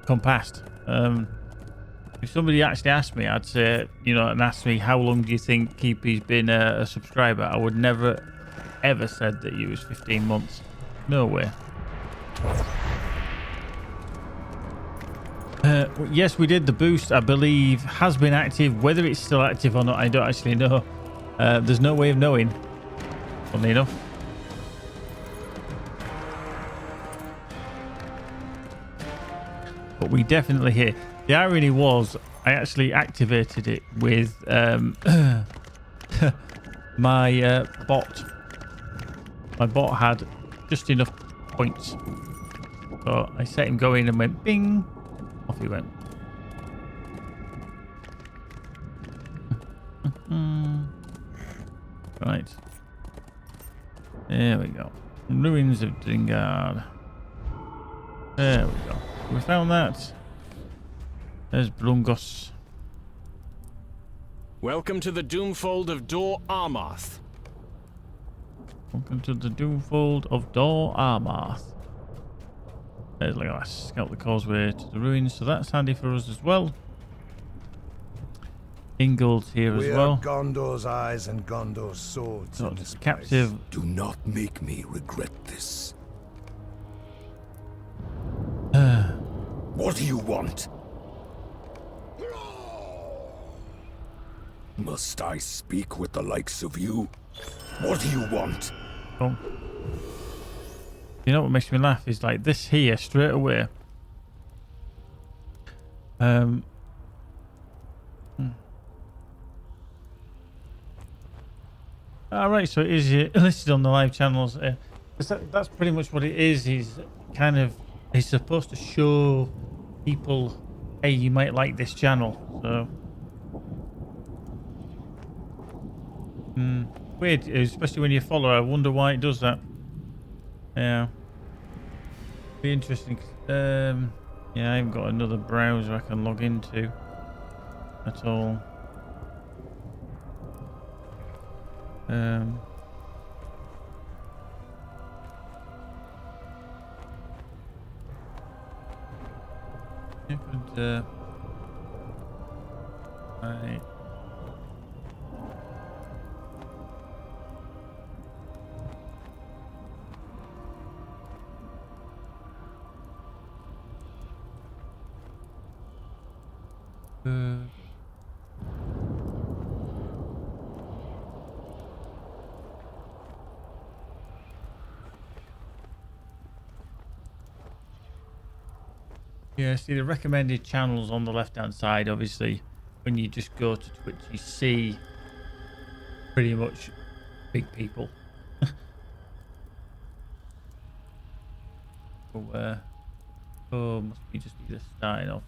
come past. If somebody actually asked me, I'd say, you know, and asked me how long do you think Keepy's been a subscriber, I would never ever said that he was 15 months. No way. Yes, we did. The boost, I believe, has been active. Whether it's still active or not, I don't actually know. There's no way of knowing, funnily enough. But we definitely hear. The irony was, I actually activated it with my bot. My bot had just enough points. So I set him going and went bing. Off he went. Right. There we go. Ruins of Dingard. There we go. We found that. There's Blungos. Welcome to the Doomfold of Dor Armarth. Welcome to the Doomfold of Dor Armarth. There's Legolas. Scout the causeway to the ruins, so that's handy for us as well. Ingold's here as well. We are Gondor's eyes and Gondor's swords. So it's captive. Do not make me regret this. What do you want? Must I speak with the likes of you? What do you want? Oh. You know what makes me laugh is like this here straight away. Alright, so it is listed on the live channels. That's pretty much what it is. He's supposed to show people, hey, you might like this channel. So weird, especially when you follow. I wonder why it does that. Yeah, be interesting. Yeah, I haven't got another browser I can log into at all. Yeah, but right. Yeah, see the recommended channels on the left hand side. Obviously, when you just go to Twitch, you see pretty much big people. So, oh, must be just either starting off.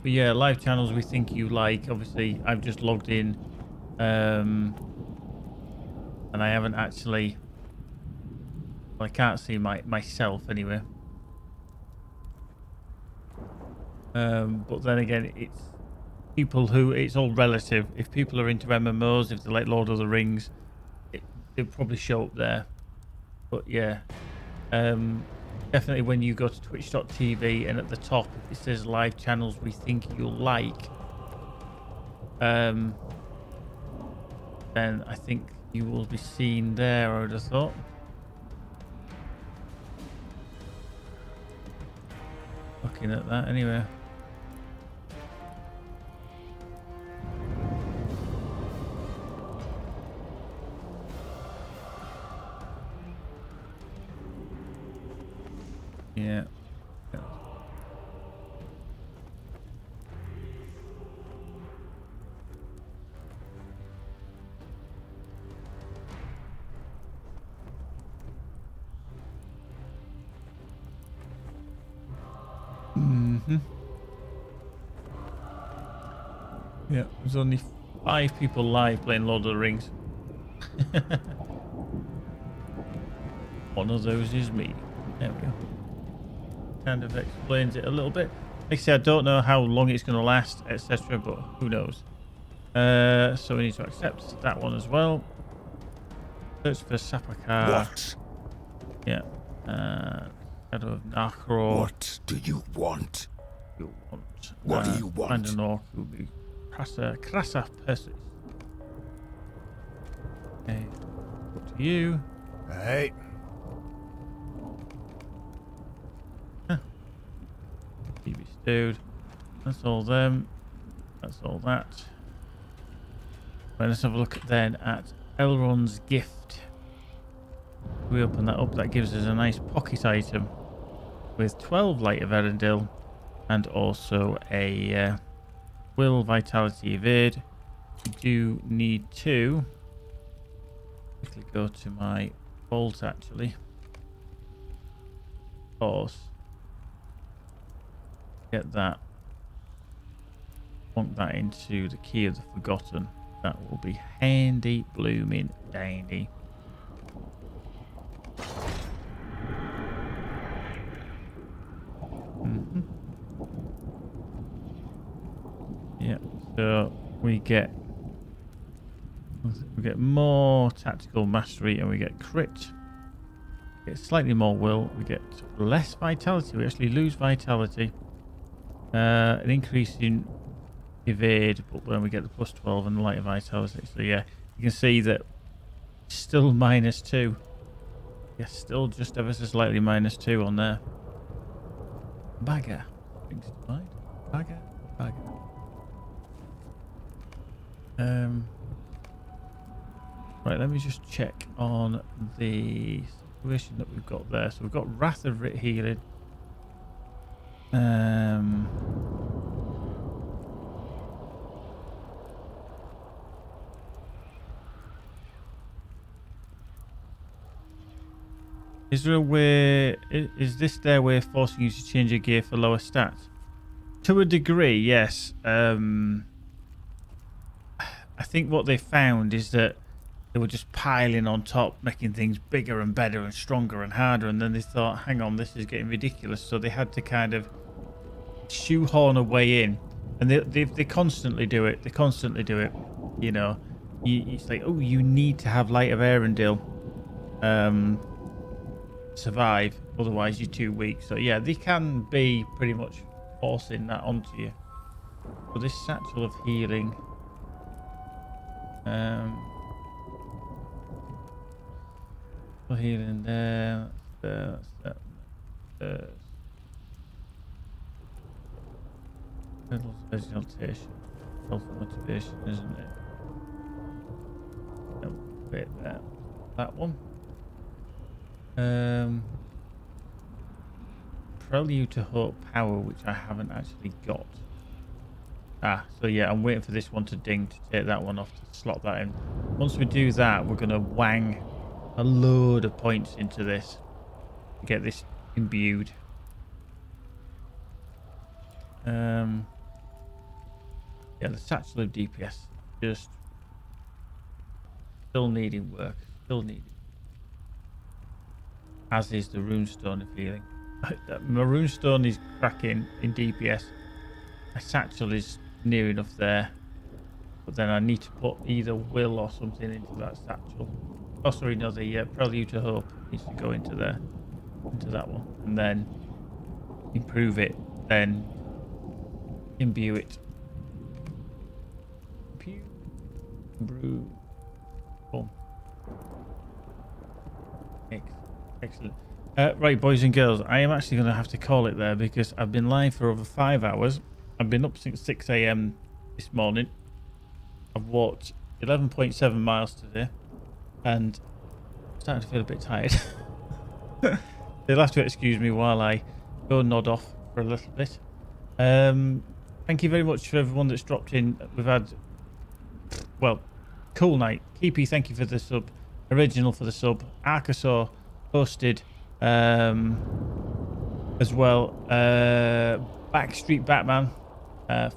But yeah, live channels we think you like. Obviously, I've just logged in, and I haven't actually. Well, I can't see myself anyway. But then again, it's people who it's all relative. If people are into MMOs, if they like Lord of the Rings, it'll probably show up there. But yeah, definitely when you go to twitch.tv and at the top it says live channels we think you'll like, then I think you will be seen there, I would have thought. Looking at that anyway. Yeah. Yeah, there's only 5 people live playing Lord of the Rings. One of those is me. There we go. Kind of explains it a little bit. Like I said, I don't know how long it's going to last, etc., but who knows. So we need to accept that one as well. Search for Sapakar. What? Yeah. Shadow of Narkro. What do you want? You want? What do you want? Find an orc who will be Krasa Persis. Okay. Up to you. Hey. BB stewed. That's all them. That's all that. Right, let's have a look then at Elrond's gift. If we open that up, that gives us a nice pocket item with 12 Light of Erendil and also a Will Vitality Evade. We do need to quickly go to my vault actually. Pause. Get that. Plonk that into the Key of the Forgotten. That will be handy, blooming dandy. Yeah, so we get more tactical mastery and we get crit. We get slightly more will. We get less vitality. We actually lose vitality. An increase in evade, but when we get the plus 12 and the light of vitality. So yeah, you can see that still -2. Yeah, still just ever so slightly -2 on there. Bagger. Brings it to mind. Bagger. Right, let me just check on the situation that we've got there. So we've got Wrath of Writ healing. Is there a way? Is this their way of forcing you to change your gear for lower stats? To a degree, yes. I think what they found is that they were just piling on top, making things bigger and better and stronger and harder, and then they thought, hang on, this is getting ridiculous. So they had to kind of shoehorn a way in, and they constantly do it. They constantly do it. You know, it's like, oh, you need to have Light of Erendil, survive, otherwise you're too weak. So yeah, they can be pretty much forcing that onto you. So this satchel of healing. Healing there. That's that. Pedals exaltation. Self-motivation, isn't it? No, wait there. That one. Prelude to Hope power, which I haven't actually got. So yeah, I'm waiting for this one to ding to take that one off, to slot that in. Once we do that, we're going to wang a load of points into this to get this imbued. Yeah, the Satchel of DPS just still needing work, as is the Runestone of healing. My Runestone is cracking in DPS. My Satchel is near enough there, but then I need to put either Will or something into that Satchel. Oh, sorry, no, the Prelude to Hope needs to go into there, into that one, and then improve it, then imbue it. brew. Cool. Excellent. Right, boys and girls, I am actually going to have to call it there because I've been live for over 5 hours. I've been up since 6 a.m. this morning. I've walked 11.7 miles today and I'm starting to feel a bit tired. You'll have to excuse me while I go nod off for a little bit. Thank you very much for everyone that's dropped in. We've had, well, Cool Night. Keepy, thank you for the sub. Original for the sub. Arkasaw posted as well. Backstreet Batman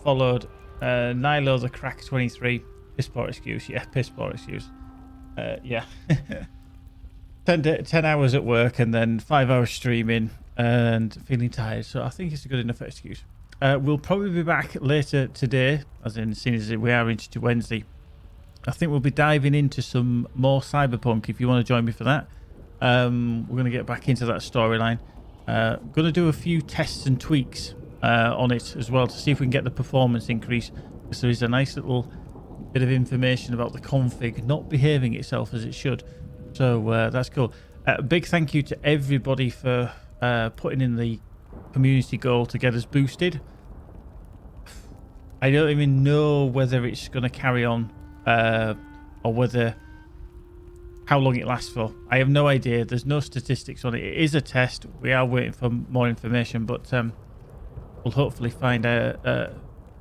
followed. Nilo the Crack 23. Piss poor excuse. Yeah, piss poor excuse. Yeah. 10 hours at work and then 5 hours streaming and feeling tired. So I think it's a good enough excuse. We'll probably be back later today, as in seeing as we are into Wednesday. I think we'll be diving into some more Cyberpunk if you want to join me for that. We're going to get back into that storyline. Going to do a few tests and tweaks on it as well to see if we can get the performance increase. Because there is a nice little bit of information about the config not behaving itself as it should. So that's cool. Big thank you to everybody for putting in the community goal to get us boosted. I don't even know whether it's going to carry on or whether how long it lasts for. I have no idea. There's no statistics on it. It is a test. We are waiting for more information, but we'll hopefully find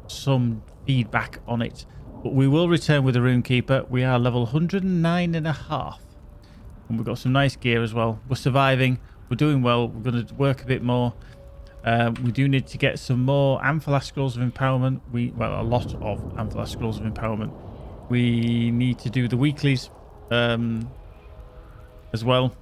some feedback on it. But we will return with the Runekeeper. We are level 109.5. And we've got some nice gear as well. We're surviving. We're doing well. We're going to work a bit more. We do need to get some more Amphalas Scrolls of Empowerment. Well, a lot of Amphalas Scrolls of Empowerment. We need to do the weeklies as well.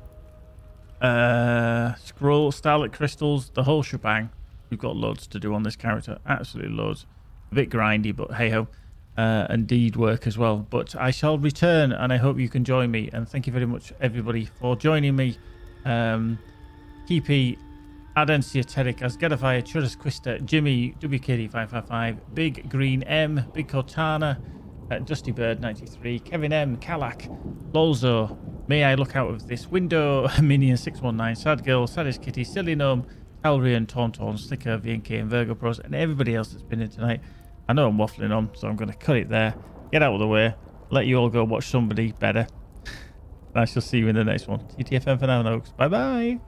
Starlit Crystals, the whole shebang. We've got loads to do on this character. Absolutely loads. A bit grindy, but hey-ho. And deed work as well. But I shall return and I hope you can join me. And thank you very much, everybody, for joining me. Keepy, Adencia Tedric, Asgedify, Churras Quista, Jimmy, WKD555, Big Green M, Big Cortana, Dusty Bird 93, Kevin M, Kalak, Lolzo, May I Look Out of This Window, Minion 619, Sad Girl, Saddest Kitty, Silly Gnome, Talrian, Tauntaun, Slicker, VNK, and Virgo Pros, and everybody else that's been in tonight. I know I'm waffling on, so I'm going to cut it there, get out of the way, let you all go watch somebody better. And I shall see you in the next one. TTFN for now, folks. Bye bye.